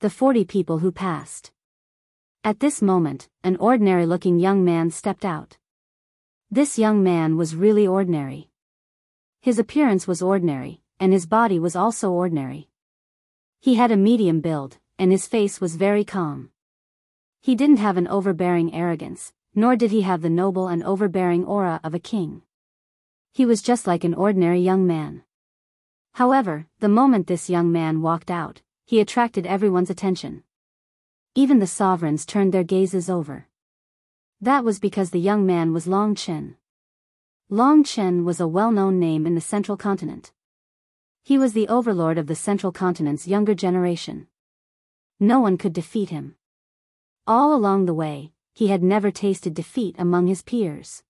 the 40 people who passed. At this moment, an ordinary-looking young man stepped out. This young man was really ordinary. His appearance was ordinary, and his body was also ordinary. He had a medium build, and his face was very calm. He didn't have an overbearing arrogance, nor did he have the noble and overbearing aura of a king. He was just like an ordinary young man. However, the moment this young man walked out, he attracted everyone's attention. Even the sovereigns turned their gazes over. That was because the young man was Long Chen. Long Chen was a well-known name in the Central Continent. He was the overlord of the Central Continent's younger generation. No one could defeat him. All along the way, he had never tasted defeat among his peers.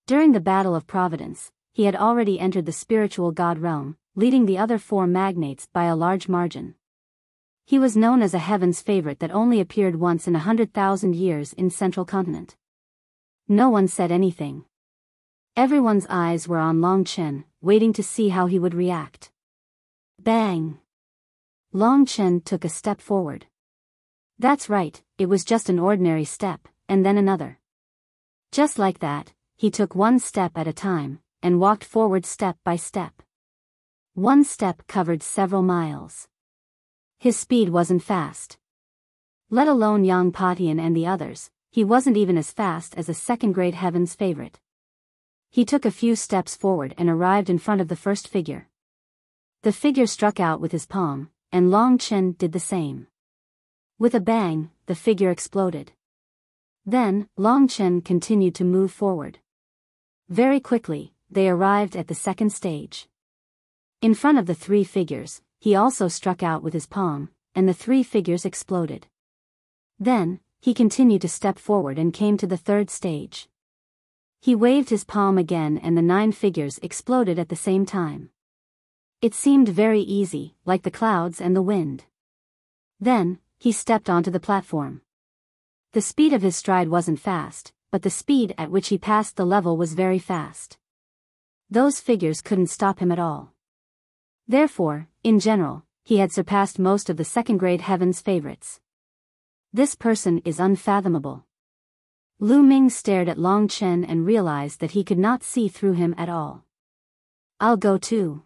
During the Battle of Providence, he had already entered the spiritual god realm, leading the other 4 magnates by a large margin. He was known as a heaven's favorite that only appeared once in 100,000 years in Central Continent. No one said anything. Everyone's eyes were on Long Chen, waiting to see how he would react. Bang! Long Chen took a step forward. That's right, it was just an ordinary step, and then another. Just like that, he took one step at a time, and walked forward step by step. One step covered several miles. His speed wasn't fast. Let alone Yang Patian and the others, he wasn't even as fast as a second-grade heaven's favorite. He took a few steps forward and arrived in front of the first figure. The figure struck out with his palm, and Long Chen did the same. With a bang, the figure exploded. Then, Long Chen continued to move forward. Very quickly, they arrived at the second stage. In front of the 3 figures, he also struck out with his palm, and the 3 figures exploded. Then, he continued to step forward and came to the third stage. He waved his palm again and the 9 figures exploded at the same time. It seemed very easy, like the clouds and the wind. Then, he stepped onto the platform. The speed of his stride wasn't fast, but the speed at which he passed the level was very fast. Those figures couldn't stop him at all. Therefore, in general, he had surpassed most of the second-grade heaven's favorites. This person is unfathomable. Lu Ming stared at Long Chen and realized that he could not see through him at all. I'll go too.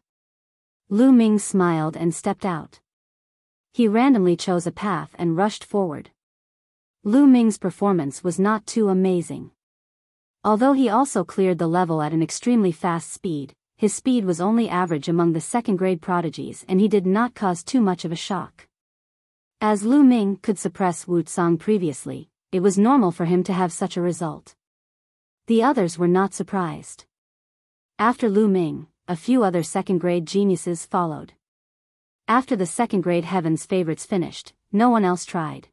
Lu Ming smiled and stepped out. He randomly chose a path and rushed forward. Lu Ming's performance was not too amazing. Although he also cleared the level at an extremely fast speed, his speed was only average among the second-grade prodigies and he did not cause too much of a shock. As Lu Ming could suppress Wu Tsang previously, it was normal for him to have such a result. The others were not surprised. After Lu Ming, a few other second-grade geniuses followed. After the second-grade heaven's favorites finished, no one else tried.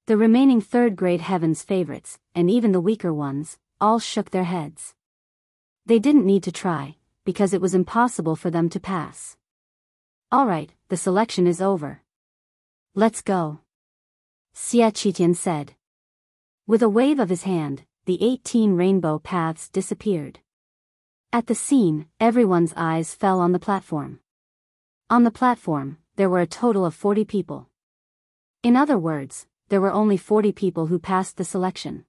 The remaining third-grade heaven's favorites, and even the weaker ones, all shook their heads. They didn't need to try, because it was impossible for them to pass. Alright, the selection is over. Let's go. Xie Qitian said. With a wave of his hand, the 18 rainbow paths disappeared. At the scene, everyone's eyes fell on the platform. On the platform, there were a total of 40 people. In other words, there were only 40 people who passed the selection.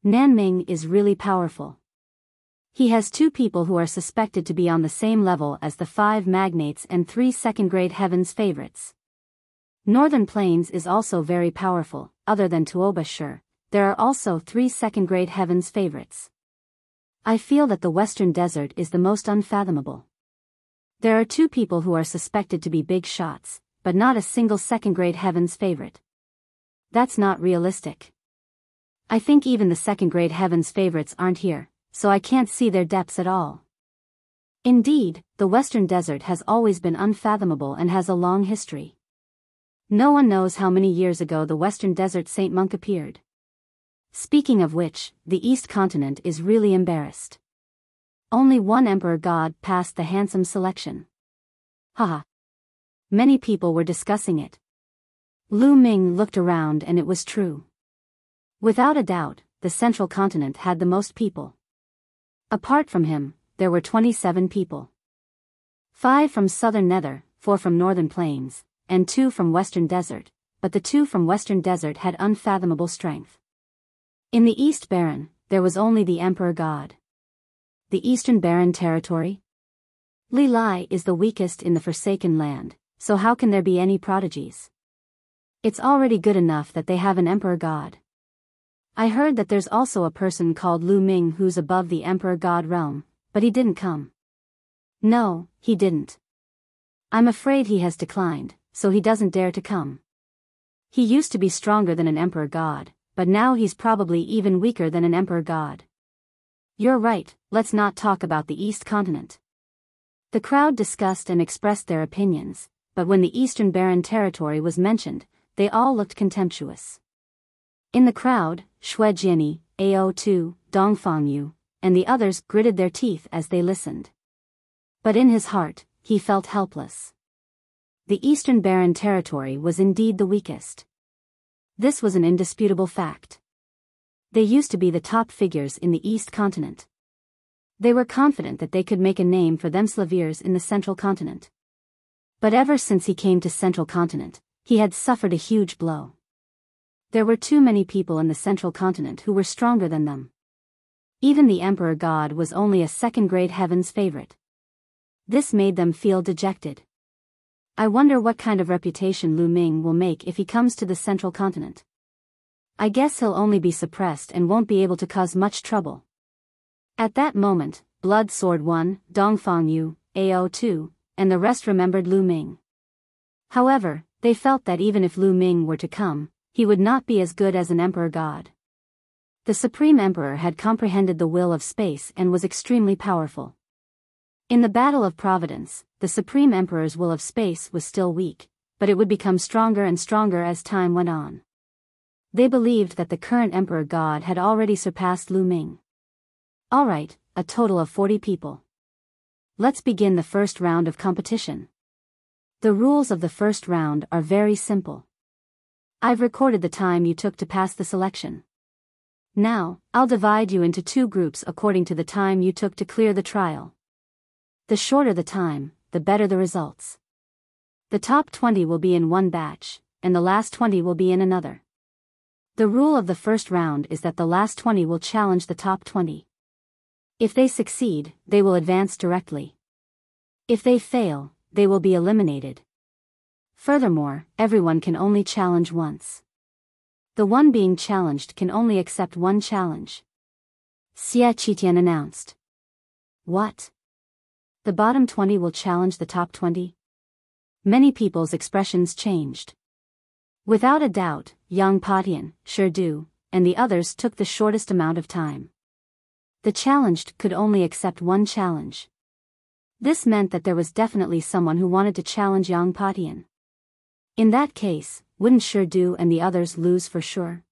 Nanming is really powerful. He has 2 people who are suspected to be on the same level as the 5 magnates and 3 second-grade heaven's favorites. Northern Plains is also very powerful. Other than Tuoba Shi, there are also 3 second-grade heaven's favorites. I feel that the Western Desert is the most unfathomable. There are 2 people who are suspected to be big shots, but not a single second-grade heaven's favorite. That's not realistic. I think even the second-grade heaven's favorites aren't here, so I can't see their depths at all. Indeed, the Western Desert has always been unfathomable and has a long history. No one knows how many years ago the Western Desert Saint Monk appeared. Speaking of which, the East Continent is really embarrassed. Only one Emperor God passed the handsome selection. Haha. Many people were discussing it. Lu Ming looked around and it was true. Without a doubt, the Central Continent had the most people. Apart from him, there were 27 people. 5 from Southern Nether, 4 from Northern Plains, and 2 from Western Desert, but the 2 from Western Desert had unfathomable strength. In the East Barren, there was only the Emperor God. The Eastern Barren territory? Li Lai is the weakest in the Forsaken Land, so how can there be any prodigies? It's already good enough that they have an Emperor God. I heard that there's also a person called Lu Ming who's above the Emperor God realm, but he didn't come. No, he didn't. I'm afraid he has declined, so he doesn't dare to come. He used to be stronger than an Emperor God, but now he's probably even weaker than an Emperor God. You're right, let's not talk about the East Continent. The crowd discussed and expressed their opinions, but when the Eastern Barren territory was mentioned, they all looked contemptuous. In the crowd, Xue Jiani, Ao2, Dongfang Yu, and the others gritted their teeth as they listened. But in his heart, he felt helpless. The Eastern Barren territory was indeed the weakest. This was an indisputable fact. They used to be the top figures in the East Continent. They were confident that they could make a name for themselves in the Central Continent. But ever since he came to Central Continent, he had suffered a huge blow. There were too many people in the Central Continent who were stronger than them. Even the Emperor God was only a second-grade heaven's favorite. This made them feel dejected. I wonder what kind of reputation Lu Ming will make if he comes to the Central Continent. I guess he'll only be suppressed and won't be able to cause much trouble. At that moment, Blood Sword 1, Dongfang Yu, Ao2, and the rest remembered Lu Ming. However, they felt that even if Lu Ming were to come, he would not be as good as an Emperor God. The Supreme Emperor had comprehended the will of space and was extremely powerful. In the Battle of Providence, the Supreme Emperor's will of space was still weak, but it would become stronger and stronger as time went on. They believed that the current Emperor God had already surpassed Lu Ming. Alright, a total of 40 people. Let's begin the first round of competition. The rules of the first round are very simple. I've recorded the time you took to pass the selection. Now, I'll divide you into 2 groups according to the time you took to clear the trial. The shorter the time, the better the results. The top 20 will be in one batch, and the last 20 will be in another. The rule of the first round is that the last 20 will challenge the top 20. If they succeed, they will advance directly. If they fail, they will be eliminated. Furthermore, everyone can only challenge once. The one being challenged can only accept one challenge. Xie Qitian announced. What? The bottom 20 will challenge the top 20? Many people's expressions changed. Without a doubt, Yang Patian, Shirdu, and the others took the shortest amount of time. The challenged could only accept one challenge. This meant that there was definitely someone who wanted to challenge Yang Patian. In that case, wouldn't Shirdu and the others lose for sure?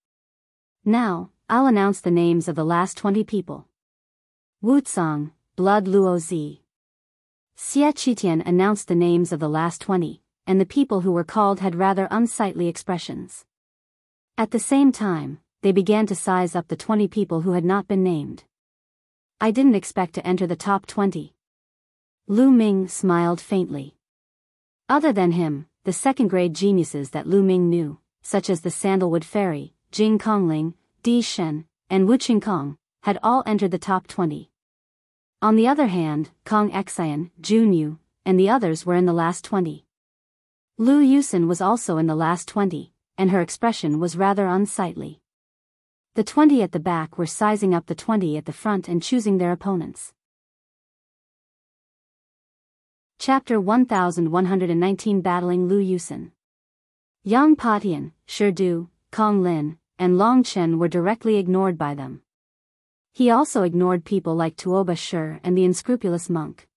Now, I'll announce the names of the last 20 people. Wucang, Blood Luo Zi. Xie Qitian announced the names of the last 20, and the people who were called had rather unsightly expressions. At the same time, they began to size up the 20 people who had not been named. I didn't expect to enter the top 20. Lu Ming smiled faintly. Other than him, the second-grade geniuses that Lu Ming knew, such as the Sandalwood Fairy, Jing Kongling, Di Shen, and Wu Qingkong, had all entered the top 20. On the other hand, Kong Xian, Jun Yu, and the others were in the last 20. Lu Yusin was also in the last 20, and her expression was rather unsightly. The 20 at the back were sizing up the 20 at the front and choosing their opponents. Chapter 1119 Battling Lu Yusin. Yang Patian, Shirdu, Kong Lin, and Long Chen were directly ignored by them. He also ignored people like Tuoba Shi and the unscrupulous monk.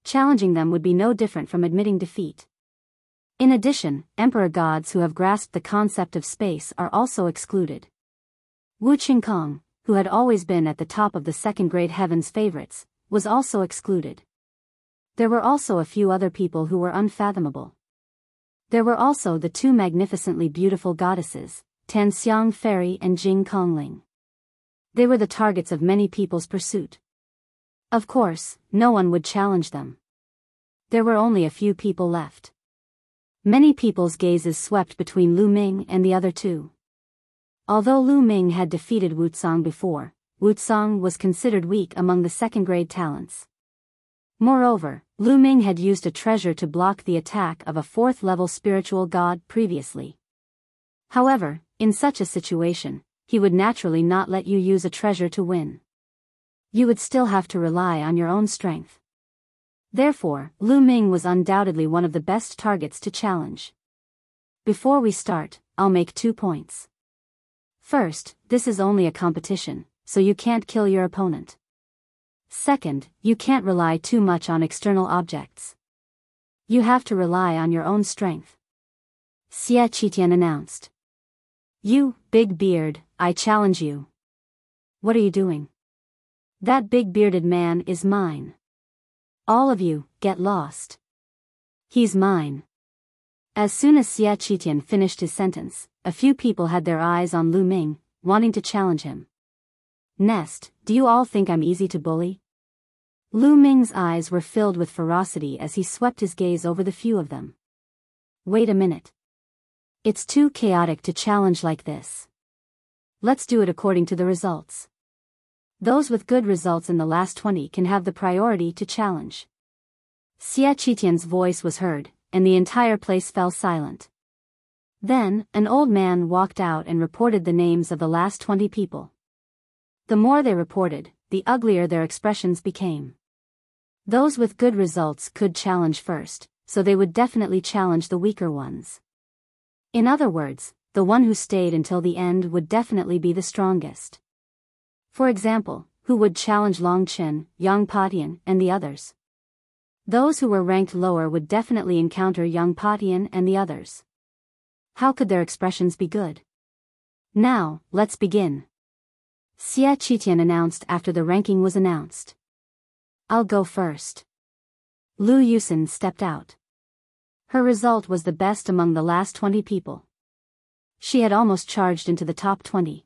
Challenging them would be no different from admitting defeat. In addition, emperor gods who have grasped the concept of space are also excluded. Wu Qingkong, who had always been at the top of the second-grade heaven's favorites, was also excluded. There were also a few other people who were unfathomable. There were also the 2 magnificently beautiful goddesses, Tanxiang Fairy and Jing Kongling. They were the targets of many people's pursuit. Of course, no one would challenge them. There were only a few people left. Many people's gazes swept between Lu Ming and the other two. Although Lu Ming had defeated Wuxia before, Wuxia was considered weak among the second-grade talents. Moreover, Lu Ming had used a treasure to block the attack of a fourth-level spiritual god previously. However, in such a situation, he would naturally not let you use a treasure to win. You would still have to rely on your own strength. Therefore, Lu Ming was undoubtedly one of the best targets to challenge. Before we start, I'll make 2 points. First, this is only a competition, so you can't kill your opponent. Second, you can't rely too much on external objects. You have to rely on your own strength. Xie Qitian announced. You, big beard, I challenge you. What are you doing? That big bearded man is mine. All of you, get lost. He's mine. As soon as Xie Qitian finished his sentence, a few people had their eyes on Lu Ming, wanting to challenge him. Nest, do you all think I'm easy to bully? Lu Ming's eyes were filled with ferocity as he swept his gaze over the few of them. Wait a minute. It's too chaotic to challenge like this. Let's do it according to the results. Those with good results in the last 20 can have the priority to challenge. Xie Qitian's voice was heard, and the entire place fell silent. Then, an old man walked out and reported the names of the last 20 people. The more they reported, the uglier their expressions became. Those with good results could challenge first, so they would definitely challenge the weaker ones. In other words, the one who stayed until the end would definitely be the strongest. For example, who would challenge Long Chen, Yang Patian, and the others? Those who were ranked lower would definitely encounter Yang Patian and the others. How could their expressions be good? Now, let's begin. Xie Qitian announced after the ranking was announced. I'll go first. Lu Yusin stepped out. Her result was the best among the last 20 people. She had almost charged into the top 20.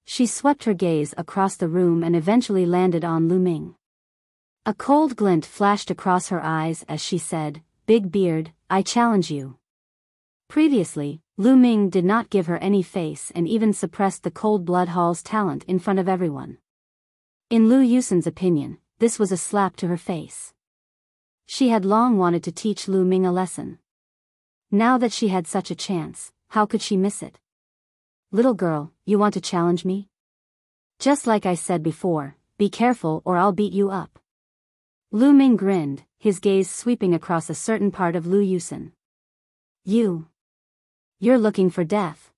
She swept her gaze across the room and eventually landed on Lu Ming. A cold glint flashed across her eyes as she said, Big beard, I challenge you. Previously, Lu Ming did not give her any face and even suppressed the cold blood hall's talent in front of everyone. In Lu Yusin's opinion, this was a slap to her face. She had long wanted to teach Lu Ming a lesson. Now that she had such a chance, how could she miss it? Little girl, you want to challenge me? Just like I said before, be careful or I'll beat you up. Lu Ming grinned, his gaze sweeping across a certain part of Lu Yusin. You're looking for death.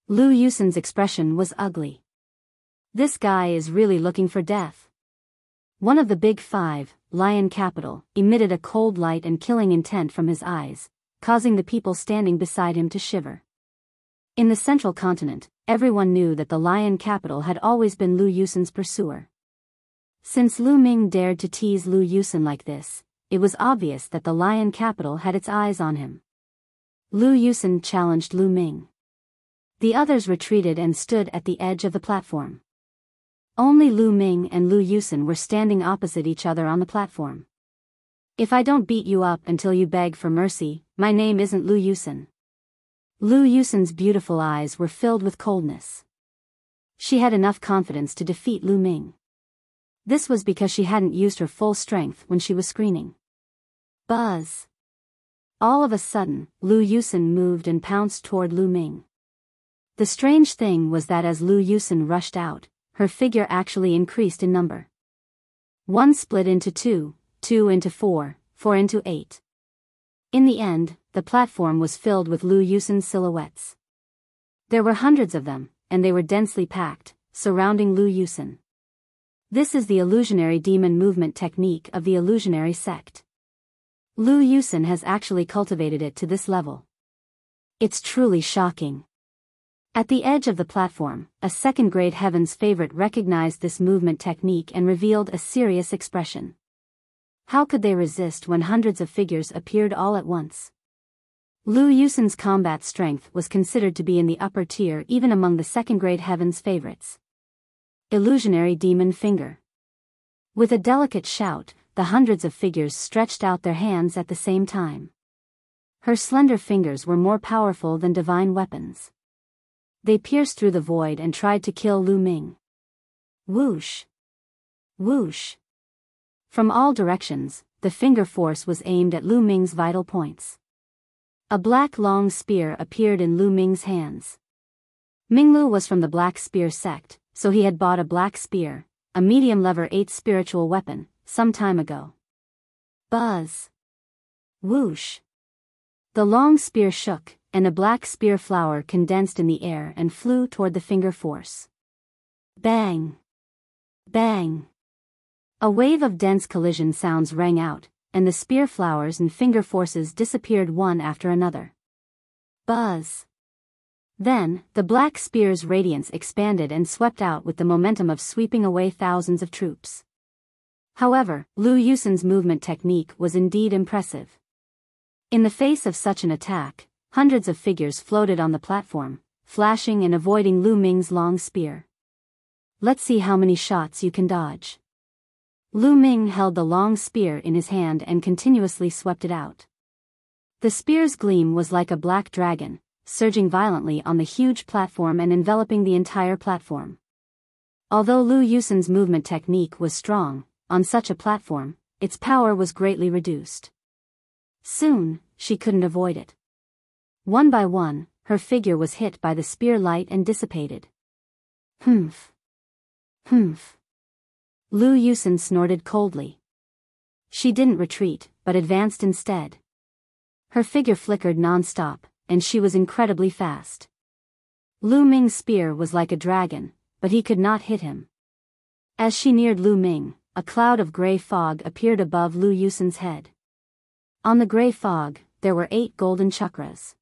Lu Yusin's expression was ugly. This guy is really looking for death. One of the big 5, Lion Capital, emitted a cold light and killing intent from his eyes, causing the people standing beside him to shiver. In the central continent, everyone knew that the Lion Capital had always been Lu Yusin's pursuer. Since Lu Ming dared to tease Lu Yusin like this, it was obvious that the Lion Capital had its eyes on him. Lu Yusin challenged Lu Ming. The others retreated and stood at the edge of the platform. Only Lu Ming and Lu Yusin were standing opposite each other on the platform. If I don't beat you up until you beg for mercy, my name isn't Lu Yusin. Lu Yusin's beautiful eyes were filled with coldness. She had enough confidence to defeat Lu Ming. This was because she hadn't used her full strength when she was screening. Buzz! All of a sudden, Lu Yusin moved and pounced toward Lu Ming. The strange thing was that as Lu Yusin rushed out, her figure actually increased in number. 1 split into 2, 2 into 4, 4 into 8. In the end, the platform was filled with Lu Yusin's silhouettes. There were hundreds of them, and they were densely packed, surrounding Lu Yusin. This is the illusionary demon movement technique of the illusionary sect. Lu Yusin has actually cultivated it to this level. It's truly shocking. At the edge of the platform, a second-grade Heaven's favorite recognized this movement technique and revealed a serious expression. How could they resist when hundreds of figures appeared all at once? Lu Yusin's combat strength was considered to be in the upper tier even among the second-grade Heaven's favorites. Illusionary Demon Finger. With a delicate shout, the hundreds of figures stretched out their hands at the same time. Her slender fingers were more powerful than divine weapons. They pierced through the void and tried to kill Lu Ming. Whoosh! Whoosh! From all directions, the finger force was aimed at Lu Ming's vital points. A black long spear appeared in Lu Ming's hands. Minglu was from the Black Spear sect, so he had bought a black spear, a medium lever 8 spiritual weapon, some time ago. Buzz! Whoosh! The long spear shook, and a black spear flower condensed in the air and flew toward the finger force. Bang! Bang! A wave of dense collision sounds rang out, and the spear flowers and finger forces disappeared one after another. Buzz! Then, the black spear's radiance expanded and swept out with the momentum of sweeping away thousands of troops. However, Lu Yusen's movement technique was indeed impressive. In the face of such an attack, hundreds of figures floated on the platform, flashing and avoiding Lu Ming's long spear. Let's see how many shots you can dodge. Lu Ming held the long spear in his hand and continuously swept it out. The spear's gleam was like a black dragon, surging violently on the huge platform and enveloping the entire platform. Although Lu Yusen's movement technique was strong, on such a platform, its power was greatly reduced. Soon, she couldn't avoid it. One by one, her figure was hit by the spear light and dissipated. Humph. Humph. Lu Yusen snorted coldly. She didn't retreat, but advanced instead. Her figure flickered non-stop, and she was incredibly fast. Lu Ming's spear was like a dragon, but he could not hit him. As she neared Lu Ming, a cloud of gray fog appeared above Lu Yusen's head. On the gray fog, there were 8 golden chakras.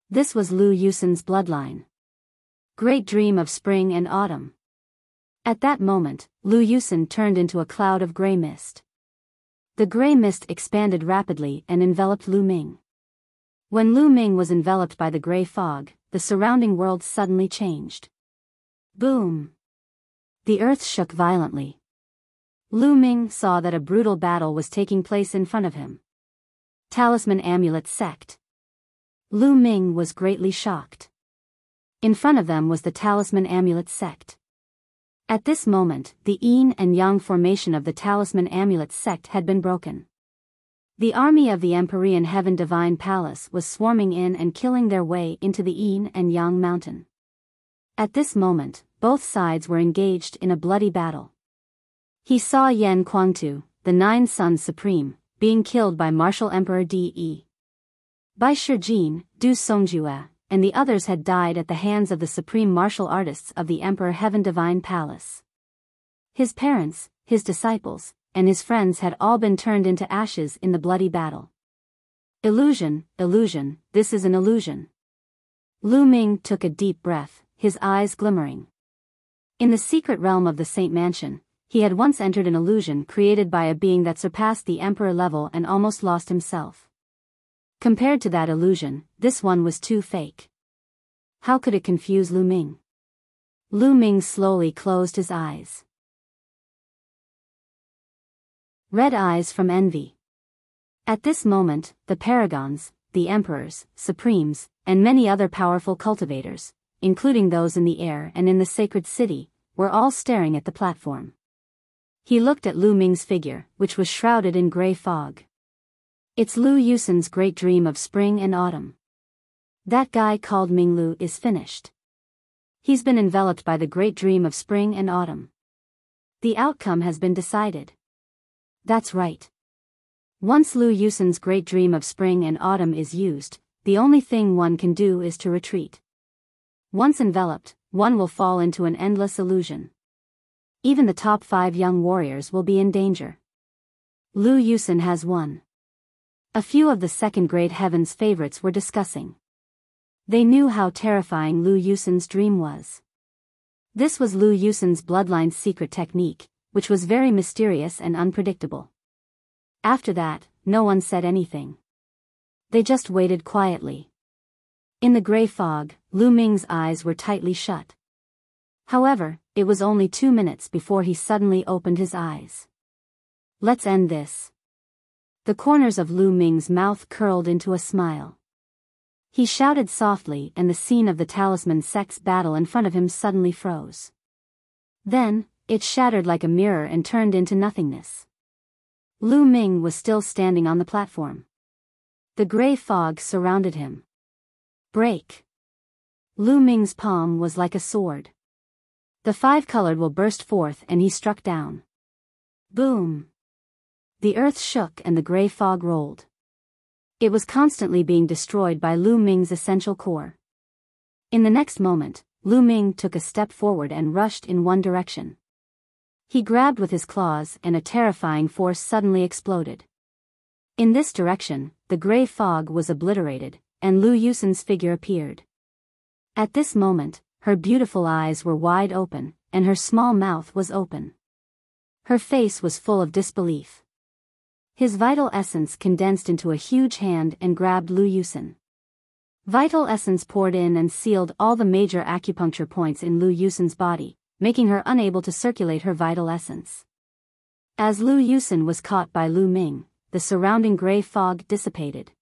This was Lu Yusen's bloodline. Great dream of spring and autumn. At that moment, Lu Yusen turned into a cloud of gray mist. The gray mist expanded rapidly and enveloped Lu Ming. When Lu Ming was enveloped by the gray fog, the surrounding world suddenly changed. Boom! The earth shook violently. Lu Ming saw that a brutal battle was taking place in front of him. Talisman Amulet Sect. Lu Ming was greatly shocked. In front of them was the Talisman Amulet Sect. At this moment, the Yin and Yang formation of the Talisman Amulet Sect had been broken. The army of the Empyrean Heaven Divine Palace was swarming in and killing their way into the Yin and Yang mountain. At this moment, both sides were engaged in a bloody battle. He saw Yan Kuangtu, the 9 Sons Supreme, being killed by Martial Emperor De. Bai Shijin, Du Songjue, and the others had died at the hands of the supreme martial artists of the Emperor Heaven Divine Palace. His parents, his disciples, and his friends had all been turned into ashes in the bloody battle. Illusion, illusion, this is an illusion. Lu Ming took a deep breath, his eyes glimmering. In the secret realm of the Saint Mansion, he had once entered an illusion created by a being that surpassed the emperor level and almost lost himself. Compared to that illusion, this one was too fake. How could it confuse Lu Ming? Lu Ming slowly closed his eyes. Red eyes from envy. At this moment, the paragons, the emperors, supremes, and many other powerful cultivators, including those in the air and in the sacred city, were all staring at the platform. He looked at Lu Ming's figure, which was shrouded in gray fog. It's Lu Yusen's great dream of spring and autumn. That guy called Minglu is finished. He's been enveloped by the great dream of spring and autumn. The outcome has been decided. That's right. Once Lu Yusen's great dream of spring and autumn is used, the only thing one can do is to retreat. Once enveloped, one will fall into an endless illusion. Even the top 5 young warriors will be in danger. Lu Yusen has won. A few of the second-grade heaven's favorites were discussing. They knew how terrifying Lu Yusen's dream was. This was Lu Yusen's bloodline's secret technique, which was very mysterious and unpredictable. After that, no one said anything. They just waited quietly. In the gray fog, Lu Ming's eyes were tightly shut. However, it was only 2 minutes before he suddenly opened his eyes. Let's end this. The corners of Lu Ming's mouth curled into a smile. He shouted softly, and the scene of the talisman sex battle in front of him suddenly froze. Then, it shattered like a mirror and turned into nothingness. Lu Ming was still standing on the platform. The gray fog surrounded him. Break. Lu Ming's palm was like a sword. The five-colored will burst forth and he struck down. Boom. The earth shook and the gray fog rolled. It was constantly being destroyed by Lu Ming's essential core. In the next moment, Lu Ming took a step forward and rushed in one direction. He grabbed with his claws and a terrifying force suddenly exploded. In this direction, the gray fog was obliterated, and Lu Yusen's figure appeared. At this moment, her beautiful eyes were wide open, and her small mouth was open. Her face was full of disbelief. His vital essence condensed into a huge hand and grabbed Lu Yusen. Vital essence poured in and sealed all the major acupuncture points in Lu Yusen's body, making her unable to circulate her vital essence. As Lu Yusen was caught by Lu Ming, the surrounding gray fog dissipated.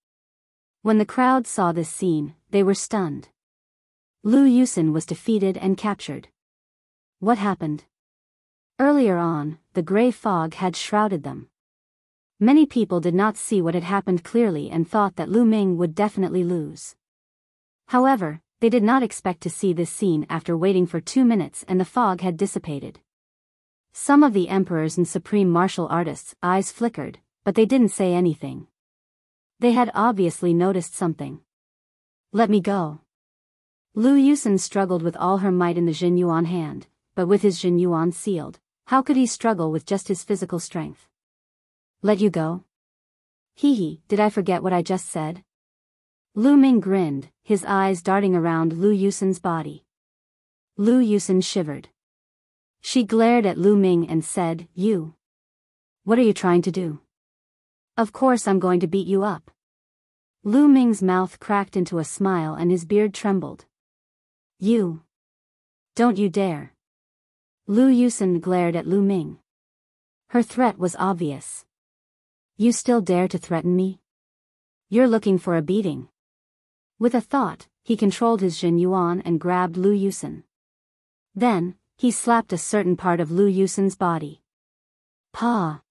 When the crowd saw this scene, they were stunned. Lu Yusen was defeated and captured. What happened? Earlier on, the gray fog had shrouded them. Many people did not see what had happened clearly and thought that Lu Ming would definitely lose. However, they did not expect to see this scene after waiting for 2 minutes and the fog had dissipated. Some of the emperors and supreme martial artists' eyes flickered, but they didn't say anything. They had obviously noticed something. Let me go. Lu Yusen struggled with all her might in the Jin Yuan hand, but with his Jin Yuan sealed, how could he struggle with just his physical strength? Let you go? Hee, did I forget what I just said? Lu Ming grinned, his eyes darting around Lu Yusen's body. Lu Yusen shivered. She glared at Lu Ming and said, You. What are you trying to do? Of course I'm going to beat you up. Lu Ming's mouth cracked into a smile and his beard trembled. You. Don't you dare. Lu Yusen glared at Lu Ming. Her threat was obvious. You still dare to threaten me? You're looking for a beating. With a thought, he controlled his Jin Yuan and grabbed Lu Yusen. Then, he slapped a certain part of Lu Yusen's body. Pa!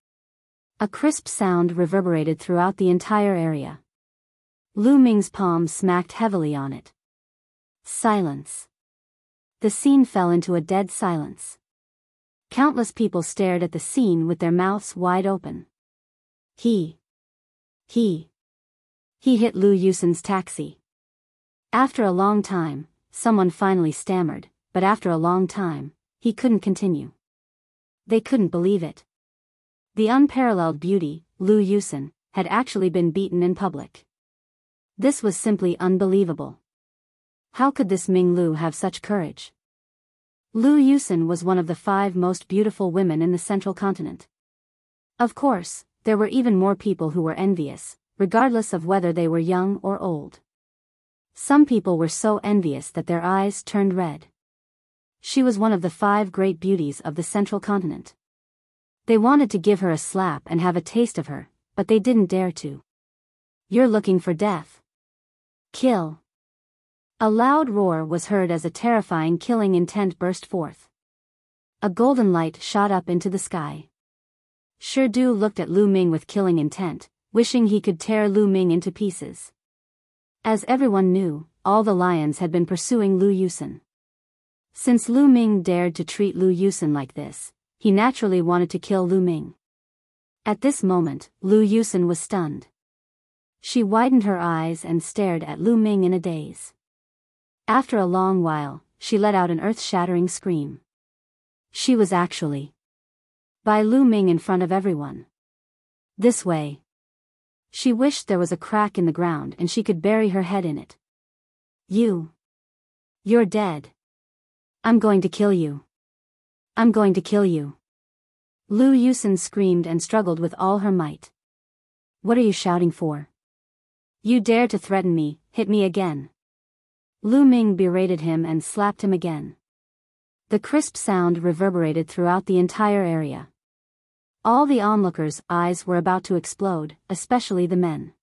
A crisp sound reverberated throughout the entire area. Lu Ming's palm smacked heavily on it. Silence. The scene fell into a dead silence. Countless people stared at the scene with their mouths wide open. He hit Lu Yusen's taxi. After a long time, someone finally stammered, but after a long time, he couldn't continue. They couldn't believe it. The unparalleled beauty, Lu Yusen, had actually been beaten in public. This was simply unbelievable. How could this Ming Lu have such courage? Lu Yusen was one of the 5 most beautiful women in the central continent. Of course, there were even more people who were envious, regardless of whether they were young or old. Some people were so envious that their eyes turned red. She was one of the 5 great beauties of the central continent. They wanted to give her a slap and have a taste of her, but they didn't dare to. You're looking for death. Kill. A loud roar was heard as a terrifying killing intent burst forth. A golden light shot up into the sky. Shirdu looked at Lu Ming with killing intent, wishing he could tear Lu Ming into pieces. As everyone knew, all the lions had been pursuing Lu Yusen. Since Lu Ming dared to treat Lu Yusen like this, he naturally wanted to kill Lu Ming. At this moment, Lu Yusen was stunned. She widened her eyes and stared at Lu Ming in a daze. After a long while, she let out an earth-shattering scream. She was actually by Lu Ming in front of everyone. This way. She wished there was a crack in the ground and she could bury her head in it. You're dead. I'm going to kill you. I'm going to kill you. Lu Yusen screamed and struggled with all her might. What are you shouting for? You dare to threaten me, hit me again. Lu Ming berated him and slapped him again. The crisp sound reverberated throughout the entire area. All the onlookers' eyes were about to explode, especially the men.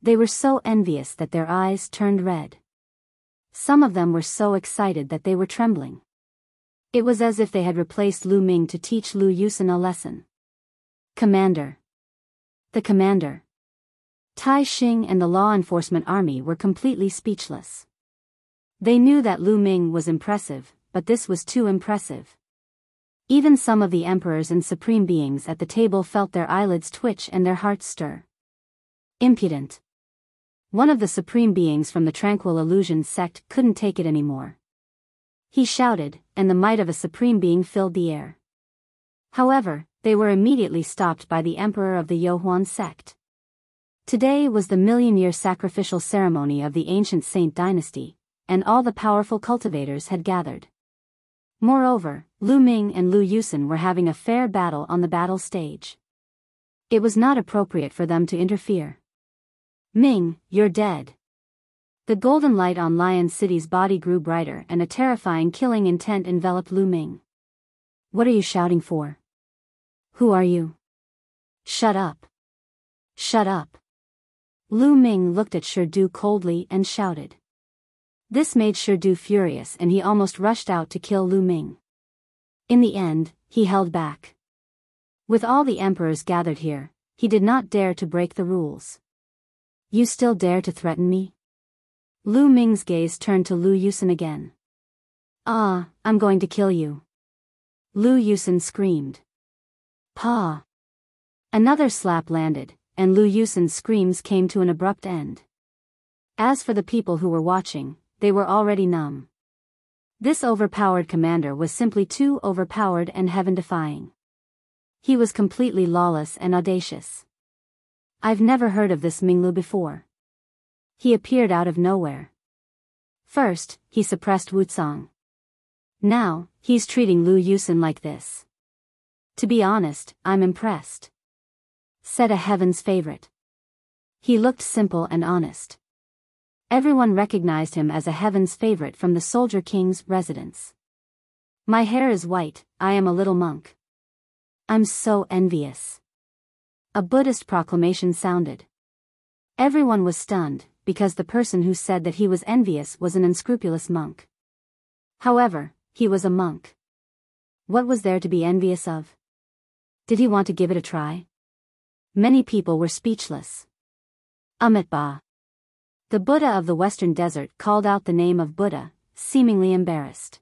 They were so envious that their eyes turned red. Some of them were so excited that they were trembling. It was as if they had replaced Lu Ming to teach Lu Yusen a lesson. Commander. The commander. Tai Xing and the law enforcement army were completely speechless. They knew that Lu Ming was impressive, but this was too impressive. Even some of the emperors and supreme beings at the table felt their eyelids twitch and their hearts stir. Impudent. One of the supreme beings from the Tranquil Illusion sect couldn't take it anymore. He shouted, and the might of a supreme being filled the air. However, they were immediately stopped by the emperor of the Yohuan sect. Today was the million-year sacrificial ceremony of the ancient Saint dynasty, and all the powerful cultivators had gathered. Moreover, Lu Ming and Lu Yusen were having a fair battle on the battle stage. It was not appropriate for them to interfere. Ming, you're dead. The golden light on Lion City's body grew brighter and a terrifying killing intent enveloped Lu Ming. What are you shouting for? Who are you? Shut up. Shut up. Lu Ming looked at Shirdu coldly and shouted. This made Shirdu furious and he almost rushed out to kill Lu Ming. In the end, he held back. With all the emperors gathered here, he did not dare to break the rules. You still dare to threaten me? Lu Ming's gaze turned to Lu Yusen again. I'm going to kill you. Lu Yusen screamed. Pa! Another slap landed, and Lu Yusen's screams came to an abrupt end. As for the people who were watching, they were already numb. This overpowered commander was simply too overpowered and heaven-defying. He was completely lawless and audacious. I've never heard of this Minglu before. He appeared out of nowhere. First, he suppressed Wucang. Now, he's treating Lu Yusen like this. To be honest, I'm impressed. Said a heaven's favorite. He looked simple and honest. Everyone recognized him as a heaven's favorite from the Soldier King's residence. My hair is white, I am a little monk. I'm so envious. A Buddhist proclamation sounded. Everyone was stunned, because the person who said that he was envious was an unscrupulous monk. However, he was a monk. What was there to be envious of? Did he want to give it a try? Many people were speechless. Amitabha. The Buddha of the Western Desert called out the name of Buddha, seemingly embarrassed.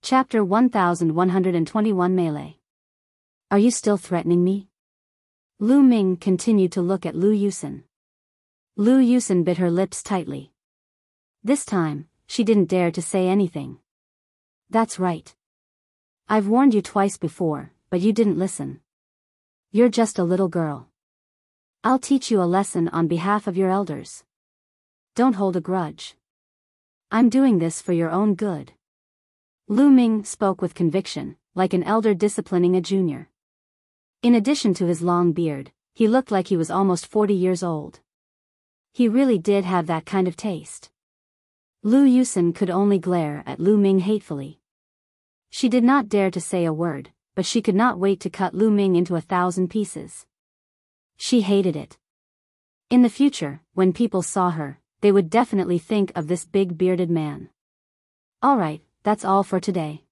Chapter 1121 Melee. Are you still threatening me? Lu Ming continued to look at Lu Yusen. Lu Yusen bit her lips tightly. This time, she didn't dare to say anything. That's right. I've warned you twice before, but you didn't listen. You're just a little girl. I'll teach you a lesson on behalf of your elders. Don't hold a grudge. I'm doing this for your own good. Lu Ming spoke with conviction, like an elder disciplining a junior. In addition to his long beard, he looked like he was almost 40 years old. He really did have that kind of taste. Lu Yusen could only glare at Lu Ming hatefully. She did not dare to say a word, but she could not wait to cut Lu Ming into 1,000 pieces. She hated it. In the future, when people saw her, they would definitely think of this big bearded man. Alright, that's all for today.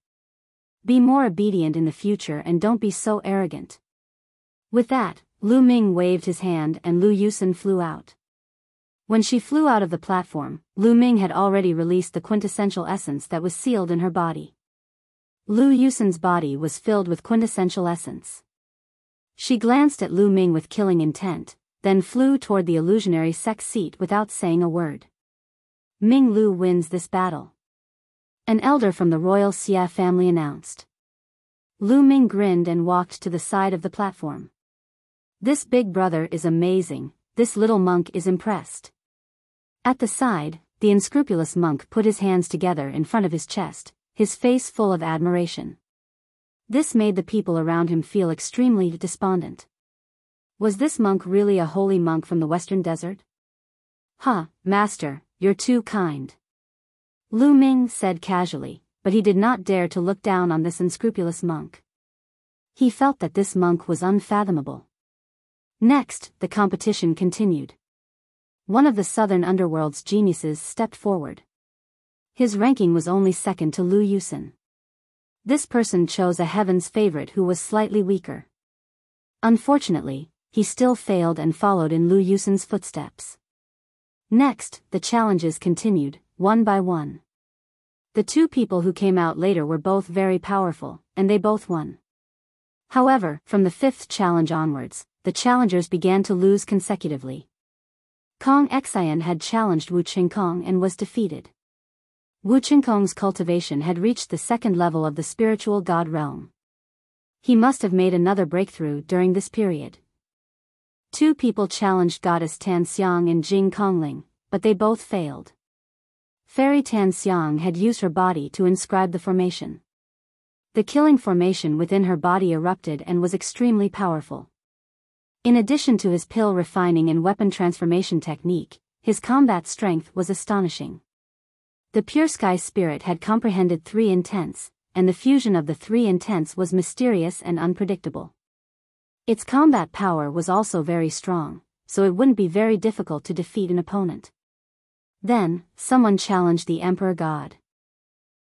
Be more obedient in the future and don't be so arrogant. With that, Lu Ming waved his hand and Lu Yusen flew out. When she flew out of the platform, Lu Ming had already released the quintessential essence that was sealed in her body. Lu Yusen's body was filled with quintessential essence. She glanced at Lu Ming with killing intent, then flew toward the illusionary sex seat without saying a word. Ming Lu wins this battle. An elder from the royal Xia family announced. Lu Ming grinned and walked to the side of the platform. This big brother is amazing, this little monk is impressed. At the side, the unscrupulous monk put his hands together in front of his chest, his face full of admiration. This made the people around him feel extremely despondent. Was this monk really a holy monk from the Western Desert? Master, you're too kind. Lu Ming said casually, but he did not dare to look down on this unscrupulous monk. He felt that this monk was unfathomable. Next, the competition continued. One of the southern underworld's geniuses stepped forward. His ranking was only second to Lu Yusen. This person chose a heaven's favorite who was slightly weaker. Unfortunately, he still failed and followed in Lu Yusen's footsteps. Next, the challenges continued, one by one. The two people who came out later were both very powerful, and they both won. However, from the fifth challenge onwards, the challengers began to lose consecutively. Kong Xian had challenged Wu Qingkong and was defeated. Wu Qingkong's cultivation had reached the second level of the spiritual god realm. He must have made another breakthrough during this period. Two people challenged goddess Tan Xiang and Jing Kongling, but they both failed. Fairy Tan Xiang had used her body to inscribe the formation. The killing formation within her body erupted and was extremely powerful. In addition to his pill refining and weapon transformation technique, his combat strength was astonishing. The pure sky spirit had comprehended three intents, and the fusion of the three intents was mysterious and unpredictable. Its combat power was also very strong, so it wouldn't be very difficult to defeat an opponent. Then, someone challenged the Emperor God.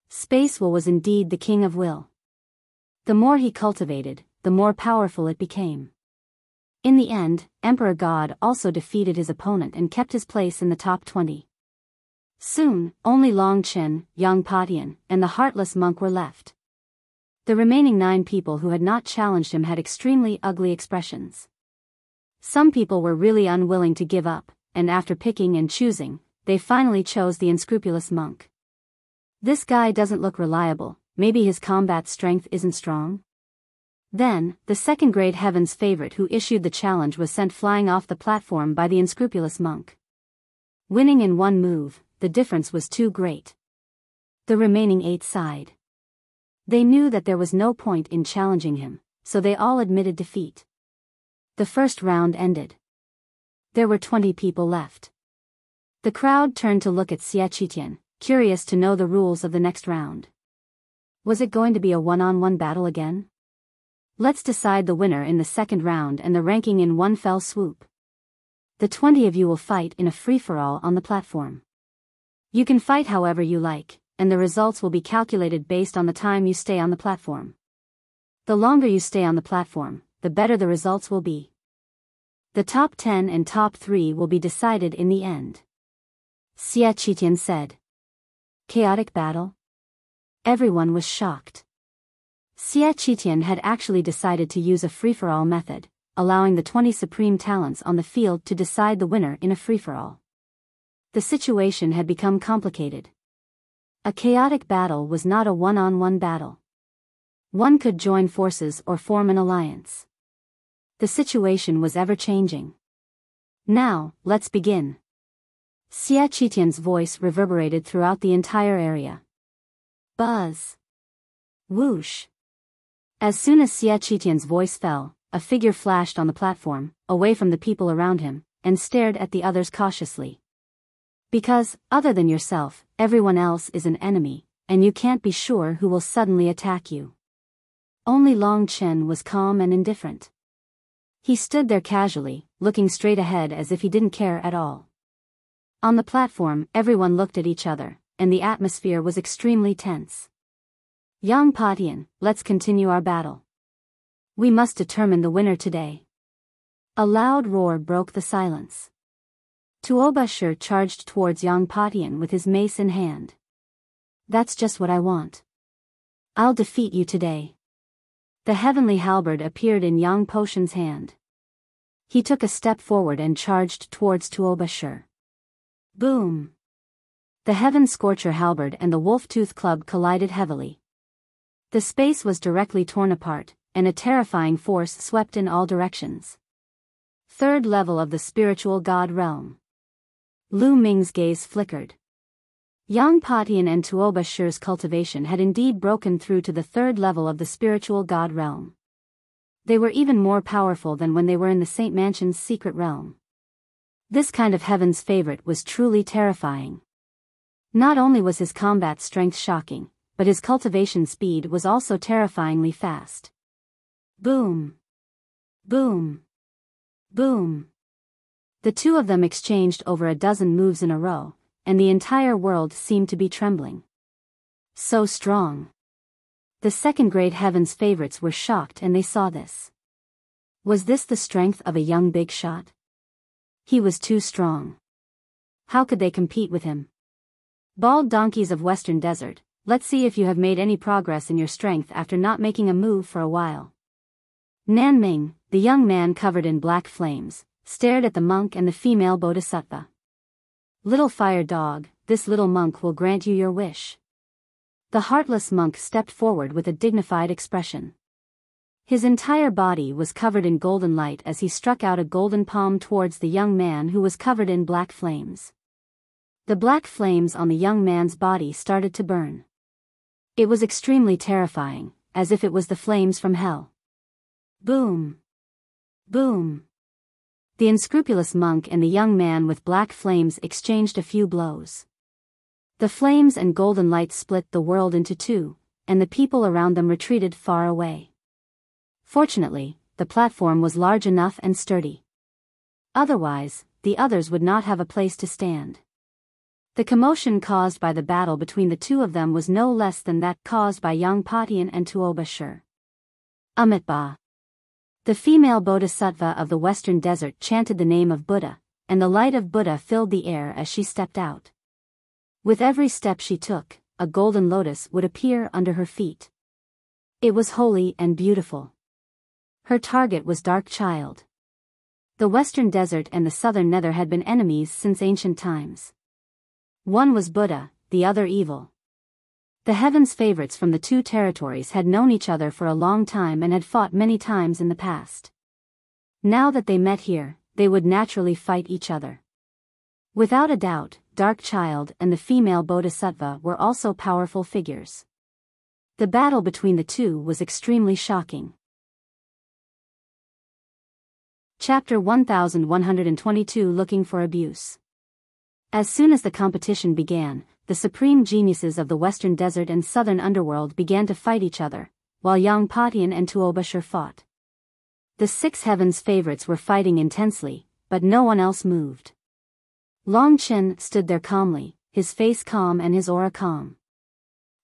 Space Will was indeed the king of will. The more he cultivated, the more powerful it became. In the end, Emperor God also defeated his opponent and kept his place in the top 20. Soon, only Long Chen, Yang Patian, and the heartless monk were left. The remaining 9 people who had not challenged him had extremely ugly expressions. Some people were really unwilling to give up, and after picking and choosing, they finally chose the unscrupulous monk. This guy doesn't look reliable, maybe his combat strength isn't strong? Then, the second-grade heaven's favorite who issued the challenge was sent flying off the platform by the unscrupulous monk. Winning in one move, the difference was too great. The remaining 8 sighed. They knew that there was no point in challenging him, so they all admitted defeat. The first round ended. There were 20 people left. The crowd turned to look at Xie Qitian, curious to know the rules of the next round. Was it going to be a one-on-one battle again? Let's decide the winner in the second round and the ranking in one fell swoop. The 20 of you will fight in a free-for-all on the platform. You can fight however you like, and the results will be calculated based on the time you stay on the platform. The longer you stay on the platform, the better the results will be. The top 10 and top 3 will be decided in the end. Xie Qitian said. Chaotic battle? Everyone was shocked. Xie Qitian had actually decided to use a free-for-all method, allowing the 20 supreme talents on the field to decide the winner in a free-for-all. The situation had become complicated. A chaotic battle was not a one-on-one battle. One could join forces or form an alliance. The situation was ever-changing. Now, let's begin. Xie Qitian's voice reverberated throughout the entire area. Buzz. Whoosh. As soon as Xie Qitian's voice fell, a figure flashed on the platform, away from the people around him, and stared at the others cautiously. Because, other than yourself, everyone else is an enemy, and you can't be sure who will suddenly attack you. Only Long Chen was calm and indifferent. He stood there casually, looking straight ahead as if he didn't care at all. On the platform, everyone looked at each other, and the atmosphere was extremely tense. Yang Patian, let's continue our battle. We must determine the winner today. A loud roar broke the silence. Tuoba Shi charged towards Yang Patian with his mace in hand. That's just what I want. I'll defeat you today. The heavenly halberd appeared in Yang Potion's hand. He took a step forward and charged towards Tuoba Shi. Boom! The Heaven Scorcher halberd and the Wolf-Tooth Club collided heavily. The space was directly torn apart, and a terrifying force swept in all directions. Third level of the spiritual god realm. Lu Ming's gaze flickered. Yang Patian and Tuoba Shi's cultivation had indeed broken through to the third level of the spiritual god realm. They were even more powerful than when they were in the Saint Mansion's secret realm. This kind of heaven's favorite was truly terrifying. Not only was his combat strength shocking, but his cultivation speed was also terrifyingly fast. Boom! Boom! Boom! The two of them exchanged over a dozen moves in a row, and the entire world seemed to be trembling. So strong. The second-grade heaven's favorites were shocked and they saw this. Was this the strength of a young big shot? He was too strong. How could they compete with him? Bald donkeys of Western Desert, let's see if you have made any progress in your strength after not making a move for a while. Nanming, the young man covered in black flames, stared at the monk and the female bodhisattva. Little fire dog, this little monk will grant you your wish. The heartless monk stepped forward with a dignified expression. His entire body was covered in golden light as he struck out a golden palm towards the young man who was covered in black flames. The black flames on the young man's body started to burn. It was extremely terrifying, as if it was the flames from hell. Boom! Boom! The unscrupulous monk and the young man with black flames exchanged a few blows. The flames and golden light split the world into two, and the people around them retreated far away. Fortunately, the platform was large enough and sturdy. Otherwise, the others would not have a place to stand. The commotion caused by the battle between the two of them was no less than that caused by Yang Patian and Tuoba Shur. Amitabha. The female bodhisattva of the Western Desert chanted the name of Buddha, and the light of Buddha filled the air as she stepped out. With every step she took, a golden lotus would appear under her feet. It was holy and beautiful. Her target was Dark Child. The Western Desert and the Southern Nether had been enemies since ancient times. One was Buddha, the other evil. The heaven's favorites from the two territories had known each other for a long time and had fought many times in the past. Now that they met here, they would naturally fight each other. Without a doubt, Dark Child and the female bodhisattva were also powerful figures. The battle between the two was extremely shocking. Chapter 1122 Looking for Abuse. As soon as the competition began, the supreme geniuses of the Western Desert and Southern Underworld began to fight each other, while Yang Patian and Tuoba Shur fought. The six heavens favorites were fighting intensely, but no one else moved. Long Chen stood there calmly, his face calm and his aura calm.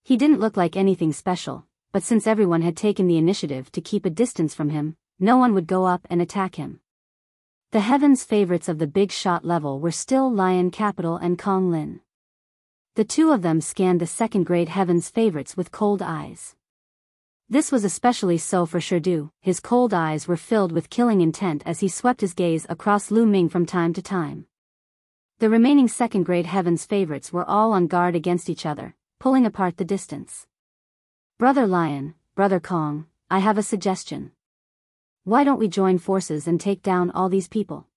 He didn't look like anything special, but since everyone had taken the initiative to keep a distance from him, no one would go up and attack him. The heavens favorites of the big shot level were still Lion Capital and Kong Lin. The two of them scanned the second-grade heavens favorites with cold eyes. This was especially so for Shurdu. His cold eyes were filled with killing intent as he swept his gaze across Lu Ming from time to time. The remaining second-grade heavens favorites were all on guard against each other, pulling apart the distance. Brother Lion, Brother Kong, I have a suggestion. Why don't we join forces and take down all these people?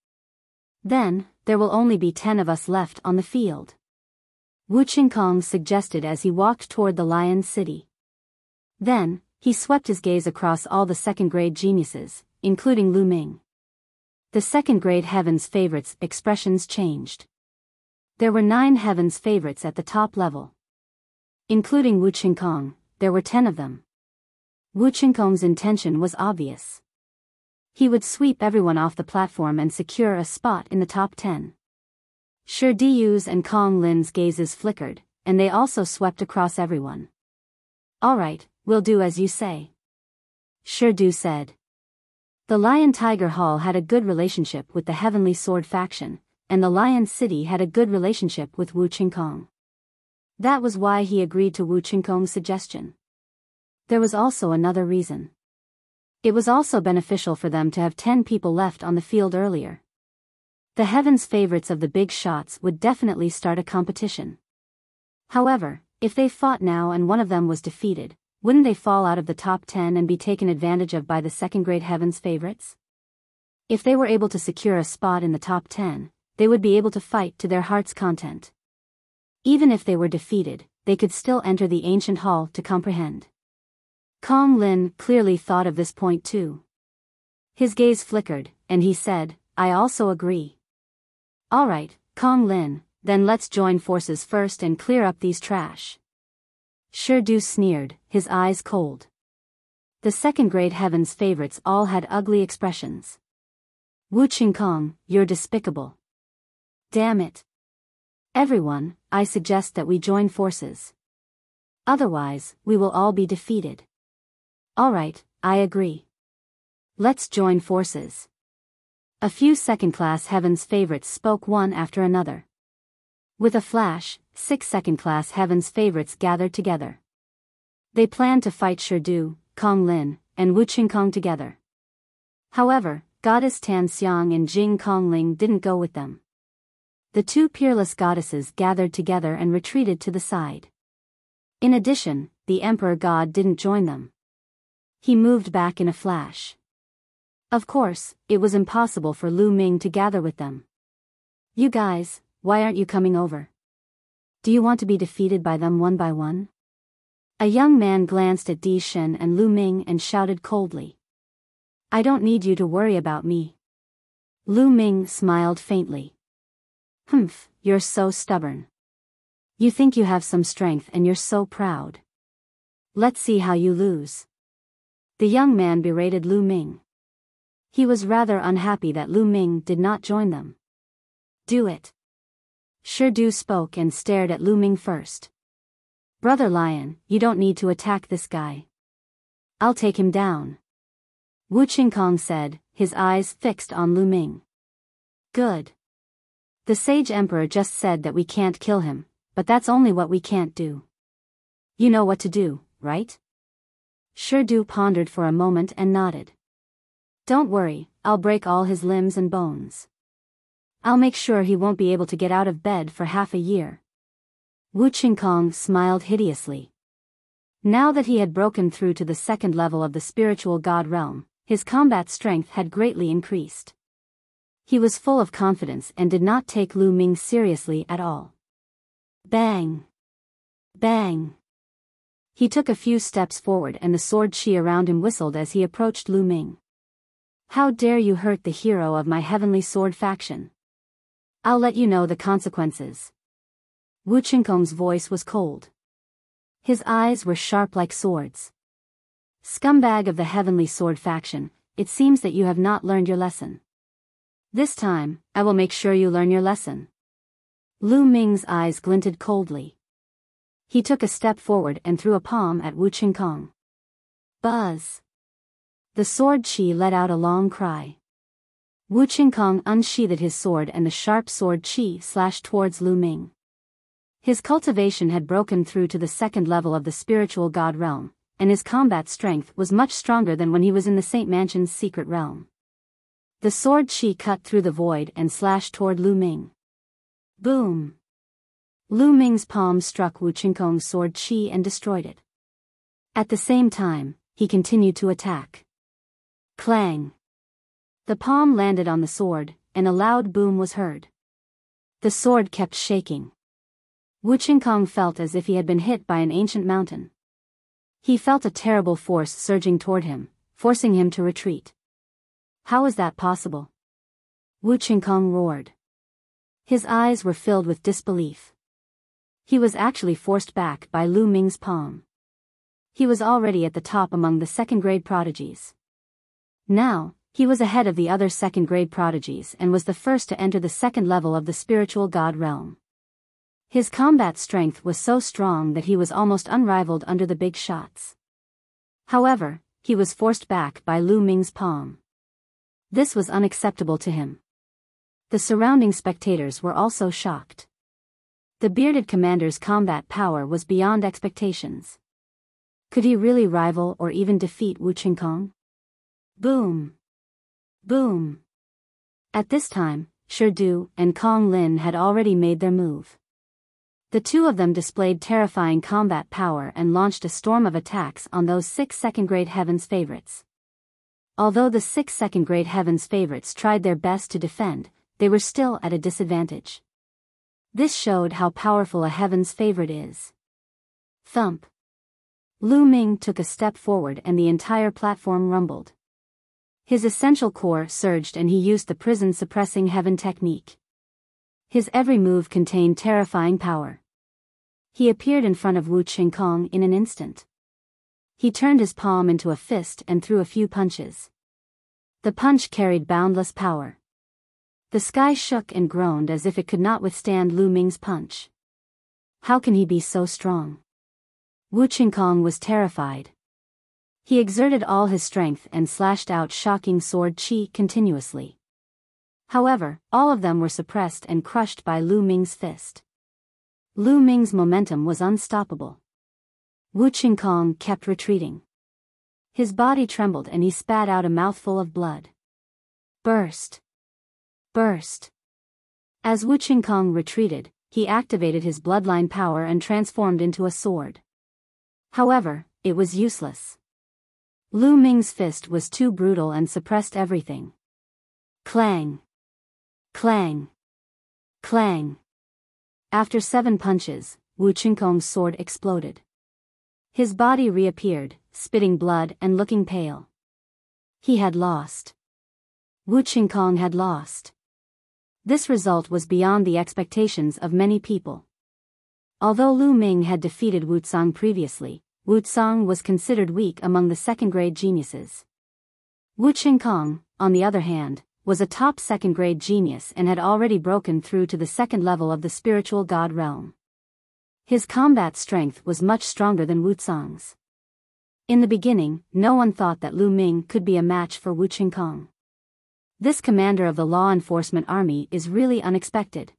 Then, there will only be 10 of us left on the field. Wu Qingkong suggested as he walked toward the Lion City. Then, he swept his gaze across all the second-grade geniuses, including Lu Ming. The second-grade heavens favorites' expressions changed. There were 9 heavens favorites at the top level. Including Wu Qingkong, there were 10 of them. Wu Qingkong's intention was obvious. He would sweep everyone off the platform and secure a spot in the top 10. Shur Diyu's and Kong Lin's gazes flickered, and they also swept across everyone. All right, we'll do as you say. Shur Du said. The Lion Tiger Hall had a good relationship with the Heavenly Sword faction, and the Lion City had a good relationship with Wu Qingkong. That was why he agreed to Wu Qingkong's suggestion. There was also another reason. It was also beneficial for them to have 10 people left on the field earlier. The heavens favorites of the big shots would definitely start a competition. However, if they fought now and one of them was defeated, wouldn't they fall out of the top 10 and be taken advantage of by the second-grade heavens favorites? If they were able to secure a spot in the top 10, they would be able to fight to their heart's content. Even if they were defeated, they could still enter the ancient hall to comprehend. Kong Lin clearly thought of this point too. His gaze flickered, and he said, I also agree. All right, Kong Lin, then let's join forces first and clear up these trash. Shirdu sneered, his eyes cold. The second-grade heaven's favorites all had ugly expressions. Wu Qingkong, you're despicable. Damn it. Everyone, I suggest that we join forces. Otherwise, we will all be defeated. Alright, I agree. Let's join forces. A few second-class heaven's favorites spoke one after another. With a flash, 6 second-class heaven's favorites gathered together. They planned to fight Shirdu, Kong Lin, and Wu Qingkong together. However, Goddess Tan Xiang and Jing Kongling didn't go with them. The two peerless goddesses gathered together and retreated to the side. In addition, the Emperor God didn't join them. He moved back in a flash. Of course, it was impossible for Lu Ming to gather with them. You guys, why aren't you coming over? Do you want to be defeated by them one by one? A young man glanced at Di Shen and Lu Ming and shouted coldly. I don't need you to worry about me. Lu Ming smiled faintly. Humph, you're so stubborn. You think you have some strength and you're so proud. Let's see how you lose. The young man berated Lu Ming. He was rather unhappy that Lu Ming did not join them. Do it. Shirdu spoke and stared at Lu Ming first. Brother Lion, you don't need to attack this guy. I'll take him down. Wu Qingkong said, his eyes fixed on Lu Ming. Good. The Sage Emperor just said that we can't kill him, but that's only what we can't do. You know what to do, right? Shirdu pondered for a moment and nodded. Don't worry, I'll break all his limbs and bones. I'll make sure he won't be able to get out of bed for half a year. Wu Qingkong smiled hideously. Now that he had broken through to the second level of the spiritual god realm, his combat strength had greatly increased. He was full of confidence and did not take Lu Ming seriously at all. Bang! Bang! He took a few steps forward and the sword chi around him whistled as he approached Lu Ming. How dare you hurt the hero of my heavenly sword faction? I'll let you know the consequences. Wu Qingkong's voice was cold. His eyes were sharp like swords. Scumbag of the heavenly sword faction, it seems that you have not learned your lesson. This time, I will make sure you learn your lesson. Lu Ming's eyes glinted coldly. He took a step forward and threw a palm at Wu Qingkong. Buzz! The sword chi let out a long cry. Wu Qingkong unsheathed his sword and the sharp sword chi slashed towards Lu Ming. His cultivation had broken through to the second level of the spiritual god realm, and his combat strength was much stronger than when he was in the Saint Mansion's secret realm. The sword chi cut through the void and slashed toward Lu Ming. Boom! Lu Ming's palm struck Wu Qingkong's sword chi and destroyed it. At the same time, he continued to attack. Clang! The palm landed on the sword, and a loud boom was heard. The sword kept shaking. Wu Qingkong felt as if he had been hit by an ancient mountain. He felt a terrible force surging toward him, forcing him to retreat. How is that possible? Wu Qingkong roared. His eyes were filled with disbelief. He was actually forced back by Lu Ming's palm. He was already at the top among the second-grade prodigies. Now, he was ahead of the other second-grade prodigies and was the first to enter the second level of the spiritual god realm. His combat strength was so strong that he was almost unrivaled under the big shots. However, he was forced back by Lu Ming's palm. This was unacceptable to him. The surrounding spectators were also shocked. The bearded commander's combat power was beyond expectations. Could he really rival or even defeat Wu Qingkong? Boom! Boom! At this time, Shirdu and Kong Lin had already made their move. The two of them displayed terrifying combat power and launched a storm of attacks on those 6 second-grade heavens favorites. Although the 6 second-grade heavens favorites tried their best to defend, they were still at a disadvantage. This showed how powerful a heavens favorite is. Thump! Lu Ming took a step forward and the entire platform rumbled. His essential core surged and he used the prison-suppressing heaven technique. His every move contained terrifying power. He appeared in front of Wu Qingkong in an instant. He turned his palm into a fist and threw a few punches. The punch carried boundless power. The sky shook and groaned as if it could not withstand Lu Ming's punch. How can he be so strong? Wu Qingkong was terrified. He exerted all his strength and slashed out shocking sword chi continuously. However, all of them were suppressed and crushed by Lu Ming's fist. Lu Ming's momentum was unstoppable. Wu Qingkong kept retreating. His body trembled and he spat out a mouthful of blood. Burst! Burst! As Wu Qingkong retreated, he activated his bloodline power and transformed into a sword. However, it was useless. Lu Ming's fist was too brutal and suppressed everything. Clang! Clang! Clang! After 7 punches, Wu Qingkong's sword exploded. His body reappeared, spitting blood and looking pale. He had lost. Wu Qingkong had lost. This result was beyond the expectations of many people. Although Lu Ming had defeated Wu Cang previously, Wu Cang was considered weak among the second-grade geniuses. Wu Qingkong, on the other hand, was a top second-grade genius and had already broken through to the second level of the spiritual god realm. His combat strength was much stronger than Wu Cang's. In the beginning, no one thought that Lu Ming could be a match for Wu Qingkong. This commander of the law enforcement army is really unexpected.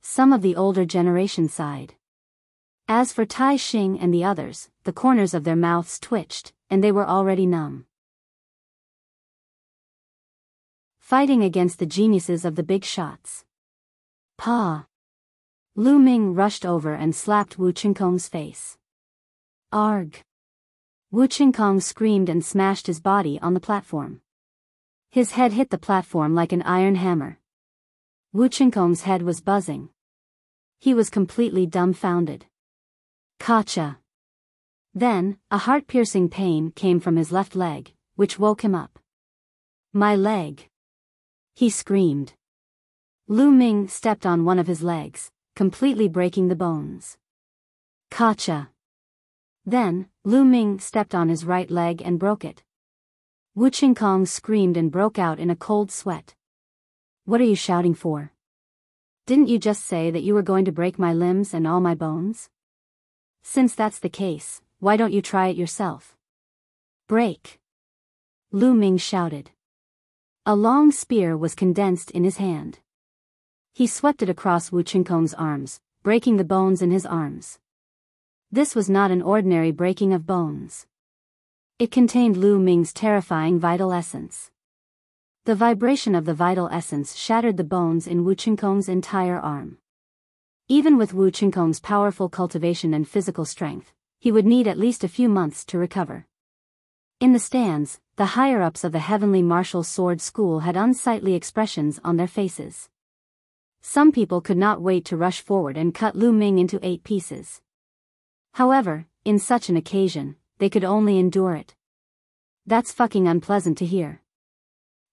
Some of the older generation sighed. As for Tai Xing and the others, the corners of their mouths twitched, and they were already numb. Fighting against the geniuses of the big shots. Pa! Lu Ming rushed over and slapped Wu Qingkong's face. Arg! Wu Qingkong screamed and smashed his body on the platform. His head hit the platform like an iron hammer. Wu Qingkong's head was buzzing. He was completely dumbfounded. Gotcha! Then, a heart-piercing pain came from his left leg, which woke him up. My leg! He screamed. Lu Ming stepped on one of his legs, completely breaking the bones. Gotcha! Then, Lu Ming stepped on his right leg and broke it. Wu Qingkong screamed and broke out in a cold sweat. What are you shouting for? Didn't you just say that you were going to break my limbs and all my bones? Since that's the case, why don't you try it yourself? Break! Lu Ming shouted. A long spear was condensed in his hand. He swept it across Wu Qingkong's arms, breaking the bones in his arms. This was not an ordinary breaking of bones. It contained Lu Ming's terrifying vital essence. The vibration of the vital essence shattered the bones in Wu Qingkong's entire arm. Even with Wu Qingkong's powerful cultivation and physical strength, he would need at least a few months to recover. In the stands, the higher-ups of the Heavenly Martial Sword School had unsightly expressions on their faces. Some people could not wait to rush forward and cut Lu Ming into 8 pieces. However, in such an occasion, they could only endure it. That's fucking unpleasant to hear.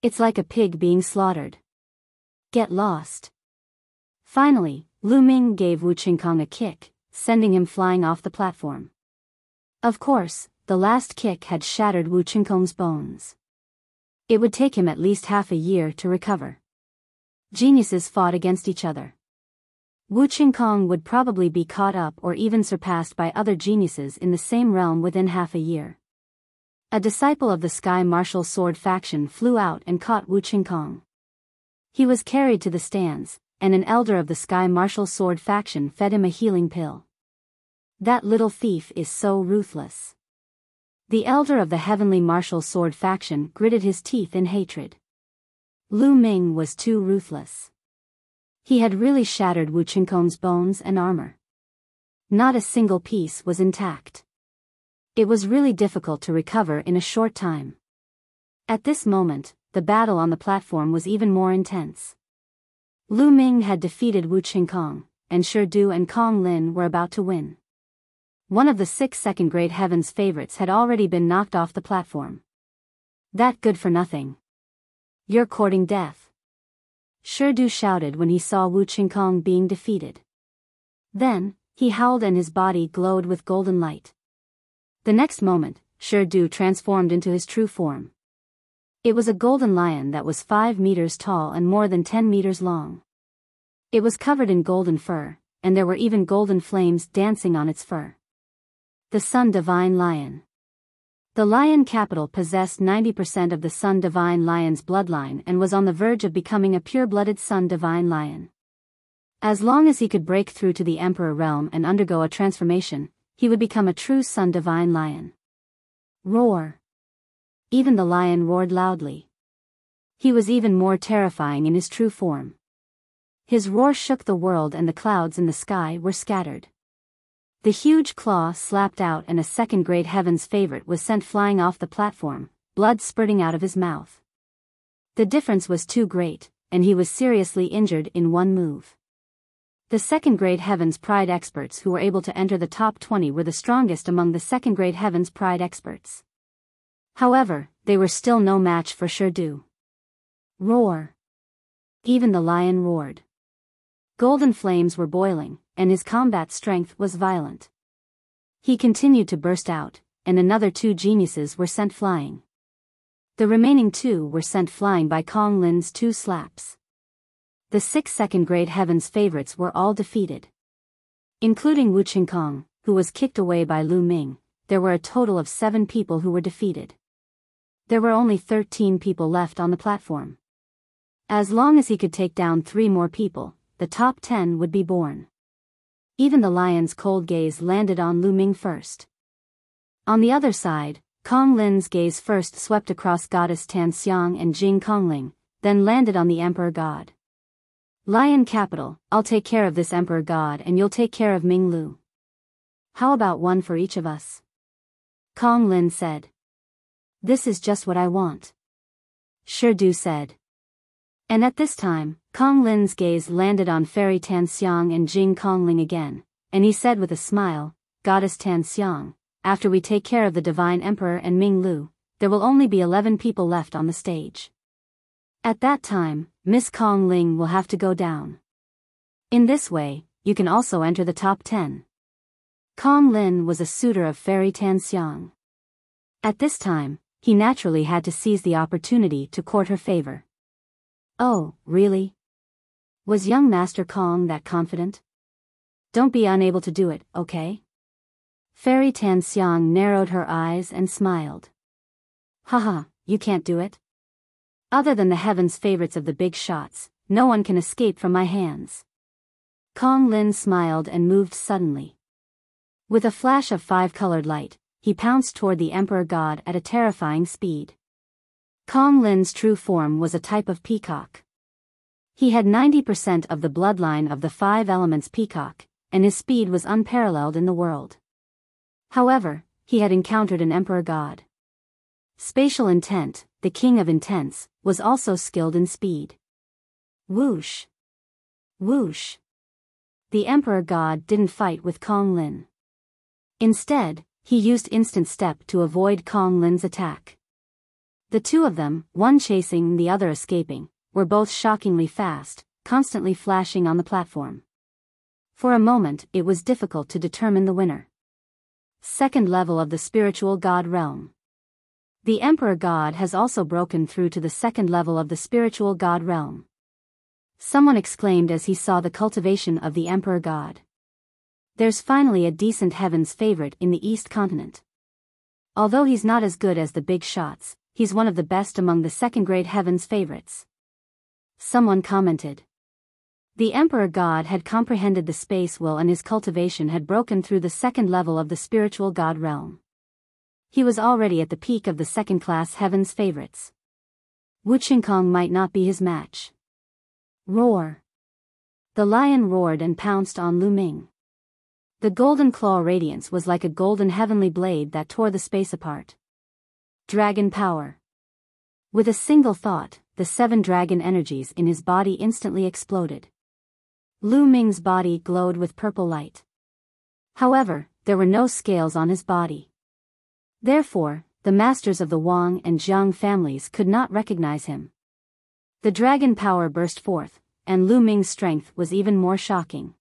It's like a pig being slaughtered. Get lost. Finally, Lu Ming gave Wu Qingkong a kick, sending him flying off the platform. Of course, the last kick had shattered Wu Qingkong's bones. It would take him at least half a year to recover. Geniuses fought against each other. Wu Qingkong would probably be caught up or even surpassed by other geniuses in the same realm within half a year. A disciple of the Sky Martial Sword faction flew out and caught Wu Qingkong. He was carried to the stands, and an elder of the Sky Martial Sword faction fed him a healing pill. That little thief is so ruthless. The elder of the Heavenly Martial Sword faction gritted his teeth in hatred. Lu Ming was too ruthless. He had really shattered Wu Qingkong's bones and armor. Not a single piece was intact. It was really difficult to recover in a short time. At this moment, the battle on the platform was even more intense. Lu Ming had defeated Wu Qingkong, and Shi Du and Kong Lin were about to win. One of the 6 second-grade Heaven's favorites had already been knocked off the platform. That good for nothing. You're courting death. Shi Du shouted when he saw Wu Qingkong being defeated. Then, He howled and his body glowed with golden light. The next moment, Shirdu transformed into his true form. It was a golden lion that was 5 meters tall and more than 10 meters long. It was covered in golden fur, and there were even golden flames dancing on its fur. The Sun Divine Lion. The lion capital possessed 90% of the Sun Divine Lion's bloodline and was on the verge of becoming a pure-blooded Sun Divine Lion. As long as he could break through to the Emperor realm and undergo a transformation, he would become a true Sun Divine Lion. Roar. Even the lion roared loudly. He was even more terrifying in his true form. His roar shook the world and the clouds in the sky were scattered. The huge claw slapped out and a second great heaven's favorite was sent flying off the platform, blood spurting out of his mouth. The difference was too great, and he was seriously injured in one move. The second grade heavens pride experts who were able to enter the top 20 were the strongest among the second grade heavens pride experts. However, they were still no match for Shirdu. Roar. Even the lion roared. Golden flames were boiling, and his combat strength was violent. He continued to burst out, and another 2 geniuses were sent flying. The remaining 2 were sent flying by Kong Lin's 2 slaps. The 6 second-grade heavens favorites were all defeated. Including Wu Qingkong, who was kicked away by Lu Ming, there were a total of 7 people who were defeated. There were only 13 people left on the platform. As long as he could take down 3 more people, the top 10 would be born. Even the lion's cold gaze landed on Lu Ming first. On the other side, Kong Lin's gaze first swept across Goddess Tan Xiang and Jing Kongling, then landed on the Emperor God. Lion capital, I'll take care of this Emperor God and you'll take care of Ming Lu. How about one for each of us? Kong Lin said. This is just what I want. Shirdu said. And at this time, Kong Lin's gaze landed on Fairy Tan Xiang and Jing Kongling again, and he said with a smile, Goddess Tan Xiang, after we take care of the Divine Emperor and Ming Lu, there will only be 11 people left on the stage. At that time, Miss Kong Ling will have to go down. In this way, you can also enter the top 10. Kong Lin was a suitor of Fairy Tan Xiang. At this time, he naturally had to seize the opportunity to court her favor. Oh, really? Was young Master Kong that confident? Don't be unable to do it, okay? Fairy Tan Xiang narrowed her eyes and smiled. Haha, you can't do it? Other than the heavens favorites of the big shots, no one can escape from my hands. Kong Lin smiled and moved suddenly. With a flash of 5-colored light, he pounced toward the Emperor God at a terrifying speed. Kong Lin's true form was a type of peacock. He had 90% of the bloodline of the 5 elements peacock, and his speed was unparalleled in the world. However, he had encountered an Emperor God. Spatial Intent, the king of intents, was also skilled in speed. Whoosh! Whoosh! The Emperor God didn't fight with Kong Lin. Instead, he used instant step to avoid Kong Lin's attack. The 2 of them, one chasing and the other escaping, were both shockingly fast, constantly flashing on the platform. For a moment, it was difficult to determine the winner. Second level of the spiritual God realm. The Emperor God has also broken through to the second level of the spiritual God realm. Someone exclaimed as he saw the cultivation of the Emperor God. There's finally a decent heavens favorite in the East continent. Although he's not as good as the big shots, he's one of the best among the second-grade heavens favorites. Someone commented. The Emperor God had comprehended the space will and his cultivation had broken through the second level of the spiritual God realm. He was already at the peak of the second-class heavens favorites. Wu Qingkong might not be his match. Roar! The lion roared and pounced on Lu Ming. The golden claw radiance was like a golden heavenly blade that tore the space apart. Dragon power. With a single thought, the 7 dragon energies in his body instantly exploded. Lu Ming's body glowed with purple light. However, there were no scales on his body. Therefore, the masters of the Wang and Jiang families could not recognize him. The dragon power burst forth, and Lu Ming's strength was even more shocking.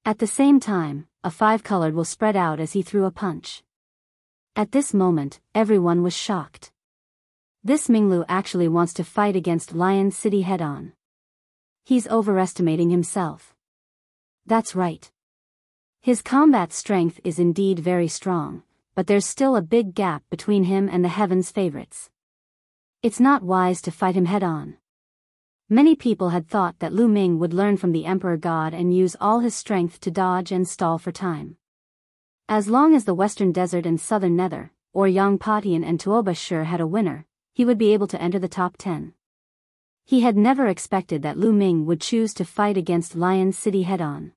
At the same time, a five-colored will spread out as he threw a punch. At this moment, everyone was shocked. This Minglu actually wants to fight against Lion City head-on. He's overestimating himself. That's right. His combat strength is indeed very strong, but there's still a big gap between him and the heaven's favorites. It's not wise to fight him head-on. Many people had thought that Lu Ming would learn from the Emperor God and use all his strength to dodge and stall for time. As long as the Western Desert and Southern Nether, or Yangpatian and Tuoba Shur had a winner, he would be able to enter the top 10. He had never expected that Lu Ming would choose to fight against Lion City head-on.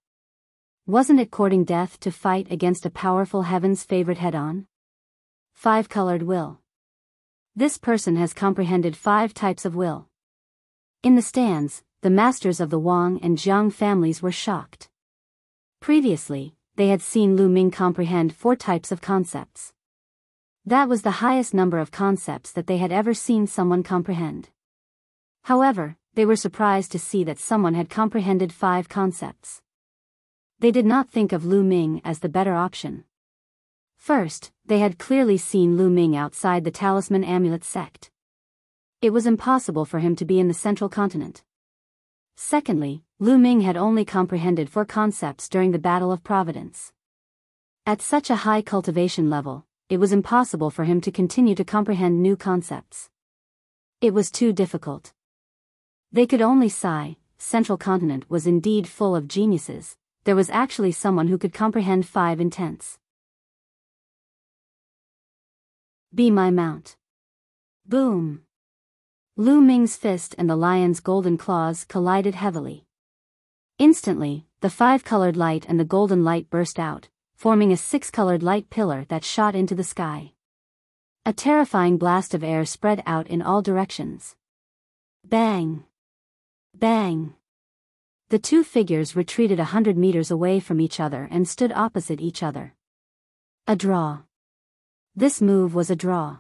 Wasn't it courting death to fight against a powerful heaven's favorite head-on? Five-colored will. This person has comprehended 5 types of will. In the stands, the masters of the Wang and Jiang families were shocked. Previously, they had seen Lu Ming comprehend 4 types of concepts. That was the highest number of concepts that they had ever seen someone comprehend. However, they were surprised to see that someone had comprehended 5 concepts. They did not think of Lu Ming as the better option. First, they had clearly seen Lu Ming outside the Talisman Amulet sect. It was impossible for him to be in the central continent. Secondly, Lu Ming had only comprehended 4 concepts during the Battle of Providence. At such a high cultivation level, it was impossible for him to continue to comprehend new concepts. It was too difficult. They could only sigh. Central continent was indeed full of geniuses. There was actually someone who could comprehend 5 intents. Be my mount. Boom. Lu Ming's fist and the lion's golden claws collided heavily. Instantly, the 5-colored light and the golden light burst out, forming a 6-colored light pillar that shot into the sky. A terrifying blast of air spread out in all directions. Bang! Bang! The 2 figures retreated 100 meters away from each other and stood opposite each other. A draw. This move was a draw.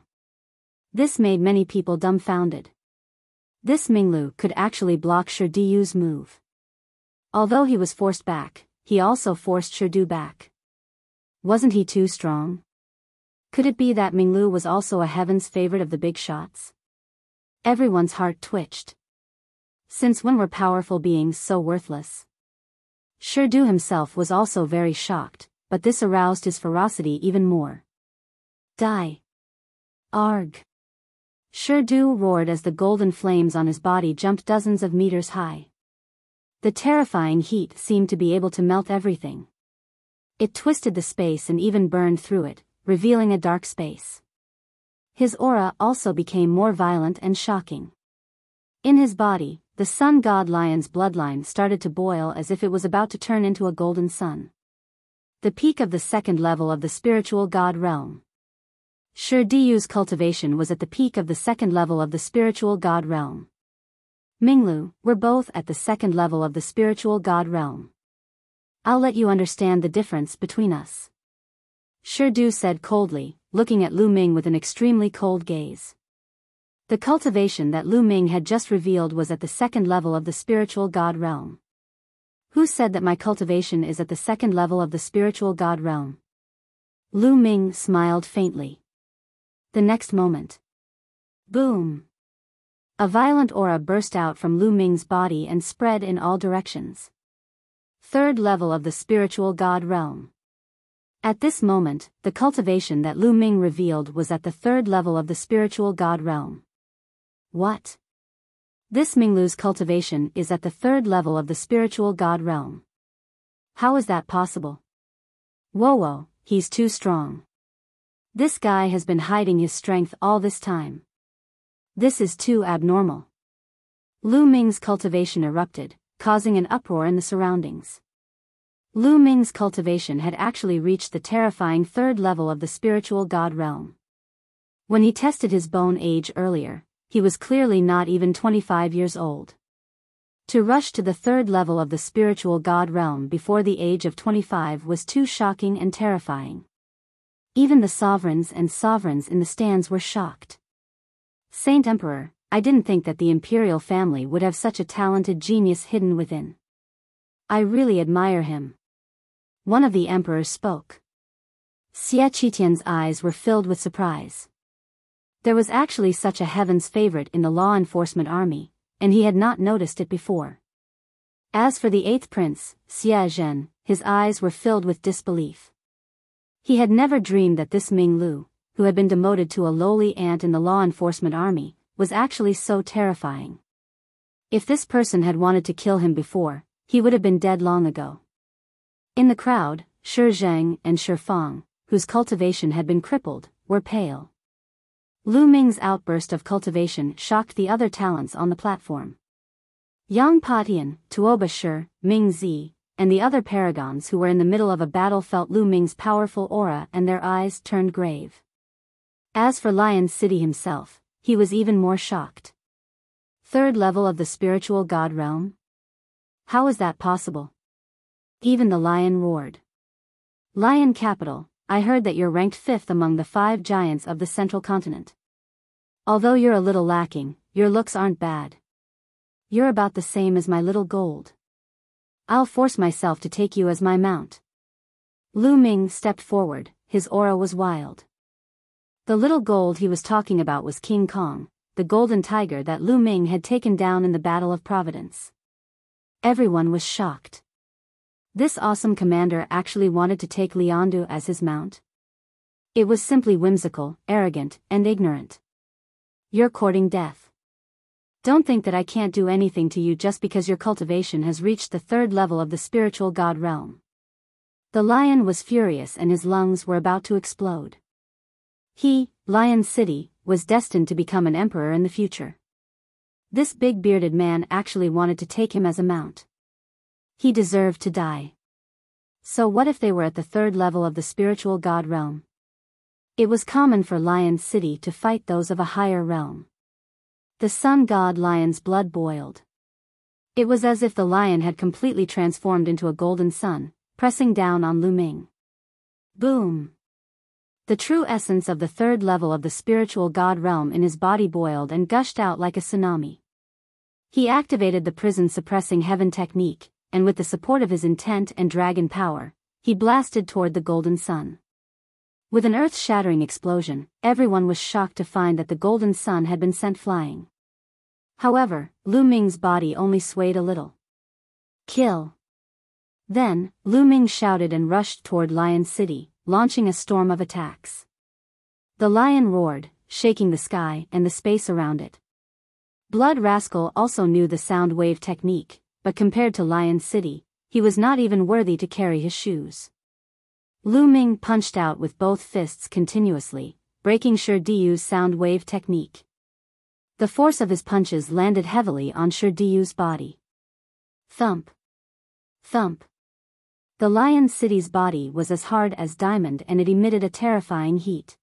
This made many people dumbfounded. This Minglu could actually block Shirdu's move. Although he was forced back, he also forced Shirdu back. Wasn't he too strong? Could it be that Minglu was also a heaven's favorite of the big shots? Everyone's heart twitched. Since when were powerful beings so worthless? Shirdu himself was also very shocked, but this aroused his ferocity even more. Die! Arg! Shirdu roared as the golden flames on his body jumped dozens of meters high. The terrifying heat seemed to be able to melt everything. It twisted the space and even burned through it, revealing a dark space. His aura also became more violent and shocking. In his body, the sun god lion's bloodline started to boil as if it was about to turn into a golden sun. The peak of the 2nd level of the spiritual god realm. Shirdu's cultivation was at the peak of the 2nd level of the spiritual god realm. Minglu were both at the 2nd level of the spiritual god realm. I'll let you understand the difference between us. Shirdu said coldly, looking at Lu Ming with an extremely cold gaze. The cultivation that Lu Ming had just revealed was at the 2nd level of the spiritual god realm. Who said that my cultivation is at the 2nd level of the spiritual god realm? Lu Ming smiled faintly. The next moment. Boom! A violent aura burst out from Lu Ming's body and spread in all directions. 3rd level of the spiritual god realm. At this moment, the cultivation that Lu Ming revealed was at the 3rd level of the spiritual god realm. What? This Minglu's cultivation is at the 3rd level of the spiritual god realm. How is that possible? Whoa, he's too strong. This guy has been hiding his strength all this time. This is too abnormal. Lu Ming's cultivation erupted, causing an uproar in the surroundings. Lu Ming's cultivation had actually reached the terrifying 3rd level of the spiritual god realm. When he tested his bone age earlier, he was clearly not even 25 years old. To rush to the 3rd level of the spiritual god realm before the age of 25 was too shocking and terrifying. Even the sovereigns in the stands were shocked. Saint Emperor, I didn't think that the imperial family would have such a talented genius hidden within. I really admire him. One of the emperors spoke. Xie Qitian's eyes were filled with surprise. There was actually such a heaven's favorite in the law enforcement army, and he had not noticed it before. As for the eighth prince, Xie Zhen, his eyes were filled with disbelief. He had never dreamed that this Ming Lu, who had been demoted to a lowly ant in the law enforcement army, was actually so terrifying. If this person had wanted to kill him before, he would have been dead long ago. In the crowd, Shi Zheng and Shi Fang, whose cultivation had been crippled, were pale. Lu Ming's outburst of cultivation shocked the other talents on the platform. Yang Patian, Tuoba Shi, Ming Zi, and the other paragons who were in the middle of a battle felt Lu Ming's powerful aura and their eyes turned grave. As for Lion City himself, he was even more shocked. Third level of the spiritual god realm? How is that possible? Even the lion roared. Lion capital, I heard that you're ranked 5th among the 5 giants of the central continent. Although you're a little lacking, your looks aren't bad. You're about the same as my little gold. I'll force myself to take you as my mount. Lu Ming stepped forward, his aura was wild. The little gold he was talking about was King Kong, the golden tiger that Lu Ming had taken down in the Battle of Providence. Everyone was shocked. This awesome commander actually wanted to take Liandu as his mount? It was simply whimsical, arrogant, and ignorant. You're courting death. Don't think that I can't do anything to you just because your cultivation has reached the 3rd level of the spiritual god realm. The lion was furious and his lungs were about to explode. He, Lion City, was destined to become an emperor in the future. This big bearded man actually wanted to take him as a mount. He deserved to die. So what if they were at the 3rd level of the spiritual god realm? It was common for Lion City to fight those of a higher realm. The sun god lion's blood boiled. It was as if the lion had completely transformed into a golden sun, pressing down on Lu Ming. Boom! The true essence of the 3rd level of the spiritual god realm in his body boiled and gushed out like a tsunami. He activated the prison-suppressing heaven technique, and with the support of his intent and dragon power, he blasted toward the golden sun. With an earth-shattering explosion, everyone was shocked to find that the golden sun had been sent flying. However, Lu Ming's body only swayed a little. Kill! Then, Lu Ming shouted and rushed toward Lion City, launching a storm of attacks. The lion roared, shaking the sky and the space around it. Blood Rascal also knew the sound wave technique, but compared to Lion City, he was not even worthy to carry his shoes. Lu Ming punched out with both fists continuously, breaking Shi Diyu's sound wave technique. The force of his punches landed heavily on Shi Diyu's body. Thump! Thump! The Lion City's body was as hard as diamond and it emitted a terrifying heat.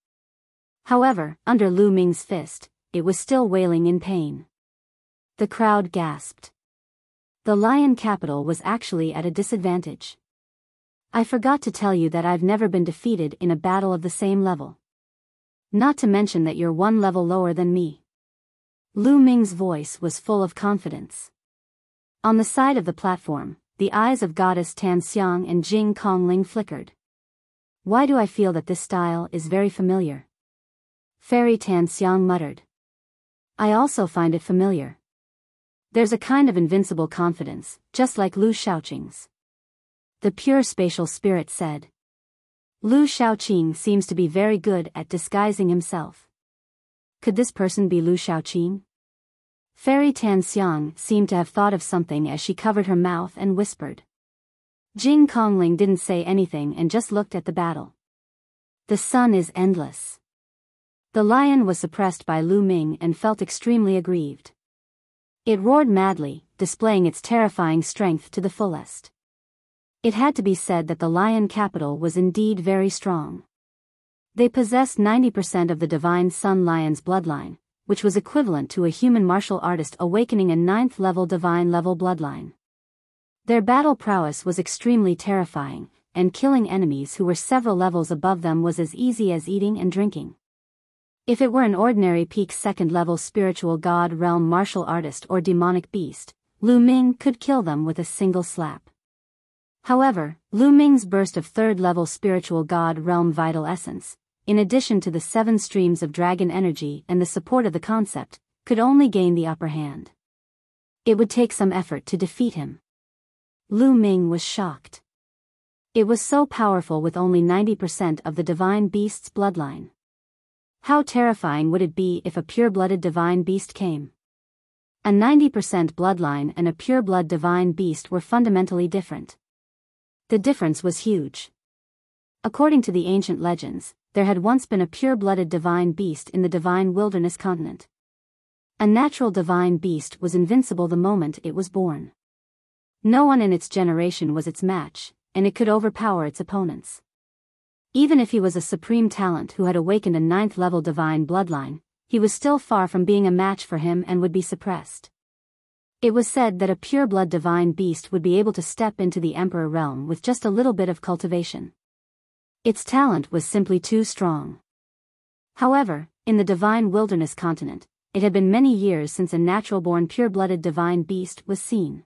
However, under Lu Ming's fist, it was still wailing in pain. The crowd gasped. The Lion capital was actually at a disadvantage. I forgot to tell you that I've never been defeated in a battle of the same level. Not to mention that you're 1 level lower than me. Lu Ming's voice was full of confidence. On the side of the platform, the eyes of Goddess Tan Xiang and Jing Kongling flickered. Why do I feel that this style is very familiar? Fairy Tan Xiang muttered. I also find it familiar. There's a kind of invincible confidence, just like Lu Shaoqing's. The pure spatial spirit said. Lu Shaoqing seems to be very good at disguising himself. Could this person be Lu Shaoqing? Fairy Tan Xiang seemed to have thought of something as she covered her mouth and whispered. Jing Kongling didn't say anything and just looked at the battle. The sun is endless. The lion was suppressed by Lu Ming and felt extremely aggrieved. It roared madly, displaying its terrifying strength to the fullest. It had to be said that the lion capital was indeed very strong. They possessed 90% of the divine sun lion's bloodline, which was equivalent to a human martial artist awakening a 9th level divine level bloodline. Their battle prowess was extremely terrifying, and killing enemies who were several levels above them was as easy as eating and drinking. If it were an ordinary peak 2nd level spiritual god realm martial artist or demonic beast, Lu Ming could kill them with a single slap. However, Lu Ming's burst of third-level spiritual god realm vital essence, in addition to the 7 streams of dragon energy and the support of the concept, could only gain the upper hand. It would take some effort to defeat him. Lu Ming was shocked. It was so powerful with only 90% of the divine beast's bloodline. How terrifying would it be if a pure-blooded divine beast came? A 90% bloodline and a pure-blood divine beast were fundamentally different. The difference was huge. According to the ancient legends, there had once been a pure-blooded divine beast in the divine wilderness continent. A natural divine beast was invincible the moment it was born. No one in its generation was its match, and it could overpower its opponents. Even if he was a supreme talent who had awakened a 9th-level divine bloodline, he was still far from being a match for him and would be suppressed. It was said that a pure-blood divine beast would be able to step into the Emperor realm with just a little bit of cultivation. Its talent was simply too strong. However, in the divine wilderness continent, it had been many years since a natural-born pure-blooded divine beast was seen.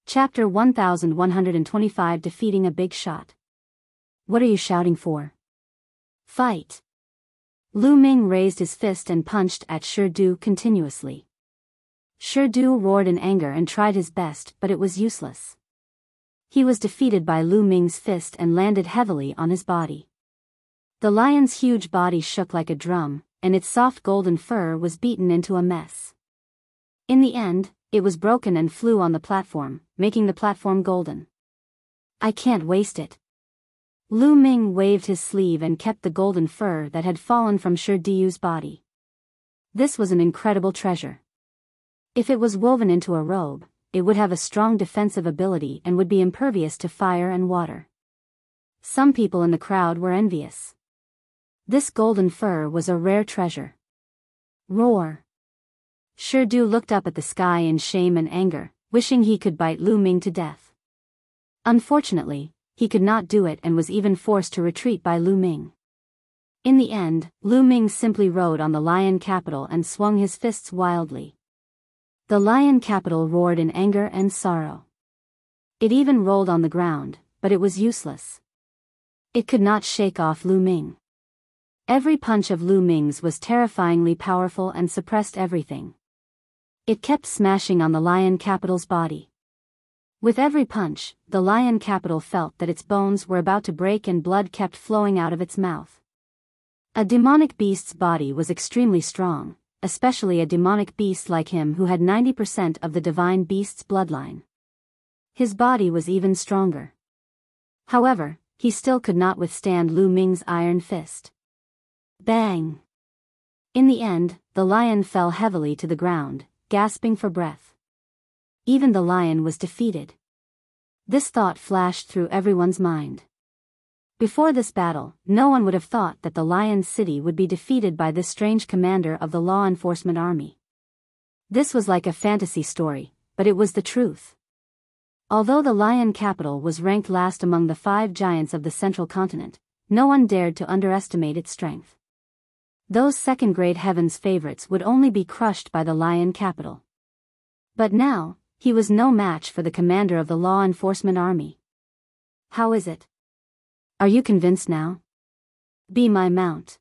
Chapter 1125 Defeating a Big Shot. What are you shouting for? Fight! Lu Ming raised his fist and punched at Du continuously. Du roared in anger and tried his best, but it was useless. He was defeated by Lu Ming's fist and landed heavily on his body. The lion's huge body shook like a drum, and its soft golden fur was beaten into a mess. In the end, it was broken and flew on the platform, making the platform golden. I can't waste it. Lu Ming waved his sleeve and kept the golden fur that had fallen from Du's body. This was an incredible treasure. If it was woven into a robe, it would have a strong defensive ability and would be impervious to fire and water. Some people in the crowd were envious. This golden fur was a rare treasure. Roar! Du looked up at the sky in shame and anger, wishing he could bite Lu Ming to death. Unfortunately, he could not do it and was even forced to retreat by Lu Ming. In the end, Lu Ming simply rode on the lion capital and swung his fists wildly. The lion capital roared in anger and sorrow. It even rolled on the ground, but it was useless. It could not shake off Lu Ming. Every punch of Lu Ming's was terrifyingly powerful and suppressed everything. It kept smashing on the lion capital's body. With every punch, the lion capital felt that its bones were about to break and blood kept flowing out of its mouth. A demonic beast's body was extremely strong, especially a demonic beast like him who had 90% of the divine beast's bloodline. His body was even stronger. However, he still could not withstand Lu Ming's iron fist. Bang! In the end, the lion fell heavily to the ground, gasping for breath. Even the lion was defeated. This thought flashed through everyone's mind. Before this battle, no one would have thought that the Lion City would be defeated by this strange commander of the law enforcement army. This was like a fantasy story, but it was the truth. Although the Lion capital was ranked last among the 5 giants of the central continent, no one dared to underestimate its strength. Those second-grade heavens favorites would only be crushed by the Lion capital. But now, he was no match for the commander of the law enforcement army. How is it? Are you convinced now? Be my mount.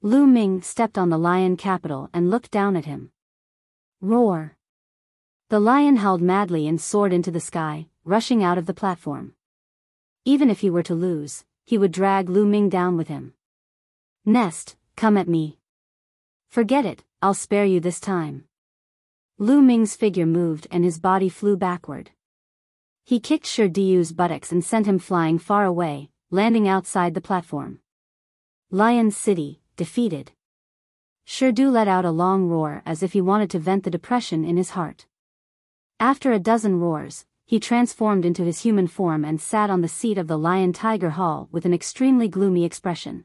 Lu Ming stepped on the lion capital and looked down at him. Roar! The lion howled madly and soared into the sky, rushing out of the platform. Even if he were to lose, he would drag Lu Ming down with him. Nest, come at me. Forget it, I'll spare you this time. Lu Ming's figure moved and his body flew backward. He kicked Du's buttocks and sent him flying far away, landing outside the platform. Lion City, defeated. Du let out a long roar as if he wanted to vent the depression in his heart. After a dozen roars, he transformed into his human form and sat on the seat of the Lion Tiger Hall with an extremely gloomy expression.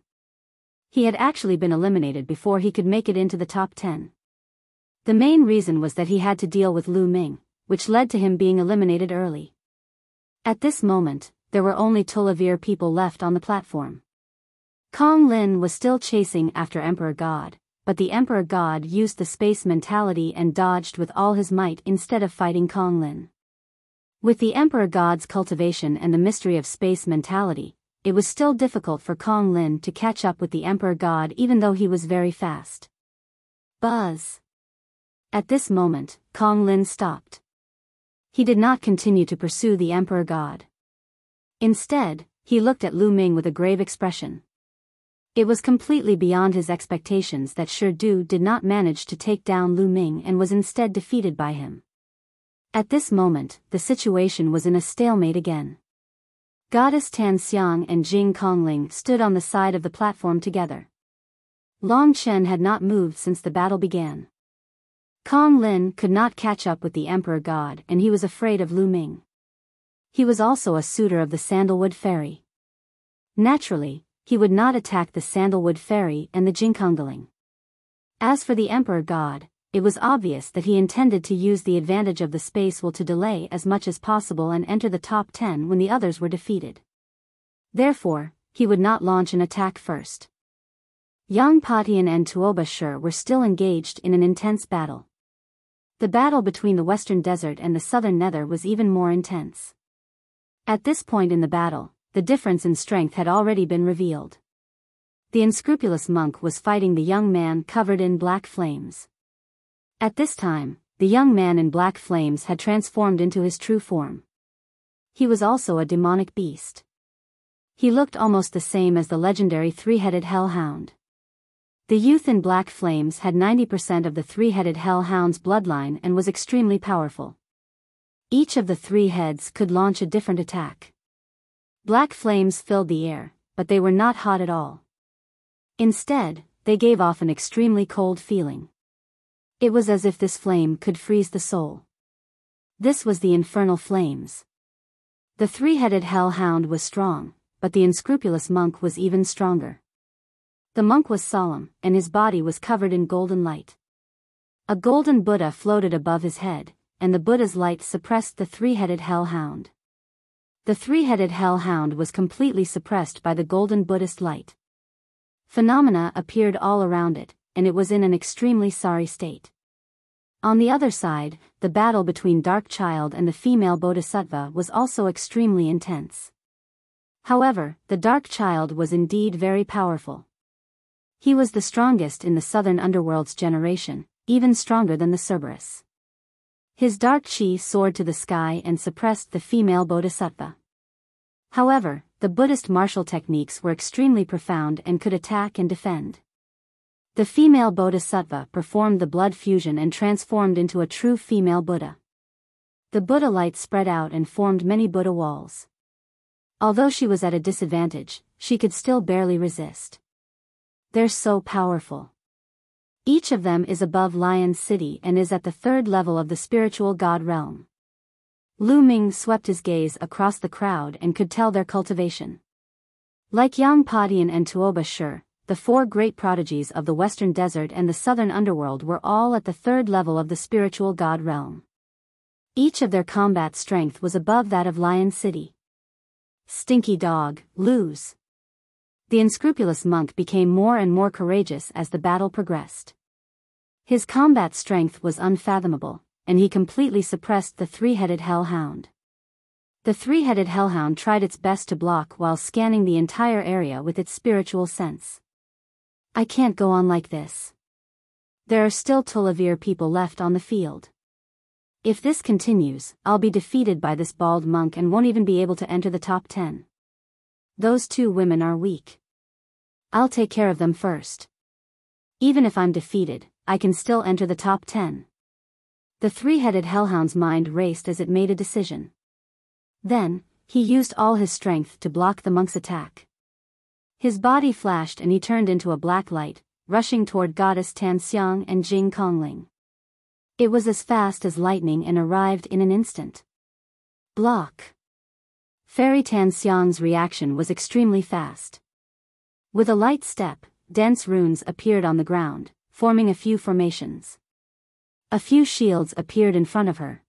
He had actually been eliminated before he could make it into the top 10. The main reason was that he had to deal with Lu Ming, which led to him being eliminated early. At this moment, there were only Tulavir people left on the platform. Kong Lin was still chasing after Emperor God, but the Emperor God used the space mentality and dodged with all his might instead of fighting Kong Lin. With the Emperor God's cultivation and the mystery of space mentality, it was still difficult for Kong Lin to catch up with the Emperor God even though he was very fast. Buzz! At this moment, Kong Lin stopped. He did not continue to pursue the Emperor God. Instead, he looked at Lu Ming with a grave expression. It was completely beyond his expectations that Shi Du did not manage to take down Lu Ming and was instead defeated by him. At this moment, the situation was in a stalemate again. Goddess Tan Xiang and Jing Kongling stood on the side of the platform together. Long Chen had not moved since the battle began. Kong Lin could not catch up with the Emperor God and he was afraid of Lu Ming. He was also a suitor of the Sandalwood Fairy. Naturally, he would not attack the Sandalwood Fairy and the Jingkongling. As for the Emperor God, it was obvious that he intended to use the advantage of the space will to delay as much as possible and enter the top 10 when the others were defeated. Therefore, he would not launch an attack first. Yang Patian and Tuoba Shi were still engaged in an intense battle. The battle between the Western Desert and the Southern Nether was even more intense. At this point in the battle, the difference in strength had already been revealed. The unscrupulous monk was fighting the young man covered in black flames. At this time, the young man in black flames had transformed into his true form. He was also a demonic beast. He looked almost the same as the legendary three-headed hellhound. The youth in black flames had 90% of the three-headed hellhound's bloodline and was extremely powerful. Each of the three heads could launch a different attack. Black flames filled the air, but they were not hot at all. Instead, they gave off an extremely cold feeling. It was as if this flame could freeze the soul. This was the infernal flames. The three-headed hellhound was strong, but the unscrupulous monk was even stronger. The monk was solemn, and his body was covered in golden light. A golden Buddha floated above his head, and the Buddha's light suppressed the three-headed hellhound. The three-headed hellhound was completely suppressed by the golden Buddhist light. Phenomena appeared all around it, and it was in an extremely sorry state. On the other side, the battle between Dark Child and the female Bodhisattva was also extremely intense. However, the Dark Child was indeed very powerful. He was the strongest in the Southern Underworld's generation, even stronger than the Cerberus. His dark chi soared to the sky and suppressed the female Bodhisattva. However, the Buddhist martial techniques were extremely profound and could attack and defend. The female Bodhisattva performed the blood fusion and transformed into a true female Buddha. The Buddha light spread out and formed many Buddha walls. Although she was at a disadvantage, she could still barely resist. They're so powerful. Each of them is above Lion's City and is at the third level of the spiritual god realm. Lu Ming swept his gaze across the crowd and could tell their cultivation. Like Yang Patian and Tuoba Shi, the four great prodigies of the Western Desert and the Southern Underworld were all at the third level of the spiritual god realm. Each of their combat strength was above that of Lion City. Stinky dog, lose. The unscrupulous monk became more and more courageous as the battle progressed. His combat strength was unfathomable, and he completely suppressed the three-headed hellhound. The three-headed hellhound tried its best to block while scanning the entire area with its spiritual sense. I can't go on like this. There are still Tulavir people left on the field. If this continues, I'll be defeated by this bald monk and won't even be able to enter the top 10. Those two women are weak. I'll take care of them first. Even if I'm defeated, I can still enter the top 10. The three-headed hellhound's mind raced as it made a decision. Then, he used all his strength to block the monk's attack. His body flashed and he turned into a black light, rushing toward Goddess Tan Xiang and Jing Kongling. It was as fast as lightning and arrived in an instant. Block. Fairy Tan Xiang's reaction was extremely fast. With a light step, dense runes appeared on the ground, forming a few formations. A few shields appeared in front of her.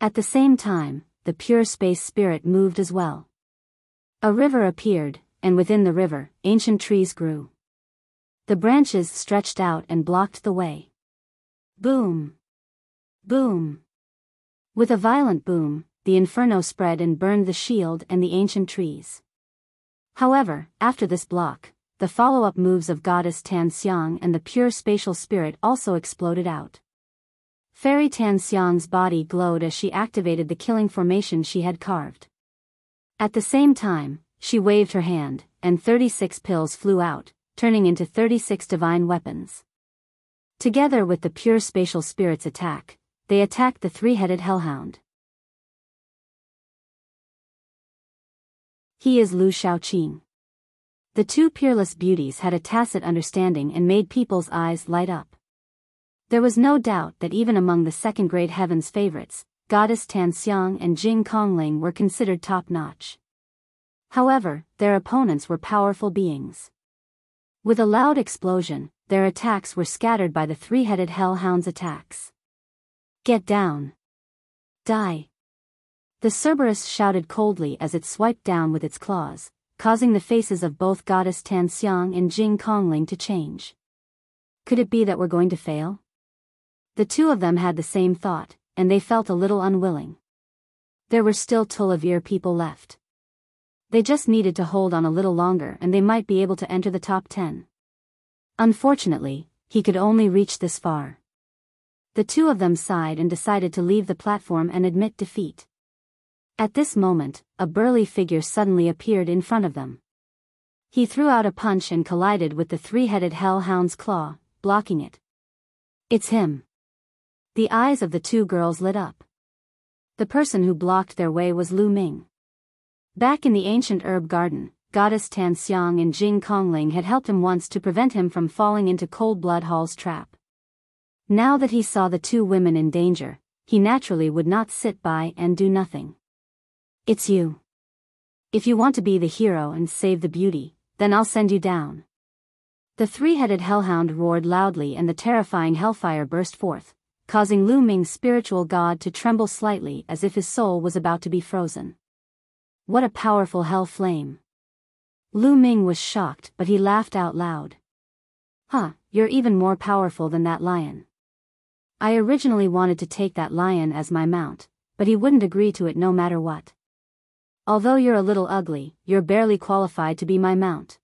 At the same time, the pure space spirit moved as well. A river appeared, and within the river, ancient trees grew. The branches stretched out and blocked the way. Boom! Boom! With a violent boom, the inferno spread and burned the shield and the ancient trees. However, after this block, the follow-up moves of goddess Tan Xiang and the pure spatial spirit also exploded out. Fairy Tan Xiang's body glowed as she activated the killing formation she had carved. At the same time, she waved her hand, and 36 pills flew out, turning into 36 divine weapons. Together with the pure spatial spirit's attack, they attacked the three-headed hellhound. He is Lu Shaoqing. The two peerless beauties had a tacit understanding and made people's eyes light up. There was no doubt that even among the second-grade heaven's favorites, goddess Tan Xiang and Jing Kongling were considered top-notch. However, their opponents were powerful beings. With a loud explosion, their attacks were scattered by the three-headed hellhound's attacks. Get down! Die! The Cerberus shouted coldly as it swiped down with its claws, causing the faces of both goddess Tan Xiang and Jing Kongling to change. Could it be that we're going to fail? The two of them had the same thought, and they felt a little unwilling. There were still Tulavir people left. They just needed to hold on a little longer and they might be able to enter the top 10. Unfortunately, he could only reach this far. The two of them sighed and decided to leave the platform and admit defeat. At this moment, a burly figure suddenly appeared in front of them. He threw out a punch and collided with the three-headed hellhound's claw, blocking it. It's him. The eyes of the two girls lit up. The person who blocked their way was Lu Ming. Back in the ancient herb garden, goddess Tan Xiang and Jing Kongling had helped him once to prevent him from falling into Cold Blood Hall's trap. Now that he saw the two women in danger, he naturally would not sit by and do nothing. It's you. If you want to be the hero and save the beauty, then I'll send you down. The three-headed hellhound roared loudly and the terrifying hellfire burst forth, causing Lu Ming's spiritual god to tremble slightly as if his soul was about to be frozen. What a powerful hell flame. Lu Ming was shocked, but he laughed out loud. Huh, you're even more powerful than that lion. I originally wanted to take that lion as my mount, but he wouldn't agree to it no matter what. Although you're a little ugly, you're barely qualified to be my mount.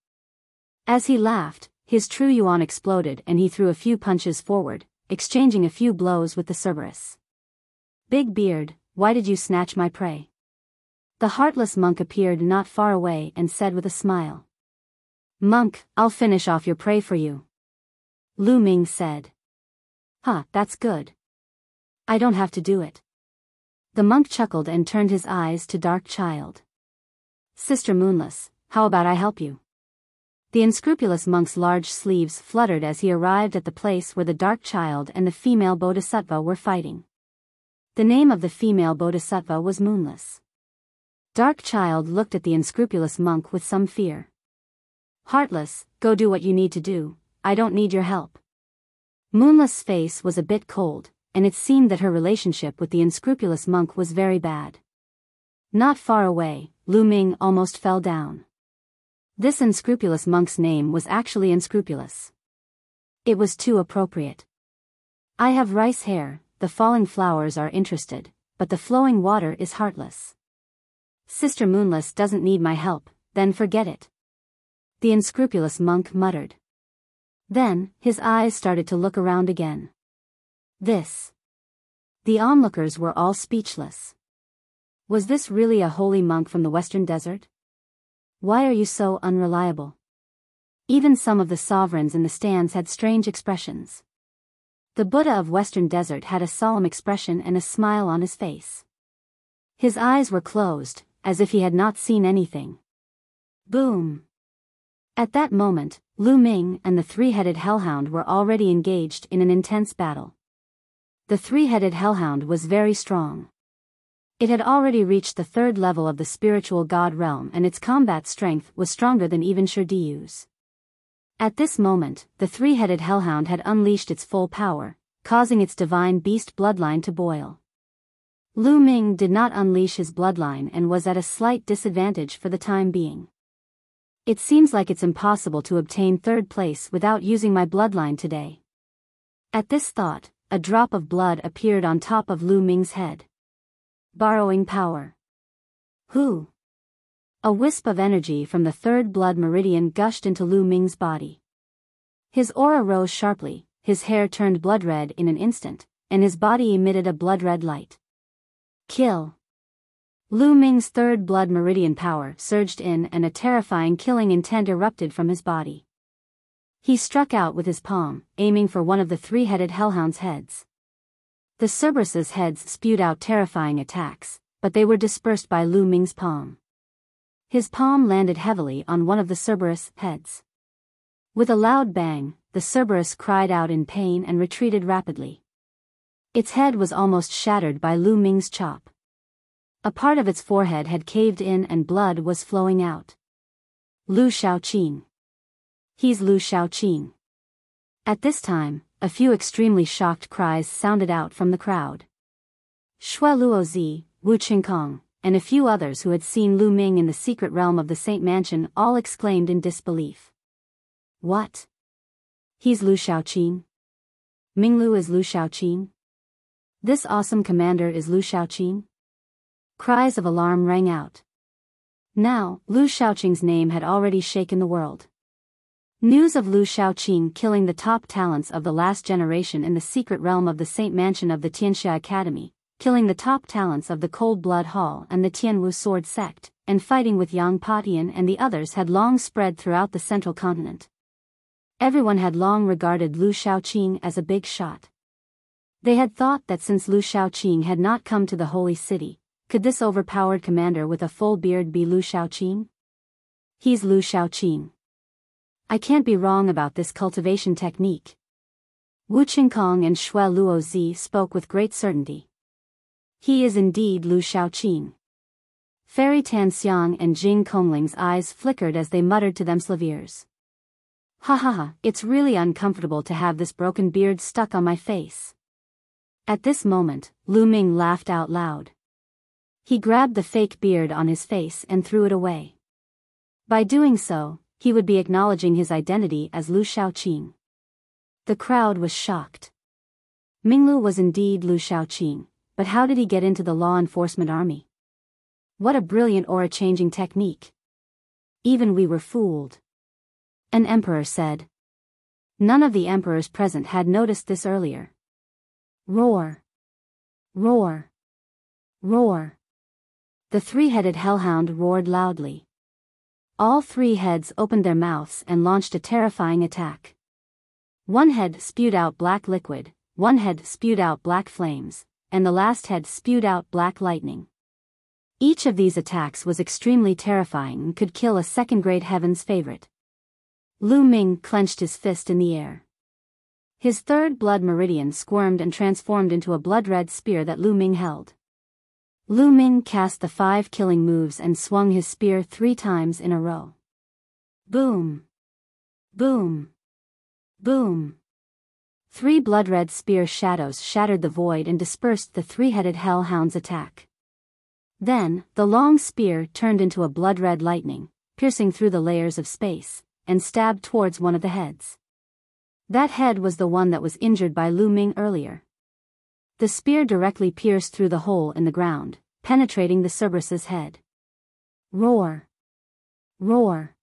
As he laughed, his true yuan exploded and he threw a few punches forward, exchanging a few blows with the Cerberus. Big beard, why did you snatch my prey? The heartless monk appeared not far away and said with a smile. Monk, I'll finish off your prey for you. Lu Ming said. Huh, that's good. I don't have to do it. The monk chuckled and turned his eyes to Dark Child. Sister Moonless, how about I help you? The unscrupulous monk's large sleeves fluttered as he arrived at the place where the Dark Child and the female Bodhisattva were fighting. The name of the female Bodhisattva was Moonless. Dark Child looked at the unscrupulous monk with some fear. Heartless, go do what you need to do, I don't need your help. Moonless' face was a bit cold, and it seemed that her relationship with the unscrupulous monk was very bad. Not far away, Lu Ming almost fell down. This unscrupulous monk's name was actually unscrupulous. It was too appropriate. I have rice hair, the falling flowers are interested, but the flowing water is heartless. Sister Moonless doesn't need my help, then forget it. The unscrupulous monk muttered. Then, his eyes started to look around again. The onlookers were all speechless. Was this really a holy monk from the Western Desert? Why are you so unreliable? Even some of the sovereigns in the stands had strange expressions. The Buddha of Western Desert had a solemn expression and a smile on his face. His eyes were closed, as if he had not seen anything. Boom! At that moment, Lu Ming and the three-headed hellhound were already engaged in an intense battle. The three-headed hellhound was very strong. It had already reached the third level of the spiritual god realm and its combat strength was stronger than even Shirdiu's. At this moment, the three-headed hellhound had unleashed its full power, causing its divine beast bloodline to boil. Lu Ming did not unleash his bloodline and was at a slight disadvantage for the time being. It seems like it's impossible to obtain third place without using my bloodline today. At this thought, a drop of blood appeared on top of Lu Ming's head. Borrowing power. Who? A wisp of energy from the third blood meridian gushed into Lu Ming's body. His aura rose sharply, his hair turned blood red in an instant, and his body emitted a blood-red light. Kill. Lu Ming's third blood meridian power surged in and a terrifying killing intent erupted from his body. He struck out with his palm, aiming for one of the three-headed hellhound's heads. The Cerberus's heads spewed out terrifying attacks, but they were dispersed by Lu Ming's palm. His palm landed heavily on one of the Cerberus heads. With a loud bang, the Cerberus cried out in pain and retreated rapidly. Its head was almost shattered by Lu Ming's chop. A part of its forehead had caved in and blood was flowing out. Lu Shaoqing. He's Lu Shaoqing. At this time, a few extremely shocked cries sounded out from the crowd. Shui Luozi, Wu Qingkong, and a few others who had seen Lu Ming in the secret realm of the Saint Mansion all exclaimed in disbelief. What? He's Lu Shaoqing? Minglu is Lu Shaoqing? This awesome commander is Lu Shaoqing? Cries of alarm rang out. Now, Lu Shaoqing's name had already shaken the world. News of Lu Shaoqing killing the top talents of the last generation in the secret realm of the Saint Mansion of the Tianxia Academy, killing the top talents of the Cold Blood Hall and the Tianwu Sword Sect, and fighting with Yang Patian and the others had long spread throughout the central continent. Everyone had long regarded Lu Shaoqing as a big shot. They had thought that since Lu Shaoqing had not come to the holy city, could this overpowered commander with a full beard be Lu Shaoqing? He's Lu Shaoqing. I can't be wrong about this cultivation technique. Wu Qingkong and Shui Luozi spoke with great certainty. He is indeed Lu Shaoqing. Fairy Tanxiang and Jing Kongling's eyes flickered as they muttered to themselves. Ha ha ha, it's really uncomfortable to have this broken beard stuck on my face. At this moment, Lu Ming laughed out loud. He grabbed the fake beard on his face and threw it away. By doing so, he would be acknowledging his identity as Lu Shaoqing. The crowd was shocked. Minglu was indeed Lu Shaoqing, but how did he get into the law enforcement army? What a brilliant aura-changing technique. Even we were fooled. An emperor said. None of the emperors present had noticed this earlier. Roar. Roar. Roar. The three-headed hellhound roared loudly. All three heads opened their mouths and launched a terrifying attack. One head spewed out black liquid, one head spewed out black flames, and the last head spewed out black lightning. Each of these attacks was extremely terrifying and could kill a second-grade heaven's favorite. Lu Ming clenched his fist in the air. His third blood meridian squirmed and transformed into a blood-red spear that Lu Ming held. Lu Ming cast the 5 killing moves and swung his spear 3 times in a row. Boom! Boom! Boom! 3 blood-red spear shadows shattered the void and dispersed the three-headed hellhound's attack. Then, the long spear turned into a blood-red lightning, piercing through the layers of space, and stabbed towards one of the heads. That head was the one that was injured by Lu Ming earlier. The spear directly pierced through the hole in the ground, penetrating the Cerberus's head. Roar! Roar!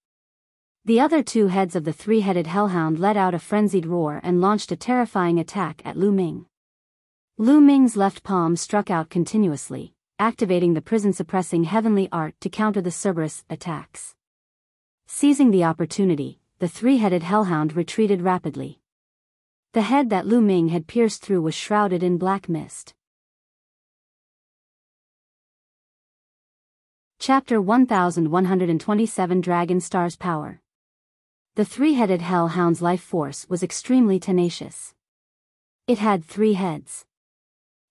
The other 2 heads of the three-headed hellhound let out a frenzied roar and launched a terrifying attack at Lu Ming. Lu Ming's left palm struck out continuously, activating the prison-suppressing heavenly art to counter the Cerberus attacks. Seizing the opportunity, the three-headed hellhound retreated rapidly. The head that Lu Ming had pierced through was shrouded in black mist. Chapter 1127 Dragon Star's Power. The three-headed hellhound's life force was extremely tenacious. It had 3 heads.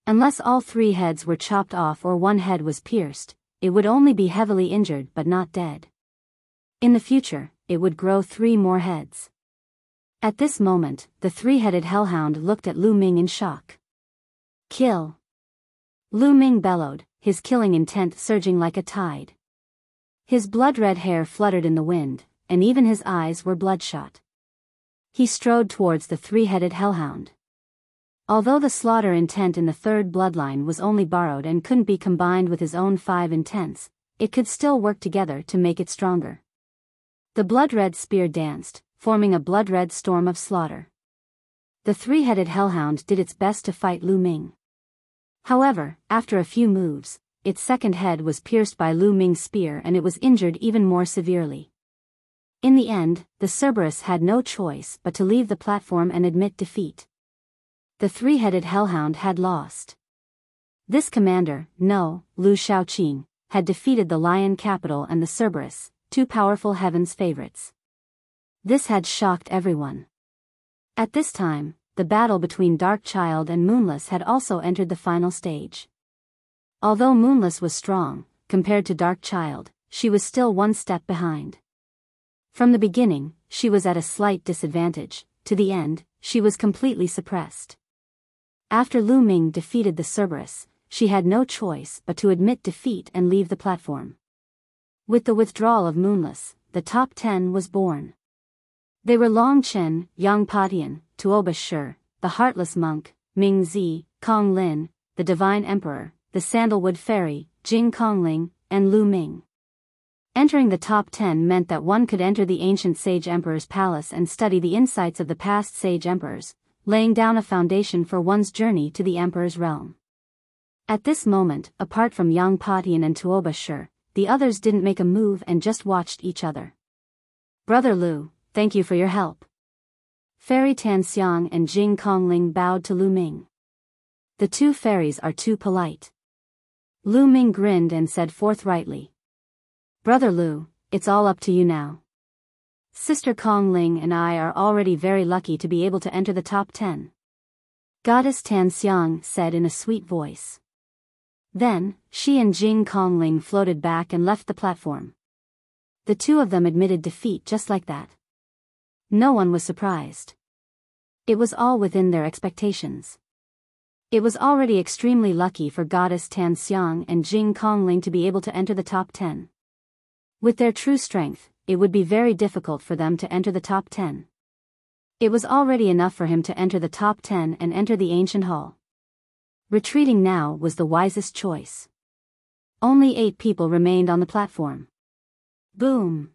Unless all 3 heads were chopped off or one head was pierced, it would only be heavily injured but not dead. In the future, it would grow 3 more heads. At this moment, the three-headed hellhound looked at Lu Ming in shock. Kill! Lu Ming bellowed, his killing intent surging like a tide. His blood-red hair fluttered in the wind, and even his eyes were bloodshot. He strode towards the three-headed hellhound. Although the slaughter intent in the third bloodline was only borrowed and couldn't be combined with his own 5 intents, it could still work together to make it stronger. The blood-red spear danced, forming a blood-red storm of slaughter. The three-headed hellhound did its best to fight Lu Ming. However, after a few moves, its second head was pierced by Lu Ming's spear and it was injured even more severely. In the end, the Cerberus had no choice but to leave the platform and admit defeat. The three-headed hellhound had lost. This commander, No, Lu Shaoqing, had defeated the Lion Capital and the Cerberus, two powerful heaven's favorites. This had shocked everyone. At this time, the battle between Dark Child and Moonless had also entered the final stage. Although Moonless was strong, compared to Dark Child, she was still one step behind. From the beginning, she was at a slight disadvantage. To the end, she was completely suppressed. After Lu Ming defeated the Cerberus, she had no choice but to admit defeat and leave the platform. With the withdrawal of Moonless, the top 10 was born. They were Long Chen, Yang Patian, Tuoba Shi, the Heartless Monk, Ming Zi, Kong Lin, the Divine Emperor, the Sandalwood Fairy, Jing Kongling, and Lu Ming. Entering the top 10 meant that one could enter the ancient Sage Emperor's palace and study the insights of the past Sage Emperors, laying down a foundation for one's journey to the Emperor's realm. At this moment, apart from Yang Patian and Tuoba Shi, the others didn't make a move and just watched each other. Brother Lu, thank you for your help. Fairy Tanxiang and Jing Kongling bowed to Lu Ming. The two fairies are too polite. Lu Ming grinned and said forthrightly. Brother Lu, it's all up to you now. Sister Kongling and I are already very lucky to be able to enter the top 10. Goddess Tanxiang said in a sweet voice. Then, she and Jing Kongling floated back and left the platform. The two of them admitted defeat just like that. No one was surprised. It was all within their expectations. It was already extremely lucky for Goddess Tanxiang and Jing Kongling to be able to enter the top 10. With their true strength, it would be very difficult for them to enter the top 10. It was already enough for him to enter the top 10 and enter the ancient hall. Retreating now was the wisest choice. Only 8 people remained on the platform. Boom!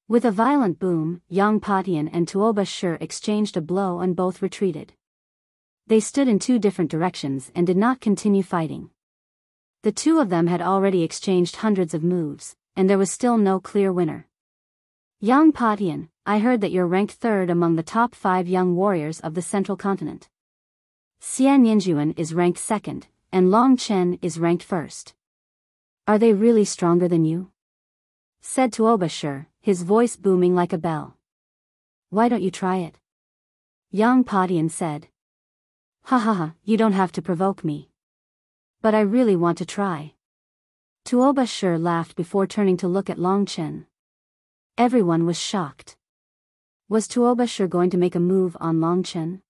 With a violent boom, Yang Patian and Tuoba Shi exchanged a blow and both retreated. They stood in 2 different directions and did not continue fighting. The two of them had already exchanged hundreds of moves, and there was still no clear winner. Yang Patian, I heard that you're ranked 3rd among the top 5 young warriors of the Central Continent. Xian Yinjuan is ranked 2nd, and Long Chen is ranked 1st. Are they really stronger than you? Said Tuoba Shi, his voice booming like a bell. Why don't you try it? Yang Patian said. Ha ha ha, you don't have to provoke me. But I really want to try. Tuoba Shi laughed before turning to look at Long Chen. Everyone was shocked. Was Tuoba Shi going to make a move on Long Chen?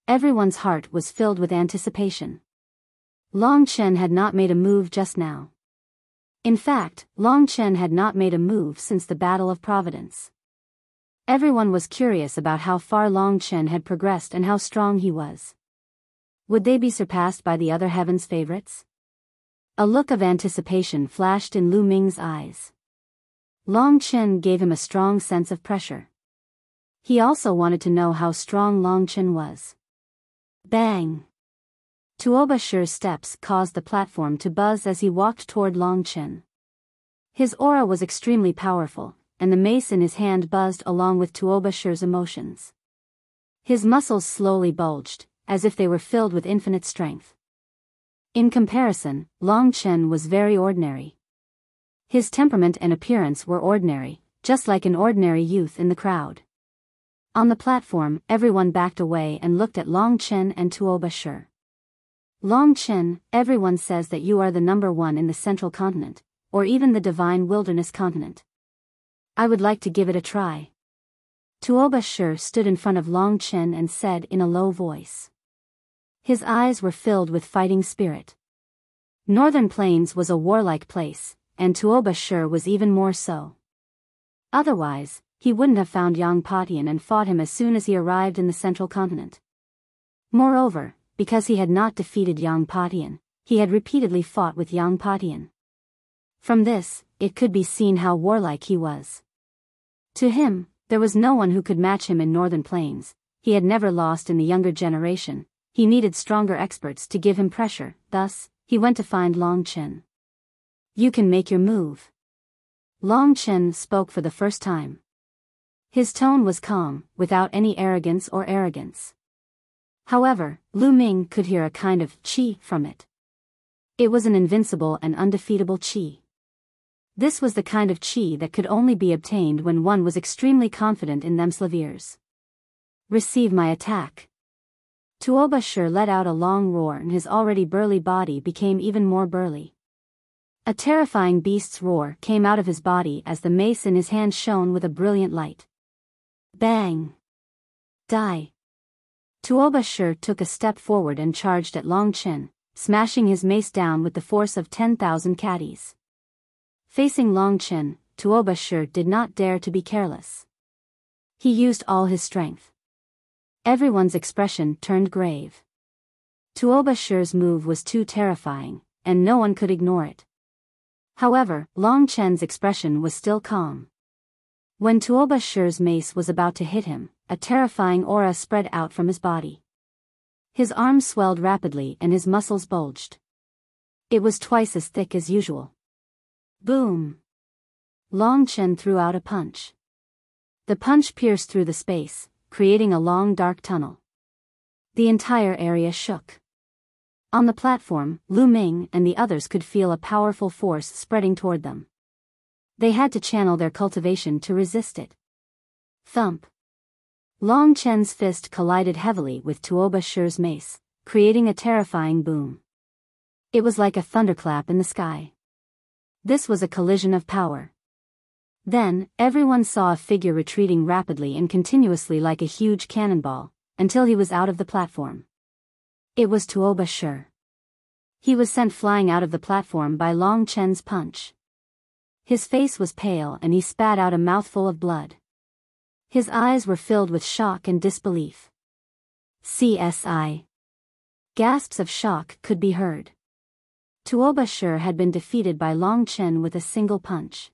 Everyone's heart was filled with anticipation. Long Chen had not made a move just now. In fact, Long Chen had not made a move since the Battle of Providence. Everyone was curious about how far Long Chen had progressed and how strong he was. Would they be surpassed by the other heaven's favorites? A look of anticipation flashed in Lu Ming's eyes. Long Chen gave him a strong sense of pressure. He also wanted to know how strong Long Chen was. Bang! Tuoba Shi's steps caused the platform to buzz as he walked toward Long Chen. His aura was extremely powerful, and the mace in his hand buzzed along with Tuoba Shi's emotions. His muscles slowly bulged, as if they were filled with infinite strength. In comparison, Long Chen was very ordinary. His temperament and appearance were ordinary, just like an ordinary youth in the crowd. On the platform, everyone backed away and looked at Long Chen and Tuoba Shi. Long Chen, everyone says that you are the number 1 in the Central Continent, or even the Divine Wilderness Continent. I would like to give it a try. Tuoba Shi stood in front of Long Chen and said in a low voice. His eyes were filled with fighting spirit. Northern Plains was a warlike place, and Tuoba Shi was even more so. Otherwise, he wouldn't have found Yang Patian and fought him as soon as he arrived in the Central Continent. Moreover, because he had not defeated Yang Patian, he had repeatedly fought with Yang Patian. From this, it could be seen how warlike he was. To him, there was no one who could match him in Northern Plains. He had never lost in the younger generation. He needed stronger experts to give him pressure. Thus, he went to find Long Chen. "You can make your move." Long Chen spoke for the first time. His tone was calm, without any arrogance or arrogance. However, Lu Ming could hear a kind of qi from it. It was an invincible and undefeatable qi. This was the kind of qi that could only be obtained when one was extremely confident in themselves. "Receive my attack." Tuoba Shi let out a long roar and his already burly body became even more burly. A terrifying beast's roar came out of his body as the mace in his hand shone with a brilliant light. Bang! Die! Tuoba Shi took a step forward and charged at Long Chen, smashing his mace down with the force of 10,000 caddies. Facing Long Chen, Tuoba Shi did not dare to be careless. He used all his strength. Everyone's expression turned grave. Tuoba Shi's move was too terrifying, and no one could ignore it. However, Long Chen's expression was still calm. When Tuoba Shi's mace was about to hit him, a terrifying aura spread out from his body. His arms swelled rapidly and his muscles bulged. It was twice as thick as usual. Boom! Long Chen threw out a punch. The punch pierced through the space, creating a long dark tunnel. The entire area shook. On the platform, Lu Ming and the others could feel a powerful force spreading toward them. They had to channel their cultivation to resist it. Thump! Long Chen's fist collided heavily with Tuoba Shi's mace, creating a terrifying boom. It was like a thunderclap in the sky. This was a collision of power. Then, everyone saw a figure retreating rapidly and continuously like a huge cannonball, until he was out of the platform. It was Tuoba Shi. He was sent flying out of the platform by Long Chen's punch. His face was pale and he spat out a mouthful of blood. His eyes were filled with shock and disbelief. CSI. Gasps of shock could be heard. Tuoba Shi had been defeated by Long Chen with a single punch.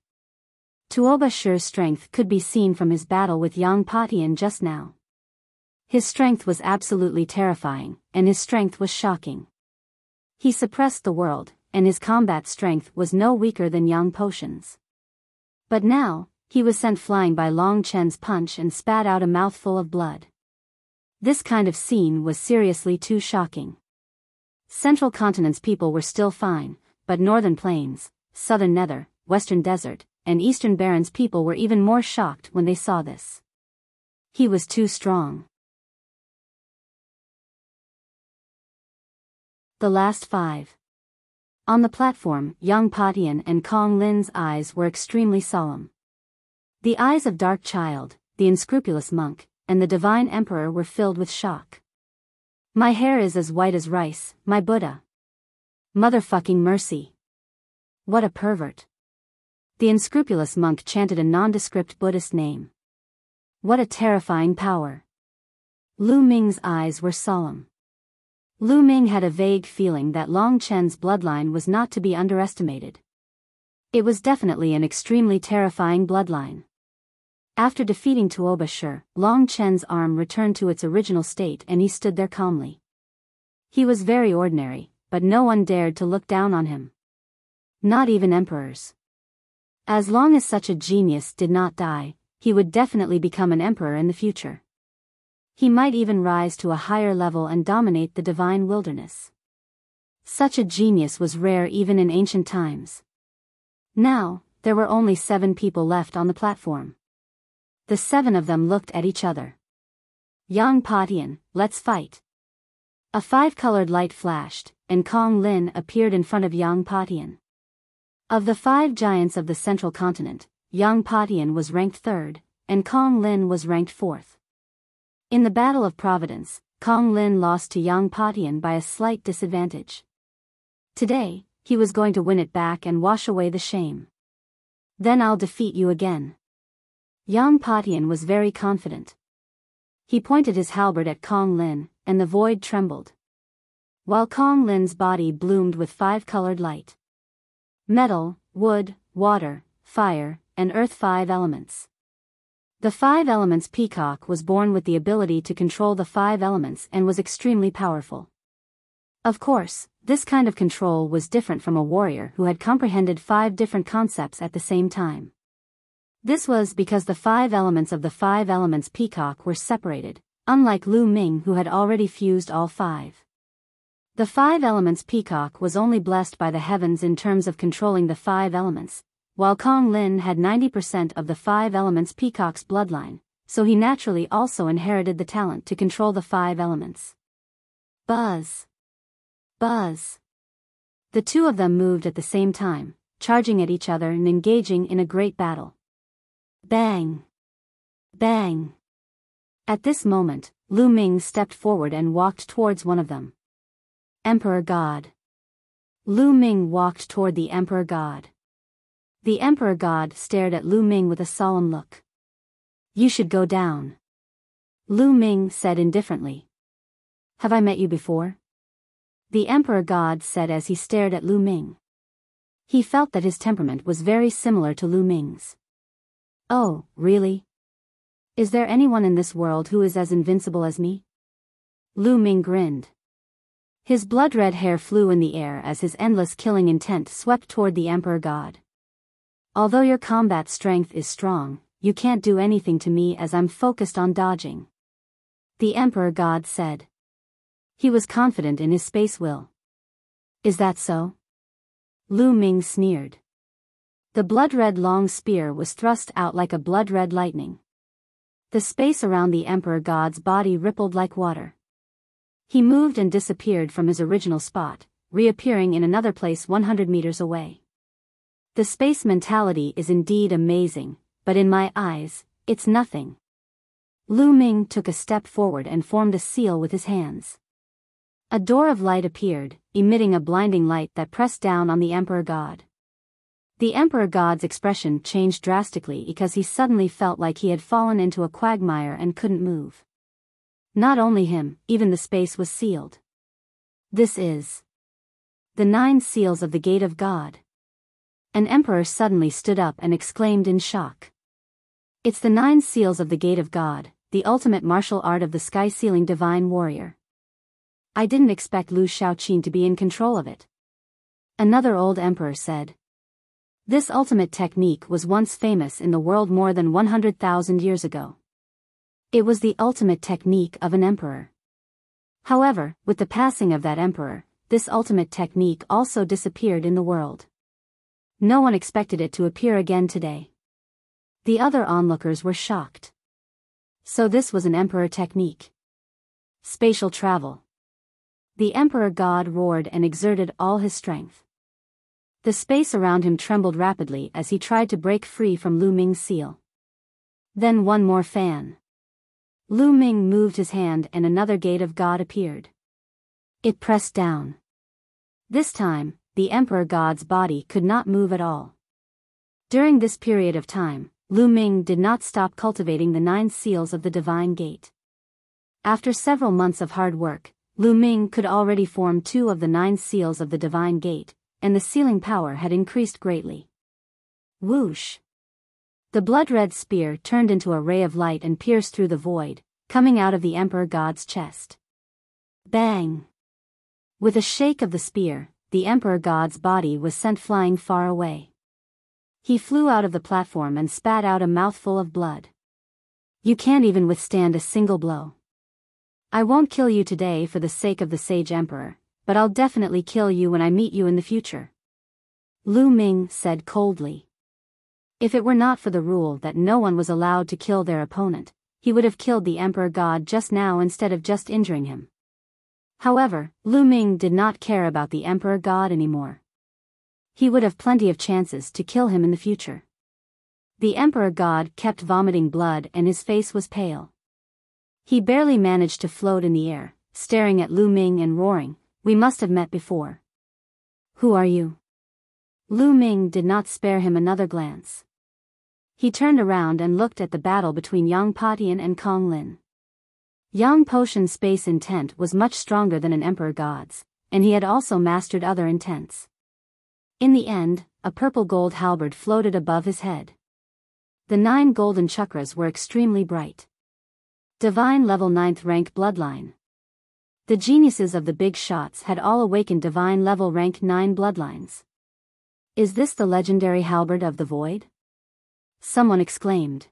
Tuoba Shi's strength could be seen from his battle with Yang Patian just now. His strength was absolutely terrifying, and his strength was shocking. He suppressed the world, and his combat strength was no weaker than Yang Potion's. But now, he was sent flying by Long Chen's punch and spat out a mouthful of blood. This kind of scene was seriously too shocking. Central Continent's people were still fine, but Northern Plains, Southern Nether, Western Desert, and Eastern Barrens people were even more shocked when they saw this. He was too strong. The last 5. On the platform, Yang Patian and Kong Lin's eyes were extremely solemn. The eyes of Dark Child, the unscrupulous monk, and the Divine Emperor were filled with shock. "My hair is as white as rice, my Buddha. Motherfucking mercy. What a pervert." The unscrupulous monk chanted a nondescript Buddhist name. What a terrifying power. Lu Ming's eyes were solemn. Lu Ming had a vague feeling that Long Chen's bloodline was not to be underestimated. It was definitely an extremely terrifying bloodline. After defeating Tuoba Shi, Long Chen's arm returned to its original state and he stood there calmly. He was very ordinary, but no one dared to look down on him. Not even emperors. As long as such a genius did not die, he would definitely become an emperor in the future. He might even rise to a higher level and dominate the divine wilderness. Such a genius was rare even in ancient times. Now, there were only 7 people left on the platform. The 7 of them looked at each other. "Yang Patian, let's fight." A 5-colored light flashed, and Kong Lin appeared in front of Yang Patian. Of the 5 giants of the Central Continent, Yang Patian was ranked 3rd, and Kong Lin was ranked 4th. In the Battle of Providence, Kong Lin lost to Yang Patian by a slight disadvantage. Today, he was going to win it back and wash away the shame. "Then I'll defeat you again." Yang Patian was very confident. He pointed his halberd at Kong Lin, and the void trembled. While Kong Lin's body bloomed with 5-colored light. Metal, wood, water, fire, and earth, 5 elements. The 5 elements peacock was born with the ability to control the 5 elements and was extremely powerful. Of course, this kind of control was different from a warrior who had comprehended 5 different concepts at the same time. This was because the 5 elements of the 5 elements peacock were separated, unlike Lu Ming who had already fused all 5. The 5 elements peacock was only blessed by the heavens in terms of controlling the 5 elements, while Kong Lin had 90% of the 5 elements peacock's bloodline, so he naturally also inherited the talent to control the 5 elements. Buzz. Buzz. The two of them moved at the same time, charging at each other and engaging in a great battle. Bang! Bang! At this moment, Lu Ming stepped forward and walked towards one of them. Emperor God. Lu Ming walked toward the Emperor God. The Emperor God stared at Lu Ming with a solemn look. You should go down. Lu Ming said indifferently. Have I met you before? The Emperor God said as he stared at Lu Ming. He felt that his temperament was very similar to Lu Ming's. Oh, really? Is there anyone in this world who is as invincible as me? Lu Ming grinned. His blood-red hair flew in the air as his endless killing intent swept toward the Emperor God. Although your combat strength is strong, you can't do anything to me as I'm focused on dodging. The Emperor God said. He was confident in his space will. Is that so? Lu Ming sneered. The blood-red long spear was thrust out like a blood-red lightning. The space around the Emperor God's body rippled like water. He moved and disappeared from his original spot, reappearing in another place 100 meters away. The space mentality is indeed amazing, but in my eyes, it's nothing. Lu Ming took a step forward and formed a seal with his hands. A door of light appeared, emitting a blinding light that pressed down on the Emperor God. The Emperor God's expression changed drastically because he suddenly felt like he had fallen into a quagmire and couldn't move. Not only him, even the space was sealed. This is the 9 seals of the Gate of God. An emperor suddenly stood up and exclaimed in shock. It's the 9 seals of the Gate of God, the ultimate martial art of the sky-sealing divine warrior. I didn't expect Lu Shaoqin to be in control of it. Another old emperor said. This ultimate technique was once famous in the world more than 100,000 years ago. It was the ultimate technique of an emperor. However, with the passing of that emperor, this ultimate technique also disappeared in the world. No one expected it to appear again today. The other onlookers were shocked. So this was an emperor technique. Spatial travel. The Emperor God roared and exerted all his strength. The space around him trembled rapidly as he tried to break free from Lu Ming's seal. Then one more fan. Lu Ming moved his hand and another Gate of God appeared. It pressed down. This time, the Emperor God's body could not move at all. During this period of time, Lu Ming did not stop cultivating the 9 seals of the Divine Gate. After several months of hard work, Lu Ming could already form 2 of the 9 seals of the Divine Gate, and the sealing power had increased greatly. Whoosh! The blood-red spear turned into a ray of light and pierced through the void, coming out of the Emperor God's chest. Bang! With a shake of the spear, the Emperor God's body was sent flying far away. He flew out of the platform and spat out a mouthful of blood. You can't even withstand a single blow. I won't kill you today for the sake of the Sage Emperor, but I'll definitely kill you when I meet you in the future. Lu Ming said coldly. If it were not for the rule that no one was allowed to kill their opponent, he would have killed the Emperor God just now instead of just injuring him. However, Lu Ming did not care about the Emperor God anymore. He would have plenty of chances to kill him in the future. The Emperor God kept vomiting blood and his face was pale. He barely managed to float in the air, staring at Lu Ming and roaring, "We must have met before. Who are you?" Lu Ming did not spare him another glance. He turned around and looked at the battle between Yang Patian and Kong Lin. Yang Potion's space intent was much stronger than an emperor god's, and he had also mastered other intents. In the end, a purple gold halberd floated above his head. The 9 golden chakras were extremely bright. Divine level 9th rank bloodline. The geniuses of the big shots had all awakened divine level rank 9 bloodlines. Is this the legendary halberd of the void? Someone exclaimed.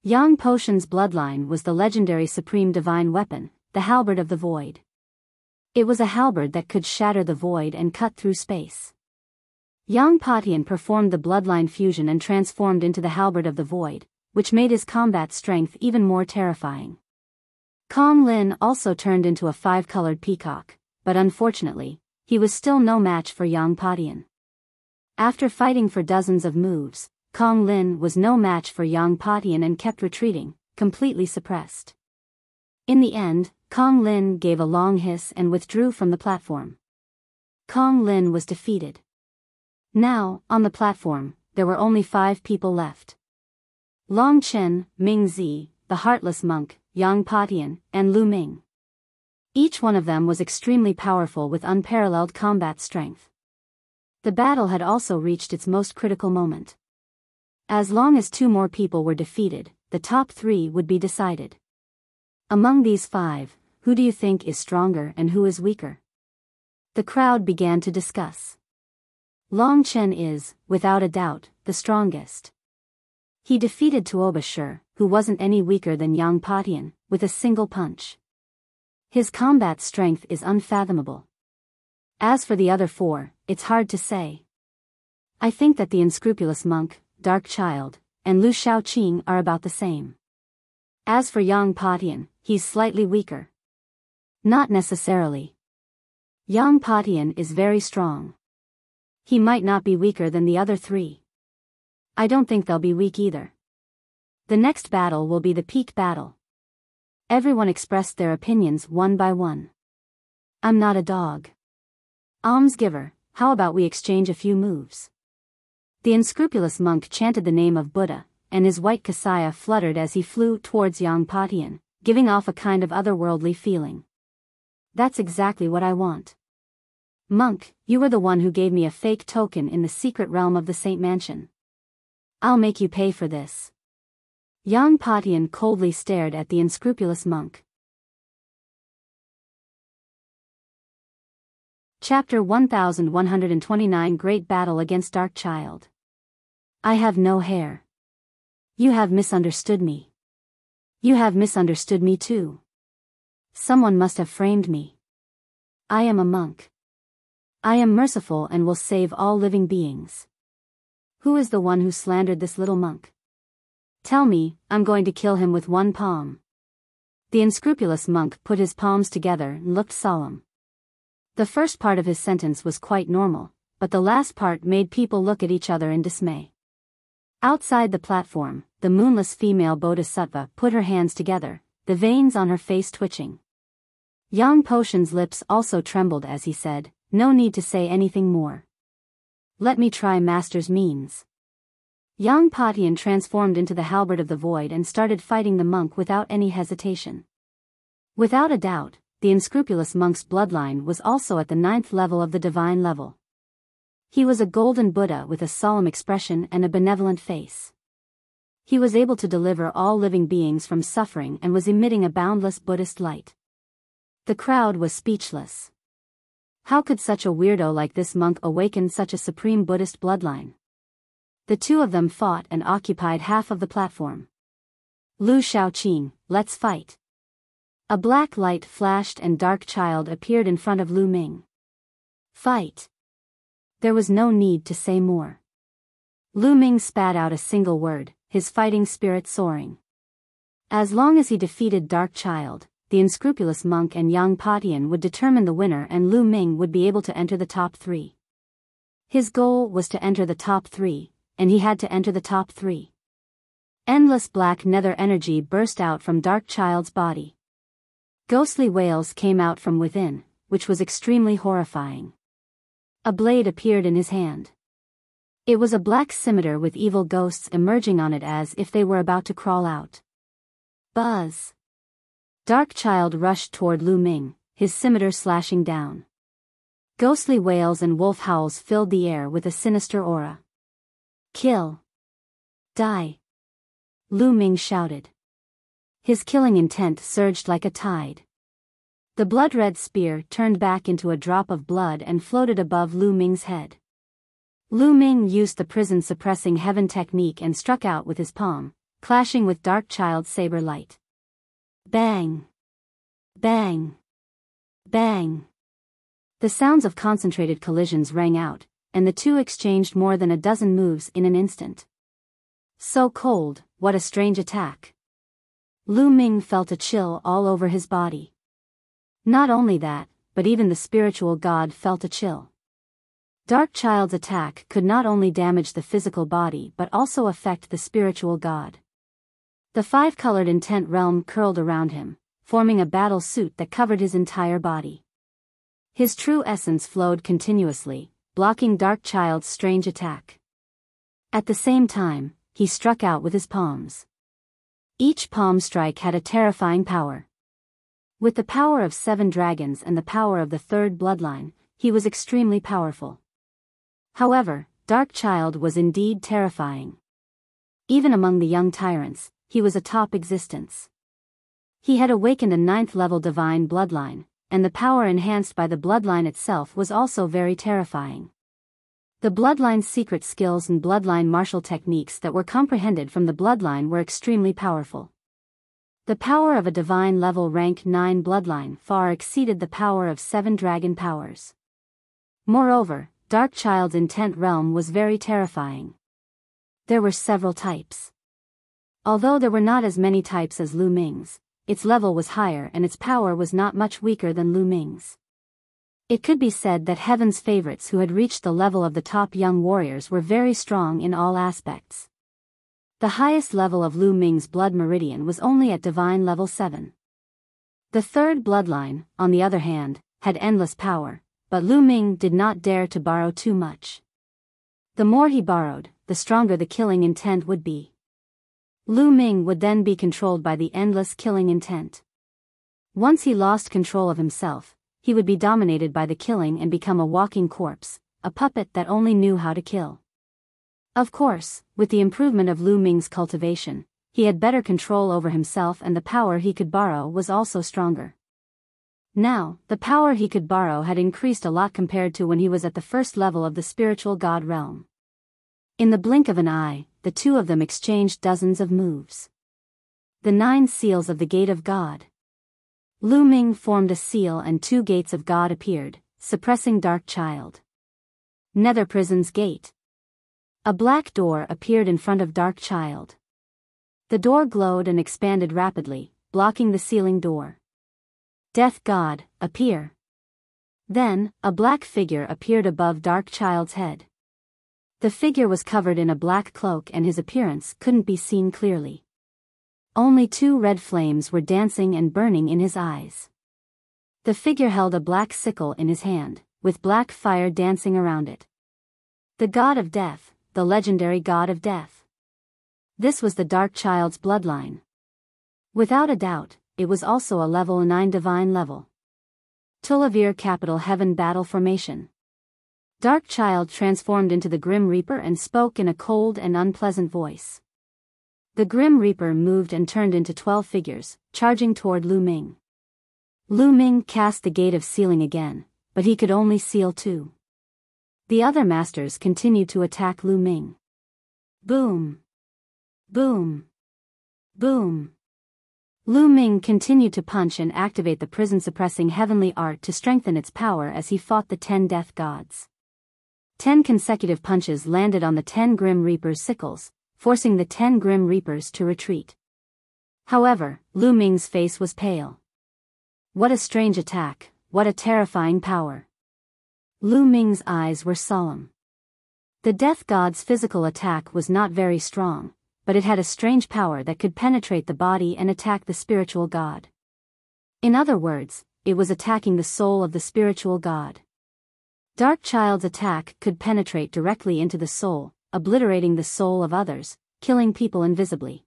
Yang Potion's bloodline was the legendary supreme divine weapon, the halberd of the void. It was a halberd that could shatter the void and cut through space. Yang Patian performed the bloodline fusion and transformed into the halberd of the void, which made his combat strength even more terrifying. Kong Lin also turned into a 5-colored peacock, but unfortunately, he was still no match for Yang Patian. After fighting for dozens of moves, Kong Lin was no match for Yang Patian and kept retreating, completely suppressed. In the end, Kong Lin gave a long hiss and withdrew from the platform. Kong Lin was defeated. Now, on the platform, there were only 5 people left. Long Chen, Ming Zi, the Heartless Monk, Yang Patian, and Lu Ming. Each one of them was extremely powerful with unparalleled combat strength. The battle had also reached its most critical moment. As long as 2 more people were defeated, the top 3 would be decided. Among these 5, who do you think is stronger and who is weaker? The crowd began to discuss. Long Chen is, without a doubt, the strongest. He defeated Tuoba Shi, who wasn't any weaker than Yang Patian, with a single punch. His combat strength is unfathomable. As for the other 4, it's hard to say. I think that the unscrupulous monk, Dark Child, and Lu Shaoqing are about the same. As for Yang Patian, he's slightly weaker. Not necessarily. Yang Patian is very strong. He might not be weaker than the other 3. I don't think they'll be weak either. The next battle will be the peak battle. Everyone expressed their opinions one by one. I'm not a dog. Almsgiver, how about we exchange a few moves? The unscrupulous monk chanted the name of Buddha, and his white kasaya fluttered as he flew towards Yang Patian, giving off a kind of otherworldly feeling. That's exactly what I want. Monk, you were the one who gave me a fake token in the secret realm of the Saint Mansion. I'll make you pay for this. Yang Patian coldly stared at the unscrupulous monk. Chapter 1129 Great Battle Against Dark Child. I have no hair. You have misunderstood me. You have misunderstood me too. Someone must have framed me. I am a monk. I am merciful and will save all living beings. Who is the one who slandered this little monk? Tell me, I'm going to kill him with one palm. The unscrupulous monk put his palms together and looked solemn. The first part of his sentence was quite normal, but the last part made people look at each other in dismay. Outside the platform, the moonless female bodhisattva put her hands together, the veins on her face twitching. Yang Potion's lips also trembled as he said, "No need to say anything more. Let me try Master's means." Yang Patian transformed into the halberd of the void and started fighting the monk without any hesitation. Without a doubt, the unscrupulous monk's bloodline was also at the 9th level of the divine level. He was a golden Buddha with a solemn expression and a benevolent face. He was able to deliver all living beings from suffering and was emitting a boundless Buddhist light. The crowd was speechless. How could such a weirdo like this monk awaken such a supreme Buddhist bloodline? The 2 of them fought and occupied half of the platform. Lu Shaoqing, let's fight. A black light flashed and Dark Child appeared in front of Lu Ming. Fight. There was no need to say more. Lu Ming spat out a single word, his fighting spirit soaring. As long as he defeated Dark Child, the unscrupulous monk and Yang Patian would determine the winner and Lu Ming would be able to enter the top 3. His goal was to enter the top 3, and he had to enter the top 3. Endless black nether energy burst out from Dark Child's body. Ghostly wails came out from within, which was extremely horrifying. A blade appeared in his hand. It was a black scimitar with evil ghosts emerging on it as if they were about to crawl out. Buzz. Dark Child rushed toward Lu Ming, his scimitar slashing down. Ghostly wails and wolf howls filled the air with a sinister aura. Kill. Die. Lu Ming shouted. His killing intent surged like a tide. The blood-red spear turned back into a drop of blood and floated above Lu Ming's head. Lu Ming used the prison-suppressing heaven technique and struck out with his palm, clashing with Dark Child's saber light. Bang! Bang! Bang! The sounds of concentrated collisions rang out, and the two exchanged more than a dozen moves in an instant. So cold, what a strange attack. Lu Ming felt a chill all over his body. Not only that, but even the spiritual god felt a chill. Dark Child's attack could not only damage the physical body but also affect the spiritual god. The five-colored intent realm curled around him, forming a battle suit that covered his entire body. His true essence flowed continuously, blocking Dark Child's strange attack. At the same time, he struck out with his palms. Each palm strike had a terrifying power. With the power of 7 dragons and the power of the third bloodline, he was extremely powerful. However, Dark Child was indeed terrifying. Even among the young tyrants, he was a top existence. He had awakened a 9th-level divine bloodline, and the power enhanced by the bloodline itself was also very terrifying. The bloodline's secret skills and bloodline martial techniques that were comprehended from the bloodline were extremely powerful. The power of a divine level rank 9 bloodline far exceeded the power of 7 dragon powers. Moreover, Dark Child's intent realm was very terrifying. There were several types. Although there were not as many types as Lu Ming's, its level was higher and its power was not much weaker than Lu Ming's. It could be said that Heaven's favorites who had reached the level of the top young warriors were very strong in all aspects. The highest level of Lu Ming's blood meridian was only at divine level 7. The third bloodline, on the other hand, had endless power, but Lu Ming did not dare to borrow too much. The more he borrowed, the stronger the killing intent would be. Lu Ming would then be controlled by the endless killing intent. Once he lost control of himself, he would be dominated by the killing and become a walking corpse, a puppet that only knew how to kill. Of course, with the improvement of Lu Ming's cultivation, he had better control over himself and the power he could borrow was also stronger. Now, the power he could borrow had increased a lot compared to when he was at the first level of the spiritual god realm. In the blink of an eye, the two of them exchanged dozens of moves. The 9 seals of the Gate of God. Lu Ming formed a seal and 2 gates of God appeared, suppressing Dark Child. Nether Prison's Gate. A black door appeared in front of Dark Child. The door glowed and expanded rapidly, blocking the sealing door. Death God, appear. Then, a black figure appeared above Dark Child's head. The figure was covered in a black cloak and his appearance couldn't be seen clearly. Only 2 red flames were dancing and burning in his eyes. The figure held a black sickle in his hand, with black fire dancing around it. The God of Death, the legendary God of Death. This was the Dark Child's bloodline. Without a doubt, it was also a level 9 divine level. Tulavir Capital Heaven Battle Formation. Dark Child transformed into the Grim Reaper and spoke in a cold and unpleasant voice. The Grim Reaper moved and turned into 12 figures, charging toward Lu Ming. Lu Ming cast the Gate of Sealing again, but he could only seal 2. The other masters continued to attack Lu Ming. Boom! Boom! Boom! Lu Ming continued to punch and activate the prison-suppressing heavenly art to strengthen its power as he fought the 10 death gods. 10 consecutive punches landed on the 10 Grim Reaper's sickles, forcing the 10 Grim Reapers to retreat. However, Lu Ming's face was pale. What a strange attack, what a terrifying power. Lu Ming's eyes were solemn. The death god's physical attack was not very strong, but it had a strange power that could penetrate the body and attack the spiritual god. In other words, it was attacking the soul of the spiritual god. Dark Child's attack could penetrate directly into the soul, obliterating the soul of others, killing people invisibly.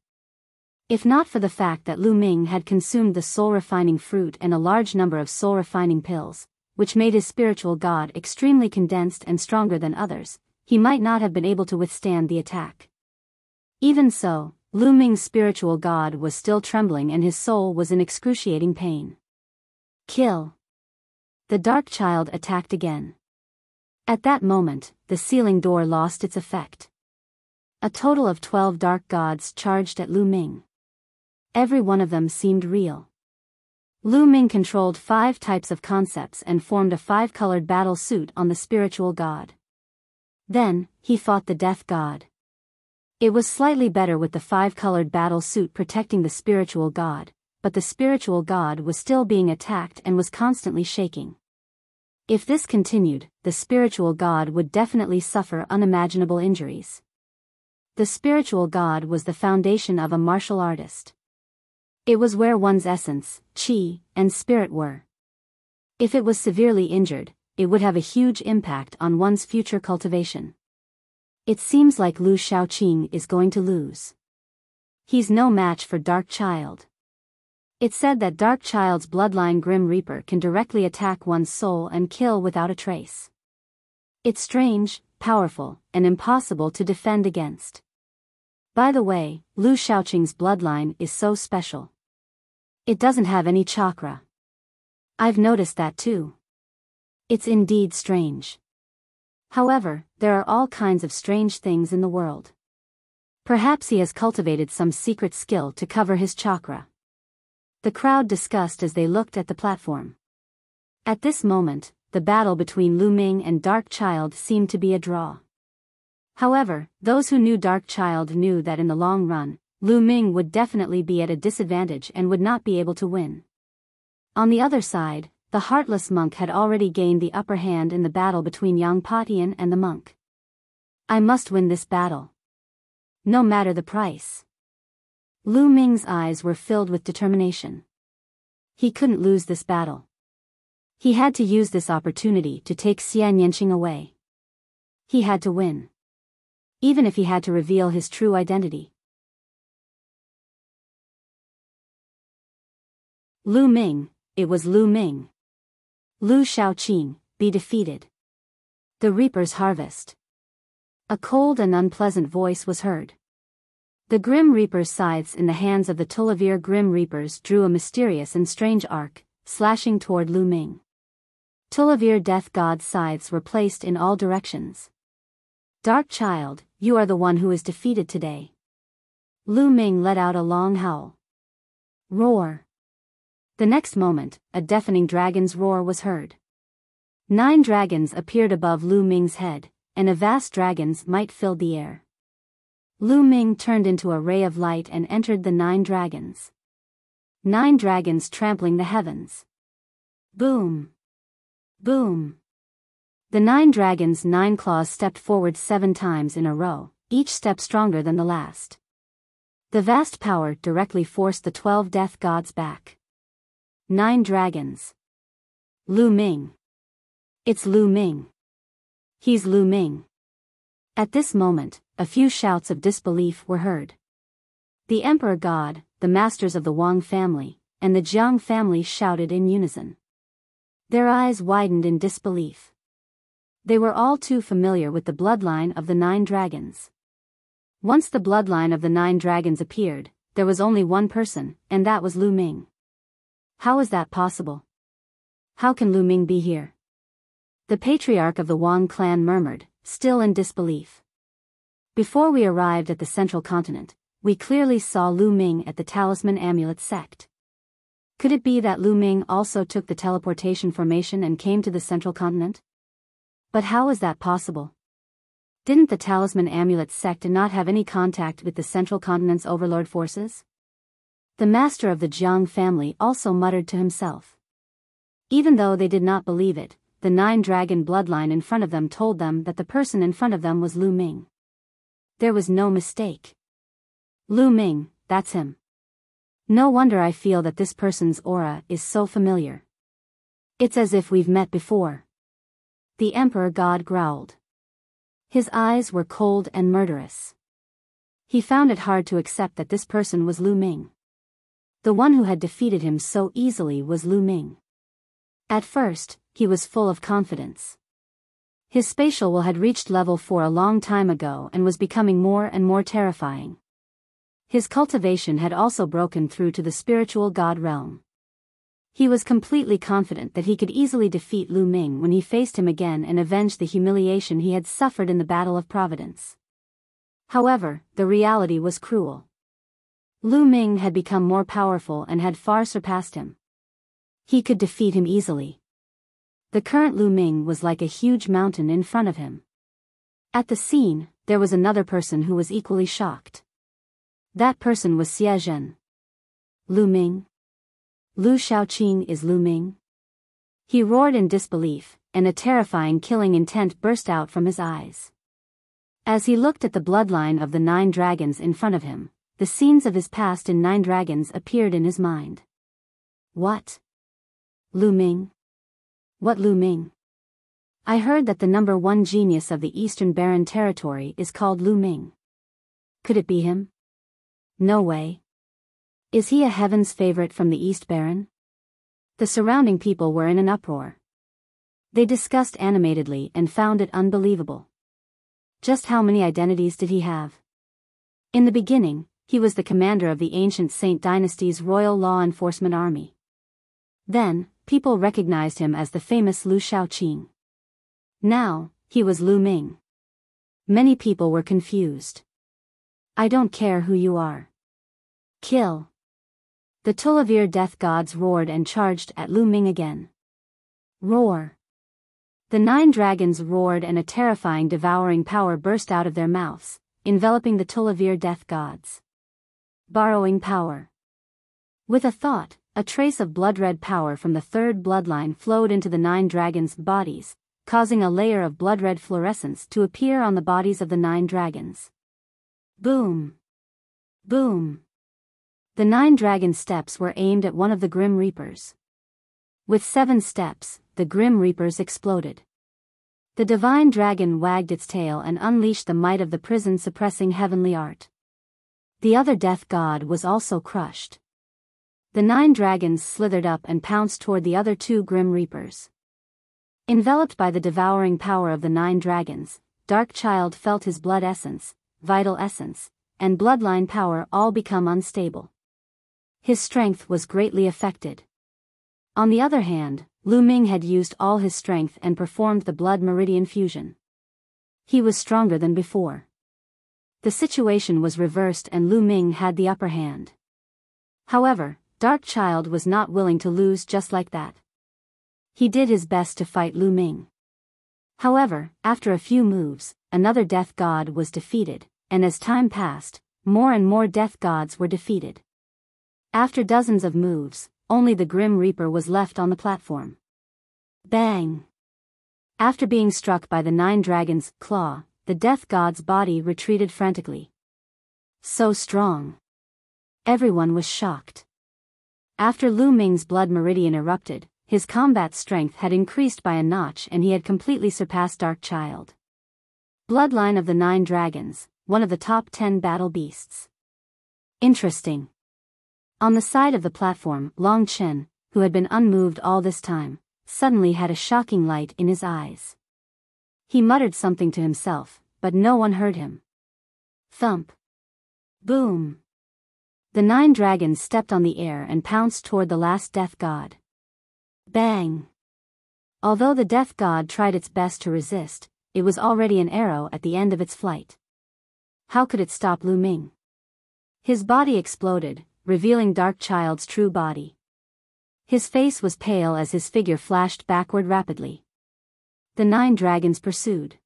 If not for the fact that Lu Ming had consumed the soul-refining fruit and a large number of soul-refining pills, which made his spiritual god extremely condensed and stronger than others, he might not have been able to withstand the attack. Even so, Lu Ming's spiritual god was still trembling and his soul was in excruciating pain. Kill. The dark child attacked again. At that moment, the ceiling door lost its effect. A total of 12 dark gods charged at Lu Ming. Every one of them seemed real. Lu Ming controlled 5 types of concepts and formed a 5-colored battle suit on the spiritual god. Then, he fought the death god. It was slightly better with the 5-colored battle suit protecting the spiritual god, but the spiritual god was still being attacked and was constantly shaking. If this continued, the spiritual god would definitely suffer unimaginable injuries. The spiritual god was the foundation of a martial artist. It was where one's essence, qi, and spirit were. If it was severely injured, it would have a huge impact on one's future cultivation. It seems like Lu Shaoqing is going to lose. He's no match for Dark Child. It's said that Dark Child's bloodline Grim Reaper can directly attack one's soul and kill without a trace. It's strange, powerful, and impossible to defend against. By the way, Lu Shaoqing's bloodline is so special. It doesn't have any chakra. I've noticed that too. It's indeed strange. However, there are all kinds of strange things in the world. Perhaps he has cultivated some secret skill to cover his chakra. The crowd discussed as they looked at the platform. At this moment, the battle between Lu Ming and Dark Child seemed to be a draw. However, those who knew Dark Child knew that in the long run, Lu Ming would definitely be at a disadvantage and would not be able to win. On the other side, the heartless monk had already gained the upper hand in the battle between Yang Patian and the monk. I must win this battle. No matter the price. Lu Ming's eyes were filled with determination. He couldn't lose this battle. He had to use this opportunity to take Xian Yanqing away. He had to win. Even if he had to reveal his true identity. Lu Ming, it was Lu Ming. Lu Shaoqing, be defeated. The Reaper's Harvest. A cold and unpleasant voice was heard. The Grim Reaper's scythes in the hands of the Tulavir Grim Reapers drew a mysterious and strange arc, slashing toward Lu Ming. Tulavir Death God's scythes were placed in all directions. Dark Child, you are the one who is defeated today. Lu Ming let out a long howl. Roar. The next moment, a deafening dragon's roar was heard. 9 dragons appeared above Lu Ming's head, and a vast dragon's might filled the air. Lu Ming turned into a ray of light and entered the 9 dragons. 9 dragons trampling the heavens. Boom. Boom. The 9 dragons' 9 claws stepped forward 7 times in a row, each step stronger than the last. The vast power directly forced the 12 death gods back. 9 dragons. Lu Ming. It's Lu Ming. He's Lu Ming. At this moment, a few shouts of disbelief were heard. The Emperor God, the masters of the Wang family, and the Jiang family shouted in unison. Their eyes widened in disbelief. They were all too familiar with the bloodline of the 9 dragons. Once the bloodline of the 9 dragons appeared, there was only one person, and that was Lu Ming. How is that possible? How can Lu Ming be here? The patriarch of the Wang clan murmured, still in disbelief. Before we arrived at the central continent, we clearly saw Lu Ming at the Talisman Amulet sect. Could it be that Lu Ming also took the teleportation formation and came to the central continent? But how is that possible? Didn't the Talisman Amulet sect not have any contact with the central continent's overlord forces? The master of the Jiang family also muttered to himself. Even though they did not believe it, the 9 dragon bloodline in front of them told them that the person in front of them was Lu Ming. There was no mistake. Lu Ming, that's him. No wonder I feel that this person's aura is so familiar. It's as if we've met before. The Emperor God growled. His eyes were cold and murderous. He found it hard to accept that this person was Lu Ming. The one who had defeated him so easily was Lu Ming. At first, he was full of confidence. His spatial will had reached level 4 a long time ago and was becoming more and more terrifying. His cultivation had also broken through to the spiritual god realm. He was completely confident that he could easily defeat Lu Ming when he faced him again and avenge the humiliation he had suffered in the Battle of Providence. However, the reality was cruel. Lu Ming had become more powerful and had far surpassed him. He could defeat him easily. The current Lu Ming was like a huge mountain in front of him. At the scene, there was another person who was equally shocked. That person was Xie Zhen. Lu Ming? Lu Shaoqing is Lu Ming? He roared in disbelief, and a terrifying killing intent burst out from his eyes. As he looked at the bloodline of the 9 dragons in front of him, the scenes of his past in 9 dragons appeared in his mind. What? Lu Ming? What Lu Ming? I heard that the number 1 genius of the Eastern Barren Territory is called Lu Ming. Could it be him? No way. Is he a heaven's favorite from the East Barren? The surrounding people were in an uproar. They discussed animatedly and found it unbelievable. Just how many identities did he have? In the beginning, he was the commander of the ancient Saint Dynasty's Royal Law Enforcement Army. Then, people recognized him as the famous Lu Shaoqing. Now, he was Lu Ming. Many people were confused. I don't care who you are. Kill. The Tulavir death gods roared and charged at Lu Ming again. Roar. The 9 dragons roared and a terrifying devouring power burst out of their mouths, enveloping the Tulavir death gods. Borrowing power. With a thought, a trace of blood-red power from the 3rd bloodline flowed into the 9 dragons' bodies, causing a layer of blood-red fluorescence to appear on the bodies of the 9 dragons. Boom! Boom! The 9 dragon steps were aimed at one of the Grim Reapers. With 7 steps, the Grim Reapers exploded. The divine dragon wagged its tail and unleashed the might of the prison-suppressing heavenly art. The other death god was also crushed. The 9 dragons slithered up and pounced toward the other 2 Grim Reapers. Enveloped by the devouring power of the 9 dragons, Dark Child felt his blood essence, vital essence, and bloodline power all become unstable. His strength was greatly affected. On the other hand, Lu Ming had used all his strength and performed the blood meridian fusion. He was stronger than before. The situation was reversed and Lu Ming had the upper hand. However, Dark Child was not willing to lose just like that. He did his best to fight Lu Ming. However, after a few moves, another death god was defeated, and as time passed, more and more death gods were defeated. After dozens of moves, only the Grim Reaper was left on the platform. Bang! After being struck by the 9 dragons' claw, the death god's body retreated frantically. So strong. Everyone was shocked. After Lu Ming's blood meridian erupted, his combat strength had increased by a notch and he had completely surpassed Dark Child. Bloodline of the 9 dragons, one of the top 10 battle beasts. Interesting. On the side of the platform, Long Chen, who had been unmoved all this time, suddenly had a shocking light in his eyes. He muttered something to himself, but no one heard him. Thump. Boom. The 9 dragons stepped on the air and pounced toward the last death god. Bang! Although the death god tried its best to resist, it was already an arrow at the end of its flight. How could it stop Lu Ming? His body exploded, revealing Dark Child's true body. His face was pale as his figure flashed backward rapidly. The 9 dragons pursued.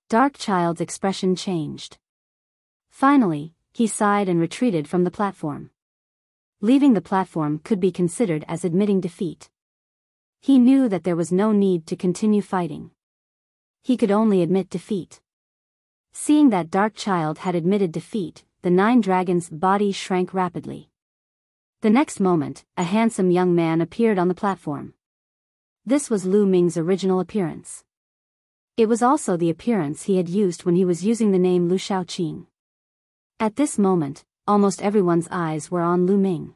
Dark Child's expression changed. Finally, he sighed and retreated from the platform. Leaving the platform could be considered as admitting defeat. He knew that there was no need to continue fighting. He could only admit defeat. Seeing that Dark Child had admitted defeat, the 9 dragons' body shrank rapidly. The next moment, a handsome young man appeared on the platform. This was Lu Ming's original appearance. It was also the appearance he had used when he was using the name Lu Shaoqing. At this moment, almost everyone's eyes were on Lu Ming.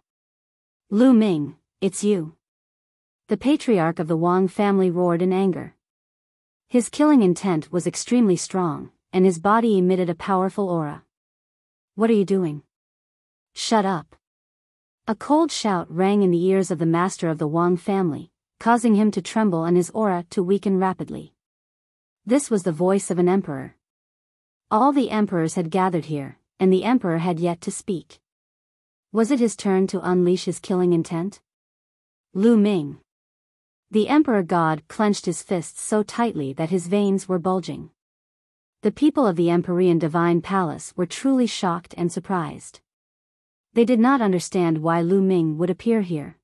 Lu Ming, it's you. The patriarch of the Wang family roared in anger. His killing intent was extremely strong, and his body emitted a powerful aura. What are you doing? Shut up. A cold shout rang in the ears of the master of the Wang family, causing him to tremble and his aura to weaken rapidly. This was the voice of an emperor. All the emperors had gathered here, and the emperor had yet to speak. Was it his turn to unleash his killing intent? Lu Ming. The emperor god clenched his fists so tightly that his veins were bulging. The people of the Empyrean Divine Palace were truly shocked and surprised. They did not understand why Lu Ming would appear here.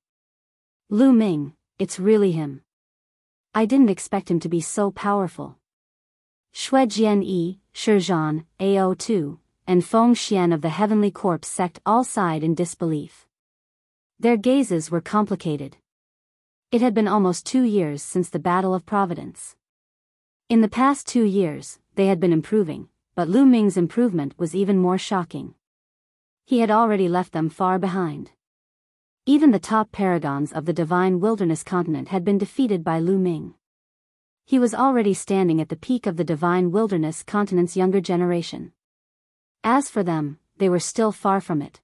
Lu Ming, it's really him. I didn't expect him to be so powerful. Shui Jian-yi, Shizhan, Ao2, and Feng Xian of the Heavenly Corpse sect all sighed in disbelief. Their gazes were complicated. It had been almost 2 years since the Battle of Providence. In the past 2 years, they had been improving, but Lu Ming's improvement was even more shocking. He had already left them far behind. Even the top paragons of the Divine Wilderness continent had been defeated by Lu Ming. He was already standing at the peak of the Divine Wilderness continent's younger generation. As for them, they were still far from it.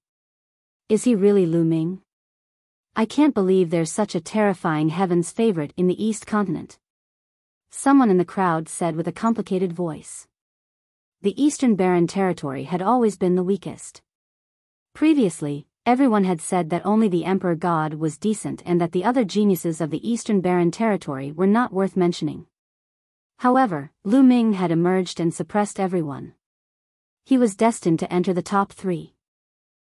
Is he really Lu Ming? I can't believe there's such a terrifying heaven's favorite in the East continent. Someone in the crowd said with a complicated voice. The Eastern Barren territory had always been the weakest. Previously, everyone had said that only the Emperor God was decent and that the other geniuses of the Eastern Barren territory were not worth mentioning. However, Lu Ming had emerged and suppressed everyone. He was destined to enter the top 3.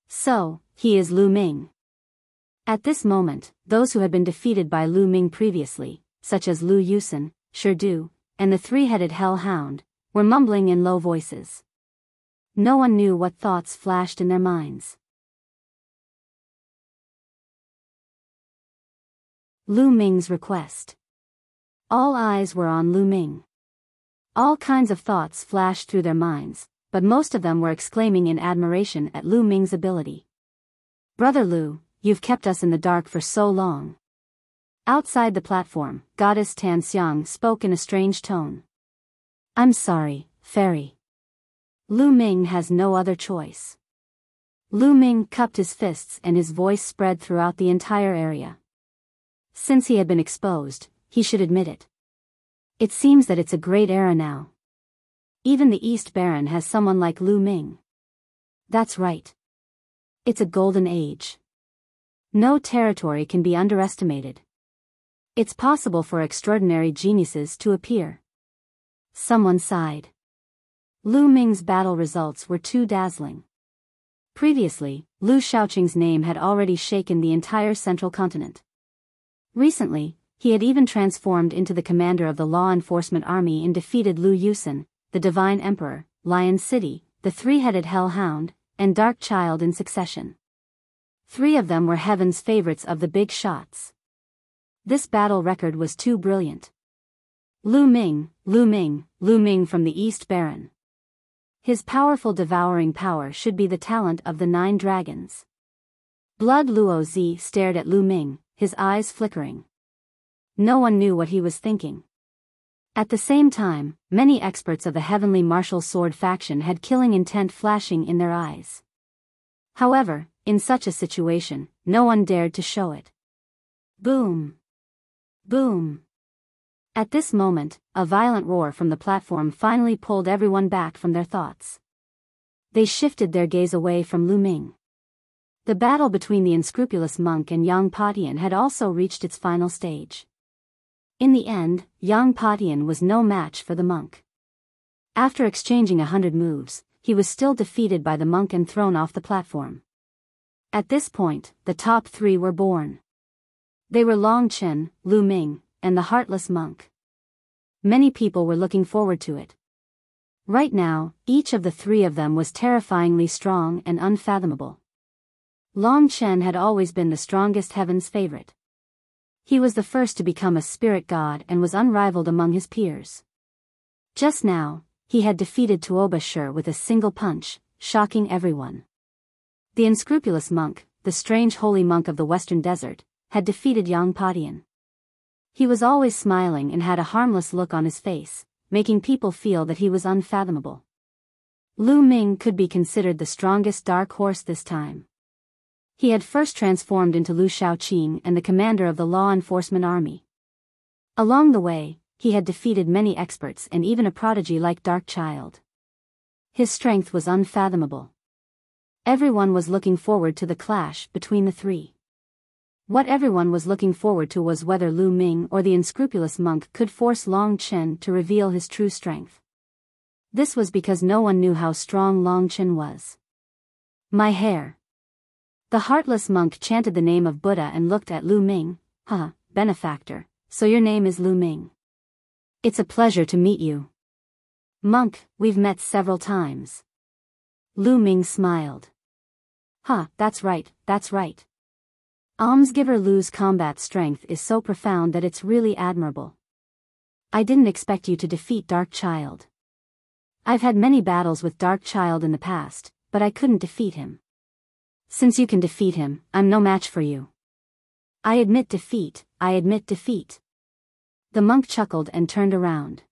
So, he is Lu Ming. At this moment, those who had been defeated by Lu Ming previously, such as Lu Yusen, Shirdu, and the three-headed hellhound, were mumbling in low voices. No one knew what thoughts flashed in their minds. Lu Ming's request. All eyes were on Lu Ming. All kinds of thoughts flashed through their minds, but most of them were exclaiming in admiration at Lu Ming's ability. Brother Lu, you've kept us in the dark for so long. Outside the platform, Goddess Tan Xiang spoke in a strange tone. I'm sorry, Fairy. Lu Ming has no other choice. Lu Ming cupped his fists and his voice spread throughout the entire area. Since he had been exposed, he should admit it. It seems that it's a great era now. Even the East Baron has someone like Lu Ming. That's right. It's a golden age. No territory can be underestimated. It's possible for extraordinary geniuses to appear. Someone sighed. Lu Ming's battle results were too dazzling. Previously, Lu Shaoqing's name had already shaken the entire central continent. Recently, he had even transformed into the commander of the law enforcement army and defeated Lu Yusen, the Divine Emperor, Lion City, the three-headed hellhound, and Dark Child in succession. 3 of them were heaven's favorites of the big shots. This battle record was too brilliant. Lu Ming, Lu Ming, Lu Ming from the East Baron. His powerful devouring power should be the talent of the 9 dragons. Blood Luo Zi stared at Lu Ming, his eyes flickering. No one knew what he was thinking. At the same time, many experts of the heavenly martial sword faction had killing intent flashing in their eyes. However, in such a situation, no one dared to show it. Boom! Boom! At this moment, a violent roar from the platform finally pulled everyone back from their thoughts. They shifted their gaze away from Lu Ming. The battle between the unscrupulous monk and Yang Patian had also reached its final stage. In the end, Yang Patian was no match for the monk. After exchanging 100 moves, he was still defeated by the monk and thrown off the platform. At this point, the top 3 were born. They were Long Chen, Lu Ming, and the Heartless Monk. Many people were looking forward to it. Right now, each of the 3 of them was terrifyingly strong and unfathomable. Long Chen had always been the strongest heaven's favorite. He was the first to become a spirit god and was unrivaled among his peers. Just now, he had defeated Tuoba Shi with a single punch, shocking everyone. The unscrupulous monk, the strange holy monk of the western desert, had defeated Yang Padian. He was always smiling and had a harmless look on his face, making people feel that he was unfathomable. Lu Ming could be considered the strongest dark horse this time. He had first transformed into Lu Shaoqing and the commander of the law enforcement army. Along the way, he had defeated many experts and even a prodigy like Dark Child. His strength was unfathomable. Everyone was looking forward to the clash between the three. What everyone was looking forward to was whether Lu Ming or the unscrupulous monk could force Long Chen to reveal his true strength. This was because no one knew how strong Long Chen was. My hair. The heartless monk chanted the name of Buddha and looked at Lu Ming. Benefactor, so your name is Lu Ming. It's a pleasure to meet you. Monk, we've met several times. Lu Ming smiled. That's right, that's right. Almsgiver Lu's combat strength is so profound that it's really admirable. I didn't expect you to defeat Dark Child. I've had many battles with Dark Child in the past, but I couldn't defeat him. Since you can defeat him, I'm no match for you. I admit defeat, I admit defeat. The monk chuckled and turned around.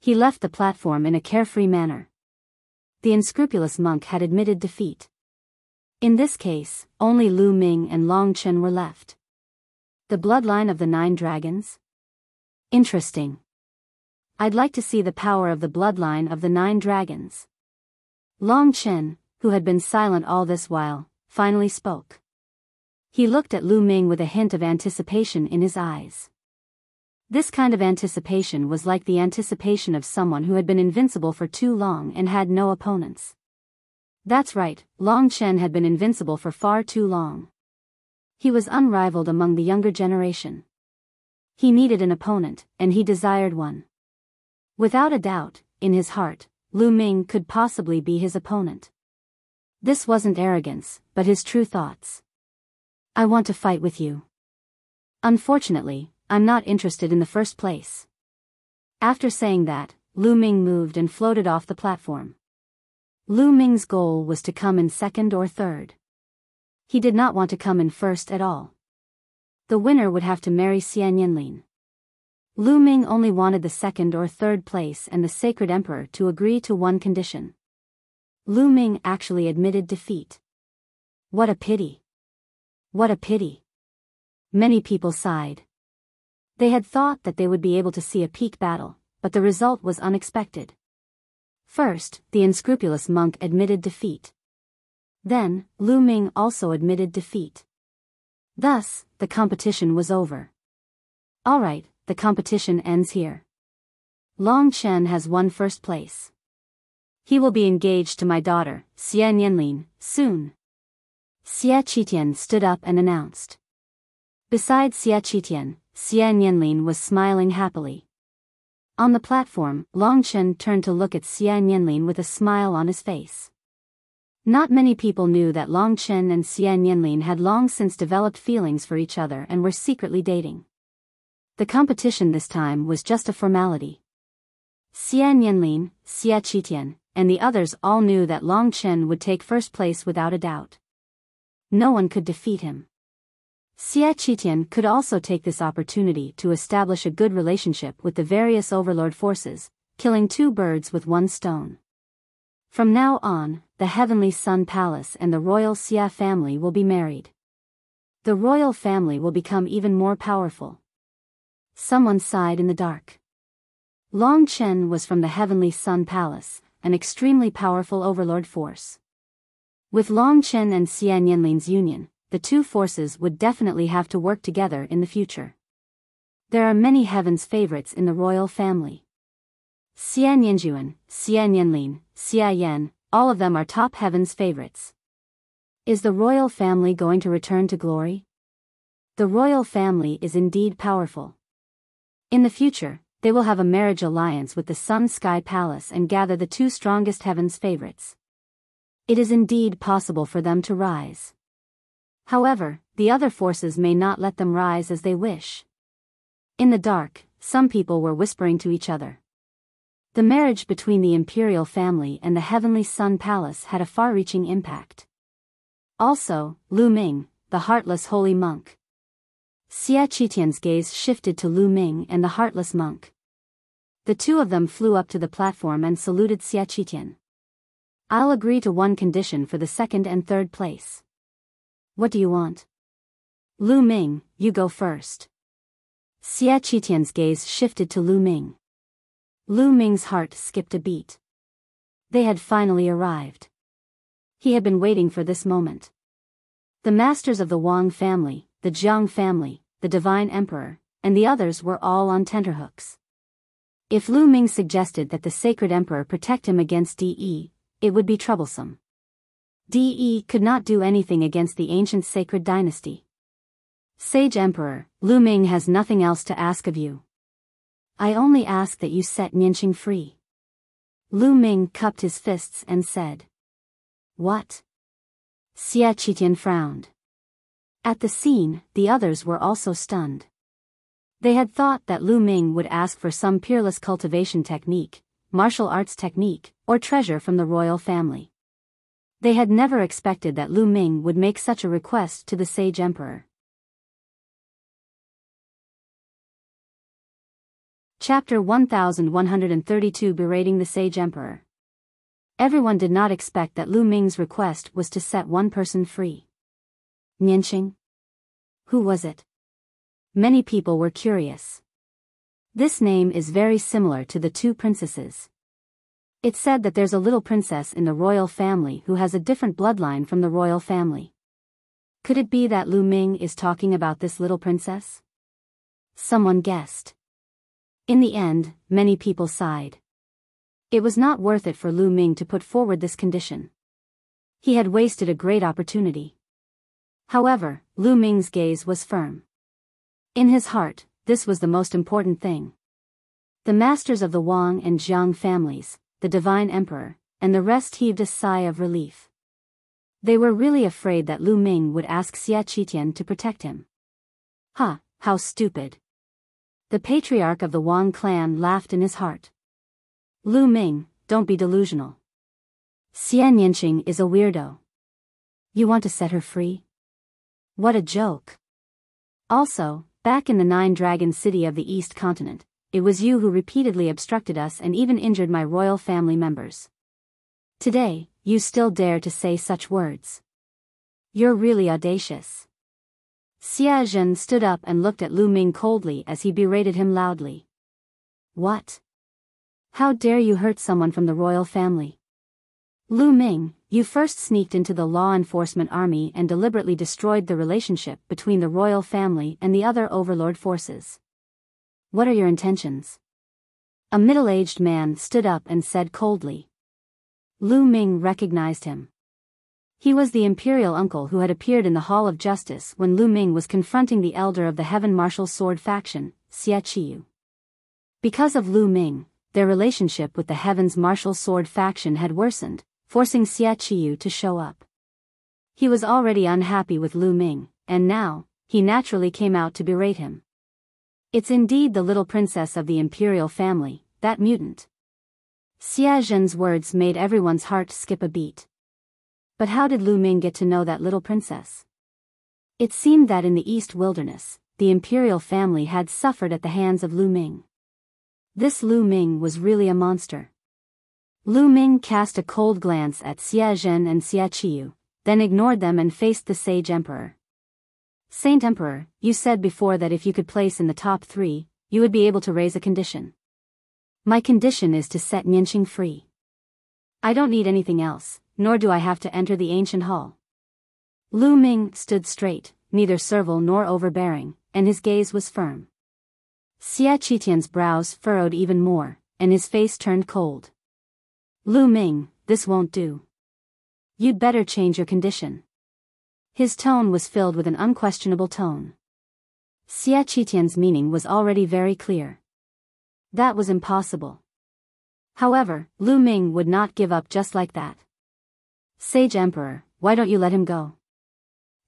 He left the platform in a carefree manner. The unscrupulous monk had admitted defeat. In this case, only Lu Ming and Long Chen were left. The bloodline of the 9 dragons? Interesting. I'd like to see the power of the bloodline of the 9 dragons. Long Chen, who had been silent all this while, finally spoke. He looked at Lu Ming with a hint of anticipation in his eyes. This kind of anticipation was like the anticipation of someone who had been invincible for too long and had no opponents. That's right, Long Chen had been invincible for far too long. He was unrivaled among the younger generation. He needed an opponent, and he desired one. Without a doubt, in his heart, Lu Ming could possibly be his opponent. This wasn't arrogance, but his true thoughts. I want to fight with you. Unfortunately, I'm not interested in the first place. After saying that, Lu Ming moved and floated off the platform. Lu Ming's goal was to come in second or third. He did not want to come in first at all. The winner would have to marry Xian Yanlin. Lu Ming only wanted the second or third place and the sacred emperor to agree to one condition. Lu Ming actually admitted defeat. What a pity. What a pity. Many people sighed. They had thought that they would be able to see a peak battle, but the result was unexpected. First, the unscrupulous monk admitted defeat. Then, Lu Ming also admitted defeat. Thus, the competition was over. Alright, the competition ends here. Long Chen has won first place. He will be engaged to my daughter, Xian Yanlin, soon. Xia Qitian stood up and announced. Beside Xia Qitian, Xian Yanlin was smiling happily. On the platform, Long Chen turned to look at Xian Yanlin with a smile on his face. Not many people knew that Long Chen and Xian Yanlin had long since developed feelings for each other and were secretly dating. The competition this time was just a formality. Xian Yanlin, Xia Qitian, and the others all knew that Long Chen would take first place without a doubt. No one could defeat him. Xia Qitian could also take this opportunity to establish a good relationship with the various overlord forces, killing 2 birds with 1 stone. From now on, the Heavenly Sun Palace and the royal Xia family will be married. The royal family will become even more powerful. Someone sighed in the dark. Long Chen was from the Heavenly Sun Palace, an extremely powerful overlord force. With Long Chen and Xian Yanlin's union, the 2 forces would definitely have to work together in the future. There are many heaven's favorites in the royal family. Xian Yanjuan, Xian Yanlin, Xia Yan, all of them are top heaven's favorites. Is the royal family going to return to glory? The royal family is indeed powerful. In the future, they will have a marriage alliance with the Sun Sky Palace and gather the 2 strongest heaven's favorites. It is indeed possible for them to rise. However, the other forces may not let them rise as they wish. In the dark, some people were whispering to each other. The marriage between the imperial family and the Heavenly Sun Palace had a far-reaching impact. Also, Lu Ming, the heartless holy monk. Xia Qitian's gaze shifted to Lu Ming and the heartless monk. The two of them flew up to the platform and saluted Xia Qitian. I'll agree to one condition for the second and third place. What do you want? Lu Ming, you go first. Xia Qitian's gaze shifted to Lu Ming. Lu Ming's heart skipped a beat. They had finally arrived. He had been waiting for this moment. The masters of the Wang family, the Jiang family, the Divine Emperor, and the others were all on tenterhooks. If Lu Ming suggested that the Sacred Emperor protect him against De, it would be troublesome. De could not do anything against the ancient sacred dynasty. Sage Emperor, Lu Ming has nothing else to ask of you. I only ask that you set Nianqing free. Lu Ming cupped his fists and said. What? Xia Qitian frowned. At the scene, the others were also stunned. They had thought that Lu Ming would ask for some peerless cultivation technique, martial arts technique, or treasure from the royal family. They had never expected that Lu Ming would make such a request to the Sage Emperor. Chapter 1132 Berating the Sage Emperor. Everyone did not expect that Lu Ming's request was to set one person free. Nianqing? Who was it? Many people were curious. This name is very similar to the two princesses. It's said that there's a little princess in the royal family who has a different bloodline from the royal family. Could it be that Lu Ming is talking about this little princess? Someone guessed. In the end, many people sighed. It was not worth it for Lu Ming to put forward this condition. He had wasted a great opportunity. However, Lu Ming's gaze was firm. In his heart, this was the most important thing. The masters of the Wang and Jiang families, the Divine Emperor, and the rest heaved a sigh of relief. They were really afraid that Lu Ming would ask Xia Qitian to protect him. How stupid. The patriarch of the Wang clan laughed in his heart. Lu Ming, don't be delusional. Xia Nianqing is a weirdo. You want to set her free? What a joke. Also, back in the Nine-Dragon City of the East Continent, it was you who repeatedly obstructed us and even injured my royal family members. Today, you still dare to say such words. You're really audacious. Xia Zhen stood up and looked at Lu Ming coldly as he berated him loudly. What? How dare you hurt someone from the royal family? Lu Ming, you first sneaked into the law enforcement army and deliberately destroyed the relationship between the royal family and the other overlord forces. What are your intentions? A middle-aged man stood up and said coldly. Lu Ming recognized him. He was the imperial uncle who had appeared in the Hall of Justice when Lu Ming was confronting the elder of the Heaven Martial Sword faction, Xia Qiyu. Because of Lu Ming, their relationship with the Heaven's Martial Sword faction had worsened, forcing Xia Qiyu to show up. He was already unhappy with Lu Ming, and now, he naturally came out to berate him. It's indeed the little princess of the imperial family, that mutant. Xia Zhen's words made everyone's heart skip a beat. But how did Lu Ming get to know that little princess? It seemed that in the East Wilderness, the imperial family had suffered at the hands of Lu Ming. This Lu Ming was really a monster. Lu Ming cast a cold glance at Xia Zhen and Xia Qiyu, then ignored them and faced the Sage Emperor. Saint Emperor, you said before that if you could place in the top 3, you would be able to raise a condition. My condition is to set Nianqing free. I don't need anything else, nor do I have to enter the ancient hall. Lu Ming stood straight, neither servile nor overbearing, and his gaze was firm. Xia Qitian's brows furrowed even more, and his face turned cold. Lu Ming, this won't do. You'd better change your condition. His tone was filled with an unquestionable tone. Xia Qitian's meaning was already very clear. That was impossible. However, Lu Ming would not give up just like that. Sage Emperor, why don't you let him go?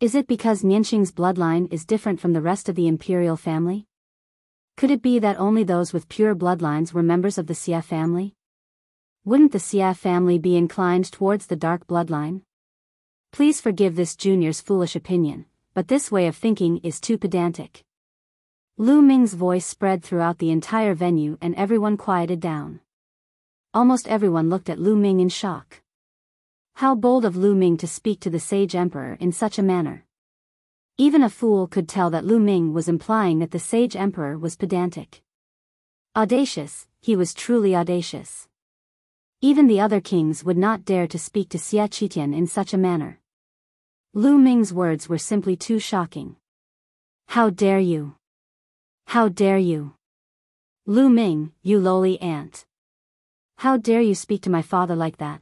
Is it because Nianqing's bloodline is different from the rest of the imperial family? Could it be that only those with pure bloodlines were members of the Xia family? Wouldn't the Xia family be inclined towards the dark bloodline? Please forgive this junior's foolish opinion, but this way of thinking is too pedantic. Lu Ming's voice spread throughout the entire venue and everyone quieted down. Almost everyone looked at Lu Ming in shock. How bold of Lu Ming to speak to the sage emperor in such a manner. Even a fool could tell that Lu Ming was implying that the sage emperor was pedantic. Audacious, he was truly audacious. Even the other kings would not dare to speak to Xia Qitian in such a manner. Lu Ming's words were simply too shocking. How dare you? How dare you? Lu Ming, you lowly ant. How dare you speak to my father like that?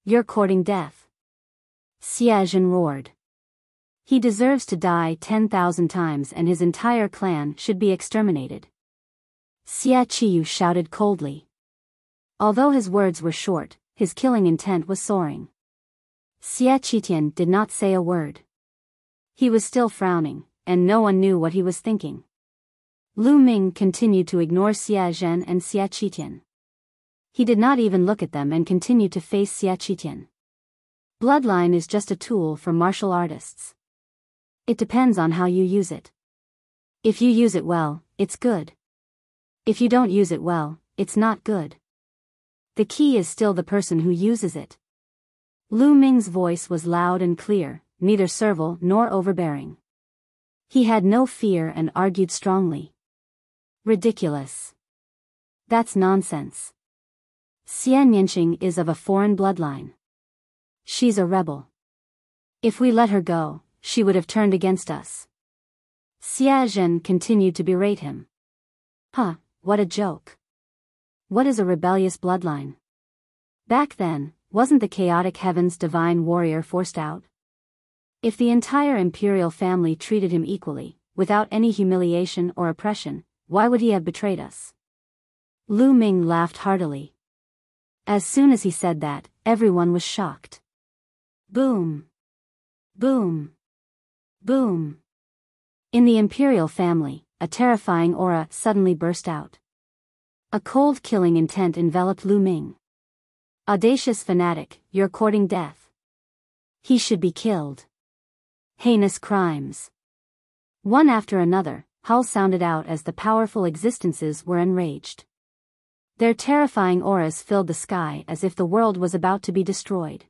You're courting death. Xia Zhen roared. He deserves to die 10,000 times and his entire clan should be exterminated. Xia Qiyu shouted coldly. Although his words were short, his killing intent was soaring. Xia Qitian did not say a word. He was still frowning, and no one knew what he was thinking. Lu Ming continued to ignore Xia Zhen and Xia Qitian. He did not even look at them and continued to face Xia Qitian. Bloodline is just a tool for martial artists. It depends on how you use it. If you use it well, it's good. If you don't use it well, it's not good. The key is still the person who uses it. Lu Ming's voice was loud and clear, neither servile nor overbearing. He had no fear and argued strongly. Ridiculous. That's nonsense. Xian Yanqing is of a foreign bloodline. She's a rebel. If we let her go, she would have turned against us. Xia Zhen continued to berate him. Huh, what a joke. What is a rebellious bloodline? Back then, wasn't the chaotic heavens divine warrior forced out? If the entire imperial family treated him equally, without any humiliation or oppression, why would he have betrayed us? Lu Ming laughed heartily. As soon as he said that, everyone was shocked. Boom! Boom! Boom! In the imperial family, a terrifying aura suddenly burst out. A cold killing intent enveloped Lu Ming. Audacious fanatic, you're courting death. He should be killed. Heinous crimes. One after another, howls sounded out as the powerful existences were enraged. Their terrifying auras filled the sky as if the world was about to be destroyed.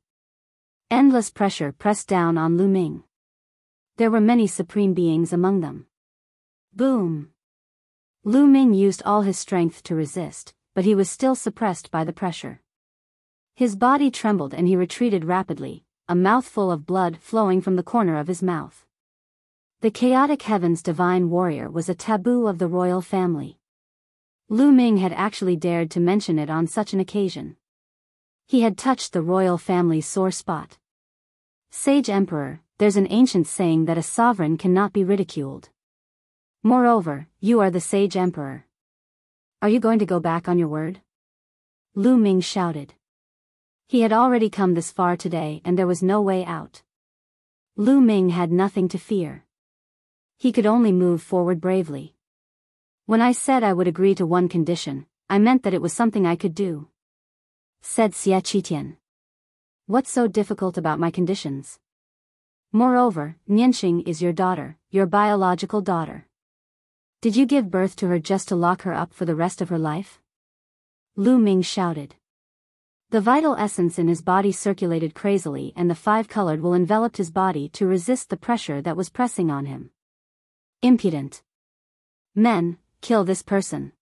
Endless pressure pressed down on Lu Ming. There were many supreme beings among them. Boom! Lu Ming used all his strength to resist, but he was still suppressed by the pressure. His body trembled and he retreated rapidly, a mouthful of blood flowing from the corner of his mouth. The chaotic heavens divine warrior was a taboo of the royal family. Lu Ming had actually dared to mention it on such an occasion. He had touched the royal family's sore spot. Sage Emperor, there's an ancient saying that a sovereign cannot be ridiculed. Moreover, you are the Sage Emperor. Are you going to go back on your word? Lu Ming shouted. He had already come this far today and there was no way out. Lu Ming had nothing to fear. He could only move forward bravely. When I said I would agree to one condition, I meant that it was something I could do, said Xia Qitian. What's so difficult about my conditions? Moreover, Nianxing is your daughter, your biological daughter. Did you give birth to her just to lock her up for the rest of her life? Lu Ming shouted. The vital essence in his body circulated crazily and the five-colored wool enveloped his body to resist the pressure that was pressing on him. Impudent. Men, kill this person.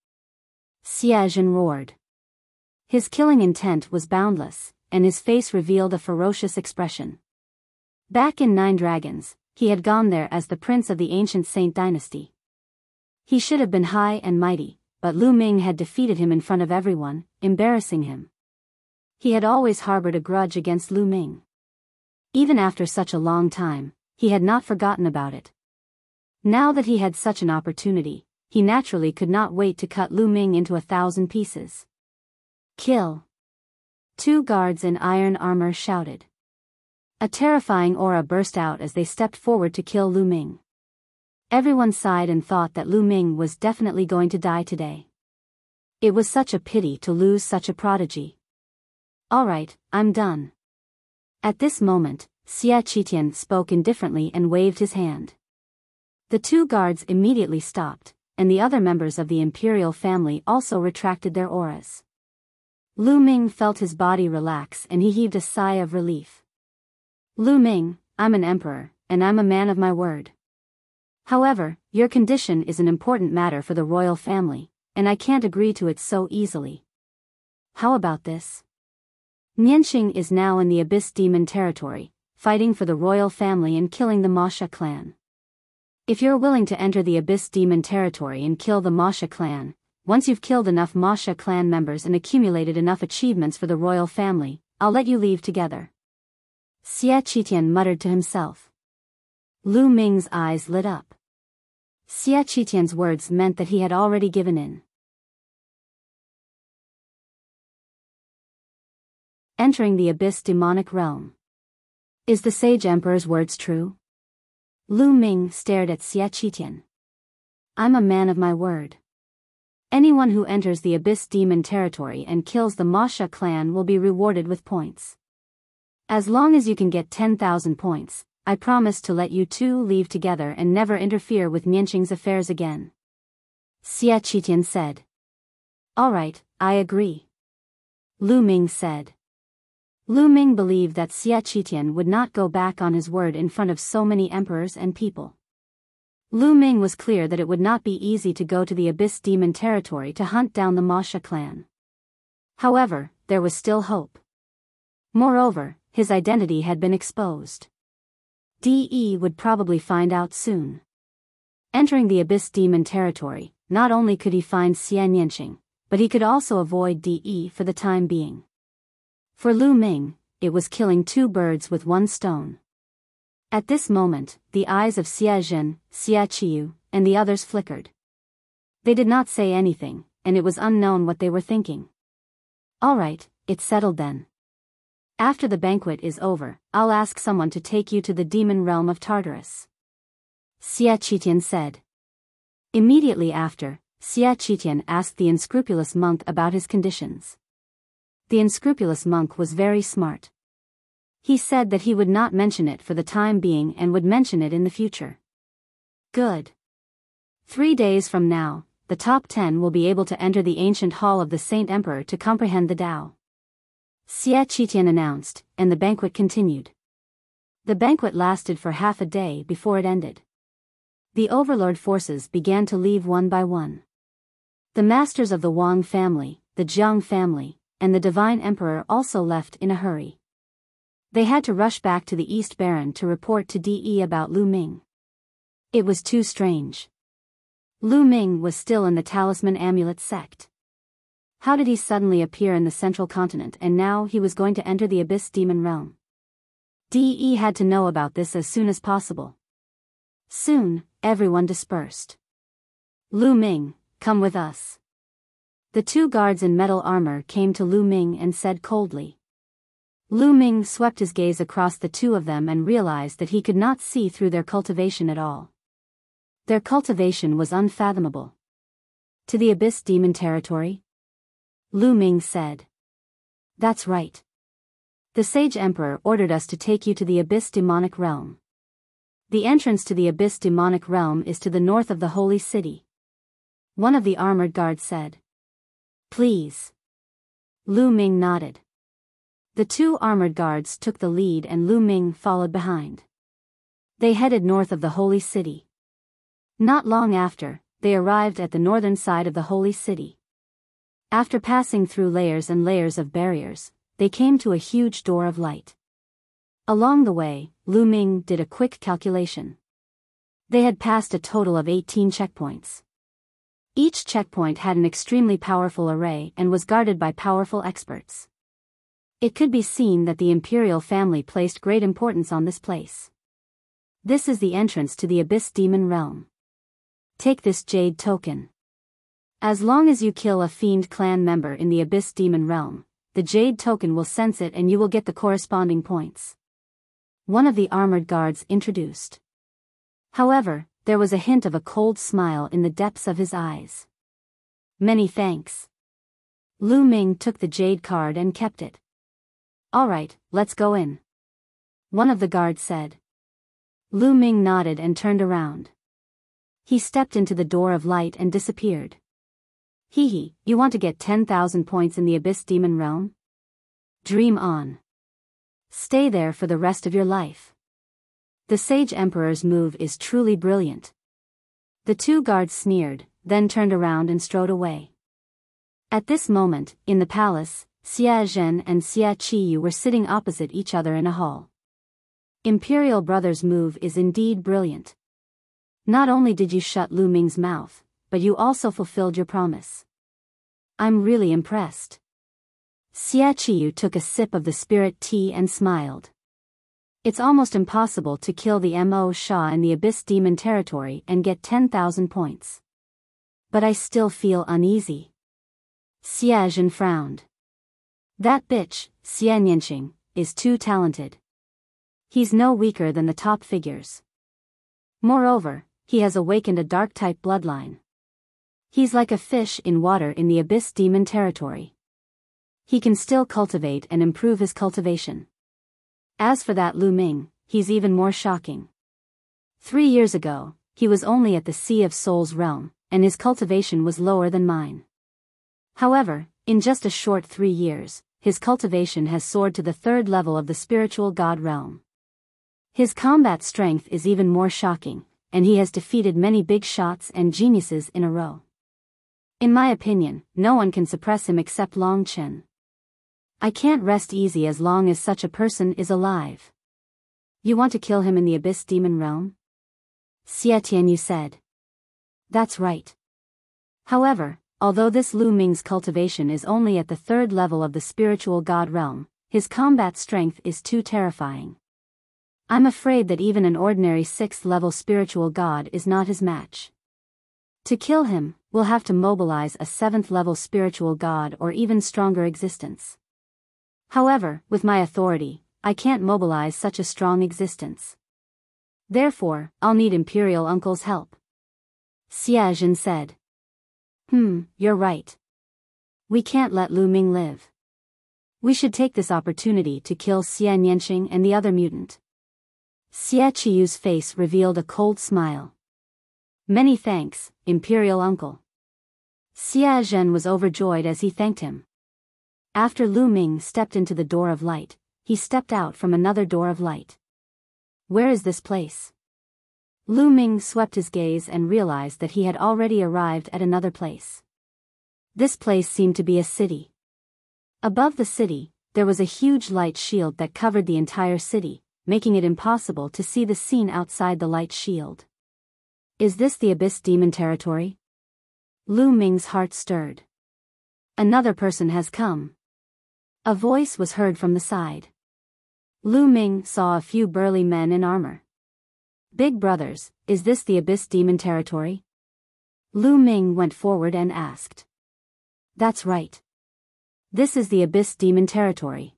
Xia Zhen roared. His killing intent was boundless, and his face revealed a ferocious expression. Back in Nine Dragons, he had gone there as the prince of the ancient Saint dynasty. He should have been high and mighty, but Lu Ming had defeated him in front of everyone, embarrassing him. He had always harbored a grudge against Lu Ming. Even after such a long time, he had not forgotten about it. Now that he had such an opportunity, he naturally could not wait to cut Lu Ming into 1,000 pieces. Kill! 2 guards in iron armor shouted. A terrifying aura burst out as they stepped forward to kill Lu Ming. Everyone sighed and thought that Lu Ming was definitely going to die today. It was such a pity to lose such a prodigy. Alright, I'm done. At this moment, Xia Qitian spoke indifferently and waved his hand. The two guards immediately stopped, and the other members of the imperial family also retracted their auras. Lu Ming felt his body relax and he heaved a sigh of relief. Lu Ming, I'm an emperor, and I'm a man of my word. However, your condition is an important matter for the royal family, and I can't agree to it so easily. How about this? Nianqing is now in the Abyss Demon territory, fighting for the royal family and killing the Masha clan. If you're willing to enter the Abyss Demon territory and kill the Masha clan, once you've killed enough Masha clan members and accumulated enough achievements for the royal family, I'll let you leave together. Xia Qitian muttered to himself. Lu Ming's eyes lit up. Xia Qitian's words meant that he had already given in. Entering the Abyss Demonic Realm. Is the Sage Emperor's words true? Lu Ming stared at Xia Qitian. I'm a man of my word. Anyone who enters the Abyss Demon territory and kills the Masha clan will be rewarded with points. As long as you can get 10,000 points, I promise to let you two leave together and never interfere with Nianqing's affairs again. Xia Qitian said. Alright, I agree. Lu Ming said. Lu Ming believed that Xia Qitian would not go back on his word in front of so many emperors and people. Lu Ming was clear that it would not be easy to go to the Abyss Demon territory to hunt down the Masha clan. However, there was still hope. Moreover, his identity had been exposed. DE would probably find out soon. Entering the Abyss Demon territory, not only could he find Xia Nianqing, but he could also avoid DE for the time being. For Lu Ming, it was killing two birds with one stone. At this moment, the eyes of Xia Zhen, Xia Qiyu, and the others flickered. They did not say anything, and it was unknown what they were thinking. Alright, it's settled then. After the banquet is over, I'll ask someone to take you to the demon realm of Tartarus. Xia Qitian said. Immediately after, Xia Qitian asked the unscrupulous monk about his conditions. The unscrupulous monk was very smart. He said that he would not mention it for the time being and would mention it in the future. Good. 3 days from now, the top 10 will be able to enter the ancient hall of the Saint Emperor to comprehend the Tao. Xia Qitian announced, and the banquet continued. The banquet lasted for half a day before it ended. The overlord forces began to leave one by one. The masters of the Wang family, the Jiang family, and the Divine Emperor also left in a hurry. They had to rush back to the East Baron to report to DE about Lu Ming. It was too strange. Lu Ming was still in the Talisman Amulet sect. How did he suddenly appear in the central continent and now he was going to enter the Abyss Demon realm? DE had to know about this as soon as possible. Soon, everyone dispersed. Lu Ming, come with us. The two guards in metal armor came to Lu Ming and said coldly. Lu Ming swept his gaze across the two of them and realized that he could not see through their cultivation at all. Their cultivation was unfathomable. To the Abyss Demon territory? Lu Ming said. That's right. The Sage Emperor ordered us to take you to the Abyss Demonic Realm. The entrance to the Abyss Demonic Realm is to the north of the Holy City. One of the armored guards said. Please. Lu Ming nodded. The two armored guards took the lead and Lu Ming followed behind. They headed north of the Holy City. Not long after, they arrived at the northern side of the Holy City. After passing through layers and layers of barriers, they came to a huge door of light. Along the way, Lu Ming did a quick calculation. They had passed a total of 18 checkpoints. Each checkpoint had an extremely powerful array and was guarded by powerful experts. It could be seen that the imperial family placed great importance on this place. This is the entrance to the Abyss Demon realm. Take this jade token. As long as you kill a fiend clan member in the Abyss Demon realm, the jade token will sense it and you will get the corresponding points. One of the armored guards introduced. However, there was a hint of a cold smile in the depths of his eyes. Many thanks. Lu Ming took the jade card and kept it. All right, let's go in. One of the guards said. Lu Ming nodded and turned around. He stepped into the door of light and disappeared. Hee, you want to get 10,000 points in the Abyss Demon Realm? Dream on. Stay there for the rest of your life. The Sage Emperor's move is truly brilliant. The two guards sneered, then turned around and strode away. At this moment, in the palace, Xia Zhen and Xia Qiyu were sitting opposite each other in a hall. Imperial Brother's move is indeed brilliant. Not only did you shut Lu Ming's mouth, but you also fulfilled your promise. I'm really impressed. Xia Qiyu took a sip of the spirit tea and smiled. It's almost impossible to kill the Mo Sha in the Abyss Demon territory and get 10,000 points. But I still feel uneasy. Xia Zhen frowned. That bitch, Xia Nianqing, is too talented. He's no weaker than the top figures. Moreover, he has awakened a dark-type bloodline. He's like a fish in water in the Abyss Demon territory. He can still cultivate and improve his cultivation. As for that Lu Ming, he's even more shocking. 3 years ago, he was only at the Sea of Souls realm, and his cultivation was lower than mine. However, in just a short 3 years, his cultivation has soared to the 3rd level of the spiritual god realm. His combat strength is even more shocking, and he has defeated many big shots and geniuses in a row. In my opinion, no one can suppress him except Long Chen. I can't rest easy as long as such a person is alive. You want to kill him in the Abyss Demon realm? Xia Tianyu said. That's right. However, although this Lu Ming's cultivation is only at the 3rd level of the spiritual god realm, his combat strength is too terrifying. I'm afraid that even an ordinary 6th level spiritual god is not his match. To kill him, we'll have to mobilize a 7th level spiritual god or even stronger existence. However, with my authority, I can't mobilize such a strong existence. Therefore, I'll need Imperial Uncle's help. Xia Zhen said. You're right. We can't let Lu Ming live. We should take this opportunity to kill Xia Nianqing and the other mutant. Xia Qiyu's face revealed a cold smile. Many thanks, Imperial Uncle. Xia Zhen was overjoyed as he thanked him. After Lu Ming stepped into the door of light, he stepped out from another door of light. Where is this place? Lu Ming swept his gaze and realized that he had already arrived at another place. This place seemed to be a city. Above the city, there was a huge light shield that covered the entire city, making it impossible to see the scene outside the light shield. Is this the Abyss Demon territory? Lu Ming's heart stirred. Another person has come. A voice was heard from the side. Lu Ming saw a few burly men in armor. Big brothers, is this the Abyss Demon territory? Lu Ming went forward and asked. That's right. This is the Abyss Demon territory.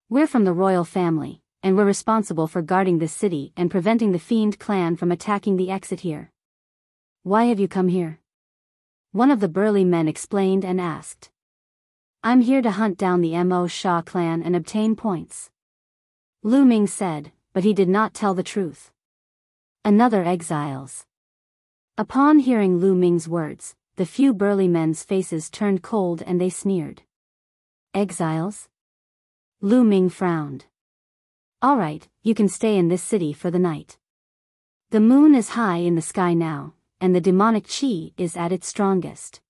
We're from the royal family, and we're responsible for guarding this city and preventing the Fiend clan from attacking the exit here. Why have you come here? One of the burly men explained and asked. I'm here to hunt down the Mo Sha clan and obtain points. Lu Ming said, but he did not tell the truth. Another exiles. Upon hearing Lu Ming's words, the few burly men's faces turned cold and they sneered. Exiles? Lu Ming frowned. All right, you can stay in this city for the night. The moon is high in the sky now, and the demonic qi is at its strongest.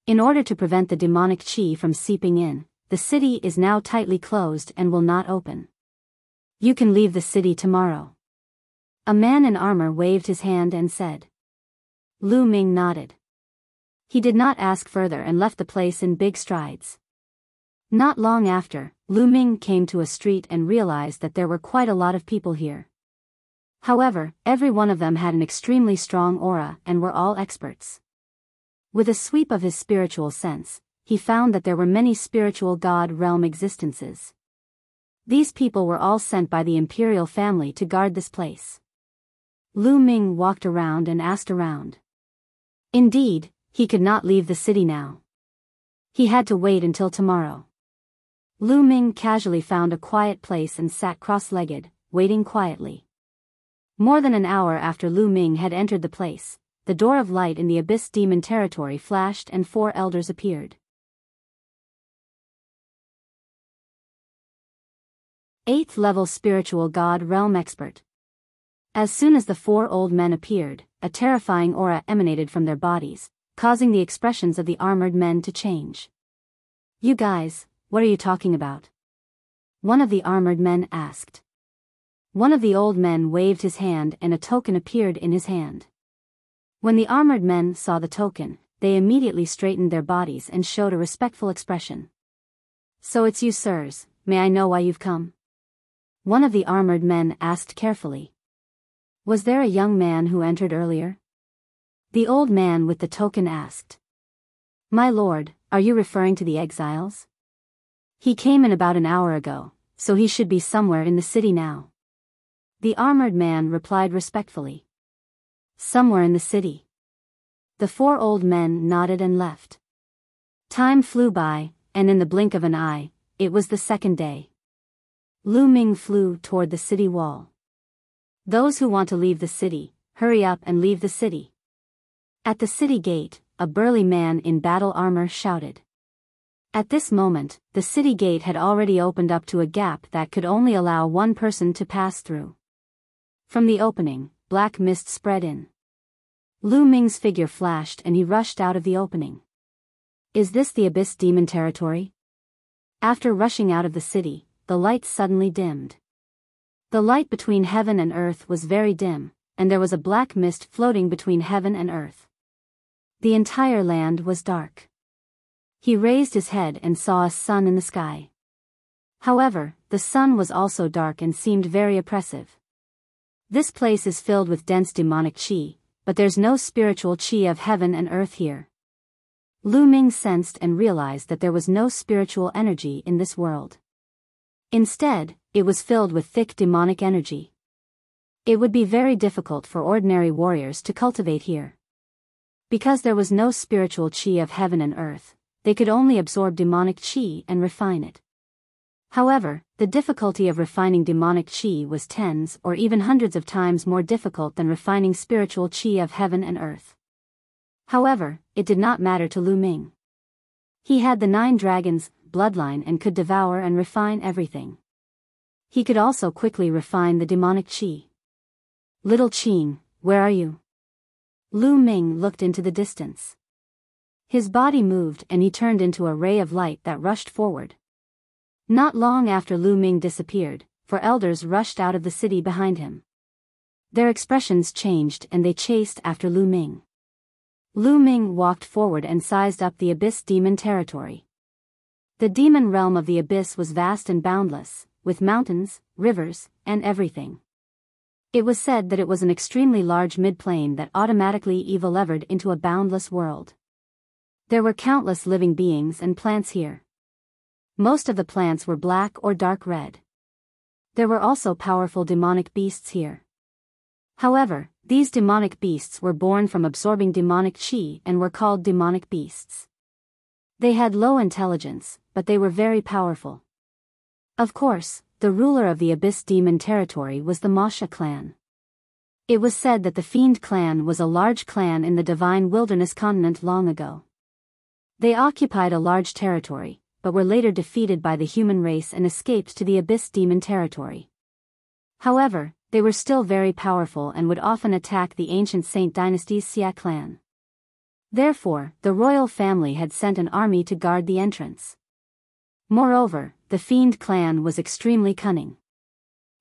In order to prevent the demonic qi from seeping in, the city is now tightly closed and will not open. You can leave the city tomorrow. A man in armor waved his hand and said. Lu Ming nodded. He did not ask further and left the place in big strides. Not long after, Lu Ming came to a street and realized that there were quite a lot of people here. However, every one of them had an extremely strong aura and were all experts. With a sweep of his spiritual sense, he found that there were many spiritual god realm existences. These people were all sent by the imperial family to guard this place. Lu Ming walked around and asked around. Indeed, he could not leave the city now. He had to wait until tomorrow. Lu Ming casually found a quiet place and sat cross-legged, waiting quietly. More than an hour after Lu Ming had entered the place, the door of light in the Abyss Demon territory flashed and 4 elders appeared. 8th level Spiritual God Realm Expert. As soon as the 4 old men appeared, a terrifying aura emanated from their bodies, causing the expressions of the armored men to change. You guys, what are you talking about? One of the armored men asked. One of the old men waved his hand and a token appeared in his hand. When the armored men saw the token, they immediately straightened their bodies and showed a respectful expression. So it's you, sirs, may I know why you've come? One of the armored men asked carefully. Was there a young man who entered earlier? The old man with the token asked. My lord, are you referring to the exiles? He came in about an hour ago, so he should be somewhere in the city now. The armored man replied respectfully. Somewhere in the city. The 4 old men nodded and left. Time flew by, and in the blink of an eye, it was the 2nd day. Lu Ming flew toward the city wall. Those who want to leave the city, hurry up and leave the city. At the city gate, a burly man in battle armor shouted. At this moment, the city gate had already opened up to a gap that could only allow 1 person to pass through. From the opening, black mist spread in. Lu Ming's figure flashed and he rushed out of the opening. Is this the Abyss Demon territory? After rushing out of the city, the light suddenly dimmed. The light between heaven and earth was very dim, and there was a black mist floating between heaven and earth. The entire land was dark. He raised his head and saw a sun in the sky. However, the sun was also dark and seemed very oppressive. This place is filled with dense demonic qi, but there's no spiritual qi of heaven and earth here. Lu Ming sensed and realized that there was no spiritual energy in this world. Instead, it was filled with thick demonic energy. It would be very difficult for ordinary warriors to cultivate here. Because there was no spiritual qi of heaven and earth, they could only absorb demonic qi and refine it. However, the difficulty of refining demonic qi was tens or even hundreds of times more difficult than refining spiritual qi of heaven and earth. However, it did not matter to Lu Ming. He had the 9 dragons' bloodline and could devour and refine everything. He could also quickly refine the demonic qi. Little Qing, where are you? Lu Ming looked into the distance. His body moved and he turned into a ray of light that rushed forward. Not long after Lu Ming disappeared, 4 elders rushed out of the city behind him. Their expressions changed and they chased after Lu Ming. Lu Ming walked forward and sized up the Abyss Demon territory. The demon realm of the Abyss was vast and boundless, with mountains, rivers, and everything. It was said that it was an extremely large mid-plane that automatically evolved into a boundless world. There were countless living beings and plants here. Most of the plants were black or dark red. There were also powerful demonic beasts here. However, these demonic beasts were born from absorbing demonic qi and were called demonic beasts. They had low intelligence, but they were very powerful. Of course, the ruler of the Abyss Demon territory was the Wuxia clan. It was said that the Fiend clan was a large clan in the Divine Wilderness continent long ago. They occupied a large territory, but were later defeated by the human race and escaped to the Abyss Demon territory. However, they were still very powerful and would often attack the ancient Saint Dynasty's Xia clan. Therefore, the royal family had sent an army to guard the entrance. Moreover, the Fiend clan was extremely cunning.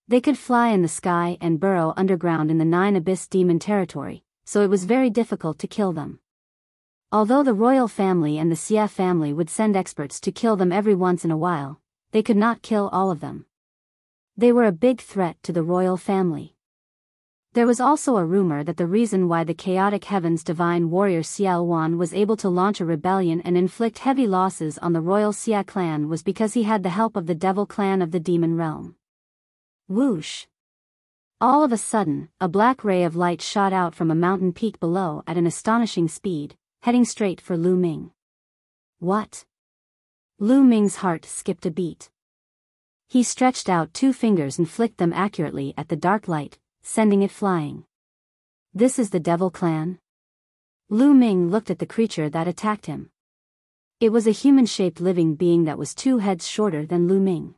They could fly in the sky and burrow underground in the 9 Abyss Demon territory, so it was very difficult to kill them. Although the royal family and the Xia family would send experts to kill them every once in a while, they could not kill all of them. They were a big threat to the royal family. There was also a rumor that the reason why the chaotic heavens divine warrior Xiao Wan was able to launch a rebellion and inflict heavy losses on the royal Xia clan was because he had the help of the devil clan of the demon realm. Whoosh! All of a sudden, a black ray of light shot out from a mountain peak below at an astonishing speed, heading straight for Lu Ming. What? Lu Ming's heart skipped a beat. He stretched out 2 fingers and flicked them accurately at the dark light, sending it flying. This is the Devil Clan? Lu Ming looked at the creature that attacked him. It was a human-shaped living being that was 2 heads shorter than Lu Ming.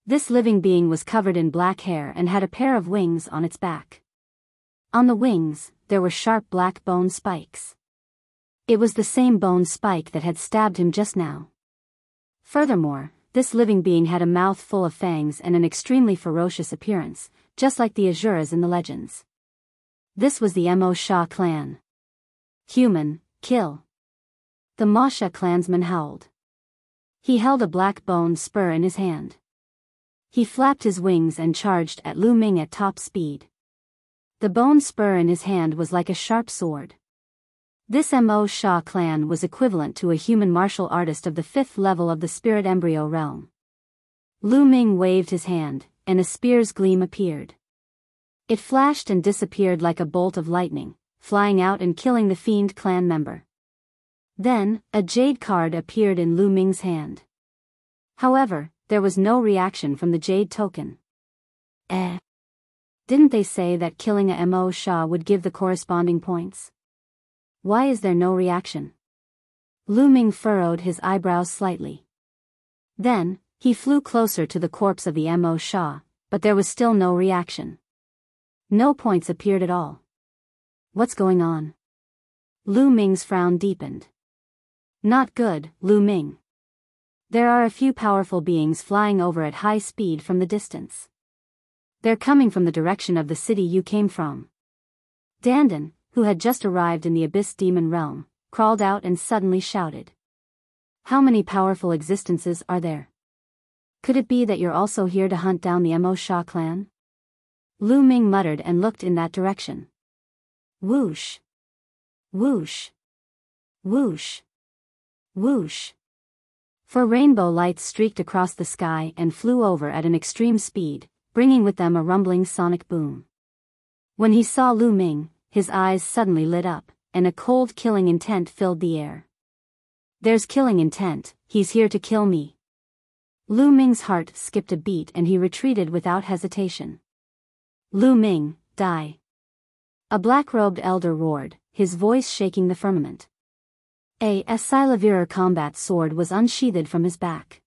This living being was covered in black hair and had a pair of wings on its back. On the wings, there were sharp black bone spikes. It was the same bone spike that had stabbed him just now. Furthermore, this living being had a mouth full of fangs and an extremely ferocious appearance, just like the Asuras in the legends. This was the Mo Sha clan. Human, kill. The Masha clansman howled. He held a black bone spur in his hand. He flapped his wings and charged at Lu Ming at top speed. The bone spur in his hand was like a sharp sword. This Mo Sha clan was equivalent to a human martial artist of the 5th level of the spirit embryo realm. Lu Ming waved his hand, and a spear's gleam appeared. It flashed and disappeared like a bolt of lightning, flying out and killing the fiend clan member. Then, a jade card appeared in Lu Ming's hand. However, there was no reaction from the jade token. Didn't they say that killing a Mo Sha would give the corresponding points? Why is there no reaction? Lu Ming furrowed his eyebrows slightly. Then, he flew closer to the corpse of the Mo Sha, but there was still no reaction. No points appeared at all. What's going on? Lu Ming's frown deepened. Not good, Lu Ming. There are a few powerful beings flying over at high speed from the distance. They're coming from the direction of the city you came from. Dandan, who had just arrived in the Abyss Demon realm, crawled out and suddenly shouted. How many powerful existences are there? Could it be that you're also here to hunt down the Mo Sha clan? Lu Ming muttered and looked in that direction. Whoosh. Whoosh. Whoosh. Whoosh. 4 rainbow lights streaked across the sky and flew over at an extreme speed, bringing with them a rumbling sonic boom. When he saw Lu Ming, his eyes suddenly lit up, and a cold killing intent filled the air. There's killing intent, he's here to kill me. Lu Ming's heart skipped a beat and he retreated without hesitation. Lu Ming, die. A black-robed elder roared, his voice shaking the firmament. A Silavirer combat sword was unsheathed from his back.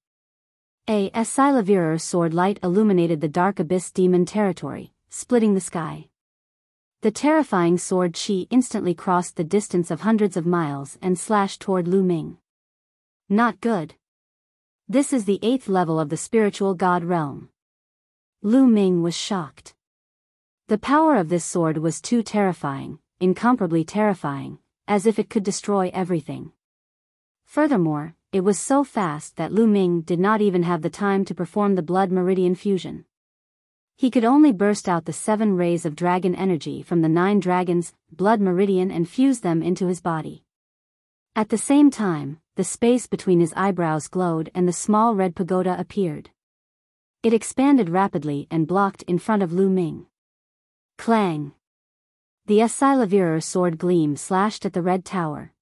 A Silavirer sword light illuminated the dark abyss demon territory, splitting the sky. The terrifying sword chi instantly crossed the distance of hundreds of miles and slashed toward Lu Ming. Not good. This is the 8th level of the spiritual god realm. Lu Ming was shocked. The power of this sword was too terrifying, incomparably terrifying, as if it could destroy everything. Furthermore, it was so fast that Lu Ming did not even have the time to perform the blood meridian fusion. He could only burst out the 7 rays of dragon energy from the 9 dragons' blood meridian and fuse them into his body. At the same time, the space between his eyebrows glowed and the small red pagoda appeared. It expanded rapidly and blocked in front of Lu Ming. Clang! The Silavirer sword gleam slashed at the red tower.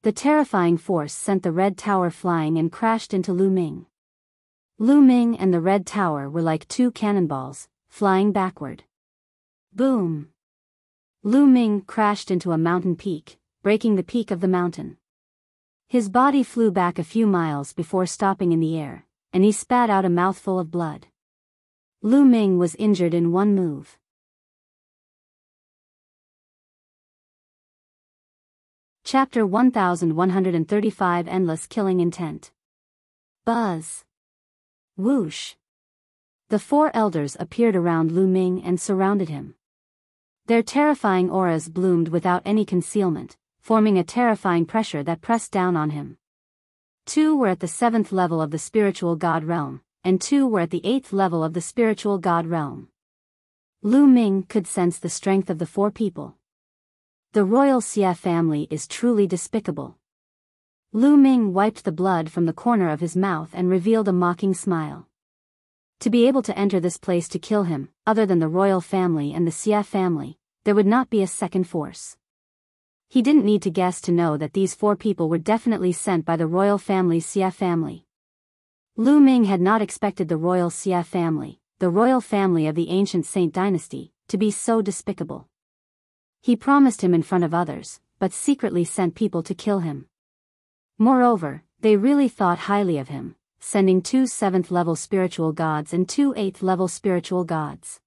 The terrifying force sent the red tower flying and crashed into Lu Ming. Lu Ming and the red tower were like 2 cannonballs, flying backward. Boom! Lu Ming crashed into a mountain peak, breaking the peak of the mountain. His body flew back a few miles before stopping in the air, and he spat out a mouthful of blood. Lu Ming was injured in one move. Chapter 1135 Endless Killing Intent. Buzz. Whoosh. The 4 elders appeared around Lu Ming and surrounded him. Their terrifying auras bloomed without any concealment, forming a terrifying pressure that pressed down on him. 2 were at the 7th level of the spiritual god realm, and 2 were at the 8th level of the spiritual god realm. Lu Ming could sense the strength of the 4 people. The royal Xia family is truly despicable. Lu Ming wiped the blood from the corner of his mouth and revealed a mocking smile. To be able to enter this place to kill him, other than the royal family and the Xie family, there would not be a second force. He didn't need to guess to know that these 4 people were definitely sent by the royal family's Xie family. Lu Ming had not expected the royal Xie family, the royal family of the ancient Saint dynasty, to be so despicable. He promised him in front of others, but secretly sent people to kill him. Moreover, they really thought highly of him, sending 2 7th-level spiritual gods and 2 8th-level spiritual gods.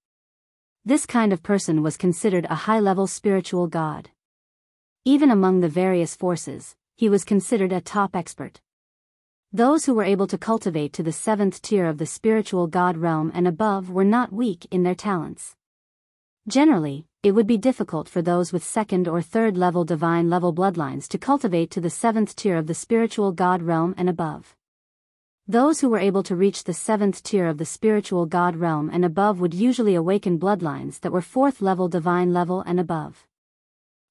This kind of person was considered a high-level spiritual god. Even among the various forces, he was considered a top expert. Those who were able to cultivate to the 7th tier of the spiritual god realm and above were not weak in their talents. Generally, it would be difficult for those with 2nd or 3rd level divine level bloodlines to cultivate to the 7th tier of the spiritual god realm and above. Those who were able to reach the 7th tier of the spiritual god realm and above would usually awaken bloodlines that were 4th level divine level and above.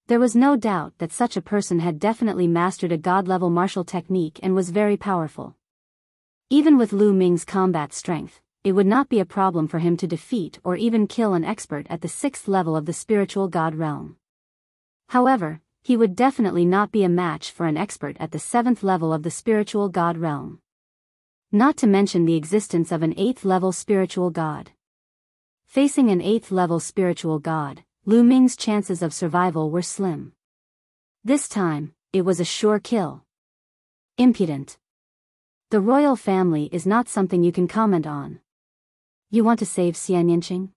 There was no doubt that such a person had definitely mastered a god-level martial technique and was very powerful. Even with Lu Ming's combat strength, it would not be a problem for him to defeat or even kill an expert at the 6th level of the spiritual god realm. However, he would definitely not be a match for an expert at the 7th level of the spiritual god realm. Not to mention the existence of an 8th level spiritual god. Facing an 8th level spiritual god, Lu Ming's chances of survival were slim. This time, it was a sure kill. Impudent. The royal family is not something you can comment on. You want to save Xian Yinqing?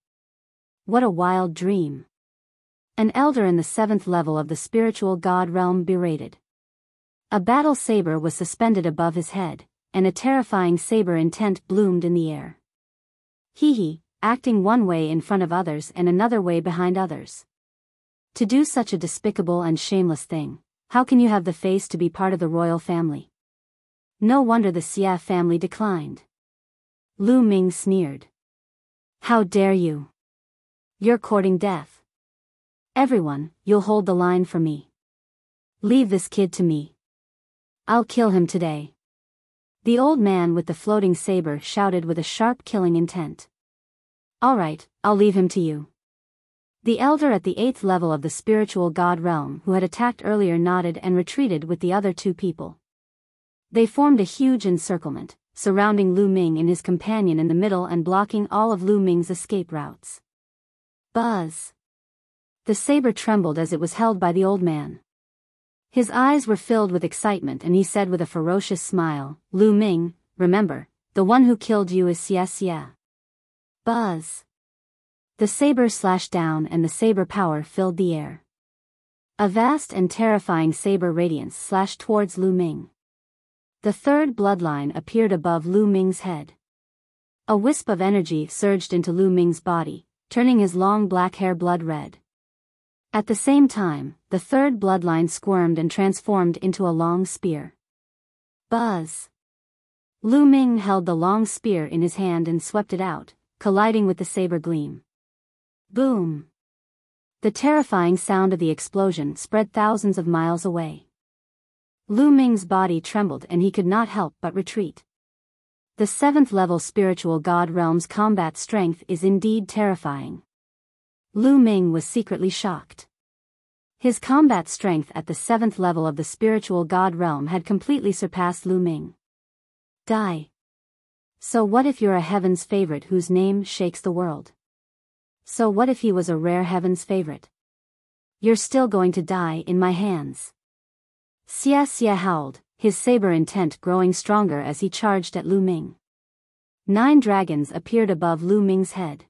What a wild dream. An elder in the 7th level of the spiritual god realm berated. A battle saber was suspended above his head, and a terrifying saber intent bloomed in the air. Hee, acting one way in front of others and another way behind others. To do such a despicable and shameless thing, how can you have the face to be part of the royal family? No wonder the Xie family declined. Lu Ming sneered. How dare you? You're courting death. Everyone, you'll hold the line for me. Leave this kid to me. I'll kill him today. The old man with the floating saber shouted with a sharp killing intent. All right, I'll leave him to you. The elder at the 8th level of the spiritual god realm who had attacked earlier nodded and retreated with the other 2 people. They formed a huge encirclement, surrounding Lu Ming and his companion in the middle and blocking all of Lu Ming's escape routes. Buzz. The saber trembled as it was held by the old man. His eyes were filled with excitement and he said with a ferocious smile, Lu Ming, remember, the one who killed you is Xie. Buzz. The saber slashed down and the saber power filled the air. A vast and terrifying saber radiance slashed towards Lu Ming. The 3rd bloodline appeared above Lu Ming's head. A wisp of energy surged into Lu Ming's body, turning his long black hair blood red. At the same time, the 3rd bloodline squirmed and transformed into a long spear. Buzz. Lu Ming held the long spear in his hand and swept it out, colliding with the saber gleam. Boom! The terrifying sound of the explosion spread thousands of miles away. Lu Ming's body trembled and he could not help but retreat. The 7th level spiritual god realm's combat strength is indeed terrifying. Lu Ming was secretly shocked. His combat strength at the 7th level of the spiritual god realm had completely surpassed Lu Ming. Die. So what if you're a heaven's favorite whose name shakes the world? So what if he was a rare heaven's favorite? You're still going to die in my hands. Xie howled, his saber intent growing stronger as he charged at Lu Ming. 9 dragons appeared above Lu Ming's head.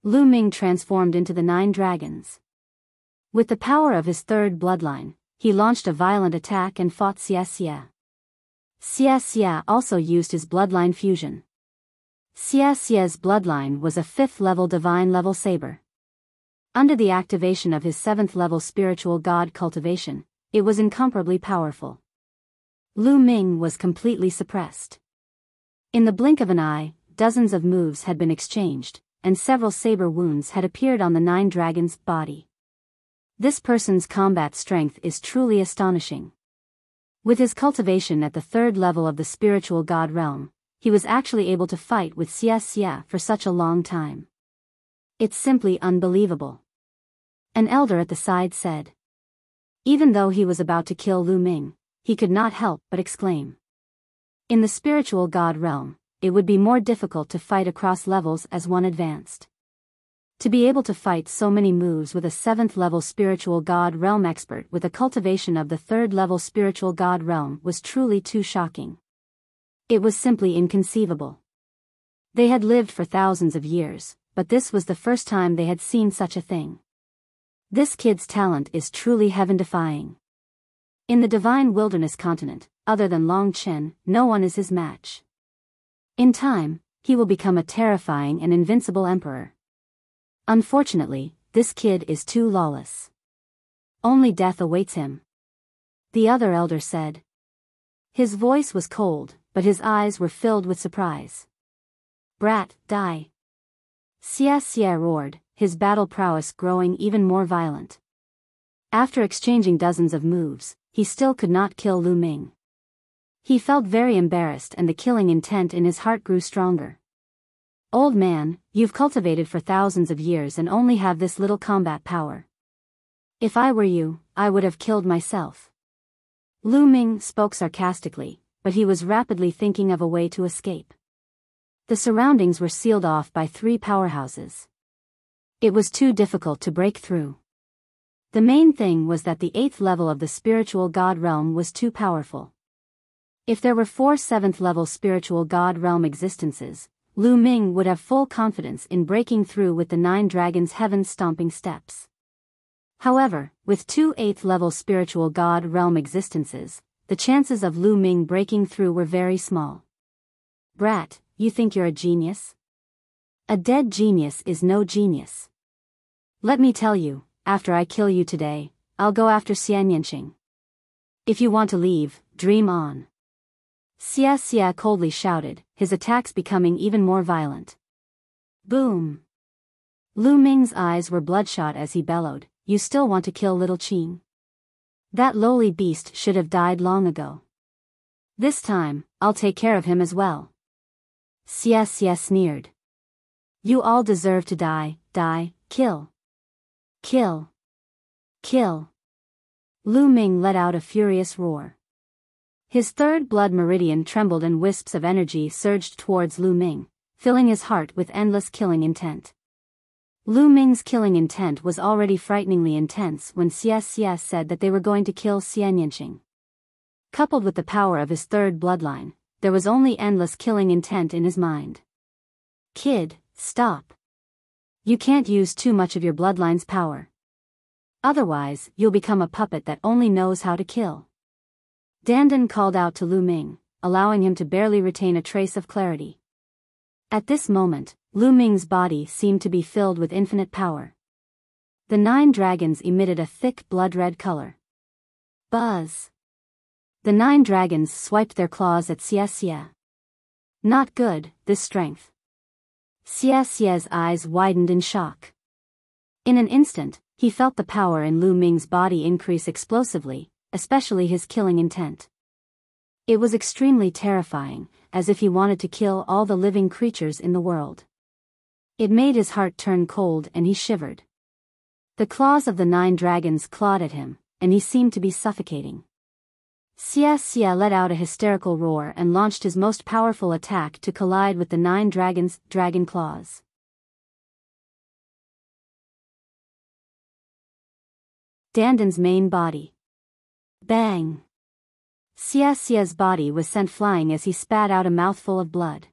Lu Ming transformed into the 9 dragons. With the power of his 3rd bloodline, he launched a violent attack and fought Xie. Xie also used his bloodline fusion. Xie's bloodline was a 5th level divine level saber. Under the activation of his 7th level spiritual god cultivation, it was incomparably powerful. Lu Ming was completely suppressed. In the blink of an eye, dozens of moves had been exchanged, and several saber wounds had appeared on the 9 dragons' body. This person's combat strength is truly astonishing. With his cultivation at the 3rd level of the spiritual god realm, he was actually able to fight with Xia for such a long time. It's simply unbelievable. An elder at the side said. Even though he was about to kill Lu Ming, he could not help but exclaim. In the spiritual god realm, it would be more difficult to fight across levels as one advanced. To be able to fight so many moves with a 7th level spiritual god realm expert with a cultivation of the 3rd level spiritual god realm was truly too shocking. It was simply inconceivable. They had lived for thousands of years, but this was the first time they had seen such a thing. This kid's talent is truly heaven-defying. In the divine wilderness continent, other than Long Chen, no one is his match. In time, he will become a terrifying and invincible emperor. Unfortunately, this kid is too lawless. Only death awaits him. The other elder said. His voice was cold, but his eyes were filled with surprise. Brat, die. Xia roared, his battle prowess growing even more violent. After exchanging dozens of moves, he still could not kill Lu Ming. He felt very embarrassed and the killing intent in his heart grew stronger. Old man, you've cultivated for thousands of years and only have this little combat power. If I were you, I would have killed myself. Lu Ming spoke sarcastically, but he was rapidly thinking of a way to escape. The surroundings were sealed off by 3 powerhouses. It was too difficult to break through. The main thing was that the 8th level of the spiritual god realm was too powerful. If there were 4 7th level spiritual god realm existences, Lu Ming would have full confidence in breaking through with the 9 dragons' heaven-stomping steps. However, with 2 8th level spiritual god realm existences, the chances of Lu Ming breaking through were very small. Brat, you think you're a genius? A dead genius is no genius. Let me tell you, after I kill you today, I'll go after Xianyanqing. If you want to leave, dream on. Xia coldly shouted, his attacks becoming even more violent. Boom! Lu Ming's eyes were bloodshot as he bellowed, you still want to kill little Qing? That lowly beast should have died long ago. This time, I'll take care of him as well. Xia sneered. You all deserve to die, kill. Kill. Kill. Lu Ming let out a furious roar. His 3rd blood meridian trembled and wisps of energy surged towards Lu Ming, filling his heart with endless killing intent. Lu Ming's killing intent was already frighteningly intense when Xia said that they were going to kill Xianyanqing. Coupled with the power of his 3rd bloodline, there was only endless killing intent in his mind. Kid, stop. You can't use too much of your bloodline's power. Otherwise, you'll become a puppet that only knows how to kill. Dandan called out to Lu Ming, allowing him to barely retain a trace of clarity. At this moment, Lu Ming's body seemed to be filled with infinite power. The 9 dragons emitted a thick blood-red color. Buzz! The 9 dragons swiped their claws at Xia. Not good, this strength. Xia's eyes widened in shock. In an instant, he felt the power in Lu Ming's body increase explosively, especially his killing intent. It was extremely terrifying, as if he wanted to kill all the living creatures in the world. It made his heart turn cold and he shivered. The claws of the 9 dragons clawed at him, and he seemed to be suffocating. Xia let out a hysterical roar and launched his most powerful attack to collide with the 9 dragons' dragon claws. Dandan's main body. Bang! Xia's body was sent flying as he spat out a mouthful of blood.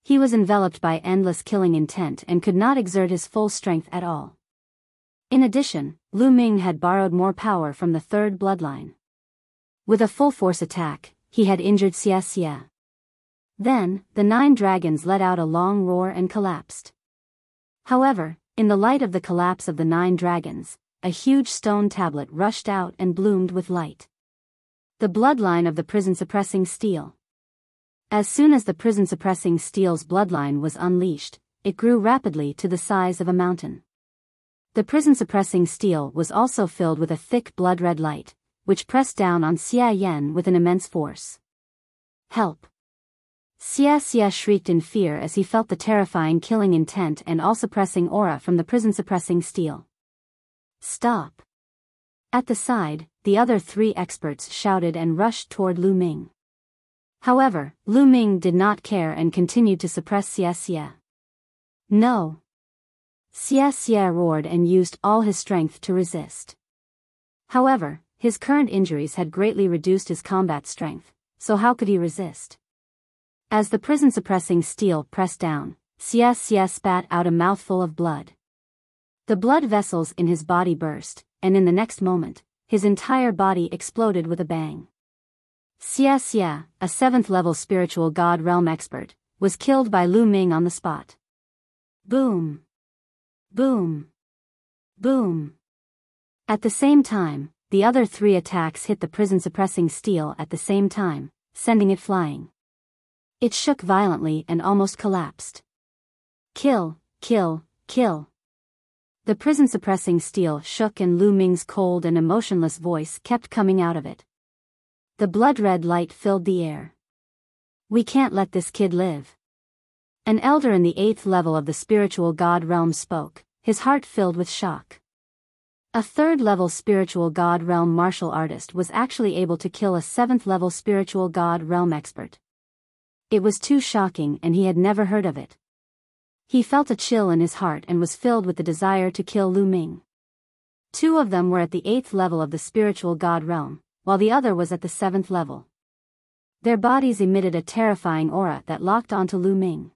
He was enveloped by endless killing intent and could not exert his full strength at all. In addition, Lu Ming had borrowed more power from the 3rd bloodline. With a full-force attack, he had injured Xia. Then, the 9 dragons let out a long roar and collapsed. However, in the light of the collapse of the 9 dragons, a huge stone tablet rushed out and bloomed with light. The bloodline of the prison-suppressing steel. As soon as the prison-suppressing steel's bloodline was unleashed, it grew rapidly to the size of a mountain. The prison-suppressing steel was also filled with a thick blood-red light, which pressed down on Xia Yan with an immense force. Help! Xia shrieked in fear as he felt the terrifying killing intent and all-suppressing aura from the prison-suppressing steel. Stop! At the side, the other 3 experts shouted and rushed toward Lu Ming. However, Lu Ming did not care and continued to suppress Xia. No! Xia roared and used all his strength to resist. However, his current injuries had greatly reduced his combat strength, so how could he resist? As the prison-suppressing steel pressed down, Xia spat out a mouthful of blood. The blood vessels in his body burst, and in the next moment, his entire body exploded with a bang. Xia, a 7th-level spiritual god realm expert, was killed by Lu Ming on the spot. Boom! Boom! Boom! At the same time, the other 3 attacks hit the prison-suppressing steel at the same time, sending it flying. It shook violently and almost collapsed. Kill, kill, kill. The prison-suppressing steel shook and Lu Ming's cold and emotionless voice kept coming out of it. The blood-red light filled the air. We can't let this kid live. An elder in the 8th level of the spiritual god realm spoke, his heart filled with shock. A 3rd-level spiritual god realm martial artist was actually able to kill a 7th-level spiritual god realm expert. It was too shocking and he had never heard of it. He felt a chill in his heart and was filled with the desire to kill Lu Ming. 2 of them were at the 8th level of the spiritual god realm, while the other was at the 7th level. Their bodies emitted a terrifying aura that locked onto Lu Ming.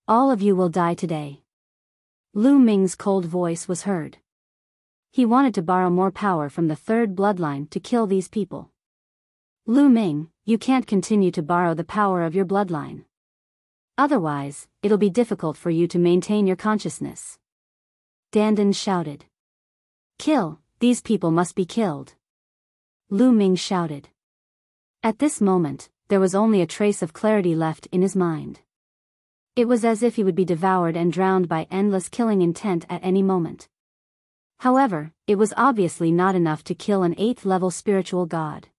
All of you will die today. Lu Ming's cold voice was heard. He wanted to borrow more power from the 3rd bloodline to kill these people. Lu Ming, you can't continue to borrow the power of your bloodline. Otherwise, it'll be difficult for you to maintain your consciousness. Dandan shouted. Kill, these people must be killed. Lu Ming shouted. At this moment, there was only a trace of clarity left in his mind. It was as if he would be devoured and drowned by endless killing intent at any moment. However, it was obviously not enough to kill an 8th-level spiritual god.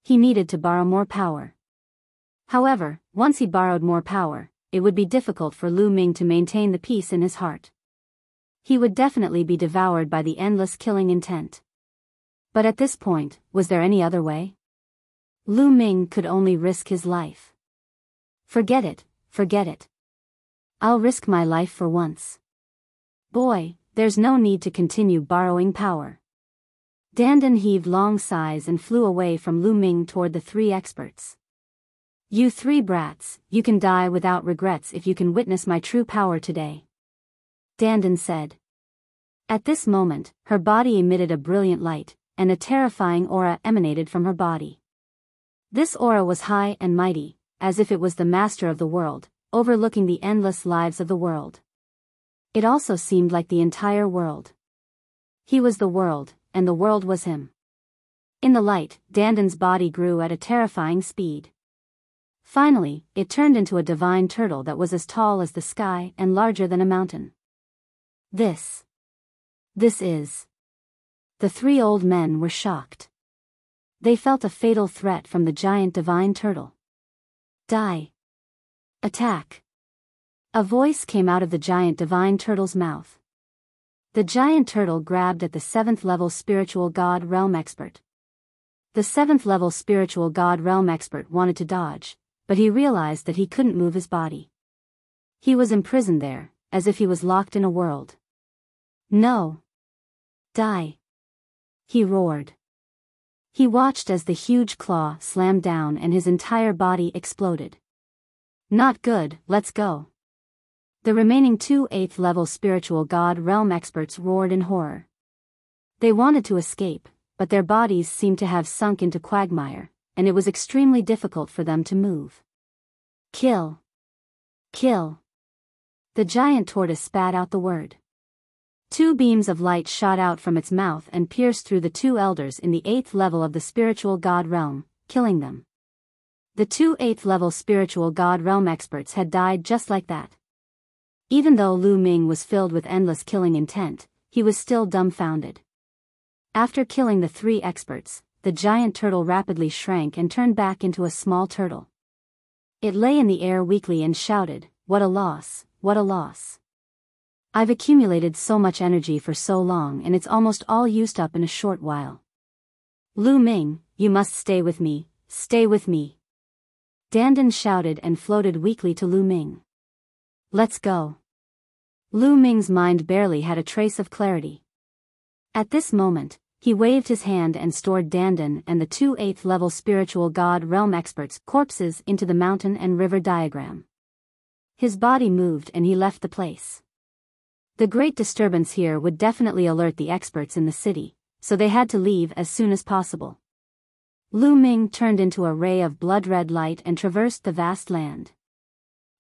He needed to borrow more power. However, once he borrowed more power, it would be difficult for Lu Ming to maintain the peace in his heart. He would definitely be devoured by the endless killing intent. But at this point, was there any other way? Lu Ming could only risk his life. Forget it, forget it. I'll risk my life for once. Boy, there's no need to continue borrowing power. Dandan heaved long sighs and flew away from Lu Ming toward the 3 experts. You 3 brats, you can die without regrets if you can witness my true power today. Dandan said. At this moment, her body emitted a brilliant light, and a terrifying aura emanated from her body. This aura was high and mighty, as if it was the master of the world, overlooking the endless lives of the world. It also seemed like the entire world. He was the world, and the world was him. In the light, Dandan's body grew at a terrifying speed. Finally, it turned into a divine turtle that was as tall as the sky and larger than a mountain. This is... The 3 old men were shocked. They felt a fatal threat from the giant divine turtle. Die. Attack. A voice came out of the giant divine turtle's mouth. The giant turtle grabbed at the 7th-level spiritual god realm expert. The 7th-level spiritual god realm expert wanted to dodge, but he realized that he couldn't move his body. He was imprisoned there, as if he was locked in a world. No. Die. He roared. He watched as the huge claw slammed down and his entire body exploded. Not good, let's go. The remaining 2 8th-level spiritual god realm experts roared in horror. They wanted to escape, but their bodies seemed to have sunk into quagmire, and it was extremely difficult for them to move. Kill. Kill. The giant tortoise spat out the word. 2 beams of light shot out from its mouth and pierced through the 2 elders in the 8th level of the spiritual god realm, killing them. The 2 8th-level spiritual god realm experts had died just like that. Even though Lu Ming was filled with endless killing intent, he was still dumbfounded. After killing the 3 experts, the giant turtle rapidly shrank and turned back into a small turtle. It lay in the air weakly and shouted, "What a loss, what a loss. I've accumulated so much energy for so long and it's almost all used up in a short while. Lu Ming, you must stay with me, stay with me." Dandan shouted and floated weakly to Lu Ming. "Let's go." Lu Ming's mind barely had a trace of clarity. At this moment, he waved his hand and stored Dandan and the two 8th-level spiritual god realm experts' corpses into the mountain and river diagram. His body moved and he left the place. The great disturbance here would definitely alert the experts in the city, so they had to leave as soon as possible. Lu Ming turned into a ray of blood-red light and traversed the vast land.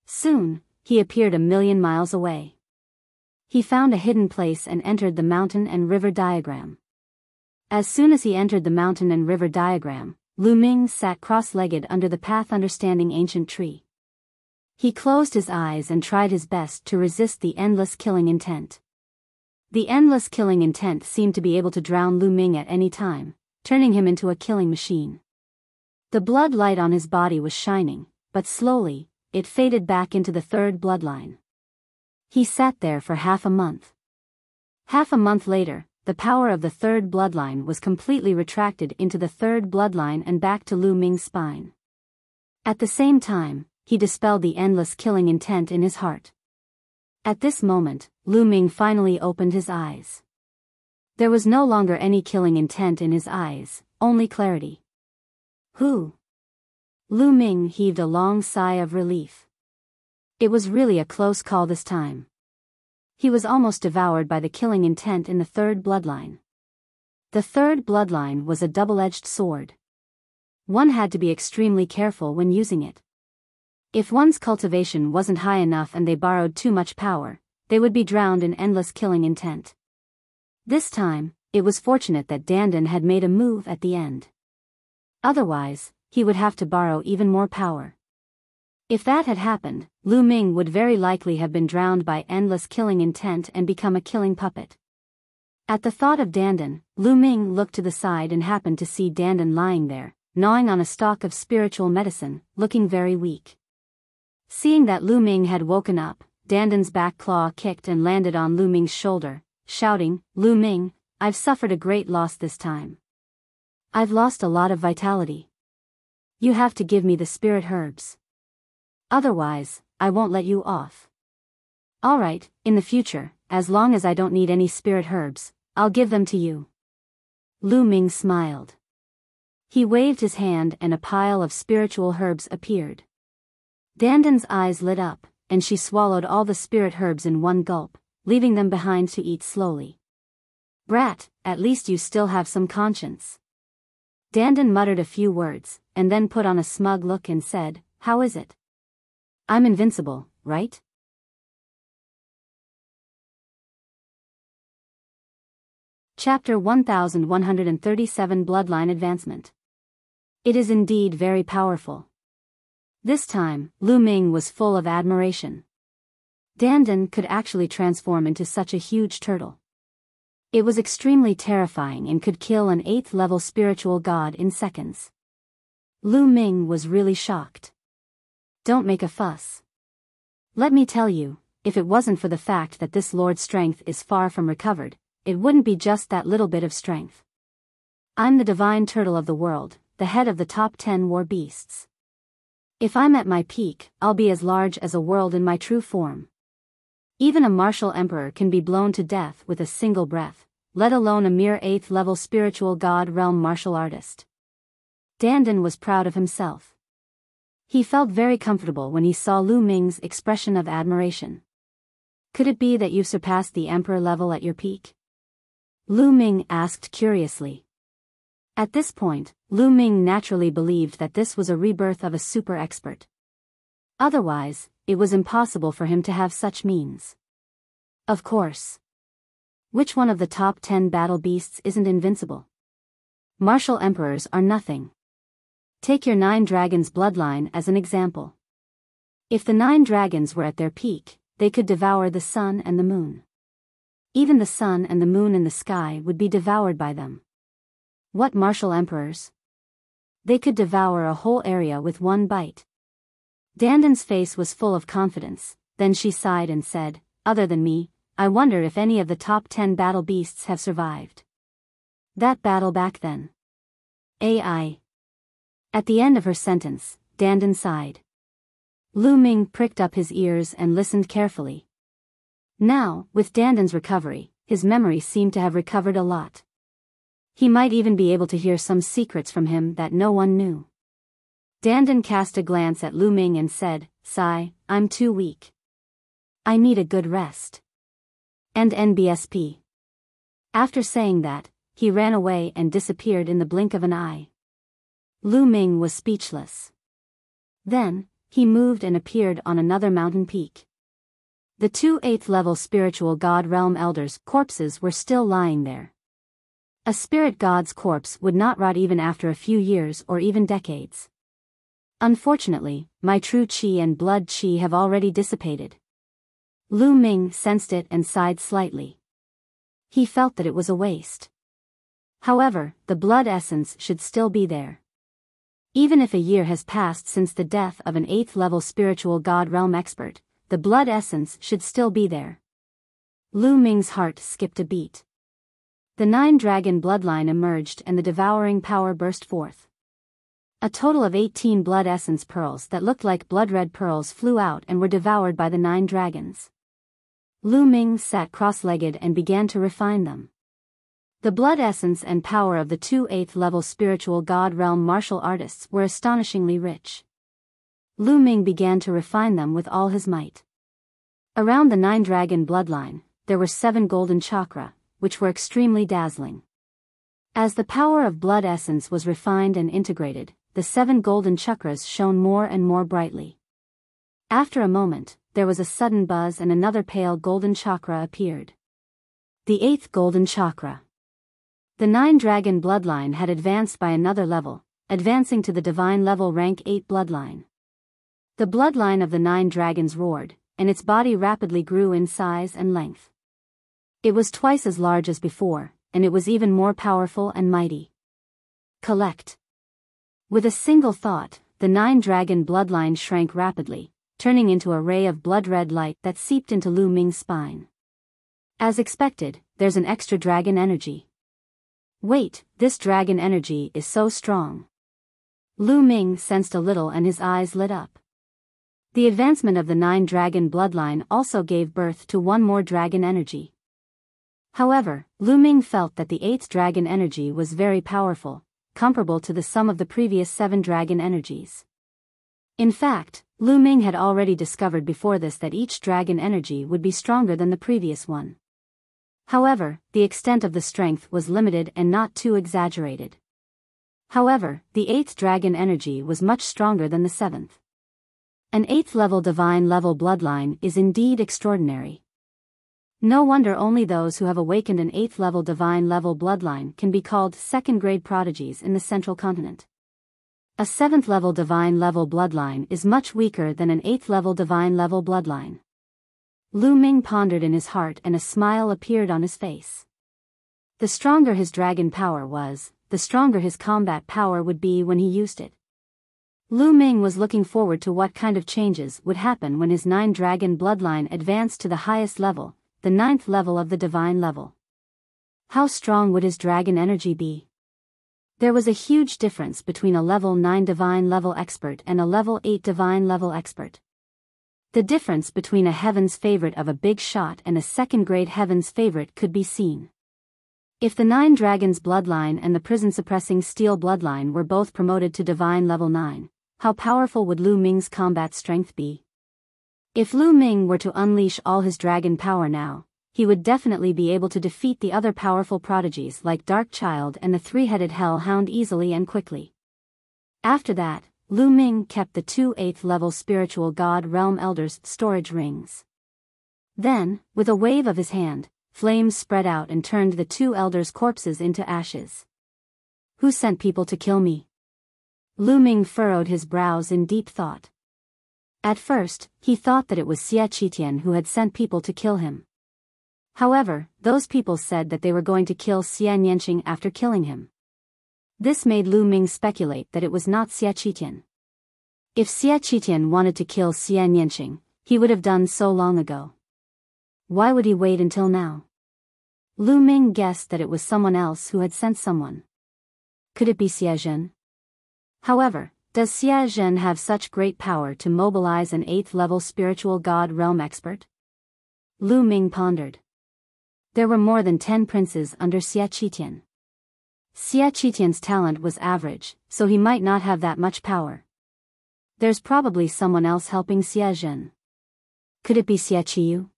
Soon, he appeared 1,000,000 miles away. He found a hidden place and entered the mountain and river diagram. As soon as he entered the mountain and river diagram, Lu Ming sat cross-legged under the path understanding ancient tree. He closed his eyes and tried his best to resist the endless killing intent. The endless killing intent seemed to be able to drown Lu Ming at any time, turning him into a killing machine. The blood light on his body was shining, but slowly, it faded back into the 3rd bloodline. He sat there for half a month. Half a month later, the power of the 3rd bloodline was completely retracted into the 3rd bloodline and back to Lu Ming's spine. At the same time, he dispelled the endless killing intent in his heart. At this moment, Lu Ming finally opened his eyes. There was no longer any killing intent in his eyes, only clarity. "Who?" Lu Ming heaved a long sigh of relief. It was really a close call this time. He was almost devoured by the killing intent in the 3rd bloodline. The 3rd bloodline was a double-edged sword. One had to be extremely careful when using it. If one's cultivation wasn't high enough and they borrowed too much power, they would be drowned in endless killing intent. This time, it was fortunate that Dandan had made a move at the end. Otherwise, he would have to borrow even more power. If that had happened, Lu Ming would very likely have been drowned by endless killing intent and become a killing puppet. At the thought of Dandan, Lu Ming looked to the side and happened to see Dandan lying there, gnawing on a stalk of spiritual medicine, looking very weak. Seeing that Lu Ming had woken up, Dandan's back claw kicked and landed on Lu Ming's shoulder, shouting, "Lu Ming, I've suffered a great loss this time. I've lost a lot of vitality. You have to give me the spirit herbs. Otherwise, I won't let you off." "Alright, in the future, as long as I don't need any spirit herbs, I'll give them to you." Lu Ming smiled. He waved his hand and a pile of spiritual herbs appeared. Dandan's eyes lit up, and she swallowed all the spirit herbs in one gulp, leaving them behind to eat slowly. "Brat, at least you still have some conscience." Dandan muttered a few words, and then put on a smug look and said, "How is it? I'm invincible, right?" Chapter 1137 Bloodline Advancement. It is indeed very powerful. This time, Lu Ming was full of admiration. Dandan could actually transform into such a huge turtle. It was extremely terrifying and could kill an 8th-level spiritual god in seconds. Lu Ming was really shocked. "Don't make a fuss. Let me tell you, if it wasn't for the fact that this lord's strength is far from recovered, it wouldn't be just that little bit of strength. I'm the divine turtle of the world, the head of the top 10 war beasts. If I'm at my peak, I'll be as large as a world in my true form. Even a martial emperor can be blown to death with a single breath, let alone a mere 8th-level spiritual god realm martial artist." Dandan was proud of himself. He felt very comfortable when he saw Lu Ming's expression of admiration. "Could it be that you've surpassed the emperor level at your peak?" Lu Ming asked curiously. At this point, Lu Ming naturally believed that this was a rebirth of a super expert. Otherwise, it was impossible for him to have such means. Of course. Which one of the top 10 battle beasts isn't invincible? Martial emperors are nothing. Take your 9 dragons bloodline as an example. If the 9 dragons were at their peak, they could devour the sun and the moon. Even the sun and the moon in the sky would be devoured by them. What martial emperors? They could devour a whole area with one bite. Dandan's face was full of confidence, then she sighed and said, "Other than me, I wonder if any of the top 10 battle beasts have survived. That battle back then. AI." At the end of her sentence, Dandan sighed. Lu Ming pricked up his ears and listened carefully. Now, with Dandan's recovery, his memory seemed to have recovered a lot. He might even be able to hear some secrets from him that no one knew. Dandan cast a glance at Lu Ming and said, "Sigh, I'm too weak. I need a good rest." And NBSP. After saying that, he ran away and disappeared in the blink of an eye. Lu Ming was speechless. Then, he moved and appeared on another mountain peak. The 2 8th-level spiritual god realm elders' corpses were still lying there. A spirit god's corpse would not rot even after a few years or even decades. Unfortunately, my true qi and blood qi have already dissipated. Lu Ming sensed it and sighed slightly. He felt that it was a waste. However, the blood essence should still be there. Even if a year has passed since the death of an 8th-level spiritual god realm expert, the blood essence should still be there. Lu Ming's heart skipped a beat. The 9-dragon bloodline emerged and the devouring power burst forth. A total of 18 blood essence pearls that looked like blood-red pearls flew out and were devoured by the 9 dragons. Lu Ming sat cross-legged and began to refine them. The blood essence and power of the 2 8th-level spiritual god realm martial artists were astonishingly rich. Lu Ming began to refine them with all his might. Around the 9-dragon bloodline, there were 7 golden chakra, which were extremely dazzling. As the power of blood essence was refined and integrated, the 7 golden chakras shone more and more brightly. After a moment, there was a sudden buzz and another pale golden chakra appeared. The 8th golden chakra. The 9-dragon bloodline had advanced by another level, advancing to the divine level rank 8 bloodline. The bloodline of the 9 dragons roared, and its body rapidly grew in size and length. It was twice as large as before, and it was even more powerful and mighty. Collect. With a single thought, the 9-dragon bloodline shrank rapidly, turning into a ray of blood-red light that seeped into Lu Ming's spine. As expected, there's an extra dragon energy. Wait, this dragon energy is so strong. Lu Ming sensed a little and his eyes lit up. The advancement of the 9-dragon bloodline also gave birth to one more dragon energy. However, Lu Ming felt that the 8th dragon energy was very powerful, comparable to the sum of the previous 7 dragon energies. In fact, Lu Ming had already discovered before this that each dragon energy would be stronger than the previous one. However, the extent of the strength was limited and not too exaggerated. However, the 8th dragon energy was much stronger than the 7th. An 8th-level divine level bloodline is indeed extraordinary. No wonder only those who have awakened an 8th-level divine level bloodline can be called second-grade prodigies in the central continent. A 7th-level divine level bloodline is much weaker than an 8th-level divine level bloodline. Lu Ming pondered in his heart and a smile appeared on his face. The stronger his dragon power was, the stronger his combat power would be when he used it. Lu Ming was looking forward to what kind of changes would happen when his 9-dragon bloodline advanced to the highest level, the 9th level of the divine level. How strong would his dragon energy be? There was a huge difference between a level 9 divine level expert and a level 8 divine level expert. The difference between a heaven's favorite of a big shot and a second-grade heaven's favorite could be seen. If the 9 dragons bloodline and the prison-suppressing steel bloodline were both promoted to divine level 9, how powerful would Lu Ming's combat strength be? If Lu Ming were to unleash all his dragon power now, he would definitely be able to defeat the other powerful prodigies like Dark Child and the 3-headed Hellhound easily and quickly. After that, Lu Ming kept the 2 8th-level spiritual god realm elders' storage rings. Then, with a wave of his hand, flames spread out and turned the 2 elders' corpses into ashes. Who sent people to kill me? Lu Ming furrowed his brows in deep thought. At first, he thought that it was Xie Qitian who had sent people to kill him. However, those people said that they were going to kill Xie Nianqing after killing him. This made Lu Ming speculate that it was not Xie Qitian. If Xie Qitian wanted to kill Xie Nianqing, he would have done so long ago. Why would he wait until now? Lu Ming guessed that it was someone else who had sent someone. Could it be Xie Zhen? However, does Xie Zhen have such great power to mobilize an 8th-level spiritual god realm expert? Lu Ming pondered. There were more than 10 princes under Xie Qitian. Xie Qitian's talent was average, so he might not have that much power. There's probably someone else helping Xie Zhen. Could it be Xie Qiyu?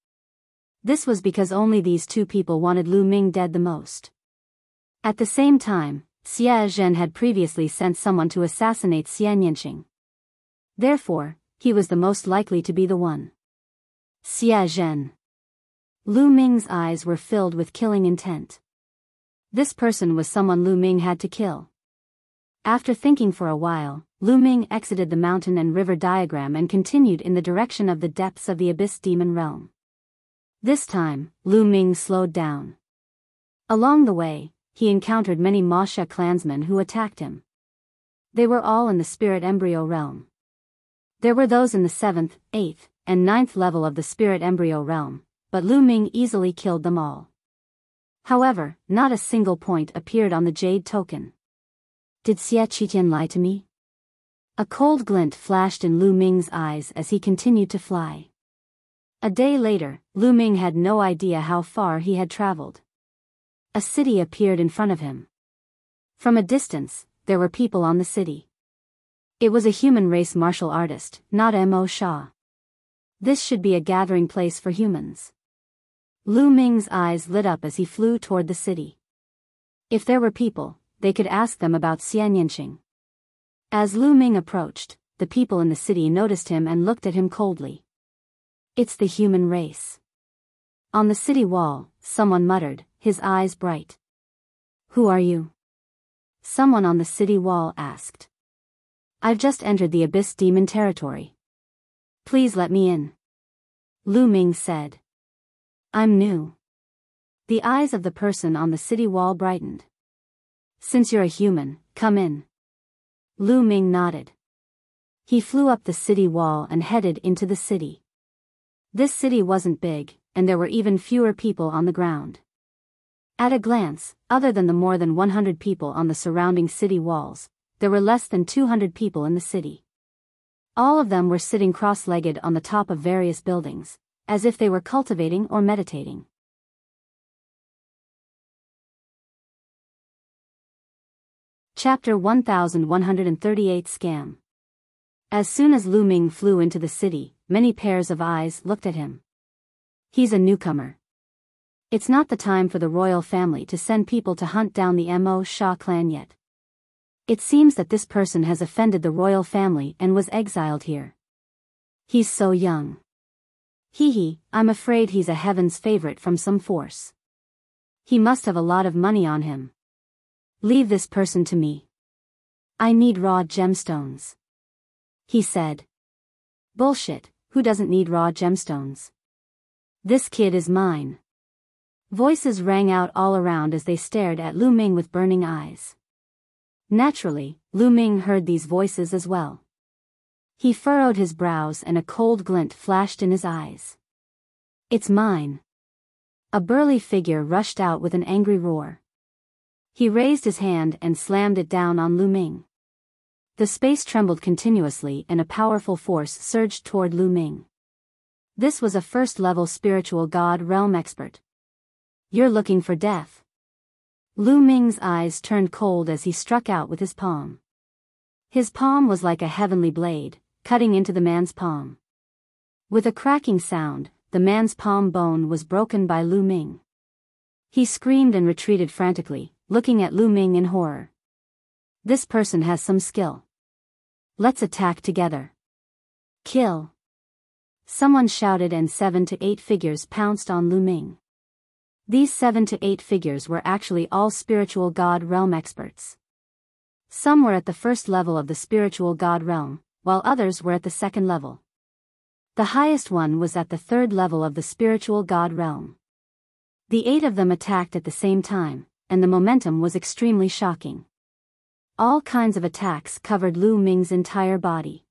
This was because only these 2 people wanted Lu Ming dead the most. At the same time, Xie Zhen had previously sent someone to assassinate Xie Nianqing. Therefore, he was the most likely to be the one. Xie Zhen. Lu Ming's eyes were filled with killing intent. This person was someone Lu Ming had to kill. After thinking for a while, Lu Ming exited the mountain and river diagram and continued in the direction of the depths of the Abyss Demon Realm. This time, Lu Ming slowed down. Along the way, he encountered many Wuxia clansmen who attacked him. They were all in the Spirit Embryo Realm. There were those in the 7th, 8th, and 9th level of the Spirit Embryo Realm, but Lu Ming easily killed them all. However, not a single point appeared on the Jade Token. Did Xie Qitian lie to me? A cold glint flashed in Lu Ming's eyes as he continued to fly. A day later, Lu Ming had no idea how far he had traveled. A city appeared in front of him. From a distance, there were people on the city. It was a human race martial artist, not Mo Sha. This should be a gathering place for humans. Lu Ming's eyes lit up as he flew toward the city. If there were people, they could ask them about Xie Nianqing. As Lu Ming approached, the people in the city noticed him and looked at him coldly. It's the human race. On the city wall, someone muttered, his eyes bright. Who are you? Someone on the city wall asked. I've just entered the Abyss Demon territory. Please let me in. Lu Ming said. I'm new. The eyes of the person on the city wall brightened. Since you're a human, come in. Lu Ming nodded. He flew up the city wall and headed into the city. This city wasn't big, and there were even fewer people on the ground. At a glance, other than the more than 100 people on the surrounding city walls, there were less than 200 people in the city. All of them were sitting cross-legged on the top of various buildings, as if they were cultivating or meditating. Chapter 1138 Scam. As soon as Lu Ming flew into the city, many pairs of eyes looked at him. He's a newcomer. It's not the time for the royal family to send people to hunt down the Mo Sha clan yet. It seems that this person has offended the royal family and was exiled here. He's so young. I'm afraid he's a heaven's favorite from some force. He must have a lot of money on him. Leave this person to me. I need raw gemstones. He said. Bullshit, who doesn't need raw gemstones? This kid is mine. Voices rang out all around as they stared at Lu Ming with burning eyes. Naturally, Lu Ming heard these voices as well. He furrowed his brows and a cold glint flashed in his eyes. It's mine. A burly figure rushed out with an angry roar. He raised his hand and slammed it down on Lu Ming. The space trembled continuously and a powerful force surged toward Lu Ming. This was a first-level spiritual god realm expert. You're looking for death. Lu Ming's eyes turned cold as he struck out with his palm. His palm was like a heavenly blade, cutting into the man's palm. With a cracking sound, the man's palm bone was broken by Lu Ming. He screamed and retreated frantically, looking at Lu Ming in horror. This person has some skill. Let's attack together. Kill. Someone shouted and 7 to 8 figures pounced on Lu Ming. These 7 to 8 figures were actually all spiritual god realm experts. Some were at the first level of the spiritual god realm, while others were at the second level. The highest one was at the third level of the spiritual god realm. The 8 of them attacked at the same time, and the momentum was extremely shocking. All kinds of attacks covered Lu Ming's entire body.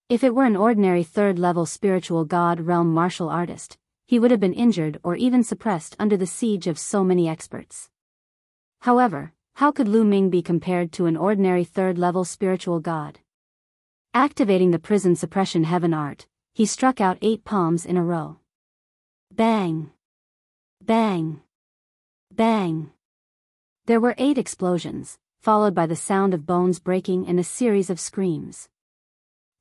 If it were an ordinary third-level spiritual god realm martial artist, he would have been injured or even suppressed under the siege of so many experts. However, how could Lu Ming be compared to an ordinary third-level spiritual god? Activating the prison suppression heaven art, he struck out 8 palms in a row. Bang! Bang! Bang! There were 8 explosions, followed by the sound of bones breaking and a series of screams.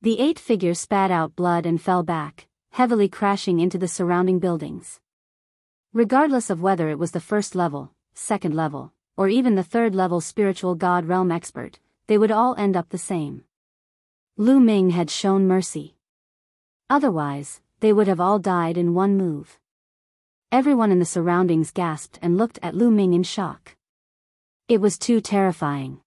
The 8 figures spat out blood and fell back, heavily crashing into the surrounding buildings. Regardless of whether it was the first level, second level, or even the third level spiritual god realm expert, they would all end up the same. Lu Ming had shown mercy. Otherwise, they would have all died in one move. Everyone in the surroundings gasped and looked at Lu Ming in shock. It was too terrifying.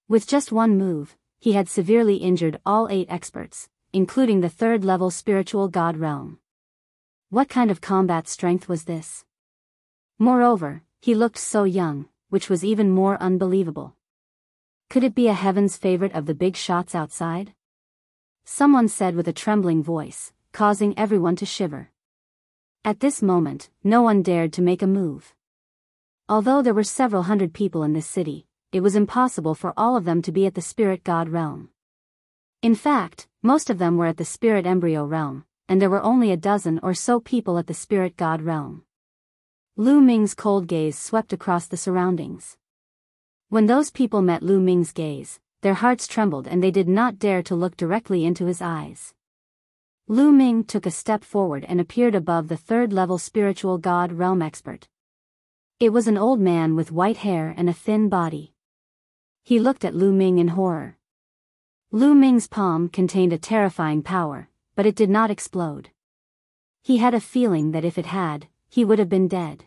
With just one move, he had severely injured all 8 experts, including the third-level spiritual god realm. What kind of combat strength was this? Moreover, he looked so young, which was even more unbelievable. Could it be a heaven's favorite of the big shots outside? Someone said with a trembling voice, causing everyone to shiver. At this moment, no one dared to make a move. Although there were several hundred people in this city, it was impossible for all of them to be at the spirit god realm. In fact, most of them were at the spirit embryo realm, and there were only a dozen or so people at the spirit god realm. Lu Ming's cold gaze swept across the surroundings. When those people met Lu Ming's gaze, their hearts trembled and they did not dare to look directly into his eyes. Lu Ming took a step forward and appeared above the third-level spiritual god realm expert. It was an old man with white hair and a thin body. He looked at Lu Ming in horror. Lu Ming's palm contained a terrifying power, but it did not explode. He had a feeling that if it had, he would have been dead.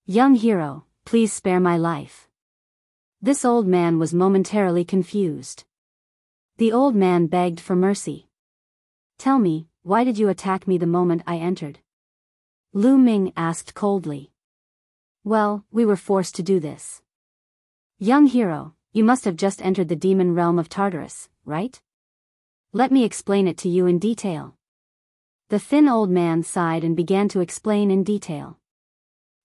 "Young hero, please spare my life." This old man was momentarily confused. The old man begged for mercy. "Tell me, why did you attack me the moment I entered?" Lu Ming asked coldly. "Well, we were forced to do this." "Young hero, you must have just entered the demon realm of Tartarus, right? Let me explain it to you in detail." The thin old man sighed and began to explain in detail.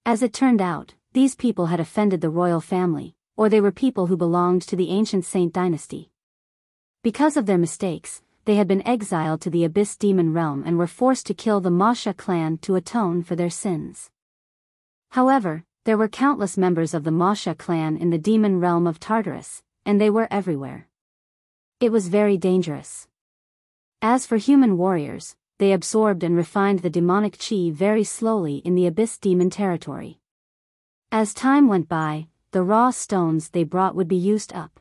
As it turned out, these people had offended the royal family, or they were people who belonged to the ancient Saint dynasty. Because of their mistakes, they had been exiled to the Abyss demon realm and were forced to kill the Wuxia clan to atone for their sins. However, there were countless members of the Wuxia clan in the demon realm of Tartarus, and they were everywhere. It was very dangerous. As for human warriors, they absorbed and refined the demonic chi very slowly in the Abyss demon territory. As time went by, the raw stones they brought would be used up.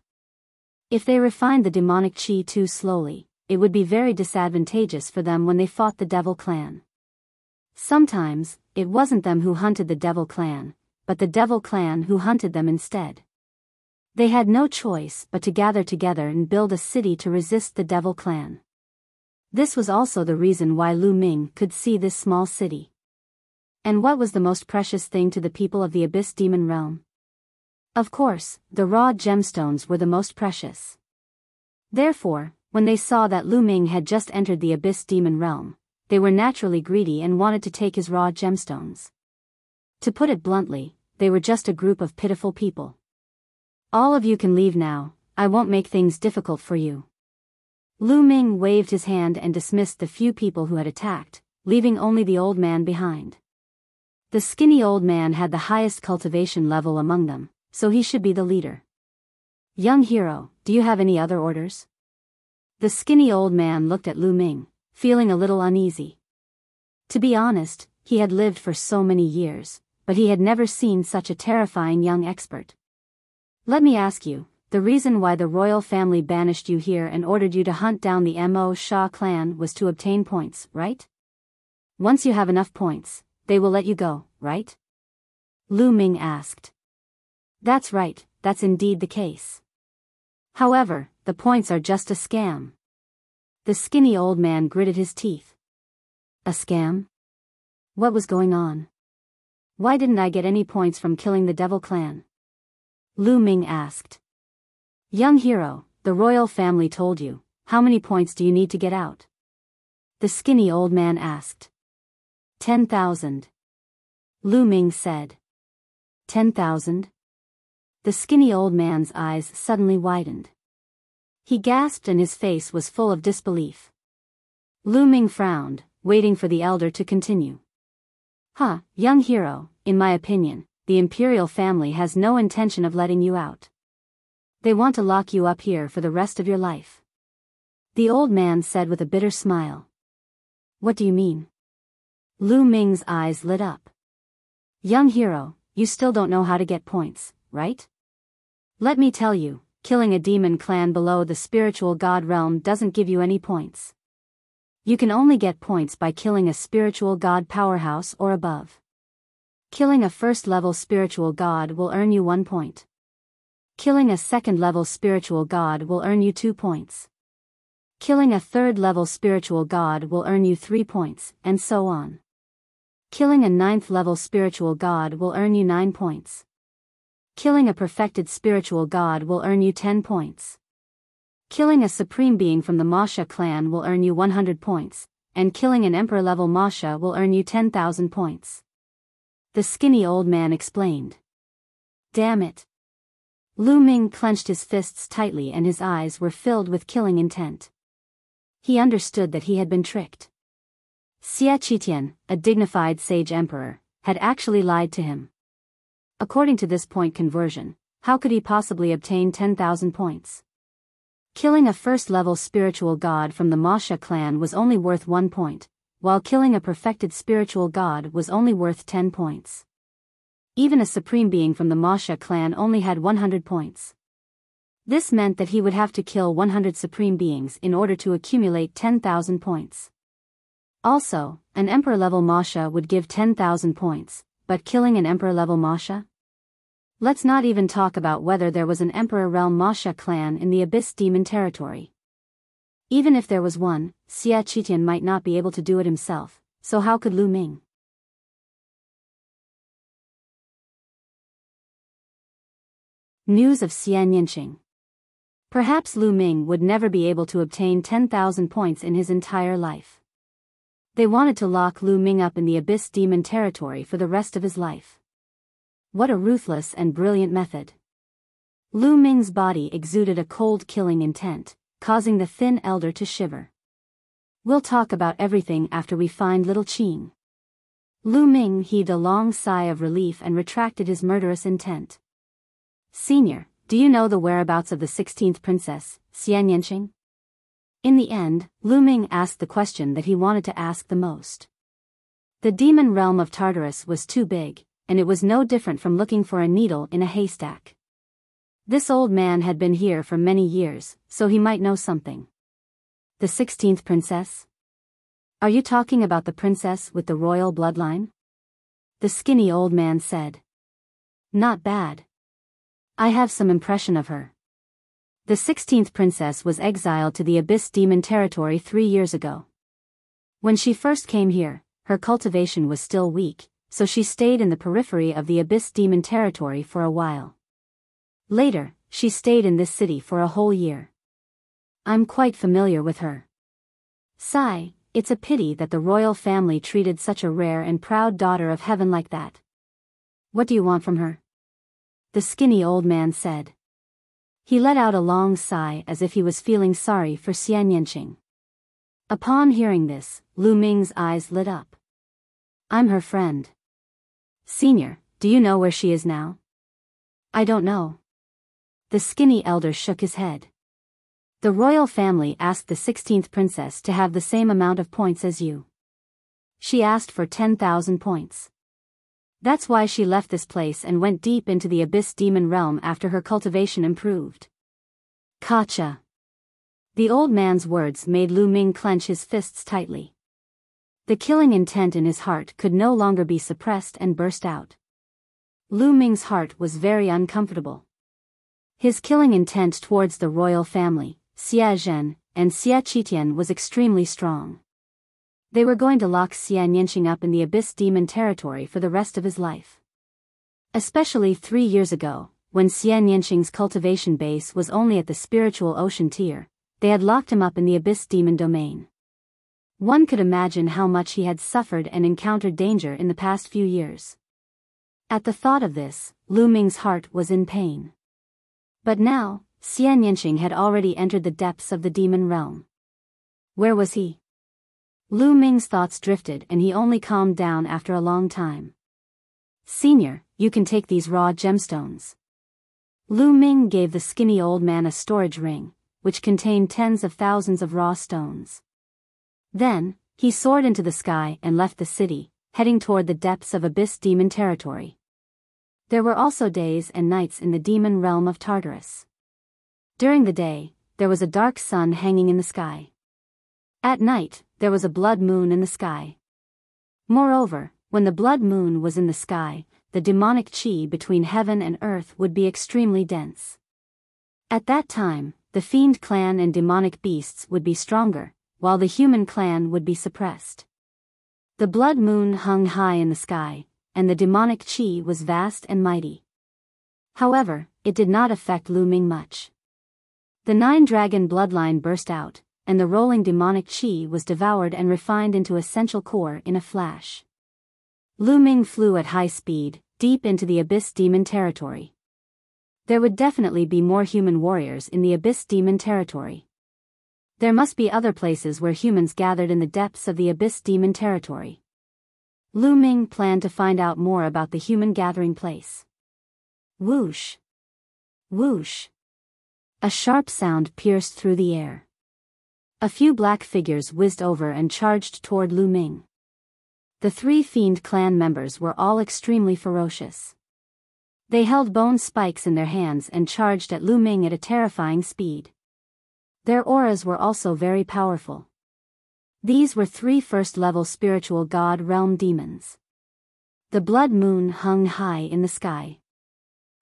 If they refined the demonic chi too slowly, it would be very disadvantageous for them when they fought the Devil Clan. Sometimes, it wasn't them who hunted the Devil Clan, but the Devil Clan who hunted them instead. They had no choice but to gather together and build a city to resist the Devil Clan. This was also the reason why Lu Ming could see this small city. And what was the most precious thing to the people of the Abyss demon realm? Of course, the raw gemstones were the most precious. Therefore, when they saw that Lu Ming had just entered the Abyss demon realm, they were naturally greedy and wanted to take his raw gemstones. To put it bluntly, they were just a group of pitiful people. "All of you can leave now, I won't make things difficult for you." Lu Ming waved his hand and dismissed the few people who had attacked, leaving only the old man behind. The skinny old man had the highest cultivation level among them, so he should be the leader. "Young hero, do you have any other orders?" The skinny old man looked at Lu Ming, feeling a little uneasy. To be honest, he had lived for so many years, but he had never seen such a terrifying young expert. "Let me ask you, the reason why the royal family banished you here and ordered you to hunt down the Mo Sha clan was to obtain points, right? Once you have enough points, they will let you go, right?" Lu Ming asked. "That's right, that's indeed the case. However, the points are just a scam." The skinny old man gritted his teeth. "A scam? What was going on? Why didn't I get any points from killing the Devil Clan?" Lu Ming asked. "Young hero, the royal family told you, how many points do you need to get out? The skinny old man asked. 10,000. Lu Ming said. 10,000? The skinny old man's eyes suddenly widened. He gasped and his face was full of disbelief. Lu Ming frowned, waiting for the elder to continue. Young hero, in my opinion, the imperial family has no intention of letting you out. They want to lock you up here for the rest of your life. The old man said with a bitter smile. What do you mean? Lu Ming's eyes lit up. Young hero, you still don't know how to get points, right? Let me tell you, killing a demon clan below the spiritual god realm doesn't give you any points. You can only get points by killing a spiritual god powerhouse or above. Killing a first-level spiritual god will earn you 1 point. Killing a second-level spiritual god will earn you 2 points. Killing a third-level spiritual god will earn you 3 points, and so on. Killing a 9th-level spiritual god will earn you 9 points. Killing a perfected spiritual god will earn you 10 points. Killing a supreme being from the Masha clan will earn you 100 points, and killing an emperor-level Masha will earn you 10,000 points. The skinny old man explained. Damn it. Lu Ming clenched his fists tightly and his eyes were filled with killing intent. He understood that he had been tricked. Xia Qitian, a dignified sage emperor, had actually lied to him. According to this point conversion, how could he possibly obtain 10,000 points? Killing a first-level spiritual god from the Masha clan was only worth 1 point, while killing a perfected spiritual god was only worth 10 points. Even a supreme being from the Masha clan only had 100 points. This meant that he would have to kill 100 supreme beings in order to accumulate 10,000 points. Also, an emperor-level Masha would give 10,000 points, but killing an emperor-level Masha? Let's not even talk about whether there was an emperor realm Masha clan in the Abyss Demon territory. Even if there was one, Xia Qitian might not be able to do it himself, so how could Lu Ming? News of Xian Yinqing. Perhaps Lu Ming would never be able to obtain 10,000 points in his entire life. They wanted to lock Lu Ming up in the Abyss Demon territory for the rest of his life. What a ruthless and brilliant method. Lu Ming's body exuded a cold killing intent, causing the thin elder to shiver. We'll talk about everything after we find little Qing. Lu Ming heaved a long sigh of relief and retracted his murderous intent. Senior, do you know the whereabouts of the 16th princess, Xian Yinqing? In the end, Lu Ming asked the question that he wanted to ask the most. The demon realm of Tartarus was too big, and it was no different from looking for a needle in a haystack. This old man had been here for many years, so he might know something. The 16th princess? Are you talking about the princess with the royal bloodline? The skinny old man said. Not bad. I have some impression of her. The 16th princess was exiled to the Abyss Demon territory 3 years ago. When she first came here, her cultivation was still weak, so she stayed in the periphery of the Abyss Demon territory for a while. Later, she stayed in this city for a whole year. I'm quite familiar with her. Sigh, it's a pity that the royal family treated such a rare and proud daughter of heaven like that. What do you want from her? The skinny old man said. He let out a long sigh as if he was feeling sorry for Xian Yinqing. Upon hearing this, Lu Ming's eyes lit up. I'm her friend. Senior, do you know where she is now? I don't know. The skinny elder shook his head. The royal family asked the 16th princess to have the same amount of points as you. She asked for 10,000 points. That's why she left this place and went deep into the Abyss Demon realm after her cultivation improved. Gotcha. The old man's words made Lu Ming clench his fists tightly. The killing intent in his heart could no longer be suppressed and burst out. Lu Ming's heart was very uncomfortable. His killing intent towards the royal family, Xia Zhen, and Xia Qitian was extremely strong. They were going to lock Xian Yinqing up in the Abyss Demon territory for the rest of his life. Especially 3 years ago, when Xian Yinqing's cultivation base was only at the spiritual ocean tier, they had locked him up in the Abyss Demon domain. One could imagine how much he had suffered and encountered danger in the past few years. At the thought of this, Lu Ming's heart was in pain. But now, Xian Yanqing had already entered the depths of the demon realm. Where was he? Lu Ming's thoughts drifted and he only calmed down after a long time. Senior, you can take these raw gemstones. Lu Ming gave the skinny old man a storage ring, which contained tens of thousands of raw stones. Then, he soared into the sky and left the city, heading toward the depths of Abyss Demon territory. There were also days and nights in the demon realm of Tartarus. During the day, there was a dark sun hanging in the sky. At night, there was a blood moon in the sky. Moreover, when the blood moon was in the sky, the demonic qi between heaven and earth would be extremely dense. At that time, the fiend clan and demonic beasts would be stronger, while the human clan would be suppressed. The blood moon hung high in the sky, and the demonic qi was vast and mighty. However, it did not affect Lu Ming much. The nine-dragon bloodline burst out, and the rolling demonic qi was devoured and refined into essential core in a flash. Lu Ming flew at high speed, deep into the Abyss Demon territory. There would definitely be more human warriors in the Abyss Demon territory. There must be other places where humans gathered in the depths of the Abyss Demon territory. Lu Ming planned to find out more about the human gathering place. Whoosh! Whoosh! A sharp sound pierced through the air. A few black figures whizzed over and charged toward Lu Ming. The three fiend clan members were all extremely ferocious. They held bone spikes in their hands and charged at Lu Ming at a terrifying speed. Their auras were also very powerful. These were three first-level spiritual god realm demons. The blood moon hung high in the sky.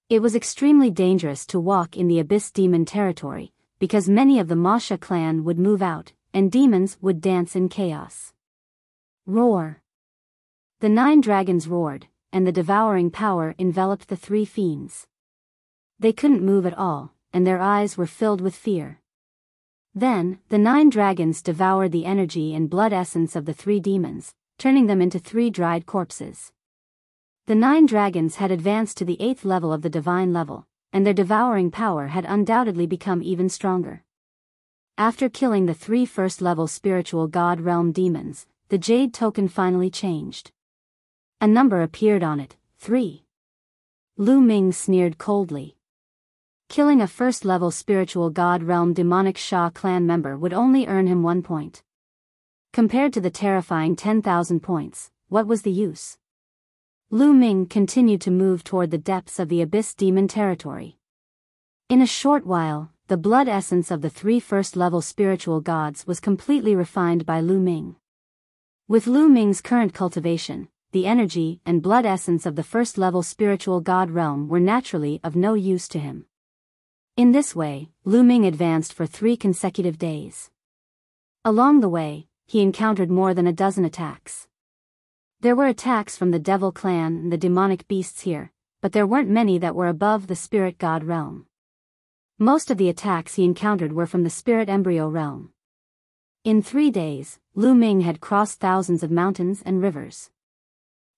It was extremely dangerous to walk in the Abyss Demon territory, because many of the Masha clan would move out, and demons would dance in chaos. Roar! The nine dragons roared, and the devouring power enveloped the three fiends. They couldn't move at all, and their eyes were filled with fear. Then, the nine dragons devoured the energy and blood essence of the three demons, turning them into three dried corpses. The nine dragons had advanced to the 8th level of the divine level, and their devouring power had undoubtedly become even stronger. After killing the three first-level spiritual god realm demons, the jade token finally changed. A number appeared on it, 3. Lu Ming sneered coldly. Killing a first-level spiritual god realm demonic Sha clan member would only earn him 1 point. Compared to the terrifying 10,000 points, what was the use? Lu Ming continued to move toward the depths of the Abyss Demon territory. In a short while, the blood essence of the three first-level spiritual gods was completely refined by Lu Ming. With Lu Ming's current cultivation, the energy and blood essence of the first-level spiritual god realm were naturally of no use to him. In this way, Lu Ming advanced for 3 consecutive days. Along the way, he encountered more than a dozen attacks. There were attacks from the Devil clan and the demonic beasts here, but there weren't many that were above the spirit god realm. Most of the attacks he encountered were from the spirit embryo realm. In 3 days, Lu Ming had crossed thousands of mountains and rivers.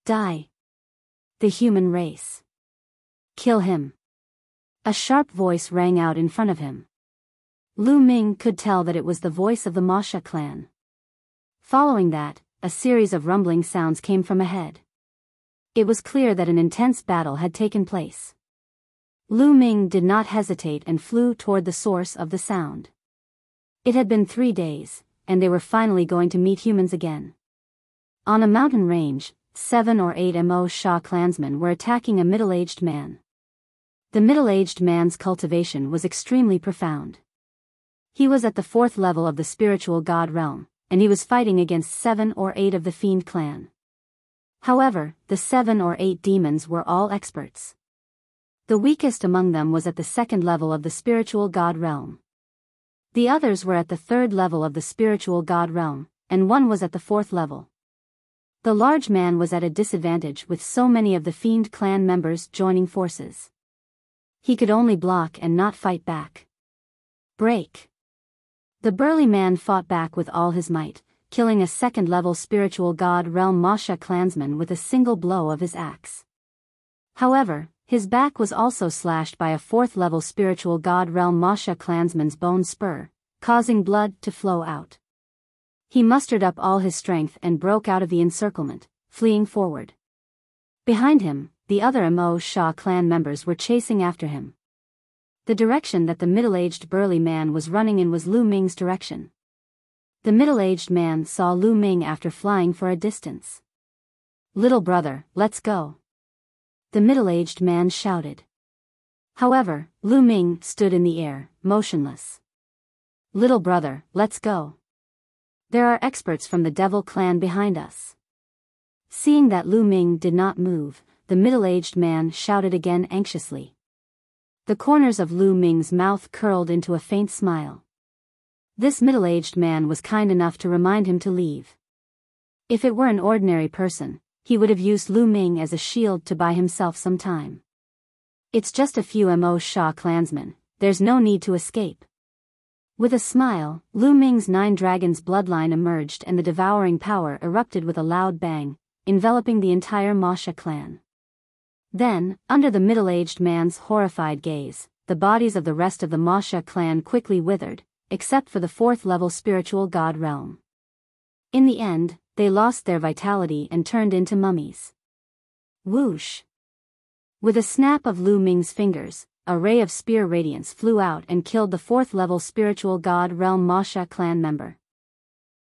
Die! The human race. Kill him! A sharp voice rang out in front of him. Lu Ming could tell that it was the voice of the Masha clan. Following that, a series of rumbling sounds came from ahead. It was clear that an intense battle had taken place. Lu Ming did not hesitate and flew toward the source of the sound. It had been 3 days, and they were finally going to meet humans again. On a mountain range, 7 or 8 Sha clansmen were attacking a middle-aged man. The middle-aged man's cultivation was extremely profound. He was at the 4th level of the spiritual god realm, and he was fighting against 7 or 8 of the fiend clan. However, the 7 or 8 demons were all experts. The weakest among them was at the 2nd level of the spiritual god realm. The others were at the 3rd level of the spiritual god realm, and one was at the 4th level. The large man was at a disadvantage with so many of the fiend clan members joining forces. He could only block and not fight back. Break! The burly man fought back with all his might, killing a second-level spiritual god realm Wuxia clansman with a single blow of his axe. However, his back was also slashed by a fourth-level spiritual god realm Wuxia clansman's bone spur, causing blood to flow out. He mustered up all his strength and broke out of the encirclement, fleeing forward. Behind him, the other Wuxia clan members were chasing after him. The direction that the middle-aged burly man was running in was Lu Ming's direction. The middle-aged man saw Lu Ming after flying for a distance. "Little brother, let's go," the middle-aged man shouted. However, Lu Ming stood in the air, motionless. "Little brother, let's go. There are experts from the devil clan behind us." Seeing that Lu Ming did not move, the middle-aged man shouted again anxiously. The corners of Lu Ming's mouth curled into a faint smile. This middle-aged man was kind enough to remind him to leave. If it were an ordinary person, he would have used Lu Ming as a shield to buy himself some time. "It's just a few Wuxia clansmen, there's no need to escape." With a smile, Lu Ming's 9 dragons bloodline emerged and the devouring power erupted with a loud bang, enveloping the entire Wuxia clan. Then, under the middle-aged man's horrified gaze, the bodies of the rest of the Wuxia clan quickly withered, except for the 4th-level spiritual god realm. In the end, they lost their vitality and turned into mummies. Whoosh! With a snap of Lu Ming's fingers, a ray of spear radiance flew out and killed the 4th-level spiritual god realm Wuxia clan member.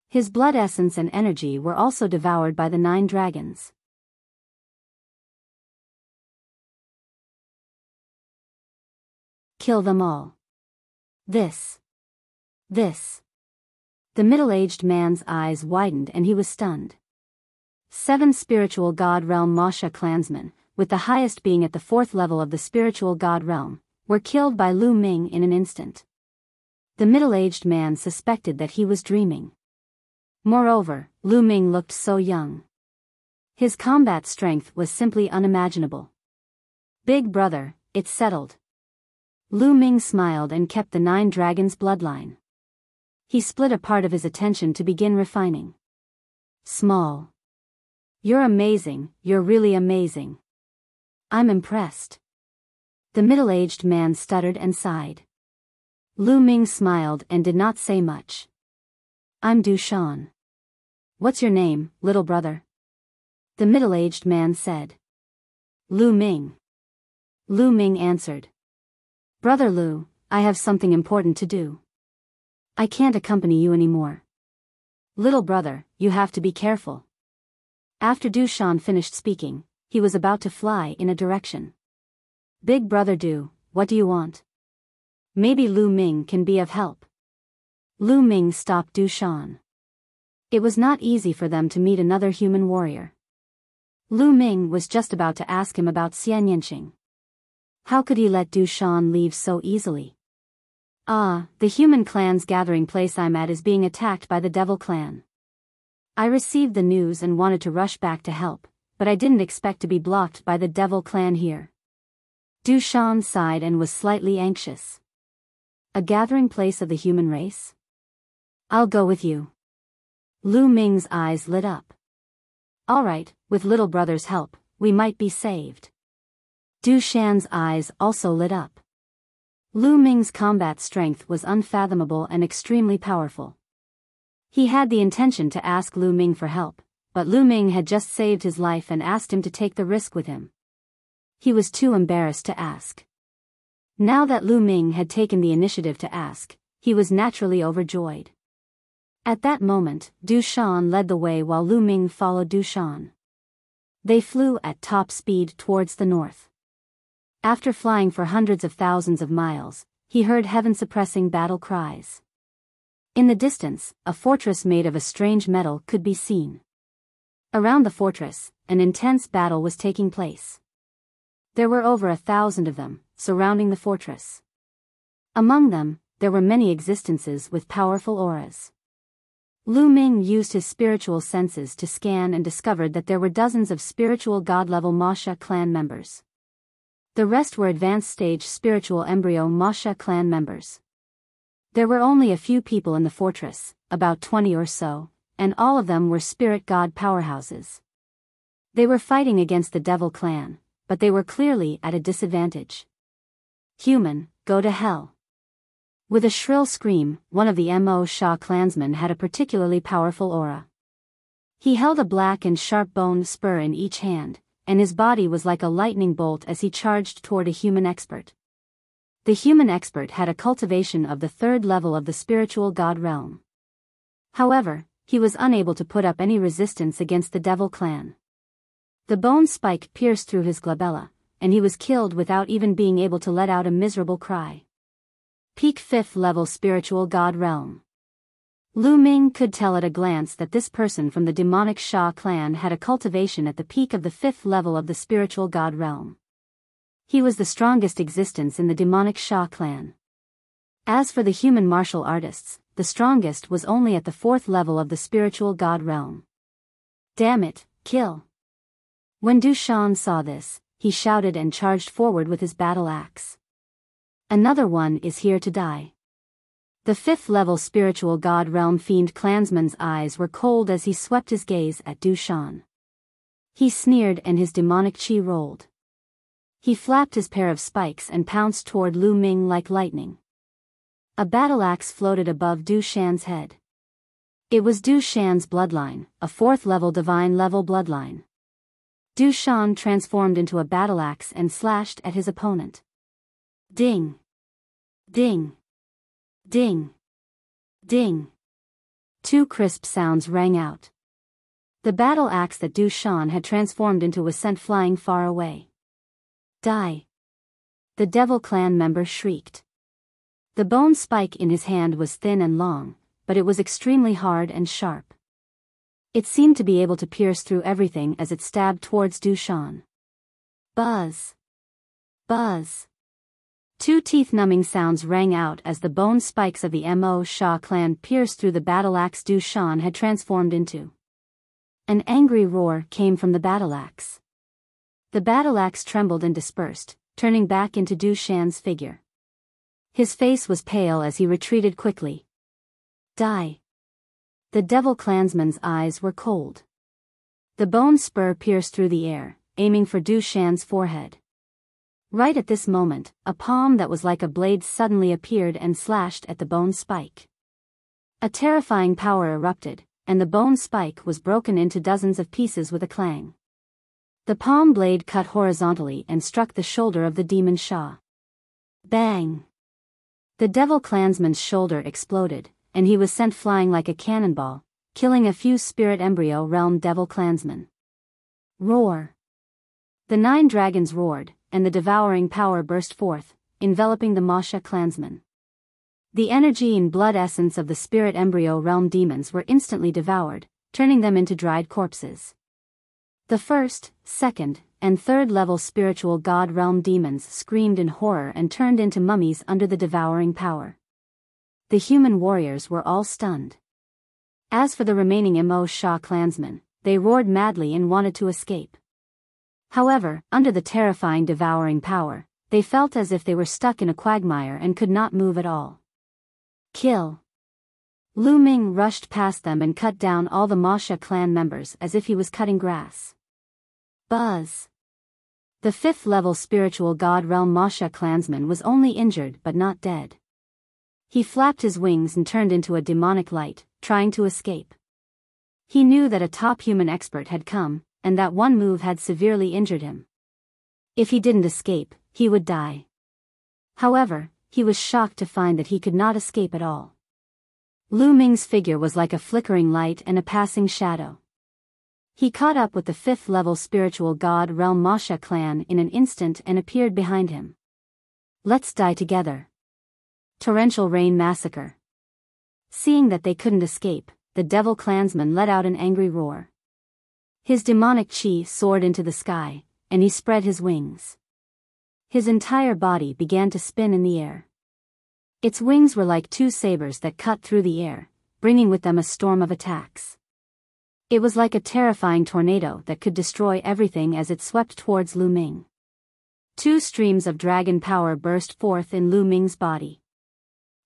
His blood essence and energy were also devoured by the 9 dragons. "Kill them all. This. The middle-aged man's eyes widened and he was stunned. 7 spiritual god realm Wuxia clansmen, with the highest being at the 4th level of the spiritual god realm, were killed by Lu Ming in an instant. The middle-aged man suspected that he was dreaming. Moreover, Lu Ming looked so young. His combat strength was simply unimaginable. "Big brother, it's settled." Lu Ming smiled and kept the 9 dragons bloodline. He split a part of his attention to begin refining. "Small. You're amazing, you're really amazing. I'm impressed." The middle-aged man stuttered and sighed. Lu Ming smiled and did not say much. "I'm Dushan." "What's your name, little brother?" the middle-aged man said. "Lu Ming." Lu Ming answered. "Brother Lu, I have something important to do. I can't accompany you anymore. Little brother, you have to be careful." After Dushan finished speaking, he was about to fly in a direction. "Big brother Du, what do you want? Maybe Lu Ming can be of help." Lu Ming stopped Dushan. It was not easy for them to meet another human warrior. Lu Ming was just about to ask him about Xian Yanqing. How could he let Dushan leave so easily? "Ah, the human clan's gathering place I'm at is being attacked by the devil clan. I received the news and wanted to rush back to help, but I didn't expect to be blocked by the devil clan here." Dushan sighed and was slightly anxious. "A gathering place of the human race? I'll go with you." Lu Ming's eyes lit up. "All right, with little brother's help, we might be saved." Dushan's eyes also lit up. Lu Ming's combat strength was unfathomable and extremely powerful. He had the intention to ask Lu Ming for help, but Lu Ming had just saved his life and asked him to take the risk with him. He was too embarrassed to ask. Now that Lu Ming had taken the initiative to ask, he was naturally overjoyed. At that moment, Dushan led the way while Lu Ming followed Dushan. They flew at top speed towards the north. After flying for hundreds of thousands of miles, he heard heaven-suppressing battle cries. In the distance, a fortress made of a strange metal could be seen. Around the fortress, an intense battle was taking place. There were over 1,000 of them, surrounding the fortress. Among them, there were many existences with powerful auras. Lu Ming used his spiritual senses to scan and discovered that there were dozens of spiritual god-level Wuxia clan members. The rest were advanced stage spiritual embryo Wuxia clan members. There were only a few people in the fortress, about 20 or so, and all of them were spirit god powerhouses. They were fighting against the Devil Clan, but they were clearly at a disadvantage. Human, go to hell. With a shrill scream, one of the Mo Sha clansmen had a particularly powerful aura. He held a black and sharp-boned spur in each hand, and his body was like a lightning bolt as he charged toward a human expert. The human expert had a cultivation of the 3rd level of the spiritual god realm. However, he was unable to put up any resistance against the Devil Clan. The bone spike pierced through his glabella, and he was killed without even being able to let out a miserable cry. Peak 5th level spiritual god realm. Lu Ming could tell at a glance that this person from the demonic Sha clan had a cultivation at the peak of the 5th level of the spiritual god realm. He was the strongest existence in the demonic Sha clan. As for the human martial artists, the strongest was only at the 4th level of the spiritual god realm. Damn it, kill! When Du Shan saw this, he shouted and charged forward with his battle axe. Another one is here to die. The 5th level spiritual god realm fiend clansman's eyes were cold as he swept his gaze at Du Shan. He sneered and his demonic chi rolled. He flapped his pair of spikes and pounced toward Lu Ming like lightning. A battle axe floated above Du Shan's head. It was Du Shan's bloodline, a 4th level divine level bloodline. Du Shan transformed into a battle axe and slashed at his opponent. Ding! Ding! Ding! Ding! 2 crisp sounds rang out. The battle axe that Du Shan had transformed into was sent flying far away. Die! The Devil Clan member shrieked. The bone spike in his hand was thin and long, but it was extremely hard and sharp. It seemed to be able to pierce through everything as it stabbed towards Du Shan. Buzz! Buzz! 2 teeth-numbing sounds rang out as the bone spikes of the Mo Sha clan pierced through the battle axe Du Shan had transformed into. An angry roar came from the battle axe. The battle axe trembled and dispersed, turning back into Du Shan's figure. His face was pale as he retreated quickly. Die! The Devil Clansman's eyes were cold. The bone spur pierced through the air, aiming for Du Shan's forehead. Right at this moment, a palm that was like a blade suddenly appeared and slashed at the bone spike. A terrifying power erupted, and the bone spike was broken into dozens of pieces with a clang. The palm blade cut horizontally and struck the shoulder of the demon Sha. Bang! The Devil Clansman's shoulder exploded, and he was sent flying like a cannonball, killing a few spirit embryo realm Devil Clansmen. Roar! The 9 dragons roared, and the devouring power burst forth, enveloping the Masha clansmen. The energy and blood essence of the spirit embryo realm demons were instantly devoured, turning them into dried corpses. The 1st, 2nd, and 3rd level spiritual god realm demons screamed in horror and turned into mummies under the devouring power. The human warriors were all stunned. As for the remaining Mo Sha clansmen, they roared madly and wanted to escape. However, under the terrifying devouring power, they felt as if they were stuck in a quagmire and could not move at all. Kill! Lu Ming rushed past them and cut down all the Masha clan members as if he was cutting grass. Buzz! The 5th level spiritual god realm Masha clansman was only injured but not dead. He flapped his wings and turned into a demonic light, trying to escape. He knew that a top human expert had come, and that one move had severely injured him. If he didn't escape, he would die. However, he was shocked to find that he could not escape at all. Lu Ming's figure was like a flickering light and a passing shadow. He caught up with the 5th level spiritual god realm Masha clan in an instant and appeared behind him. Let's die together. Torrential rain massacre. Seeing that they couldn't escape, the Devil Clansman let out an angry roar. His demonic chi soared into the sky, and he spread his wings. His entire body began to spin in the air. Its wings were like 2 sabers that cut through the air, bringing with them a storm of attacks. It was like a terrifying tornado that could destroy everything as it swept towards Lu Ming. 2 streams of dragon power burst forth in Lu Ming's body.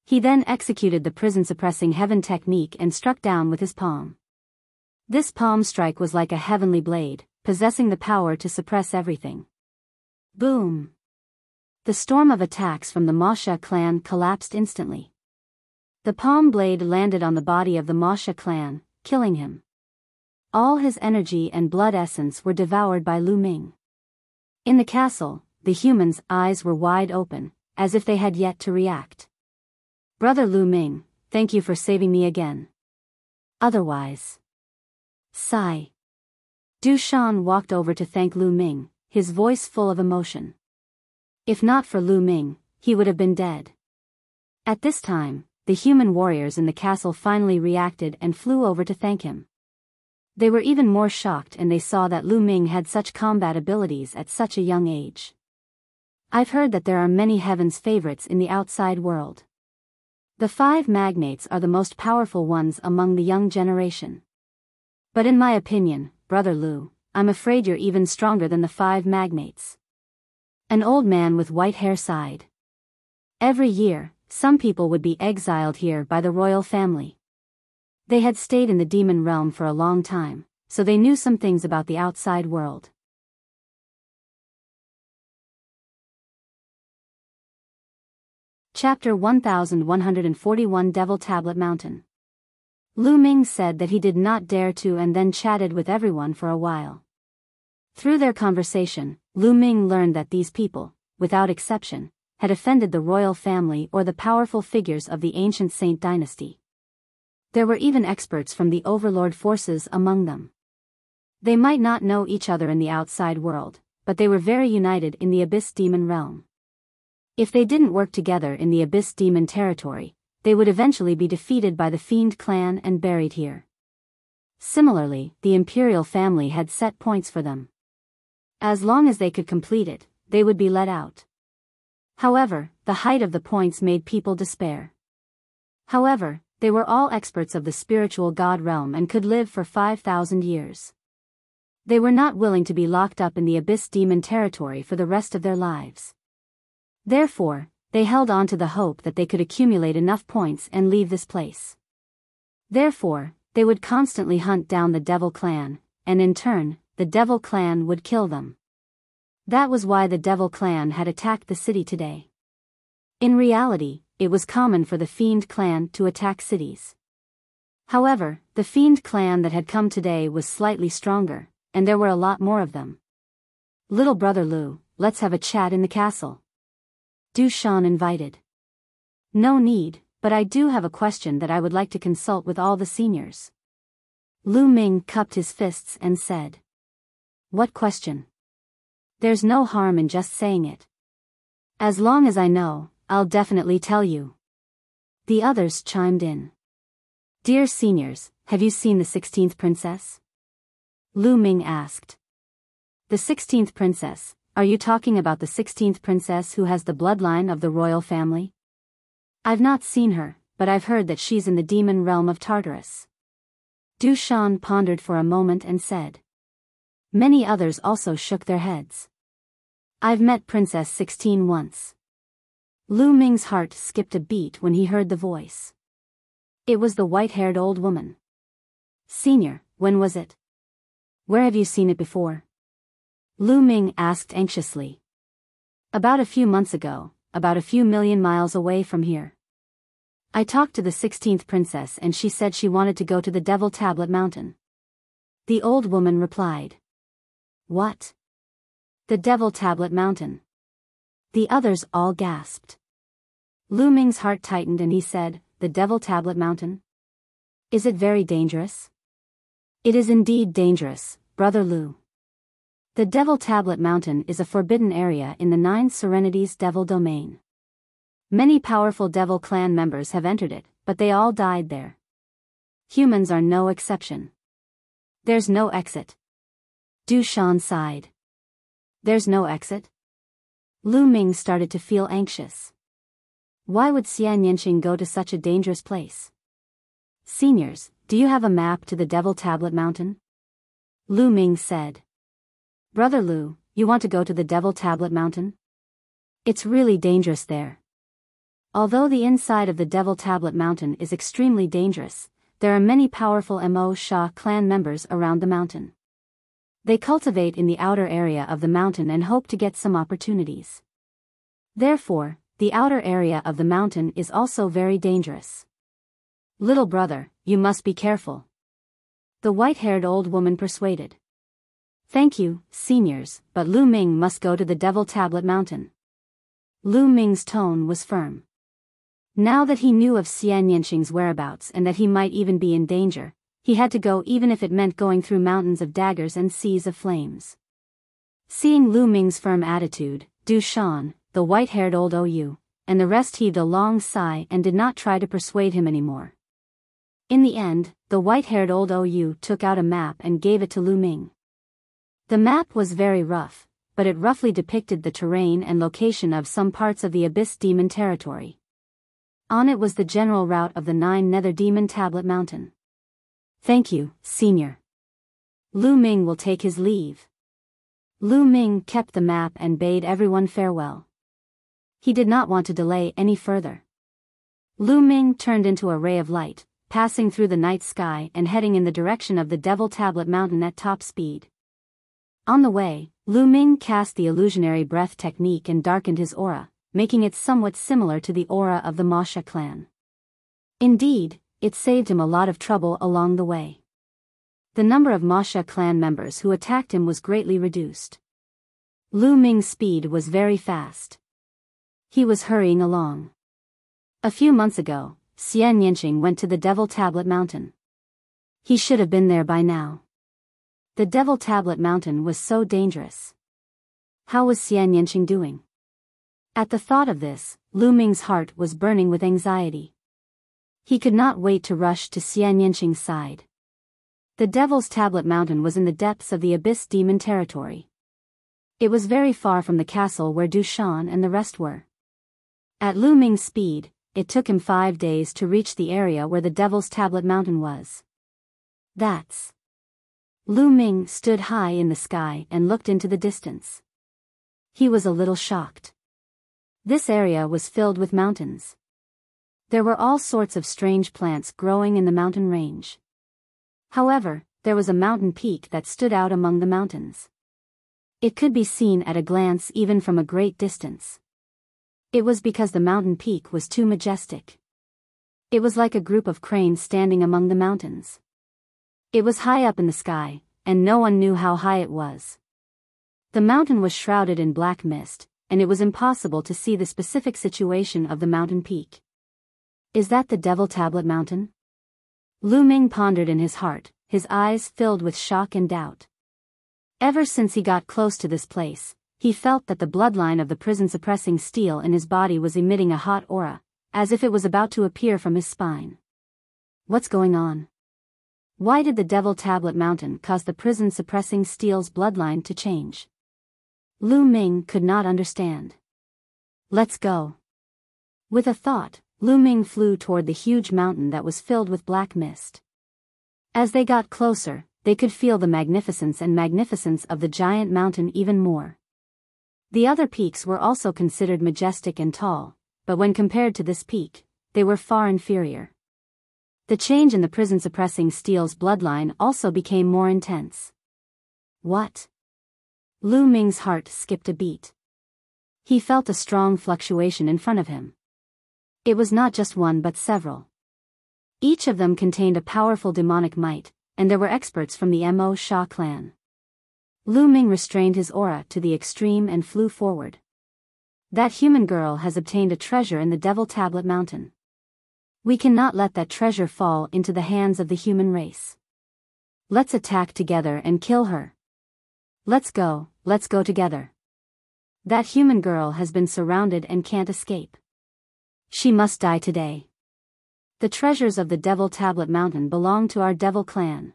He then executed the prison-suppressing heaven technique and struck down with his palm. This palm strike was like a heavenly blade, possessing the power to suppress everything. Boom! The storm of attacks from the Wuxia clan collapsed instantly. The palm blade landed on the body of the Wuxia clan, killing him. All his energy and blood essence were devoured by Lu Ming. In the castle, the humans' eyes were wide open, as if they had yet to react. Brother Lu Ming, thank you for saving me again. Otherwise. Sigh. Du Shan walked over to thank Lu Ming, his voice full of emotion. If not for Lu Ming, he would have been dead. At this time, the human warriors in the castle finally reacted and flew over to thank him. They were even more shocked and they saw that Lu Ming had such combat abilities at such a young age. I've heard that there are many heaven's favorites in the outside world. The 5 magnates are the most powerful ones among the young generation. But in my opinion, Brother Lu, I'm afraid you're even stronger than the 5 magnates. An old man with white hair sighed. Every year, some people would be exiled here by the royal family. They had stayed in the demon realm for a long time, so they knew some things about the outside world. Chapter 1141 Devil Tablet Mountain. Lu Ming said that he did not dare to and then chatted with everyone for a while. Through their conversation, Lu Ming learned that these people, without exception, had offended the royal family or the powerful figures of the ancient Saint dynasty. There were even experts from the overlord forces among them. They might not know each other in the outside world, but they were very united in the Abyss Demon realm. If they didn't work together in the Abyss Demon territory, they would eventually be defeated by the Fiend clan and buried here. Similarly, the imperial family had set points for them. As long as they could complete it, they would be let out. However, the height of the points made people despair. However, they were all experts of the spiritual god realm and could live for 5,000 years. They were not willing to be locked up in the Abyss Demon territory for the rest of their lives. Therefore, they held on to the hope that they could accumulate enough points and leave this place. Therefore, they would constantly hunt down the Devil Clan, and in turn, the Devil Clan would kill them. That was why the Devil Clan had attacked the city today. In reality, it was common for the Fiend Clan to attack cities. However, the Fiend Clan that had come today was slightly stronger, and there were a lot more of them. Little brother Lu, let's have a chat in the castle. Du Shan invited. No need, but I do have a question that I would like to consult with all the seniors. Lu Ming cupped his fists and said. What question? There's no harm in just saying it. As long as I know, I'll definitely tell you. The others chimed in. Dear seniors, have you seen the 16th princess? Lu Ming asked. The 16th princess, are you talking about the 16th princess who has the bloodline of the royal family? I've not seen her, but I've heard that she's in the demon realm of Tartarus. Du Shan pondered for a moment and said. Many others also shook their heads. I've met Princess 16 once. Lu Ming's heart skipped a beat when he heard the voice. It was the white-haired old woman. Senior, when was it? Where have you seen it before? Lu Ming asked anxiously. About a few months ago, about a few million miles away from here. I talked to the 16th princess and she said she wanted to go to the Devil Tablet Mountain. The old woman replied. What? The Devil Tablet Mountain. The others all gasped. Lu Ming's heart tightened and he said, the Devil Tablet Mountain? Is it very dangerous? It is indeed dangerous, Brother Lu. The Devil Tablet Mountain is a forbidden area in the 9 Serenities Devil Domain. Many powerful Devil Clan members have entered it, but they all died there. Humans are no exception. There's no exit. Du Shan sighed. There's no exit? Lu Ming started to feel anxious. Why would Xian Yanqing go to such a dangerous place? Seniors, do you have a map to the Devil Tablet Mountain? Lu Ming said. Brother Lu, you want to go to the Devil Tablet Mountain? It's really dangerous there. Although the inside of the Devil Tablet Mountain is extremely dangerous, there are many powerful Mo Sha clan members around the mountain. They cultivate in the outer area of the mountain and hope to get some opportunities. Therefore, the outer area of the mountain is also very dangerous. Little brother, you must be careful. The white-haired old woman persuaded. Thank you, seniors, but Lu Ming must go to the Devil Tablet Mountain. Lu Ming's tone was firm. Now that he knew of Xian Yanqing's whereabouts and that he might even be in danger, he had to go even if it meant going through mountains of daggers and seas of flames. Seeing Lu Ming's firm attitude, Du Shan, the white-haired old OU, and the rest heaved a long sigh and did not try to persuade him anymore. In the end, the white-haired old OU took out a map and gave it to Lu Ming. The map was very rough, but it roughly depicted the terrain and location of some parts of the Abyss Demon territory. On it was the general route of the 9 Nether Demon Tablet Mountain. Thank you, senior. Lu Ming will take his leave. Lu Ming kept the map and bade everyone farewell. He did not want to delay any further. Lu Ming turned into a ray of light, passing through the night sky and heading in the direction of the Devil Tablet Mountain at top speed. On the way, Lu Ming cast the illusionary breath technique and darkened his aura, making it somewhat similar to the aura of the Ma Sha clan. Indeed, it saved him a lot of trouble along the way. The number of Ma Sha clan members who attacked him was greatly reduced. Lu Ming's speed was very fast. He was hurrying along. A few months ago, Xian Yanqing went to the Devil Tablet Mountain. He should have been there by now. The Devil Tablet Mountain was so dangerous. How was Xian Yanqing doing? At the thought of this, Lu Ming's heart was burning with anxiety. He could not wait to rush to Xian Yanqing's side. The Devil's Tablet Mountain was in the depths of the Abyss Demon territory. It was very far from the castle where Du Shan and the rest were. At Lu Ming's speed, it took him 5 days to reach the area where the Devil's Tablet Mountain was. That's... Lu Ming stood high in the sky and looked into the distance. He was a little shocked. This area was filled with mountains. There were all sorts of strange plants growing in the mountain range. However, there was a mountain peak that stood out among the mountains. It could be seen at a glance even from a great distance. It was because the mountain peak was too majestic. It was like a group of cranes standing among the mountains. It was high up in the sky, and no one knew how high it was. The mountain was shrouded in black mist, and it was impossible to see the specific situation of the mountain peak. Is that the Devil Tablet Mountain? Lu Ming pondered in his heart, his eyes filled with shock and doubt. Ever since he got close to this place, he felt that the bloodline of the prison-suppressing steel in his body was emitting a hot aura, as if it was about to appear from his spine. What's going on? Why did the Devil Tablet Mountain cause the prison-suppressing steel's bloodline to change? Lu Ming could not understand. Let's go. With a thought, Lu Ming flew toward the huge mountain that was filled with black mist. As they got closer, they could feel the magnificence of the giant mountain even more. The other peaks were also considered majestic and tall, but when compared to this peak, they were far inferior. The change in the prison-suppressing steel's bloodline also became more intense. What? Lu Ming's heart skipped a beat. He felt a strong fluctuation in front of him. It was not just one but several. Each of them contained a powerful demonic might, and there were experts from the Mo Sha clan. Lu Ming restrained his aura to the extreme and flew forward. That human girl has obtained a treasure in the Devil Tablet Mountain. We cannot let that treasure fall into the hands of the human race. Let's attack together and kill her. Let's go together. That human girl has been surrounded and can't escape. She must die today. The treasures of the Devil Tablet Mountain belong to our Devil clan.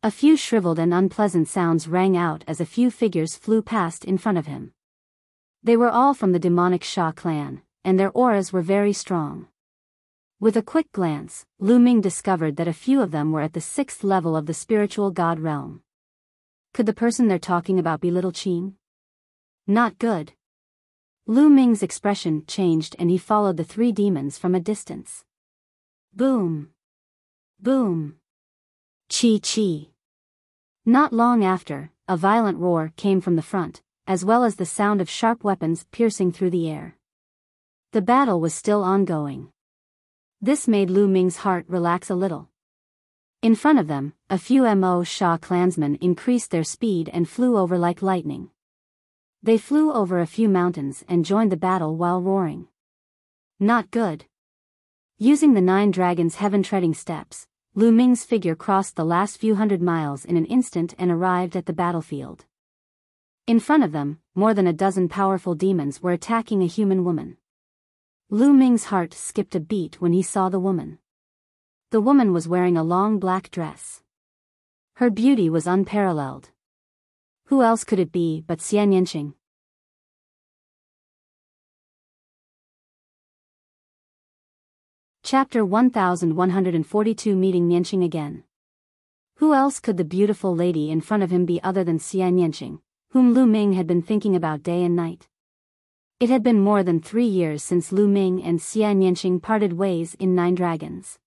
A few shriveled and unpleasant sounds rang out as a few figures flew past in front of him. They were all from the demonic Sha clan, and their auras were very strong. With a quick glance, Lu Ming discovered that a few of them were at the 6th level of the spiritual god realm. Could the person they're talking about be Little Qing? Not good. Lu Ming's expression changed and he followed the three demons from a distance. Boom! Boom! Chi chi! Not long after, a violent roar came from the front, as well as the sound of sharp weapons piercing through the air. The battle was still ongoing. This made Lu Ming's heart relax a little. In front of them, a few Mo Sha clansmen increased their speed and flew over like lightning. They flew over a few mountains and joined the battle while roaring. Not good. Using the 9 dragons' heaven-treading steps, Lu Ming's figure crossed the last few hundred miles in an instant and arrived at the battlefield. In front of them, more than a dozen powerful demons were attacking a human woman. Lu Ming's heart skipped a beat when he saw the woman. The woman was wearing a long black dress. Her beauty was unparalleled. Who else could it be but Xian Yanqing? Chapter 1142 Meeting Yanqing again. Who else could the beautiful lady in front of him be other than Xian Yanqing, whom Lu Ming had been thinking about day and night? It had been more than 3 years since Lu Ming and Xian Yanqing parted ways in 9 Dragons.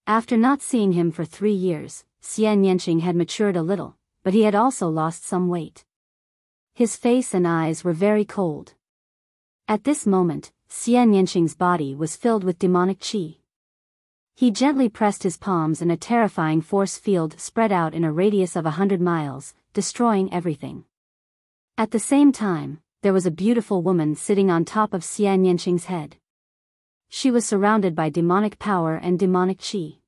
After not seeing him for 3 years, Xian Yanqing had matured a little, but he had also lost some weight. His face and eyes were very cold. At this moment, Xian Yanqing's body was filled with demonic qi. He gently pressed his palms and a terrifying force field spread out in a radius of 100 miles, destroying everything. At the same time, there was a beautiful woman sitting on top of Xian Yanqing's head. She was surrounded by demonic power and demonic qi.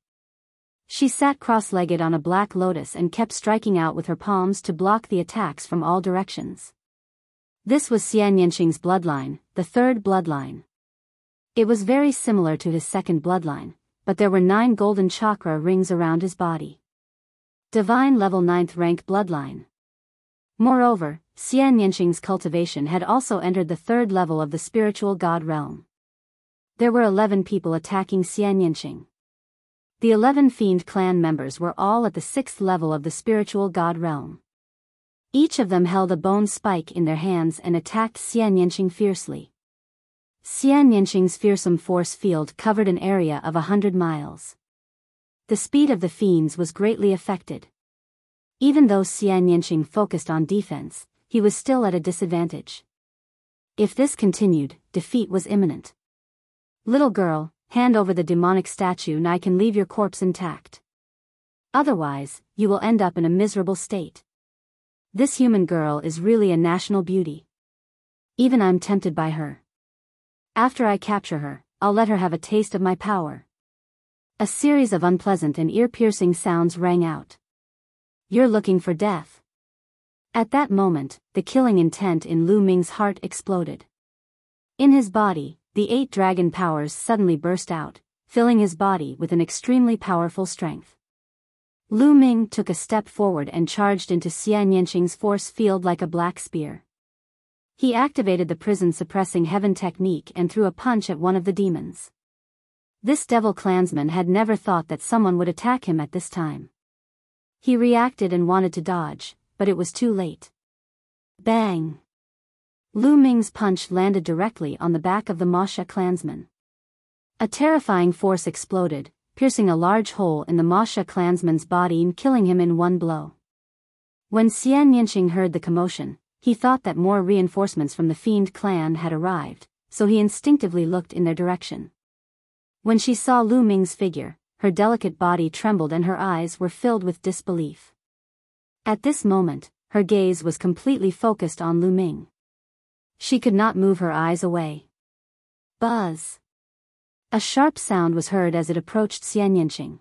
She sat cross-legged on a black lotus and kept striking out with her palms to block the attacks from all directions. This was Xian Yanqing's bloodline, the 3rd bloodline. It was very similar to his 2nd bloodline, but there were 9 golden chakra rings around his body. Divine level 9th rank bloodline. Moreover, Xian Yanqing's cultivation had also entered the 3rd level of the spiritual god realm. There were 11 people attacking Xian Yanqing. The 11 Fiend clan members were all at the 6th level of the spiritual god realm. Each of them held a bone spike in their hands and attacked Xian Yanqing fiercely. Xian Yanqing's fearsome force field covered an area of 100 miles. The speed of the fiends was greatly affected. Even though Xian Yanqing focused on defense, he was still at a disadvantage. If this continued, defeat was imminent. Little girl, hand over the demonic statue and I can leave your corpse intact. Otherwise, you will end up in a miserable state. This human girl is really a national beauty. Even I'm tempted by her. After I capture her, I'll let her have a taste of my power. A series of unpleasant and ear-piercing sounds rang out. You're looking for death. At that moment, the killing intent in Lu Ming's heart exploded. In his body, the 8 dragon powers suddenly burst out, filling his body with an extremely powerful strength. Lu Ming took a step forward and charged into Xian Yanqing's force field like a black spear. He activated the prison-suppressing heaven technique and threw a punch at one of the demons. This devil clansman had never thought that someone would attack him at this time. He reacted and wanted to dodge, but it was too late. Bang! Lu Ming's punch landed directly on the back of the Wuxia clansman. A terrifying force exploded, piercing a large hole in the Wuxia clansman's body and killing him in one blow. When Xian Yanqing heard the commotion, he thought that more reinforcements from the Fiend clan had arrived, so he instinctively looked in their direction. When she saw Lu Ming's figure, her delicate body trembled and her eyes were filled with disbelief. At this moment, her gaze was completely focused on Lu Ming. She could not move her eyes away. Buzz! A sharp sound was heard as it approached Xian Yanqing.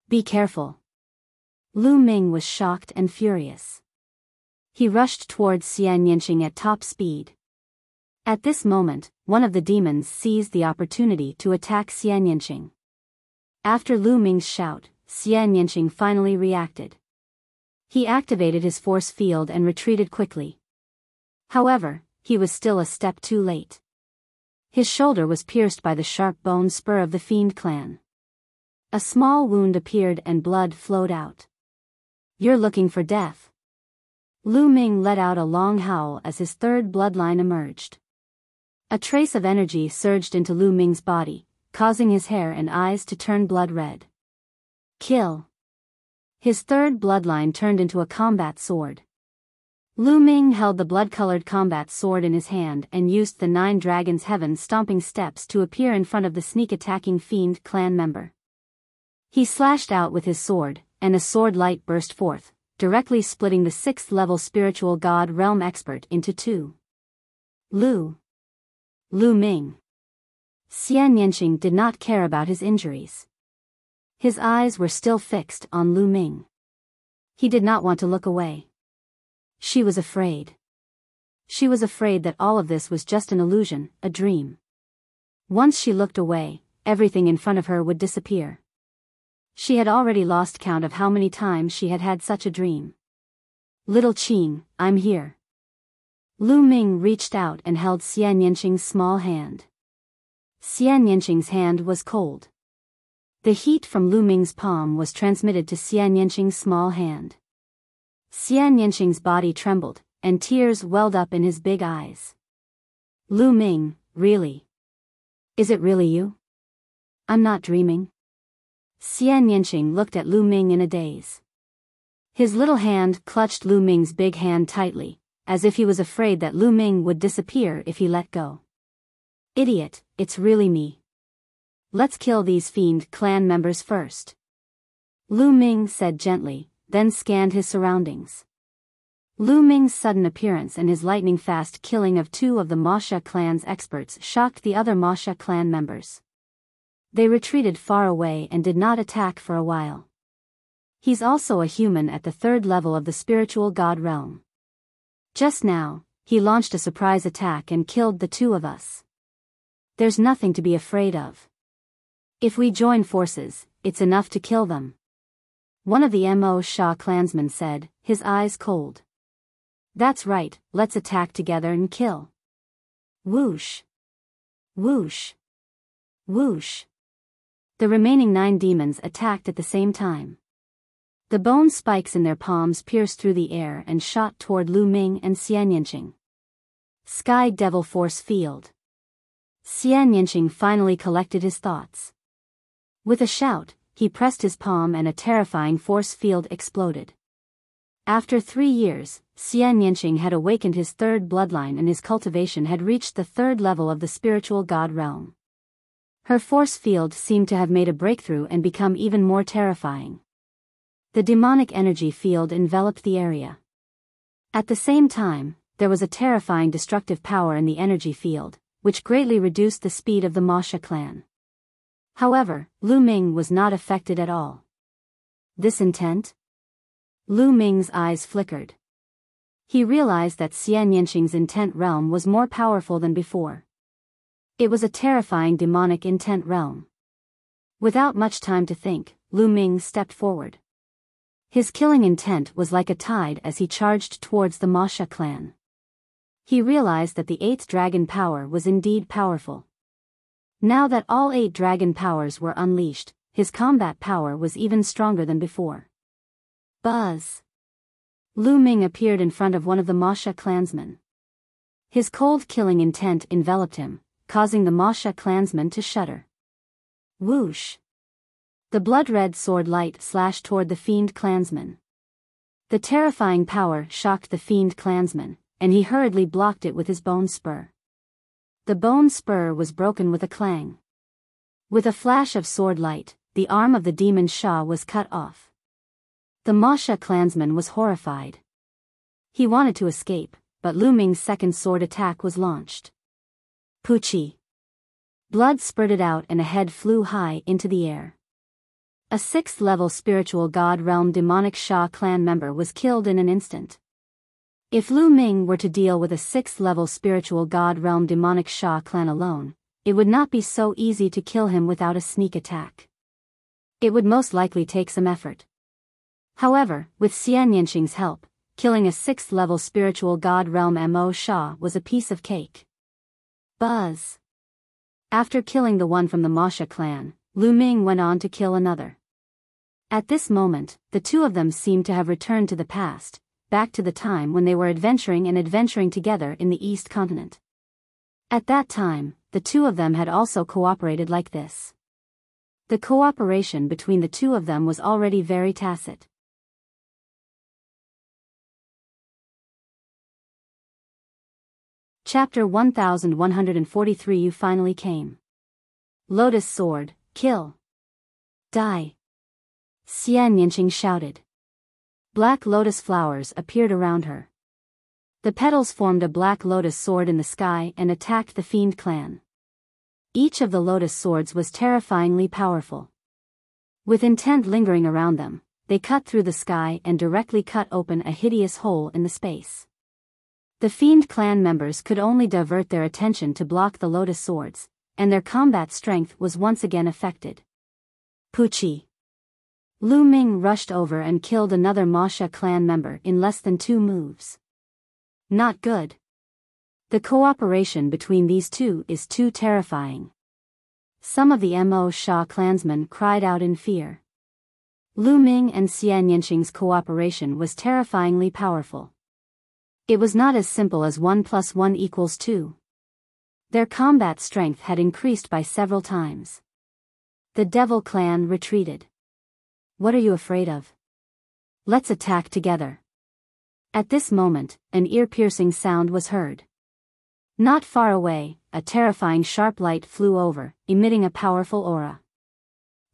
Be careful. Lu Ming was shocked and furious. He rushed towards Xian Yanqing at top speed. At this moment, one of the demons seized the opportunity to attack Xian Yanqing. After Lu Ming's shout, Xian Yanqing finally reacted. He activated his force field and retreated quickly. However, he was still a step too late. His shoulder was pierced by the sharp bone spur of the Fiend clan. A small wound appeared and blood flowed out. You're looking for death. Lu Ming let out a long howl as his 3rd bloodline emerged. A trace of energy surged into Lu Ming's body, causing his hair and eyes to turn blood red. Kill. His third bloodline turned into a combat sword. Lu Ming held the blood-colored combat sword in his hand and used the 9 Dragons' heaven-stomping steps to appear in front of the sneak-attacking fiend clan member. He slashed out with his sword, and a sword light burst forth, directly splitting the 6th-level spiritual god realm expert into 2. Lu Ming. Xian Yanqing did not care about his injuries. His eyes were still fixed on Lu Ming. He did not want to look away. She was afraid. She was afraid that all of this was just an illusion, a dream. Once she looked away, everything in front of her would disappear. She had already lost count of how many times she had had such a dream. Little Qing, I'm here. Lu Ming reached out and held Xian Yanqing's small hand. Xian Yanqing's hand was cold. The heat from Lu Ming's palm was transmitted to Xian Yanqing's small hand. Xian Yanqing's body trembled, and tears welled up in his big eyes. Lu Ming, really? Is it really you? I'm not dreaming. Xian Yanqing looked at Lu Ming in a daze. His little hand clutched Lu Ming's big hand tightly, as if he was afraid that Lu Ming would disappear if he let go. Idiot, it's really me. Let's kill these fiend clan members first. Lu Ming said gently, then scanned his surroundings. Lu Ming's sudden appearance and his lightning-fast killing of 2 of the Wuxia clan's experts shocked the other Wuxia clan members. They retreated far away and did not attack for a while. He's also a human at the 3rd level of the spiritual god realm. Just now, he launched a surprise attack and killed the 2 of us. There's nothing to be afraid of. If we join forces, it's enough to kill them. One of the Mo Sha clansmen said, his eyes cold. That's right, let's attack together and kill. Whoosh. Whoosh. Whoosh. The remaining 9 demons attacked at the same time. The bone spikes in their palms pierced through the air and shot toward Lu Ming and Xian Yanqing. Sky Devil Force Field. Xian Yanqing finally collected his thoughts. With a shout, he pressed his palm and a terrifying force field exploded. After 3 years, Xian Yanqing had awakened his 3rd bloodline and his cultivation had reached the 3rd level of the spiritual god realm. Her force field seemed to have made a breakthrough and become even more terrifying. The demonic energy field enveloped the area. At the same time, there was a terrifying destructive power in the energy field, which greatly reduced the speed of the Wuxia clan. However, Lu Ming was not affected at all. This intent? Lu Ming's eyes flickered. He realized that Xian Yanqing's intent realm was more powerful than before. It was a terrifying demonic intent realm. Without much time to think, Lu Ming stepped forward. His killing intent was like a tide as he charged towards the Wuxia clan. He realized that the 8th dragon power was indeed powerful. Now that all 8 dragon powers were unleashed, his combat power was even stronger than before. Buzz! Lu Ming appeared in front of one of the Wuxia clansmen. His cold killing intent enveloped him, causing the Wuxia clansman to shudder. Whoosh! The blood-red sword light slashed toward the fiend clansman. The terrifying power shocked the fiend clansman, and he hurriedly blocked it with his bone spur. The bone spur was broken with a clang. With a flash of sword light, the arm of the demon Sha was cut off. The Wuxia clansman was horrified. He wanted to escape, but Lu Ming's second sword attack was launched. Poochie! Blood spurted out and a head flew high into the air. A 6th-level spiritual god realm demonic Sha clan member was killed in an instant. If Lu Ming were to deal with a 6th-level spiritual god realm demonic Sha clan alone, it would not be so easy to kill him without a sneak attack. It would most likely take some effort. However, with Xian Yanqing's help, killing a 6th-level spiritual god realm Mo Sha was a piece of cake. Buzz! After killing the one from the Wuxia clan, Lu Ming went on to kill another. At this moment, the 2 of them seemed to have returned to the past, back to the time when they were adventuring together in the East continent. At that time, the two of them had also cooperated like this. The cooperation between the two of them was already very tacit. Chapter 1143. You finally came. Lotus sword, kill. Die. Xian Yinqing shouted. Black lotus flowers appeared around her. The petals formed a black lotus sword in the sky and attacked the fiend clan. Each of the lotus swords was terrifyingly powerful. With intent lingering around them, they cut through the sky and directly cut open a hideous hole in the space. The fiend clan members could only divert their attention to block the lotus swords, and their combat strength was once again affected. Puchi. Lu Ming rushed over and killed another Wuxia clan member in less than 2 moves. Not good. The cooperation between these two is too terrifying. Some of the Mo Sha clansmen cried out in fear. Lu Ming and Xian Yinqing's cooperation was terrifyingly powerful. It was not as simple as 1 + 1 = 2. Their combat strength had increased by several times. The Devil clan retreated. What are you afraid of? Let's attack together. At this moment, an ear-piercing sound was heard. Not far away, a terrifying sharp light flew over, emitting a powerful aura.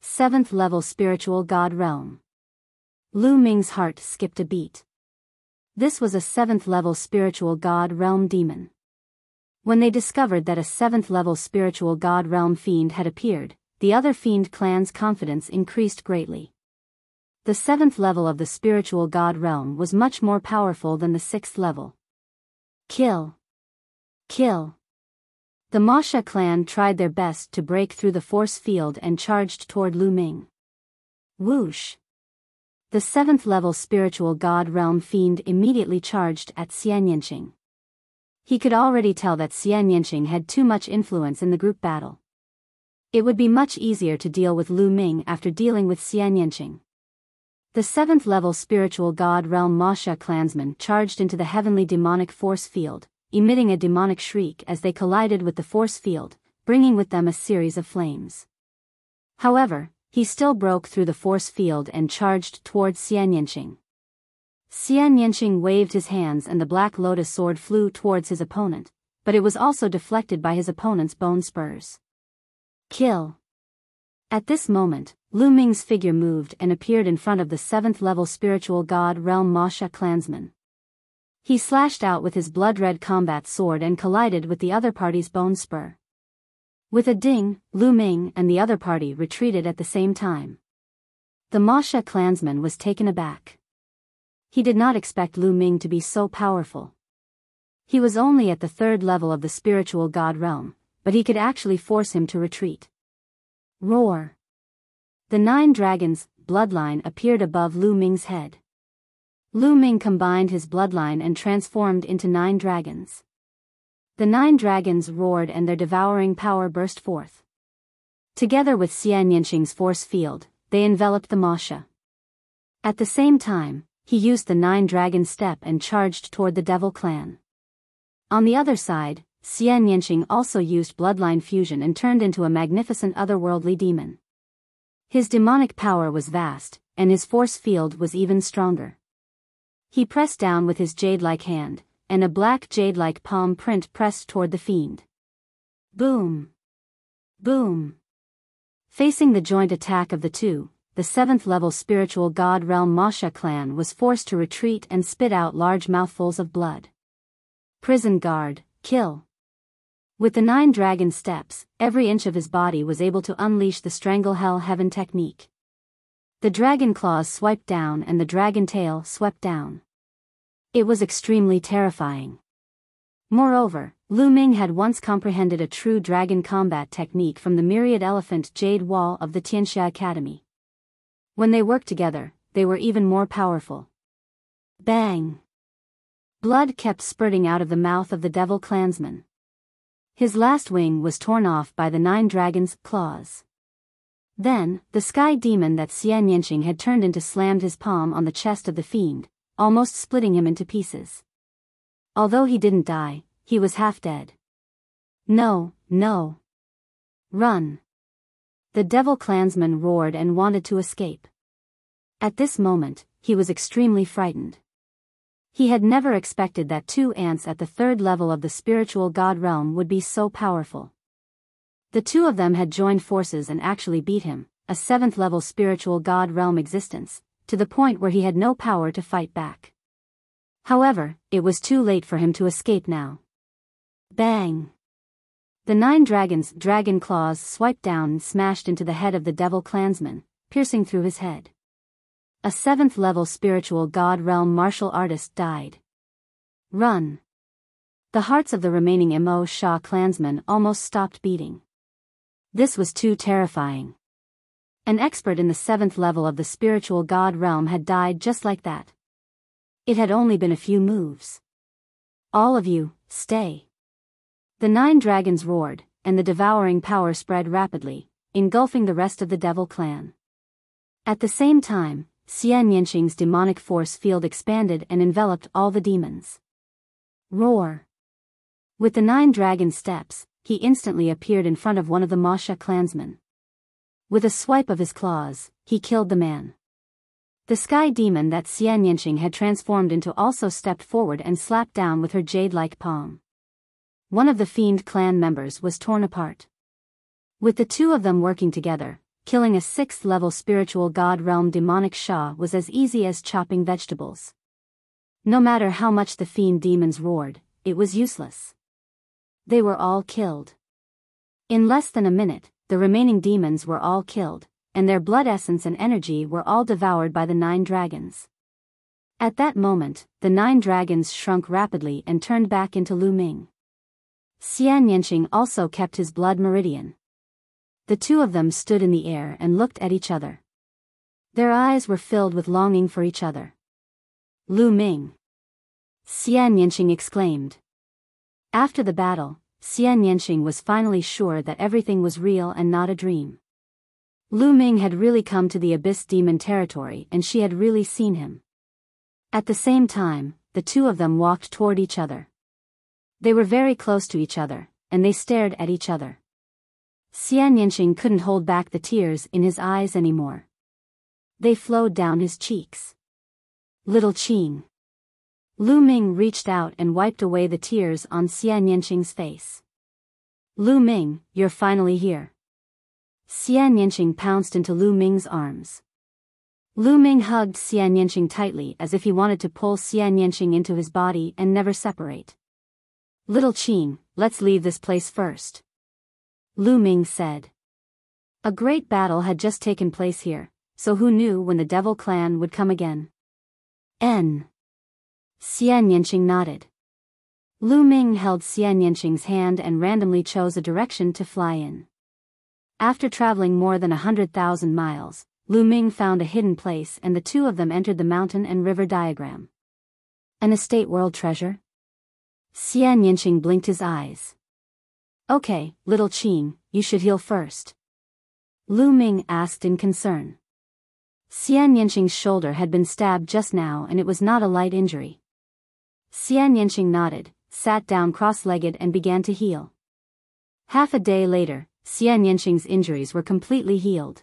7th level spiritual god realm. Lu Ming's heart skipped a beat. This was a 7th level spiritual god realm demon. When they discovered that a 7th level spiritual god realm fiend had appeared, the other fiend clan's confidence increased greatly. The 7th level of the spiritual god realm was much more powerful than the 6th level. Kill. Kill. The Wuxia clan tried their best to break through the force field and charged toward Lu Ming. Whoosh. The 7th level spiritual god realm fiend immediately charged at Xian Yinqing. He could already tell that Xian Yinqing had too much influence in the group battle. It would be much easier to deal with Lu Ming after dealing with Xian Yinqing. The 7th level spiritual god realm Wuxia clansmen charged into the heavenly demonic force field, emitting a demonic shriek as they collided with the force field, bringing with them a series of flames. However, he still broke through the force field and charged towards Xian Yinqing. Xian Yinqing waved his hands and the black lotus sword flew towards his opponent, but it was also deflected by his opponent's bone spurs. Kill. At this moment, Lu Ming's figure moved and appeared in front of the 7th level spiritual god realm Wuxia clansman. He slashed out with his blood-red combat sword and collided with the other party's bone spur. With a ding, Lu Ming and the other party retreated at the same time. The Wuxia clansman was taken aback. He did not expect Lu Ming to be so powerful. He was only at the 3rd level of the spiritual god realm, but he could actually force him to retreat. Roar. The 9 dragons' bloodline appeared above Lu Ming's head. Lu Ming combined his bloodline and transformed into 9 dragons. The 9 dragons roared and their devouring power burst forth. Together with Xian Yinqing's force field, they enveloped the Wuxia. At the same time, he used the 9 dragon step and charged toward the Devil clan. On the other side, Xian Yinqing also used bloodline fusion and turned into a magnificent otherworldly demon. His demonic power was vast, and his force field was even stronger. He pressed down with his jade-like hand, and a black jade-like palm print pressed toward the fiend. Boom! Boom! Facing the joint attack of the two, the 7th level spiritual god realm Wuxia clan was forced to retreat and spit out large mouthfuls of blood. Prison guard, kill. With the 9 dragon steps, every inch of his body was able to unleash the Strangle Hell Heaven technique. The dragon claws swiped down and the dragon tail swept down. It was extremely terrifying. Moreover, Lu Ming had once comprehended a true dragon combat technique from the Myriad Elephant Jade Wall of the Tianxia Academy. When they worked together, they were even more powerful. Bang! Blood kept spurting out of the mouth of the Devil clansman. His last wing was torn off by the 9 dragons' claws. Then, the sky demon that Xian Yinqing had turned into slammed his palm on the chest of the fiend, almost splitting him into pieces. Although he didn't die, he was half dead. No, no. Run. The devil clansman roared and wanted to escape. At this moment, he was extremely frightened. He had never expected that 2 ants at the 3rd level of the spiritual god realm would be so powerful. The 2 of them had joined forces and actually beat him, a 7th level spiritual god realm existence, to the point where he had no power to fight back. However, it was too late for him to escape now. Bang! The 9 dragons' dragon claws swiped down and smashed into the head of the devil clansman, piercing through his head. A 7th level spiritual god realm martial artist died. Run! The hearts of the remaining Wuxia clansmen almost stopped beating. This was too terrifying. An expert in the 7th level of the spiritual god realm had died just like that. It had only been a few moves. All of you, stay. The 9 dragons roared, and the devouring power spread rapidly, engulfing the rest of the devil clan. At the same time, Xian Yanqing's demonic force field expanded and enveloped all the demons. Roar! With the 9 dragon steps, he instantly appeared in front of one of the Wuxia clansmen. With a swipe of his claws, he killed the man. The sky demon that Xian Yanqing had transformed into also stepped forward and slapped down with her jade-like palm. One of the fiend clan members was torn apart. With the 2 of them working together, killing a 6th level spiritual god realm demonic Sha was as easy as chopping vegetables. No matter how much the fiend demons roared, it was useless. They were all killed. In less than a minute, the remaining demons were all killed, and their blood essence and energy were all devoured by the 9 dragons. At that moment, the 9 dragons shrunk rapidly and turned back into Lu Ming. Xian Yanqing also kept his blood meridian. The 2 of them stood in the air and looked at each other. Their eyes were filled with longing for each other. Lu Ming! Xian Yanqing exclaimed. After the battle, Xian Yanqing was finally sure that everything was real and not a dream. Lu Ming had really come to the Abyss Demon territory and she had really seen him. At the same time, the 2 of them walked toward each other. They were very close to each other, and they stared at each other. Xian Yanqing couldn't hold back the tears in his eyes anymore. They flowed down his cheeks. Little Qing. Lu Ming reached out and wiped away the tears on Xian Yanqing's face. Lu Ming, you're finally here. Xian Yanqing pounced into Lu Ming's arms. Lu Ming hugged Xian Yanqing tightly as if he wanted to pull Xian Yanqing into his body and never separate. Little Qing, let's leave this place first. Lu Ming said. A great battle had just taken place here, so who knew when the devil clan would come again? Xian Yanqing nodded. Lu Ming held Xian Yanqing's hand and randomly chose a direction to fly in. After traveling more than 100,000 miles, Lu Ming found a hidden place and the 2 of them entered the mountain and river diagram. An estate world treasure? Xian Yanqing blinked his eyes. Okay, little Qing, you should heal first. Lu Ming asked in concern. Xian Yanqing's shoulder had been stabbed just now and it was not a light injury. Xian Yanqing nodded, sat down cross-legged and began to heal. Half a day later, Xian Yanqing's injuries were completely healed.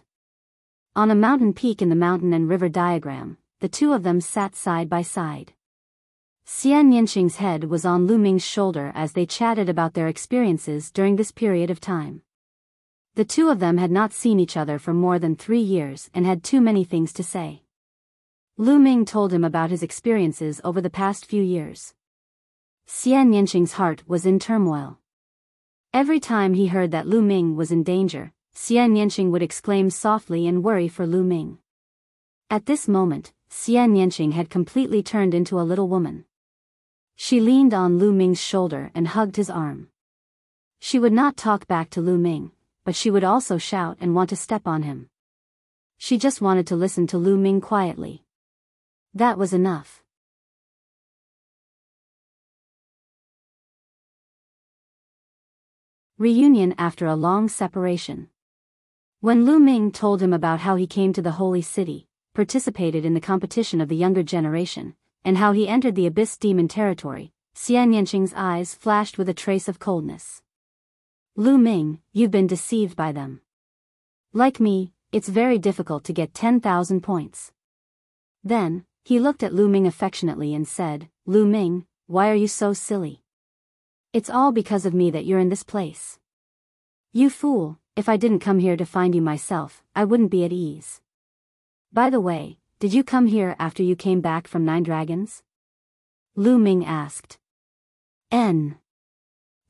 On a mountain peak in the mountain and river diagram, the 2 of them sat side by side. Xian Yanqing's head was on Lu Ming's shoulder as they chatted about their experiences during this period of time. The 2 of them had not seen each other for more than 3 years and had too many things to say. Lu Ming told him about his experiences over the past few years. Xian Yanqing's heart was in turmoil. Every time he heard that Lu Ming was in danger, Xian Yanqing would exclaim softly and worry for Lu Ming. At this moment, Xian Yanqing had completely turned into a little woman. She leaned on Lu Ming's shoulder and hugged his arm. She would not talk back to Lu Ming, but she would also shout and want to step on him. She just wanted to listen to Lu Ming quietly. That was enough. Reunion after a long separation. When Lu Ming told him about how he came to the Holy City, participated in the competition of the younger generation, and how he entered the Abyss Demon territory, Xian Yanqing's eyes flashed with a trace of coldness. Lu Ming, you've been deceived by them. Like me, it's very difficult to get 10,000 points. Then, he looked at Lu Ming affectionately and said, Lu Ming, why are you so silly? It's all because of me that you're in this place. You fool, if I didn't come here to find you myself, I wouldn't be at ease. By the way, did you come here after you came back from 9 Dragons? Lu Ming asked. N.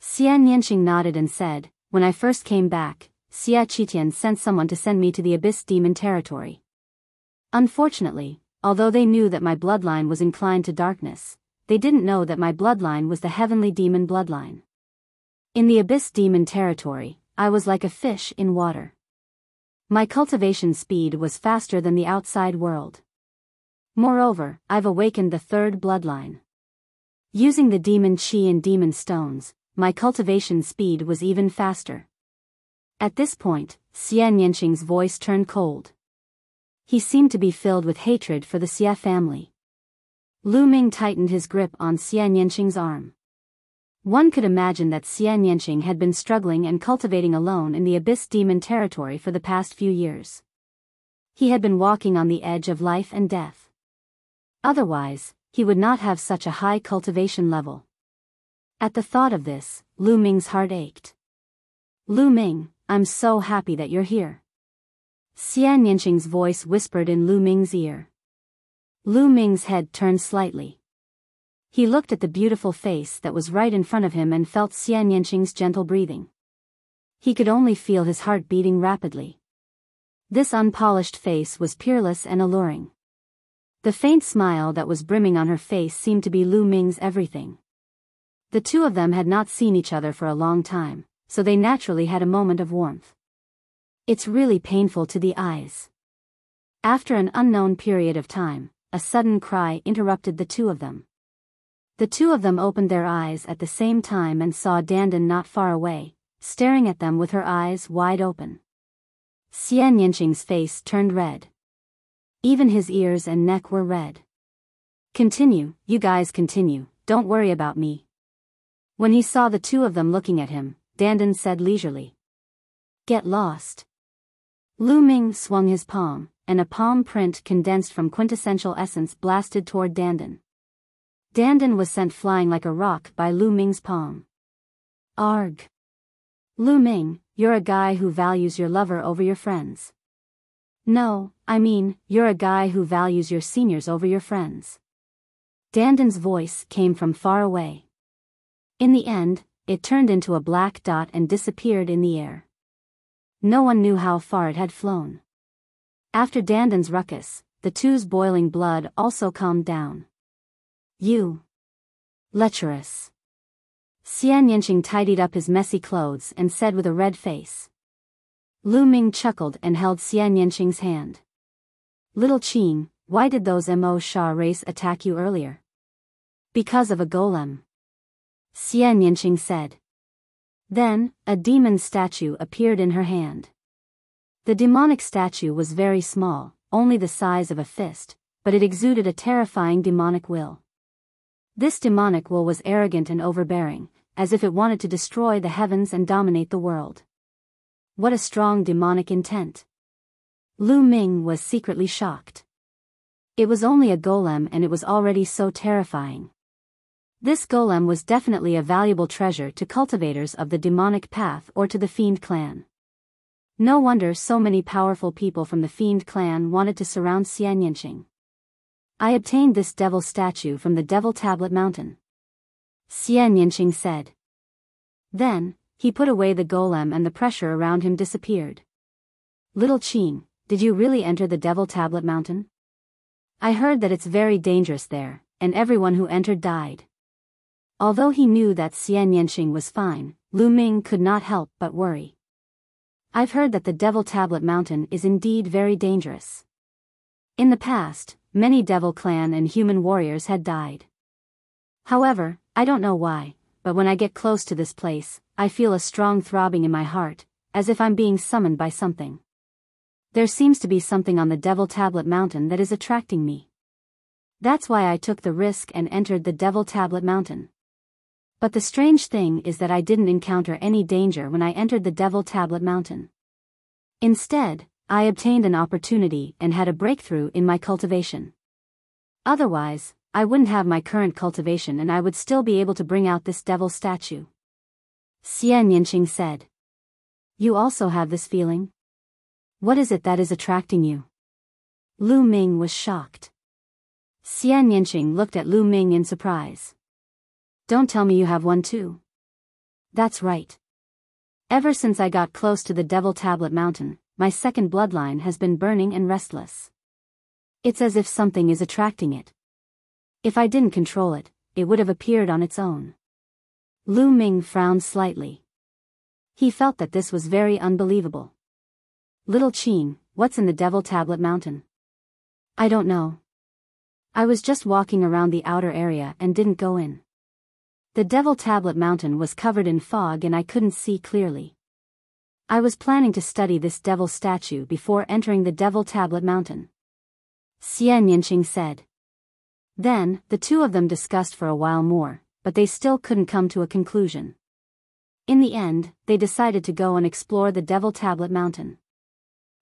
Xian Yanqing nodded and said, when I first came back, Xia Qitian sent someone to send me to the Abyss Demon territory. Unfortunately, although they knew that my bloodline was inclined to darkness, they didn't know that my bloodline was the heavenly demon bloodline. In the Abyss Demon territory, I was like a fish in water. My cultivation speed was faster than the outside world. Moreover, I've awakened the 3rd bloodline. Using the demon chi and demon stones, my cultivation speed was even faster. At this point, Xian Yanqing's voice turned cold. He seemed to be filled with hatred for the Xia family. Lu Ming tightened his grip on Xian Yanqing's arm. One could imagine that Xian Yanqing had been struggling and cultivating alone in the Abyss Demon territory for the past few years. He had been walking on the edge of life and death. Otherwise, he would not have such a high cultivation level. At the thought of this, Lu Ming's heart ached. Lu Ming, I'm so happy that you're here. Xian Yanqing's voice whispered in Lu Ming's ear. Lu Ming's head turned slightly. He looked at the beautiful face that was right in front of him and felt Xian Yanqing's gentle breathing. He could only feel his heart beating rapidly. This unpolished face was peerless and alluring. The faint smile that was brimming on her face seemed to be Lu Ming's everything. The two of them had not seen each other for a long time, so they naturally had a moment of warmth. It's really painful to the eyes. After an unknown period of time, a sudden cry interrupted the two of them. The two of them opened their eyes at the same time and saw Dandan not far away, staring at them with her eyes wide open. Xian Yanqing's face turned red. Even his ears and neck were red. Continue, you guys continue, don't worry about me. When he saw the two of them looking at him, Dandan said leisurely. Get lost. Lu Ming swung his palm, and a palm print condensed from quintessential essence blasted toward Dandan. Dandan was sent flying like a rock by Lu Ming's palm. Arg. Lu Ming, you're a guy who values your lover over your friends. No, I mean, you're a guy who values your seniors over your friends. Dandan's voice came from far away. In the end, it turned into a black dot and disappeared in the air. No one knew how far it had flown. After Dandan's ruckus, the two's boiling blood also calmed down. You. Lecherous. Xian Yanqing tidied up his messy clothes and said with a red face. Lu Ming chuckled and held Xian Yanqing's hand. Little Qing, why did those Mo Sha race attack you earlier? Because of a golem. Xian Yanqing said. Then, a demon statue appeared in her hand. The demonic statue was very small, only the size of a fist, but it exuded a terrifying demonic will. This demonic will was arrogant and overbearing, as if it wanted to destroy the heavens and dominate the world. What a strong demonic intent. Lu Ming was secretly shocked. It was only a golem and it was already so terrifying. This golem was definitely a valuable treasure to cultivators of the demonic path or to the Fiend clan. No wonder so many powerful people from the Fiend clan wanted to surround Xian Yanqing. I obtained this devil statue from the Devil Tablet Mountain. Xian Yanqing said. Then, he put away the golem and the pressure around him disappeared. Little Qing, did you really enter the Devil Tablet Mountain? I heard that it's very dangerous there, and everyone who entered died. Although he knew that Xian Yanqing was fine, Lu Ming could not help but worry. I've heard that the Devil Tablet Mountain is indeed very dangerous. In the past, many Devil Clan and human warriors had died. However, I don't know why, but when I get close to this place, I feel a strong throbbing in my heart, as if I'm being summoned by something. There seems to be something on the Devil Tablet Mountain that is attracting me. That's why I took the risk and entered the Devil Tablet Mountain. But the strange thing is that I didn't encounter any danger when I entered the Devil Tablet Mountain. Instead, I obtained an opportunity and had a breakthrough in my cultivation. Otherwise, I wouldn't have my current cultivation and I would still be able to bring out this devil statue. Xian Yinqing said. You also have this feeling? What is it that is attracting you? Lu Ming was shocked. Xian Yinqing looked at Lu Ming in surprise. Don't tell me you have one too. That's right. Ever since I got close to the Devil Tablet Mountain, my second bloodline has been burning and restless. It's as if something is attracting it. If I didn't control it, it would have appeared on its own. Lu Ming frowned slightly. He felt that this was very unbelievable. Little Qin, what's in the Devil Tablet Mountain? I don't know. I was just walking around the outer area and didn't go in. The Devil Tablet Mountain was covered in fog and I couldn't see clearly. I was planning to study this devil statue before entering the Devil Tablet Mountain. Xian Yinqing said. Then, the two of them discussed for a while more, but they still couldn't come to a conclusion. In the end, they decided to go and explore the Devil Tablet Mountain.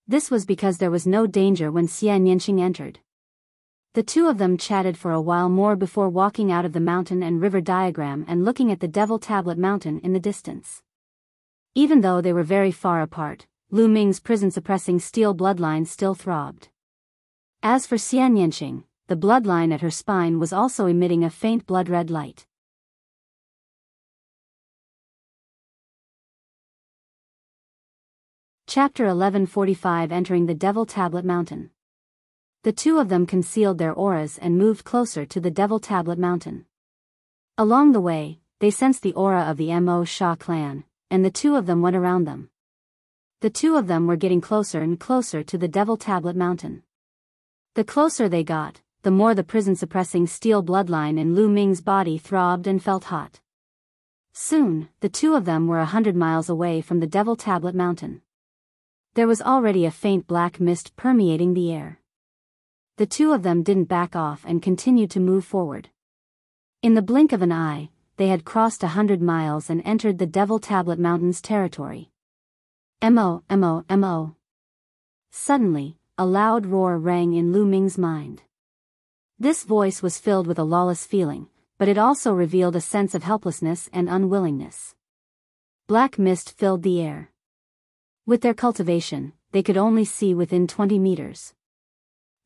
This was because there was no danger when Xian Yinqing entered. The two of them chatted for a while more before walking out of the mountain and river diagram and looking at the Devil Tablet Mountain in the distance. Even though they were very far apart, Lu Ming's prison-suppressing steel bloodline still throbbed. As for Xian Yinqing, the bloodline at her spine was also emitting a faint blood-red light. Chapter 1145 Entering the Devil Tablet Mountain. The two of them concealed their auras and moved closer to the Devil Tablet Mountain. Along the way, they sensed the aura of the Mo Sha clan, and the two of them went around them. The two of them were getting closer and closer to the Devil Tablet Mountain. The closer they got, the more the prison-suppressing steel bloodline in Lu Ming's body throbbed and felt hot. Soon, the two of them were 100 miles away from the Devil Tablet Mountain. There was already a faint black mist permeating the air. The two of them didn't back off and continued to move forward. In the blink of an eye, they had crossed 100 miles and entered the Devil Tablet Mountain's territory. Mo. Suddenly, a loud roar rang in Lu Ming's mind. This voice was filled with a lawless feeling, but it also revealed a sense of helplessness and unwillingness. Black mist filled the air. With their cultivation, they could only see within 20 meters.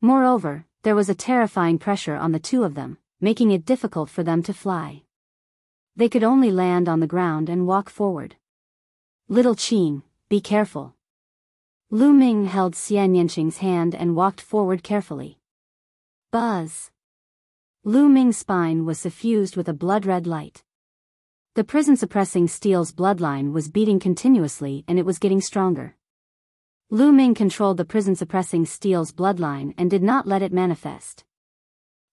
Moreover, there was a terrifying pressure on the two of them, making it difficult for them to fly. They could only land on the ground and walk forward. Little Qin, be careful. Lu Ming held Xian Yinqing's hand and walked forward carefully. Buzz. Lu Ming's spine was suffused with a blood-red light. The prison-suppressing steel's bloodline was beating continuously and it was getting stronger. Lu Ming controlled the prison-suppressing steel's bloodline and did not let it manifest.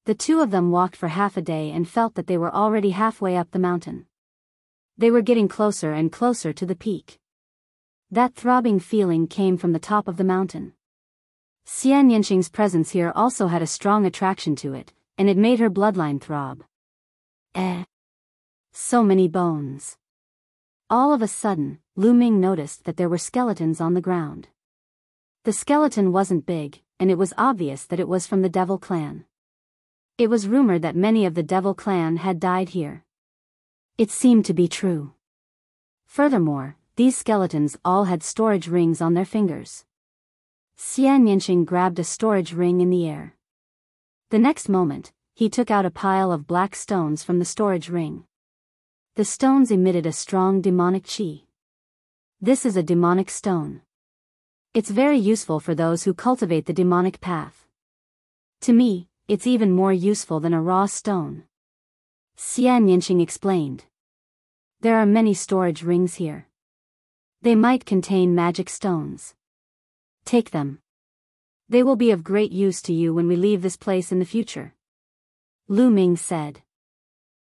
The two of them walked for half a day and felt that they were already halfway up the mountain. They were getting closer and closer to the peak. That throbbing feeling came from the top of the mountain. Xian Yinqing's presence here also had a strong attraction to it, and it made her bloodline throb. So many bones. All of a sudden, Lu Ming noticed that there were skeletons on the ground. The skeleton wasn't big, and it was obvious that it was from the Devil Clan. It was rumored that many of the Devil Clan had died here. It seemed to be true. Furthermore, these skeletons all had storage rings on their fingers. Xian Yinqing grabbed a storage ring in the air. The next moment, he took out a pile of black stones from the storage ring. The stones emitted a strong demonic qi. This is a demonic stone. It's very useful for those who cultivate the demonic path. To me, it's even more useful than a raw stone. Xian Yinqing explained. There are many storage rings here. They might contain magic stones. Take them. They will be of great use to you when we leave this place in the future. Lu Ming said.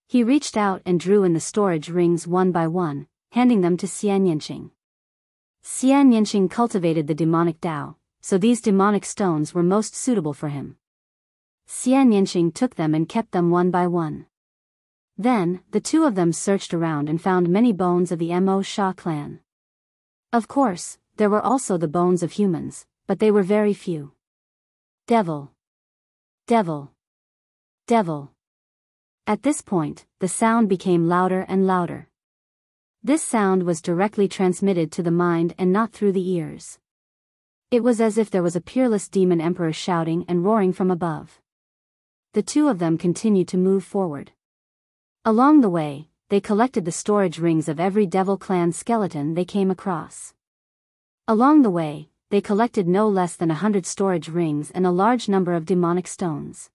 He reached out and drew in the storage rings one by one, handing them to Xian Yinqing. Xian Yinqing cultivated the demonic Tao, so these demonic stones were most suitable for him. Xian Yinqing took them and kept them one by one. Then, the two of them searched around and found many bones of the Mo Sha clan. Of course, there were also the bones of humans, but they were very few. Devil. Devil. Devil. At this point, the sound became louder and louder. This sound was directly transmitted to the mind and not through the ears. It was as if there was a peerless demon emperor shouting and roaring from above. The two of them continued to move forward. Along the way, they collected the storage rings of every devil clan skeleton they came across. Along the way, they collected no less than 100 storage rings and a large number of demonic stones.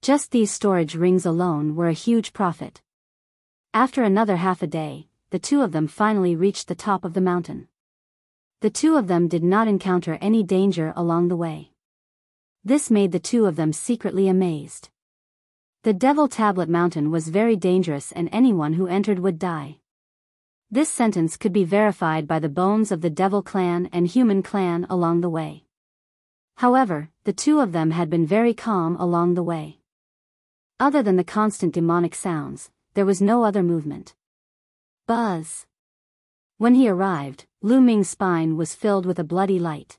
Just these storage rings alone were a huge profit. After another half a day, the two of them finally reached the top of the mountain. The two of them did not encounter any danger along the way. This made the two of them secretly amazed. The Devil Tablet Mountain was very dangerous and anyone who entered would die. This sentence could be verified by the bones of the Devil Clan and Human Clan along the way. However, the two of them had been very calm along the way. Other than the constant demonic sounds, there was no other movement. Buzz. When he arrived, Lu Ming's spine was filled with a bloody light.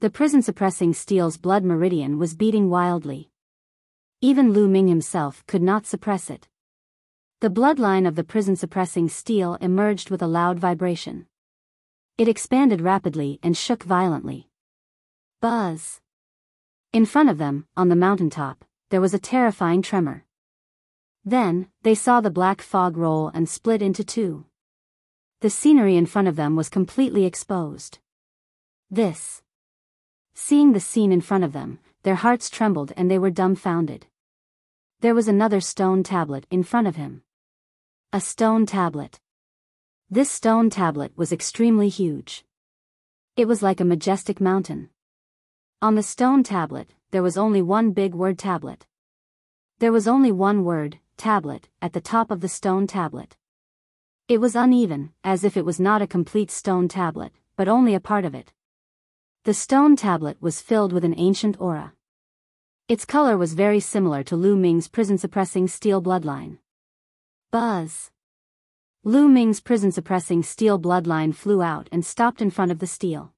The prison-suppressing steel's blood meridian was beating wildly. Even Lu Ming himself could not suppress it. The bloodline of the prison-suppressing steel emerged with a loud vibration. It expanded rapidly and shook violently. Buzz. In front of them, on the mountaintop, there was a terrifying tremor. Then, they saw the black fog roll and split into two. The scenery in front of them was completely exposed. Seeing the scene in front of them, their hearts trembled and they were dumbfounded. There was another stone tablet in front of him. A stone tablet. This stone tablet was extremely huge. It was like a majestic mountain. On the stone tablet, there was only one big word tablet. There was only one word, tablet, at the top of the stone tablet. It was uneven, as if it was not a complete stone tablet, but only a part of it. The stone tablet was filled with an ancient aura. Its color was very similar to Lu Ming's prison-suppressing steel bloodline. Buzz. Lu Ming's prison-suppressing steel bloodline flew out and stopped in front of the steel.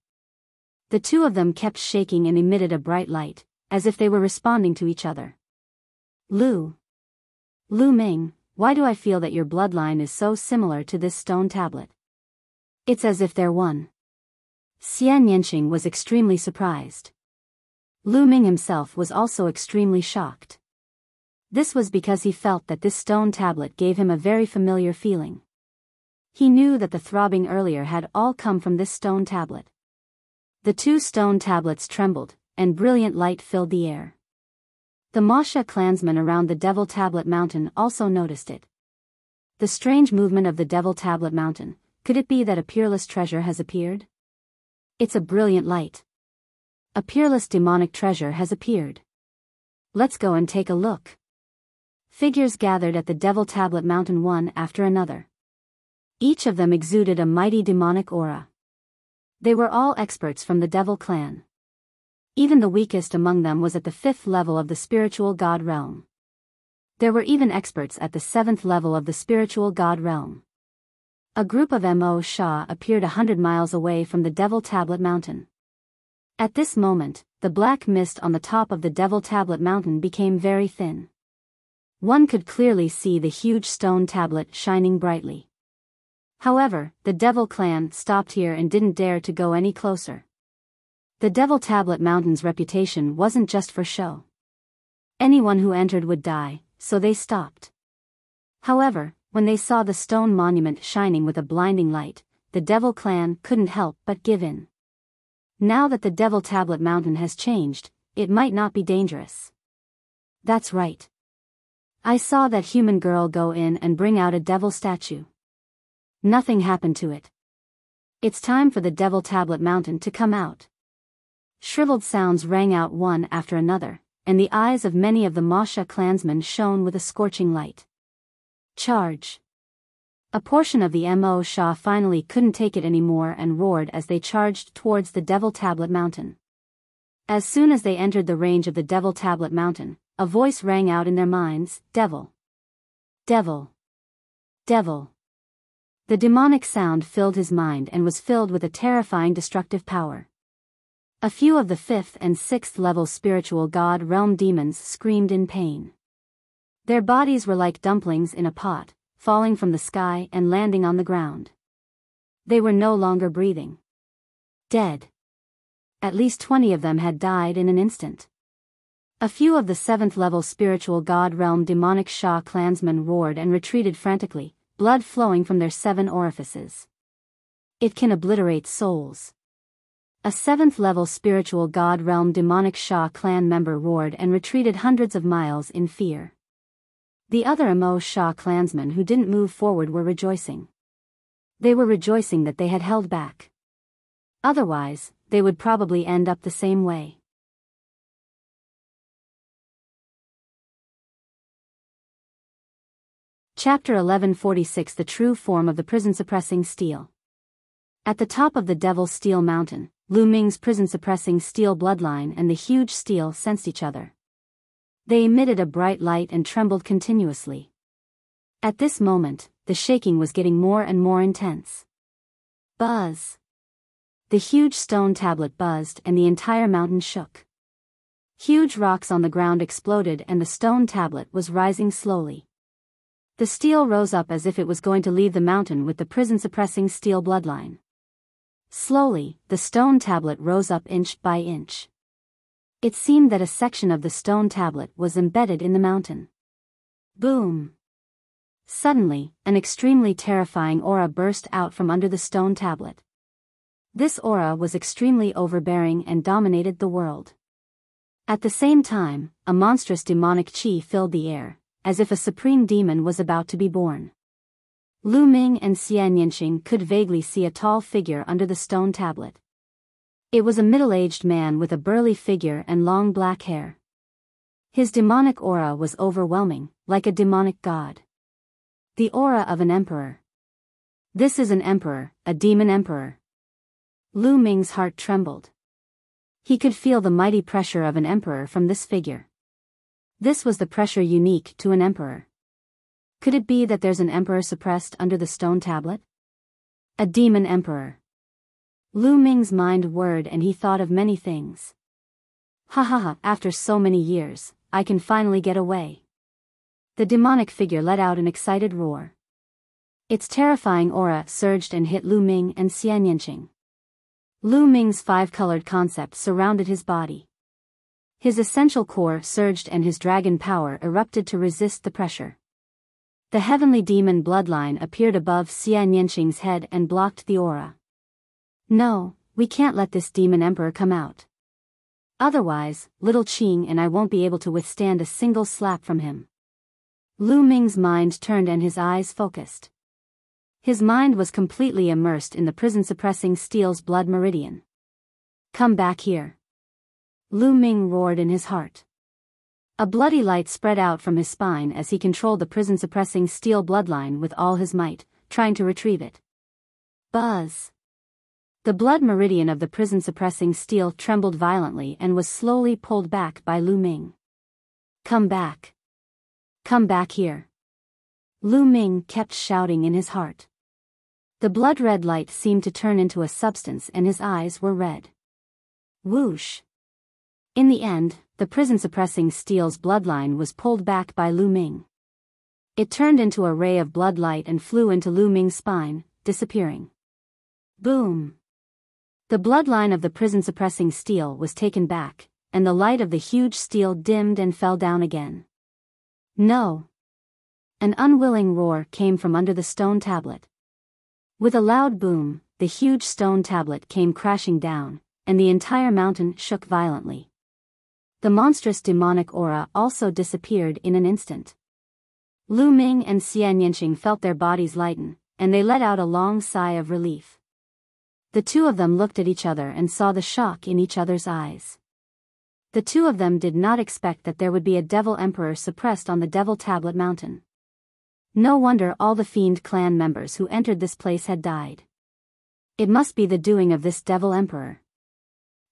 The two of them kept shaking and emitted a bright light, as if they were responding to each other. Lu Ming, why do I feel that your bloodline is so similar to this stone tablet? It's as if they're one. Xian Yanqing was extremely surprised. Lu Ming himself was also extremely shocked. This was because he felt that this stone tablet gave him a very familiar feeling. He knew that the throbbing earlier had all come from this stone tablet. The two stone tablets trembled, and brilliant light filled the air. The Wuxia clansmen around the Devil Tablet Mountain also noticed it. The strange movement of the Devil Tablet Mountain, could it be that a peerless treasure has appeared? It's a brilliant light. A peerless demonic treasure has appeared. Let's go and take a look. Figures gathered at the Devil Tablet Mountain one after another. Each of them exuded a mighty demonic aura. They were all experts from the Devil Clan. Even the weakest among them was at the 5th level of the spiritual god realm. There were even experts at the 7th level of the spiritual god realm. A group of Mo Sha appeared 100 miles away from the Devil Tablet Mountain. At this moment, the black mist on the top of the Devil Tablet Mountain became very thin. One could clearly see the huge stone tablet shining brightly. However, the Devil Clan stopped here and didn't dare to go any closer. The Devil Tablet Mountain's reputation wasn't just for show. Anyone who entered would die, so they stopped. However, when they saw the stone monument shining with a blinding light, the Devil Clan couldn't help but give in. Now that the Devil Tablet Mountain has changed, it might not be dangerous. That's right. I saw that human girl go in and bring out a devil statue. Nothing happened to it. It's time for the Devil Tablet Mountain to come out. Shriveled sounds rang out one after another, and the eyes of many of the Wuxia clansmen shone with a scorching light. Charge! A portion of the Mo Sha finally couldn't take it anymore and roared as they charged towards the Devil Tablet Mountain. As soon as they entered the range of the Devil Tablet Mountain, a voice rang out in their minds, Devil! Devil. Devil. The demonic sound filled his mind and was filled with a terrifying destructive power. A few of the 5th and 6th level spiritual god realm demons screamed in pain. Their bodies were like dumplings in a pot, falling from the sky and landing on the ground. They were no longer breathing. Dead. At least 20 of them had died in an instant. A few of the 7th level spiritual god realm demonic Sha clansmen roared and retreated frantically, blood flowing from their 7 orifices. It can obliterate souls. A 7th level spiritual god realm demonic Sha clan member roared and retreated hundreds of miles in fear. The other Emo Sha clansmen who didn't move forward were rejoicing. They were rejoicing that they had held back. Otherwise, they would probably end up the same way. Chapter 1146 The True Form of the Prison-Suppressing Steel. At the top of the Devil Steel Mountain, Lu Ming's prison-suppressing steel bloodline and the huge steel sensed each other. They emitted a bright light and trembled continuously. At this moment, the shaking was getting more and more intense. Buzz. The huge stone tablet buzzed and the entire mountain shook. Huge rocks on the ground exploded and the stone tablet was rising slowly. The steel rose up as if it was going to leave the mountain with the prison-suppressing steel bloodline. Slowly, the stone tablet rose up inch by inch. It seemed that a section of the stone tablet was embedded in the mountain. Boom! Suddenly, an extremely terrifying aura burst out from under the stone tablet. This aura was extremely overbearing and dominated the world. At the same time, a monstrous demonic chi filled the air, as if a supreme demon was about to be born. Lu Ming and Xian Yinxing could vaguely see a tall figure under the stone tablet. It was a middle-aged man with a burly figure and long black hair. His demonic aura was overwhelming, like a demonic god. The aura of an emperor. This is an emperor, a demon emperor. Lu Ming's heart trembled. He could feel the mighty pressure of an emperor from this figure. This was the pressure unique to an emperor. Could it be that there's an emperor suppressed under the stone tablet? A demon emperor. Lu Ming's mind whirred and he thought of many things. Ha ha ha, after so many years, I can finally get away. The demonic figure let out an excited roar. Its terrifying aura surged and hit Lu Ming and Xian Yinxing. Lu Ming's 5-colored concept surrounded his body. His essential core surged and his dragon power erupted to resist the pressure. The heavenly demon bloodline appeared above Xian Yinxing's head and blocked the aura. No, we can't let this demon emperor come out. Otherwise, little Qing and I won't be able to withstand a single slap from him. Lu Ming's mind turned and his eyes focused. His mind was completely immersed in the prison-suppressing steel's blood meridian. Come back here. Lu Ming roared in his heart. A bloody light spread out from his spine as he controlled the prison-suppressing steel bloodline with all his might, trying to retrieve it. Buzz! The blood meridian of the prison-suppressing steel trembled violently and was slowly pulled back by Lu Ming. Come back. Come back here. Lu Ming kept shouting in his heart. The blood-red light seemed to turn into a substance and his eyes were red. Whoosh! In the end, the prison-suppressing steel's bloodline was pulled back by Lu Ming. It turned into a ray of blood light and flew into Lu Ming's spine, disappearing. Boom! The bloodline of the prison-suppressing steel was taken back, and the light of the huge steel dimmed and fell down again. No! An unwilling roar came from under the stone tablet. With a loud boom, the huge stone tablet came crashing down, and the entire mountain shook violently. The monstrous demonic aura also disappeared in an instant. Lu Ming and Xian Yinxing felt their bodies lighten, and they let out a long sigh of relief. The two of them looked at each other and saw the shock in each other's eyes. The two of them did not expect that there would be a devil emperor suppressed on the Devil Tablet Mountain. No wonder all the Fiend clan members who entered this place had died. It must be the doing of this devil emperor.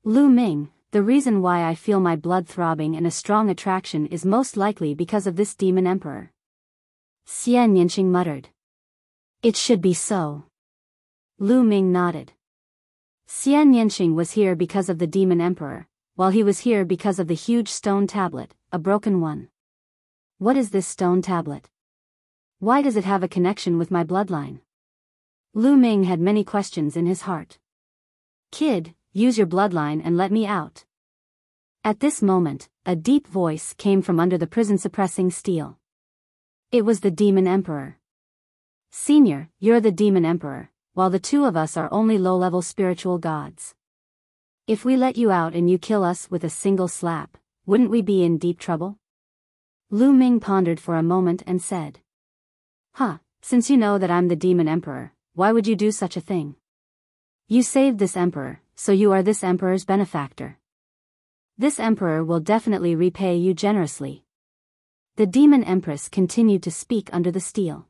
Lu Ming, the reason why I feel my blood throbbing and a strong attraction is most likely because of this demon emperor. Xian Yinqing muttered. It should be so. Lu Ming nodded. Xian Yinqing was here because of the demon emperor, while he was here because of the huge stone tablet, a broken one. What is this stone tablet? Why does it have a connection with my bloodline? Lu Ming had many questions in his heart. Kid, use your bloodline and let me out. At this moment, a deep voice came from under the prison suppressing steel. It was the demon emperor. Senior, you're the demon emperor, while the two of us are only low-level spiritual gods. If we let you out and you kill us with a single slap, wouldn't we be in deep trouble? Lu Ming pondered for a moment and said. Since you know that I'm the demon emperor, why would you do such a thing? You saved this emperor, so you are this emperor's benefactor. This emperor will definitely repay you generously. The demon empress continued to speak under the steel.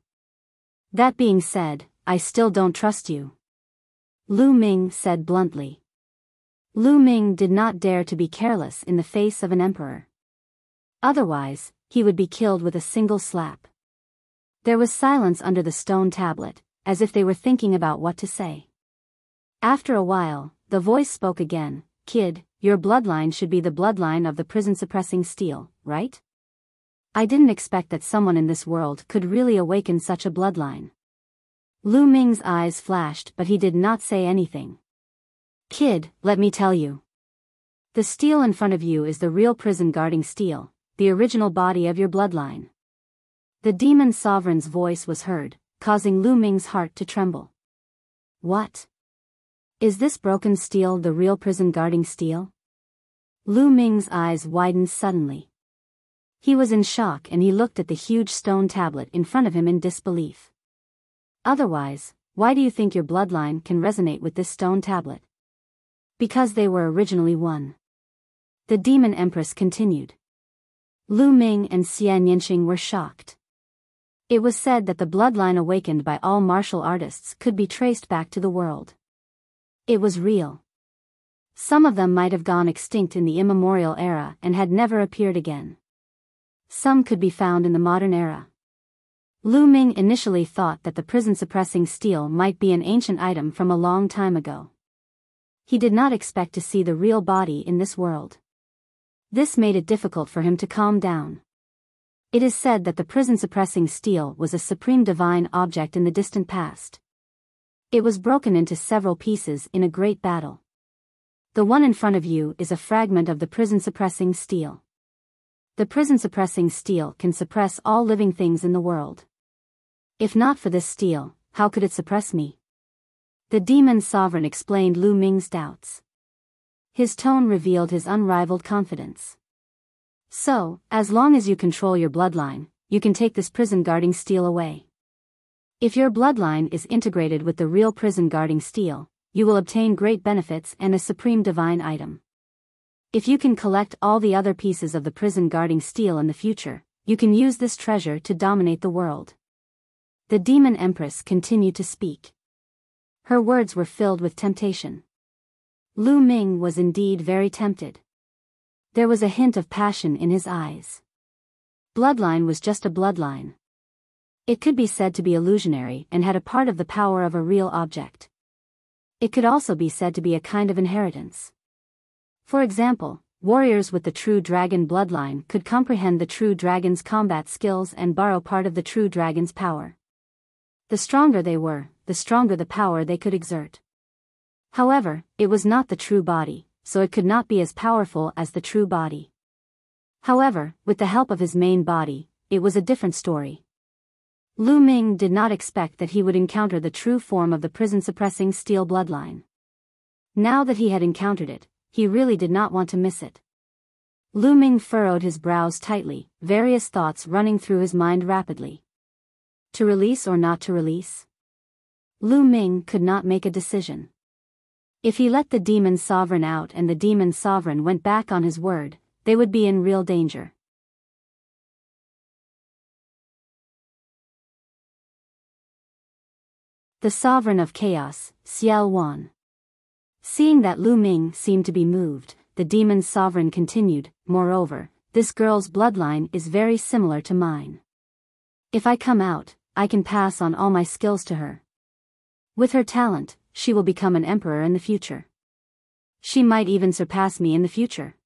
That being said, I still don't trust you. Lu Ming said bluntly. Lu Ming did not dare to be careless in the face of an emperor. Otherwise, he would be killed with a single slap. There was silence under the stone tablet, as if they were thinking about what to say. After a while, the voice spoke again. Kid, your bloodline should be the bloodline of the prison-suppressing steel, right? I didn't expect that someone in this world could really awaken such a bloodline. Lu Ming's eyes flashed, but he did not say anything. Kid, let me tell you. The steel in front of you is the real prison-guarding steel, the original body of your bloodline. The demon sovereign's voice was heard, causing Lu Ming's heart to tremble. What? Is this broken steel the real prison-guarding steel? Lu Ming's eyes widened suddenly. He was in shock and he looked at the huge stone tablet in front of him in disbelief. Otherwise, why do you think your bloodline can resonate with this stone tablet? Because they were originally one. The demon empress continued. Lu Ming and Xian Yinqing were shocked. It was said that the bloodline awakened by all martial artists could be traced back to the world. It was real. Some of them might have gone extinct in the immemorial era and had never appeared again. Some could be found in the modern era. Lu Ming initially thought that the prison-suppressing steel might be an ancient item from a long time ago. He did not expect to see the real body in this world. This made it difficult for him to calm down. It is said that the prison-suppressing steel was a supreme divine object in the distant past. It was broken into several pieces in a great battle. The one in front of you is a fragment of the prison-suppressing steel. The prison-suppressing steel can suppress all living things in the world. If not for this steel, how could it suppress me? The demon sovereign explained Lu Ming's doubts. His tone revealed his unrivaled confidence. So, as long as you control your bloodline, you can take this prison-guarding steel away. If your bloodline is integrated with the real prison-guarding steel, you will obtain great benefits and a supreme divine item. If you can collect all the other pieces of the prison-guarding steel in the future, you can use this treasure to dominate the world. The demon empress continued to speak. Her words were filled with temptation. Lu Ming was indeed very tempted. There was a hint of passion in his eyes. Bloodline was just a bloodline. It could be said to be illusionary and had a part of the power of a real object. It could also be said to be a kind of inheritance. For example, warriors with the true dragon bloodline could comprehend the true dragon's combat skills and borrow part of the true dragon's power. The stronger they were, the stronger the power they could exert. However, it was not the true body, so it could not be as powerful as the true body. However, with the help of his main body, it was a different story. Lu Ming did not expect that he would encounter the true form of the prison-suppressing steel bloodline. Now that he had encountered it, he really did not want to miss it. Lu Ming furrowed his brows tightly, various thoughts running through his mind rapidly. To release or not to release? Lu Ming could not make a decision. If he let the demon sovereign out and the demon sovereign went back on his word, they would be in real danger. The sovereign of chaos, Xiao Wan. Seeing that Lu Ming seemed to be moved, the demon sovereign continued, moreover, this girl's bloodline is very similar to mine. If I come out, I can pass on all my skills to her. With her talent, she will become an emperor in the future. She might even surpass me in the future.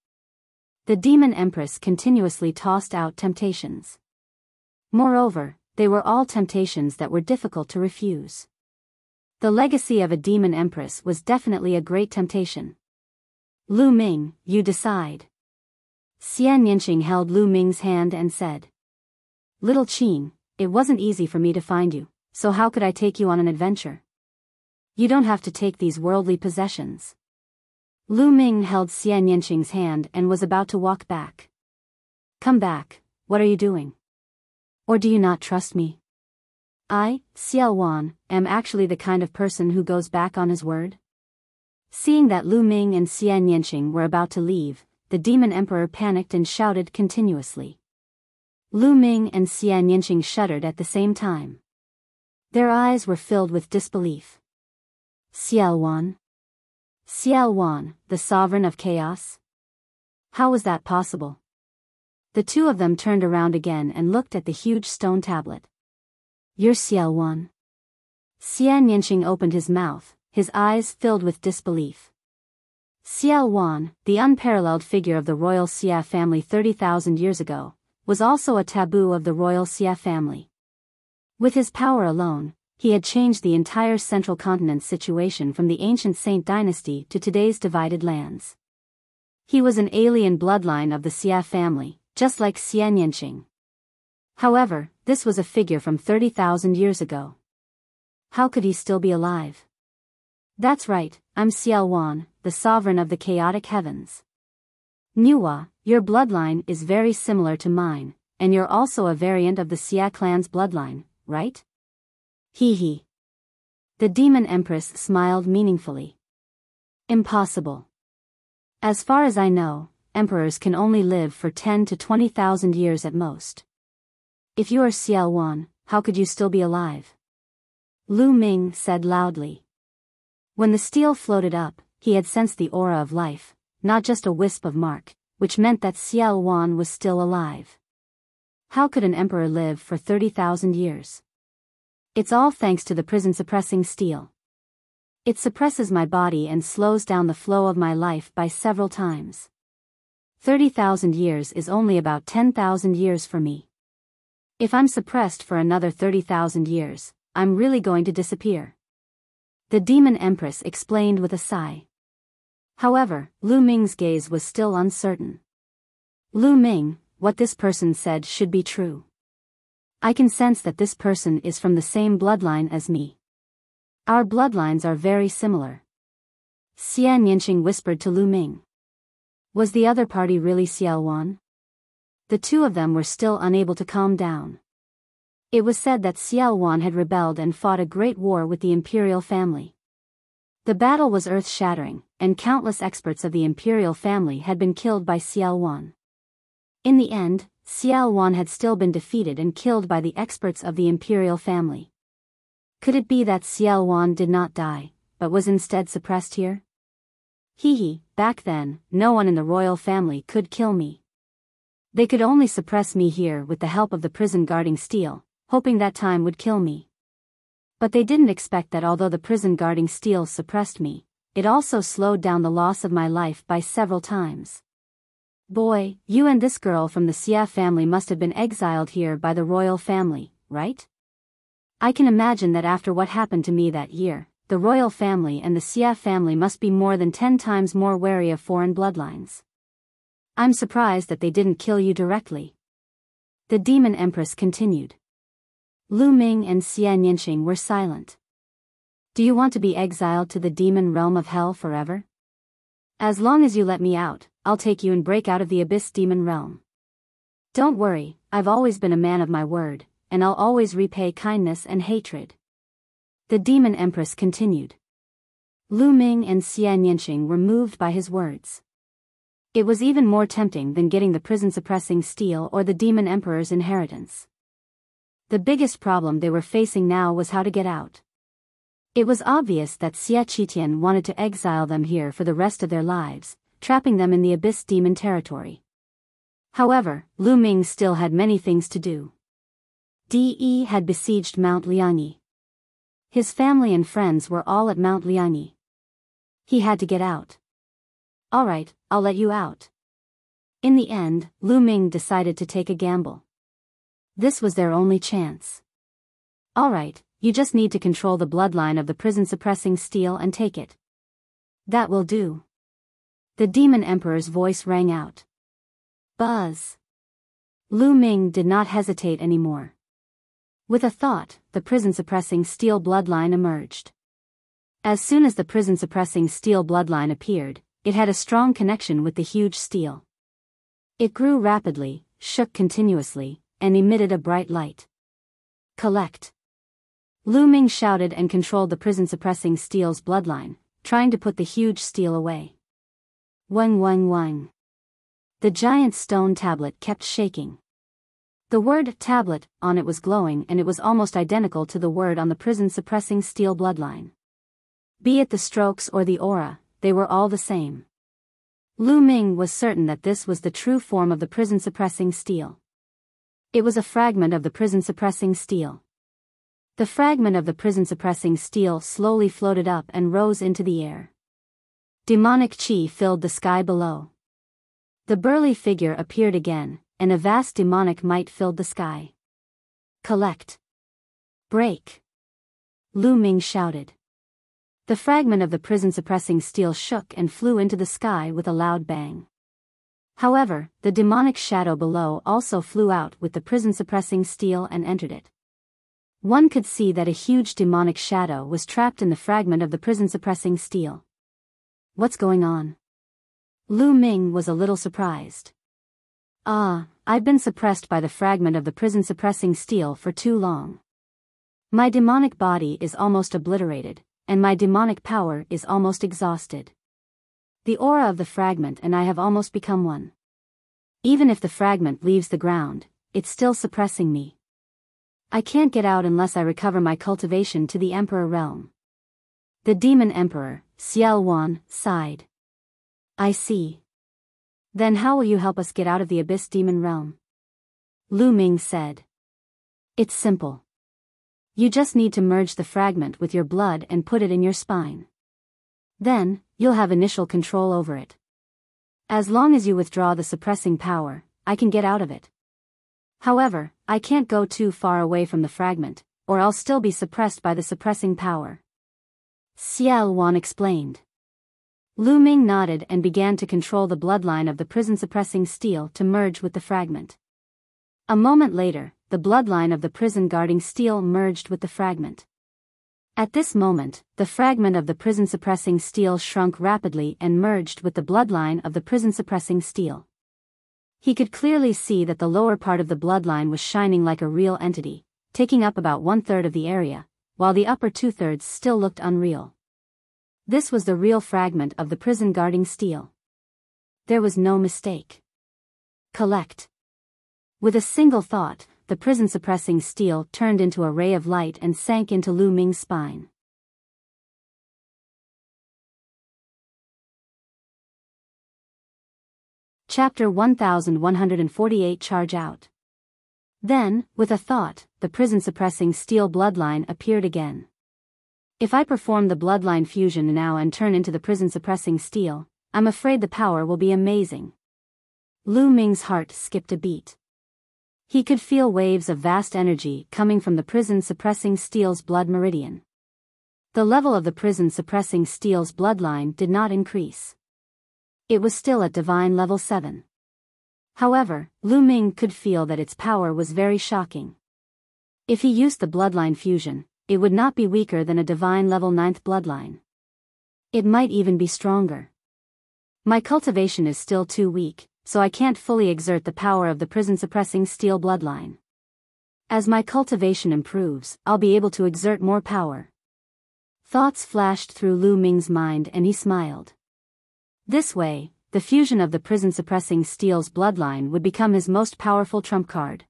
The demon empress continuously tossed out temptations. Moreover, they were all temptations that were difficult to refuse. The legacy of a demon empress was definitely a great temptation. Lu Ming, you decide. Xian Yinqing held Lu Ming's hand and said, Little Qin, it wasn't easy for me to find you, so how could I take you on an adventure? You don't have to take these worldly possessions. Lu Ming held Xian Yinqing's hand and was about to walk back. Come back, what are you doing? Or do you not trust me? I, Xiao Wan, am actually the kind of person who goes back on his word. Seeing that Lu Ming and Xian Yinqing were about to leave, the demon emperor panicked and shouted continuously. Lu Ming and Xian Yinqing shuddered at the same time. Their eyes were filled with disbelief. Xiao Wan? Xiao Wan, the sovereign of chaos? How was that possible? The two of them turned around again and looked at the huge stone tablet. You're Xiao Wan? Xian Yinqing opened his mouth, his eyes filled with disbelief. Xiao Wan, the unparalleled figure of the royal Xia family 30,000 years ago, was also a taboo of the royal Xia family. With his power alone, he had changed the entire central continent's situation from the ancient Saint dynasty to today's divided lands. He was an alien bloodline of the Xia family, just like Xian Yinqing. However, this was a figure from 30,000 years ago. How could he still be alive? That's right, I'm Xiao Wan, the sovereign of the chaotic heavens. Nuwa, your bloodline is very similar to mine, and you're also a variant of the Xia clan's bloodline, right? Hee hee. The demon empress smiled meaningfully. Impossible. As far as I know, emperors can only live for 10 to 20,000 years at most. If you are Xiao Wan, how could you still be alive? Lu Ming said loudly. When the steel floated up, he had sensed the aura of life, not just a wisp of mark, which meant that Xiao Wan was still alive. How could an emperor live for 30,000 years? It's all thanks to the prison-suppressing steel. It suppresses my body and slows down the flow of my life by several times. 30,000 years is only about 10,000 years for me. If I'm suppressed for another 30,000 years, I'm really going to disappear. The demon empress explained with a sigh. However, Lu Ming's gaze was still uncertain. Lu Ming, what this person said should be true. I can sense that this person is from the same bloodline as me. Our bloodlines are very similar. Xian Yinqing whispered to Lu Ming. Was the other party really Xiao Wan? The two of them were still unable to calm down. It was said that Xiao Wan had rebelled and fought a great war with the imperial family. The battle was earth-shattering, and countless experts of the imperial family had been killed by Xiao Wan. In the end, Xiao Wan had still been defeated and killed by the experts of the imperial family. Could it be that Xiao Wan did not die, but was instead suppressed here? Hee hee, back then, no one in the royal family could kill me. They could only suppress me here with the help of the prison guarding steel, hoping that time would kill me. But they didn't expect that although the prison guarding steel suppressed me, it also slowed down the loss of my life by several times. Boy, you and this girl from the Xia family must have been exiled here by the royal family, right? I can imagine that after what happened to me that year, the royal family and the Xia family must be more than 10 times more wary of foreign bloodlines. I'm surprised that they didn't kill you directly. The demon empress continued. Lu Ming and Xian Yinqing were silent. Do you want to be exiled to the demon realm of hell forever? As long as you let me out, I'll take you and break out of the abyss demon realm. Don't worry, I've always been a man of my word, and I'll always repay kindness and hatred. The demon empress continued. Lu Ming and Xian Yinqing were moved by his words. It was even more tempting than getting the prison-suppressing steel or the demon emperor's inheritance. The biggest problem they were facing now was how to get out. It was obvious that Xia Qitian wanted to exile them here for the rest of their lives, trapping them in the abyss demon territory. However, Lu Ming still had many things to do. De had besieged Mount Liangyi. His family and friends were all at Mount Liangyi. He had to get out. All right, I'll let you out. In the end, Lu Ming decided to take a gamble. This was their only chance. All right, you just need to control the bloodline of the prison-suppressing steel and take it. That will do. The Demon Emperor's voice rang out. Buzz. Lu Ming did not hesitate anymore. With a thought, the prison-suppressing steel bloodline emerged. As soon as the prison-suppressing steel bloodline appeared, it had a strong connection with the huge steel. It grew rapidly, shook continuously, and emitted a bright light. Collect. Lu Ming shouted and controlled the prison-suppressing steel's bloodline, trying to put the huge steel away. Wang wang wang. The giant stone tablet kept shaking. The word tablet on it was glowing, and it was almost identical to the word on the prison-suppressing steel bloodline. Be it the strokes or the aura, they were all the same. Lu Ming was certain that this was the true form of the prison-suppressing steel. It was a fragment of the prison-suppressing steel. The fragment of the prison-suppressing steel slowly floated up and rose into the air. Demonic chi filled the sky below. The burly figure appeared again, and a vast demonic might filled the sky. Collect. Break. Lu Ming shouted. The fragment of the prison-suppressing steel shook and flew into the sky with a loud bang. However, the demonic shadow below also flew out with the prison-suppressing steel and entered it. One could see that a huge demonic shadow was trapped in the fragment of the prison-suppressing steel. What's going on? Lu Ming was a little surprised. I've been suppressed by the fragment of the prison-suppressing steel for too long. My demonic body is almost obliterated, and my demonic power is almost exhausted. The aura of the fragment and I have almost become one. Even if the fragment leaves the ground, it's still suppressing me. I can't get out unless I recover my cultivation to the Emperor realm. The Demon Emperor, Xiao Wan, sighed. I see. Then how will you help us get out of the Abyss Demon realm? Lu Ming said. It's simple. You just need to merge the fragment with your blood and put it in your spine. Then, you'll have initial control over it. As long as you withdraw the suppressing power, I can get out of it. However, I can't go too far away from the fragment, or I'll still be suppressed by the suppressing power. Xiao Wan explained. Lu Ming nodded and began to control the bloodline of the prison-suppressing steel to merge with the fragment. A moment later, the bloodline of the prison-guarding steel merged with the fragment. At this moment, the fragment of the prison-suppressing steel shrunk rapidly and merged with the bloodline of the prison-suppressing steel. He could clearly see that the lower part of the bloodline was shining like a real entity, taking up about 1/3 of the area, while the upper 2/3 still looked unreal. This was the real fragment of the prison-guarding steel. There was no mistake. Collect. With a single thought, the prison-suppressing steel turned into a ray of light and sank into Lu Ming's spine. Chapter 1148 Charge Out. Then, with a thought, the prison-suppressing steel bloodline appeared again. If I perform the bloodline fusion now and turn into the prison-suppressing steel, I'm afraid the power will be amazing. Lu Ming's heart skipped a beat. He could feel waves of vast energy coming from the prison-suppressing steel's blood meridian. The level of the prison-suppressing steel's bloodline did not increase. It was still at divine level 7. However, Lu Ming could feel that its power was very shocking. If he used the bloodline fusion, it would not be weaker than a divine level 9th bloodline. It might even be stronger. My cultivation is still too weak, so I can't fully exert the power of the prison-suppressing steel bloodline. As my cultivation improves, I'll be able to exert more power. Thoughts flashed through Lu Ming's mind and he smiled. This way, the fusion of the prison-suppressing steel's bloodline would become his most powerful trump card.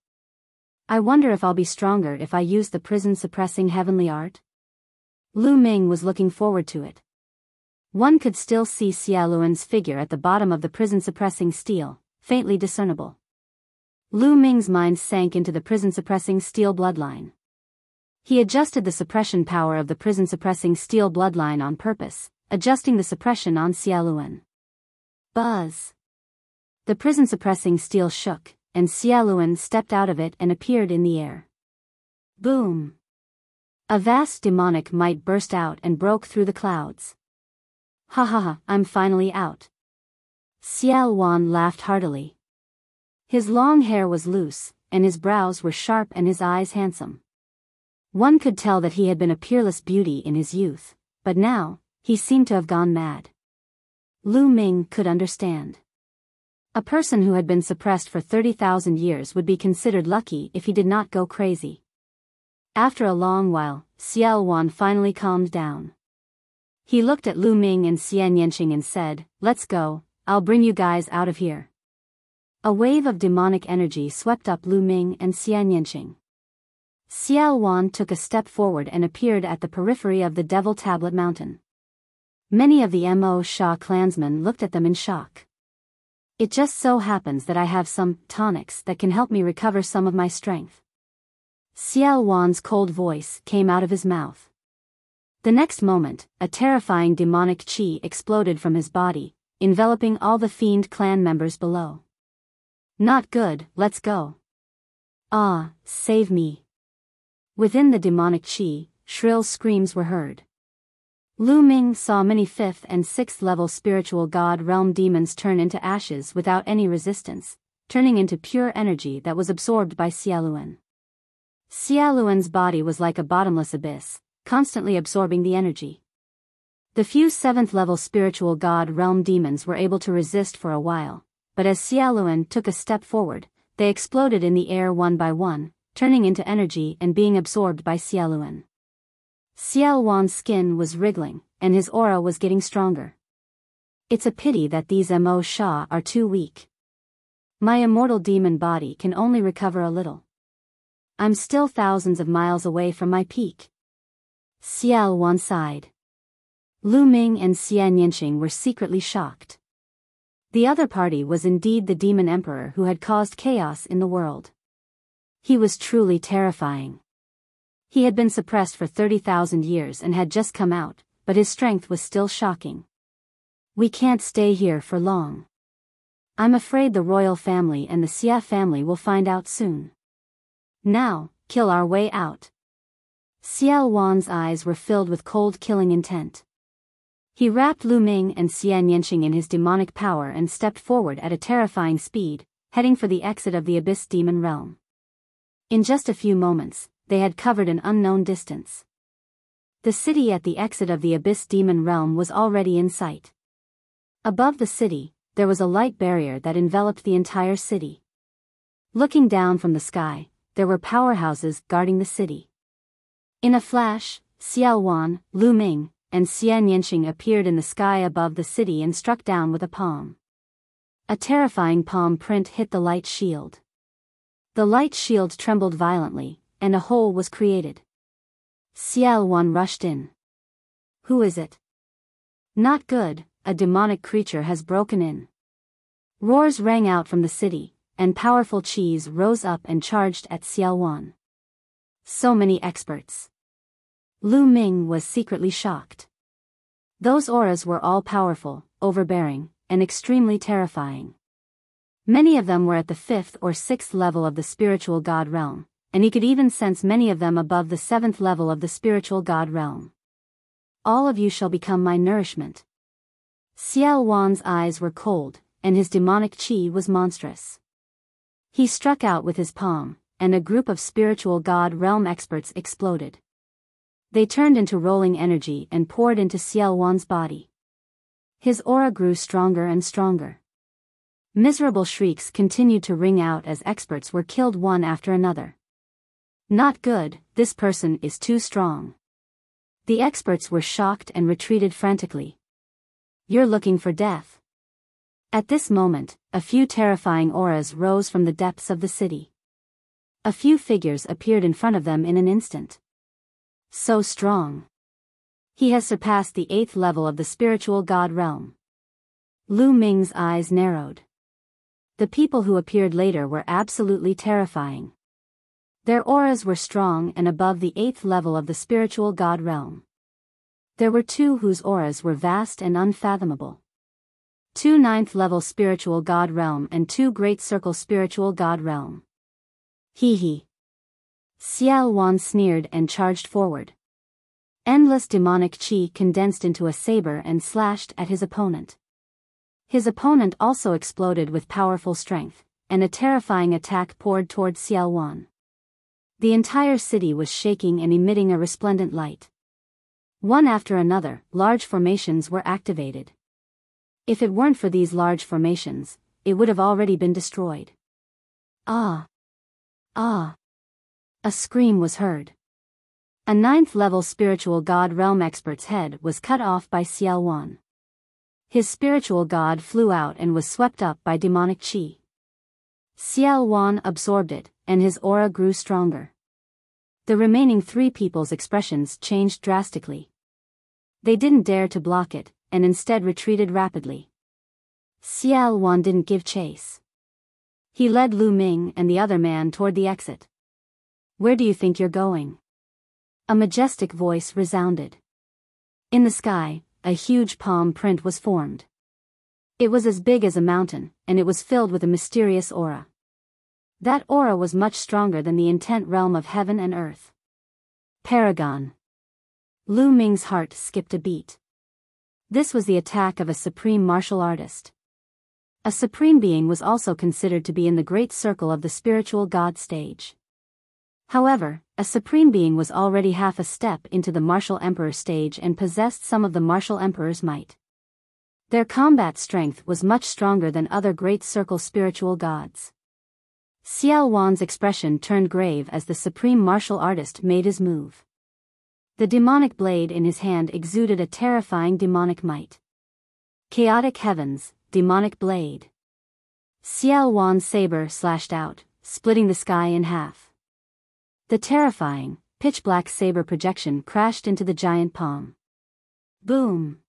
I wonder if I'll be stronger if I use the prison-suppressing heavenly art? Lu Ming was looking forward to it. One could still see Xia Luan's figure at the bottom of the prison-suppressing steel, faintly discernible. Lu Ming's mind sank into the prison-suppressing steel bloodline. He adjusted the suppression power of the prison-suppressing steel bloodline on purpose, adjusting the suppression on Xiaoluan. Buzz! The prison-suppressing steel shook, and Xiaoluan stepped out of it and appeared in the air. Boom! A vast demonic might burst out and broke through the clouds. Ha ha ha, I'm finally out. Xiaoluan laughed heartily. His long hair was loose, and his brows were sharp and his eyes handsome. One could tell that he had been a peerless beauty in his youth, but now, he seemed to have gone mad. Lu Ming could understand. A person who had been suppressed for 30,000 years would be considered lucky if he did not go crazy. After a long while, Xiaoluan finally calmed down. He looked at Lu Ming and Xian Yanqing and said, "Let's go, I'll bring you guys out of here." A wave of demonic energy swept up Lu Ming and Xian Yanqing. Xiaoluan took a step forward and appeared at the periphery of the Devil Tablet Mountain. Many of the Mo Sha clansmen looked at them in shock. "It just so happens that I have some tonics that can help me recover some of my strength." Xiaoluan's cold voice came out of his mouth. The next moment, a terrifying demonic chi exploded from his body, enveloping all the Fiend clan members below. "Not good, let's go." "Ah, save me." Within the demonic chi, shrill screams were heard. Lu Ming saw many 5th and 6th level spiritual god realm demons turn into ashes without any resistance, turning into pure energy that was absorbed by Xiaoluan. Xiaoluan's body was like a bottomless abyss, constantly absorbing the energy. The few 7th level spiritual god realm demons were able to resist for a while, but as Xiaoluan took a step forward, they exploded in the air one by one, turning into energy and being absorbed by Xiaoluan. Xiaoluan's skin was wriggling, and his aura was getting stronger. "It's a pity that these Mo Sha are too weak. My immortal demon body can only recover a little. I'm still thousands of miles away from my peak." Xiaoluan sighed. Lu Ming and Xian Yanqing were secretly shocked. The other party was indeed the demon emperor who had caused chaos in the world. He was truly terrifying. He had been suppressed for 30,000 years and had just come out, but his strength was still shocking. "We can't stay here for long. I'm afraid the royal family and the Xia family will find out soon. Now, kill our way out." Xiaoluan's eyes were filled with cold killing intent. He wrapped Lu Ming and Xian Yanqing in his demonic power and stepped forward at a terrifying speed, heading for the exit of the Abyss Demon Realm. In just a few moments, they had covered an unknown distance. The city at the exit of the Abyss Demon Realm was already in sight. Above the city, there was a light barrier that enveloped the entire city. Looking down from the sky, there were powerhouses guarding the city. In a flash, Xiaoluan, Lu Ming, and Xian Yanqing appeared in the sky above the city and struck down with a palm. A terrifying palm print hit the light shield. The light shield trembled violently, and a hole was created. Xiaoluan rushed in. "Who is it?" "Not good, a demonic creature has broken in." Roars rang out from the city, and powerful chis rose up and charged at Xiaoluan. So many experts. Lu Ming was secretly shocked. Those auras were all powerful, overbearing, and extremely terrifying. Many of them were at the 5th or 6th level of the spiritual god realm, and he could even sense many of them above the 7th level of the spiritual god realm. "All of you shall become my nourishment." Xiaoluan's eyes were cold, and his demonic chi was monstrous. He struck out with his palm, and a group of spiritual god realm experts exploded. They turned into rolling energy and poured into Xiaoluan's body. His aura grew stronger and stronger. Miserable shrieks continued to ring out as experts were killed one after another. "Not good, this person is too strong." The experts were shocked and retreated frantically. "You're looking for death." At this moment, a few terrifying auras rose from the depths of the city. A few figures appeared in front of them in an instant. So strong. He has surpassed the 8th level of the spiritual god realm. Lu Ming's eyes narrowed. The people who appeared later were absolutely terrifying. Their auras were strong and above the 8th level of the spiritual god realm. There were 2 whose auras were vast and unfathomable. 2 9th level spiritual god realm and 2 great circle spiritual god realm. Hee hee. Xiao Wan sneered and charged forward. Endless demonic chi condensed into a saber and slashed at his opponent. His opponent also exploded with powerful strength, and a terrifying attack poured toward Xiao Wan. The entire city was shaking and emitting a resplendent light. One after another, large formations were activated. If it weren't for these large formations, it would have already been destroyed. Ah! Ah! A scream was heard. A 9th level spiritual god realm expert's head was cut off by Xiao Wan. His spiritual god flew out and was swept up by demonic chi. Xiao Wan absorbed it, and his aura grew stronger. The remaining 3 people's expressions changed drastically. They didn't dare to block it, and instead retreated rapidly. Xiao Wan didn't give chase. He led Lu Ming and the other man toward the exit. "Where do you think you're going?" A majestic voice resounded. In the sky, a huge palm print was formed. It was as big as a mountain, and it was filled with a mysterious aura. That aura was much stronger than the intent realm of heaven and earth. Paragon. Lu Ming's heart skipped a beat. This was the attack of a supreme martial artist. A supreme being was also considered to be in the great circle of the spiritual god stage. However, a supreme being was already half a step into the martial emperor stage and possessed some of the martial emperor's might. Their combat strength was much stronger than other great circle spiritual gods. Xiao Wan's expression turned grave as the supreme martial artist made his move. The demonic blade in his hand exuded a terrifying demonic might. Chaotic heavens, demonic blade. Xiao Wan's saber slashed out, splitting the sky in half. The terrifying, pitch-black saber projection crashed into the giant palm. Boom!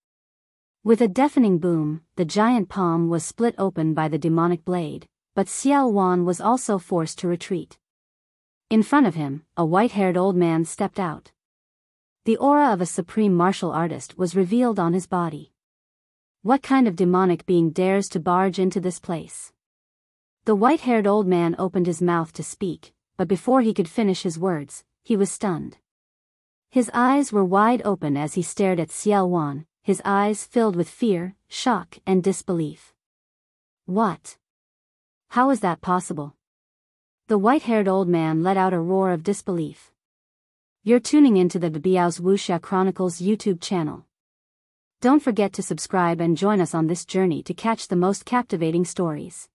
With a deafening boom, the giant palm was split open by the demonic blade, but Xiao Wan was also forced to retreat. In front of him, a white-haired old man stepped out. The aura of a supreme martial artist was revealed on his body. What kind of demonic being dares to barge into this place? The white-haired old man opened his mouth to speak, but before he could finish his words, he was stunned. His eyes were wide open as he stared at Xiao Wan, his eyes filled with fear, shock, and disbelief. What? How is that possible? The white-haired old man let out a roar of disbelief. You're tuning into the Biyao's Wuxia Chronicles YouTube channel. Don't forget to subscribe and join us on this journey to catch the most captivating stories.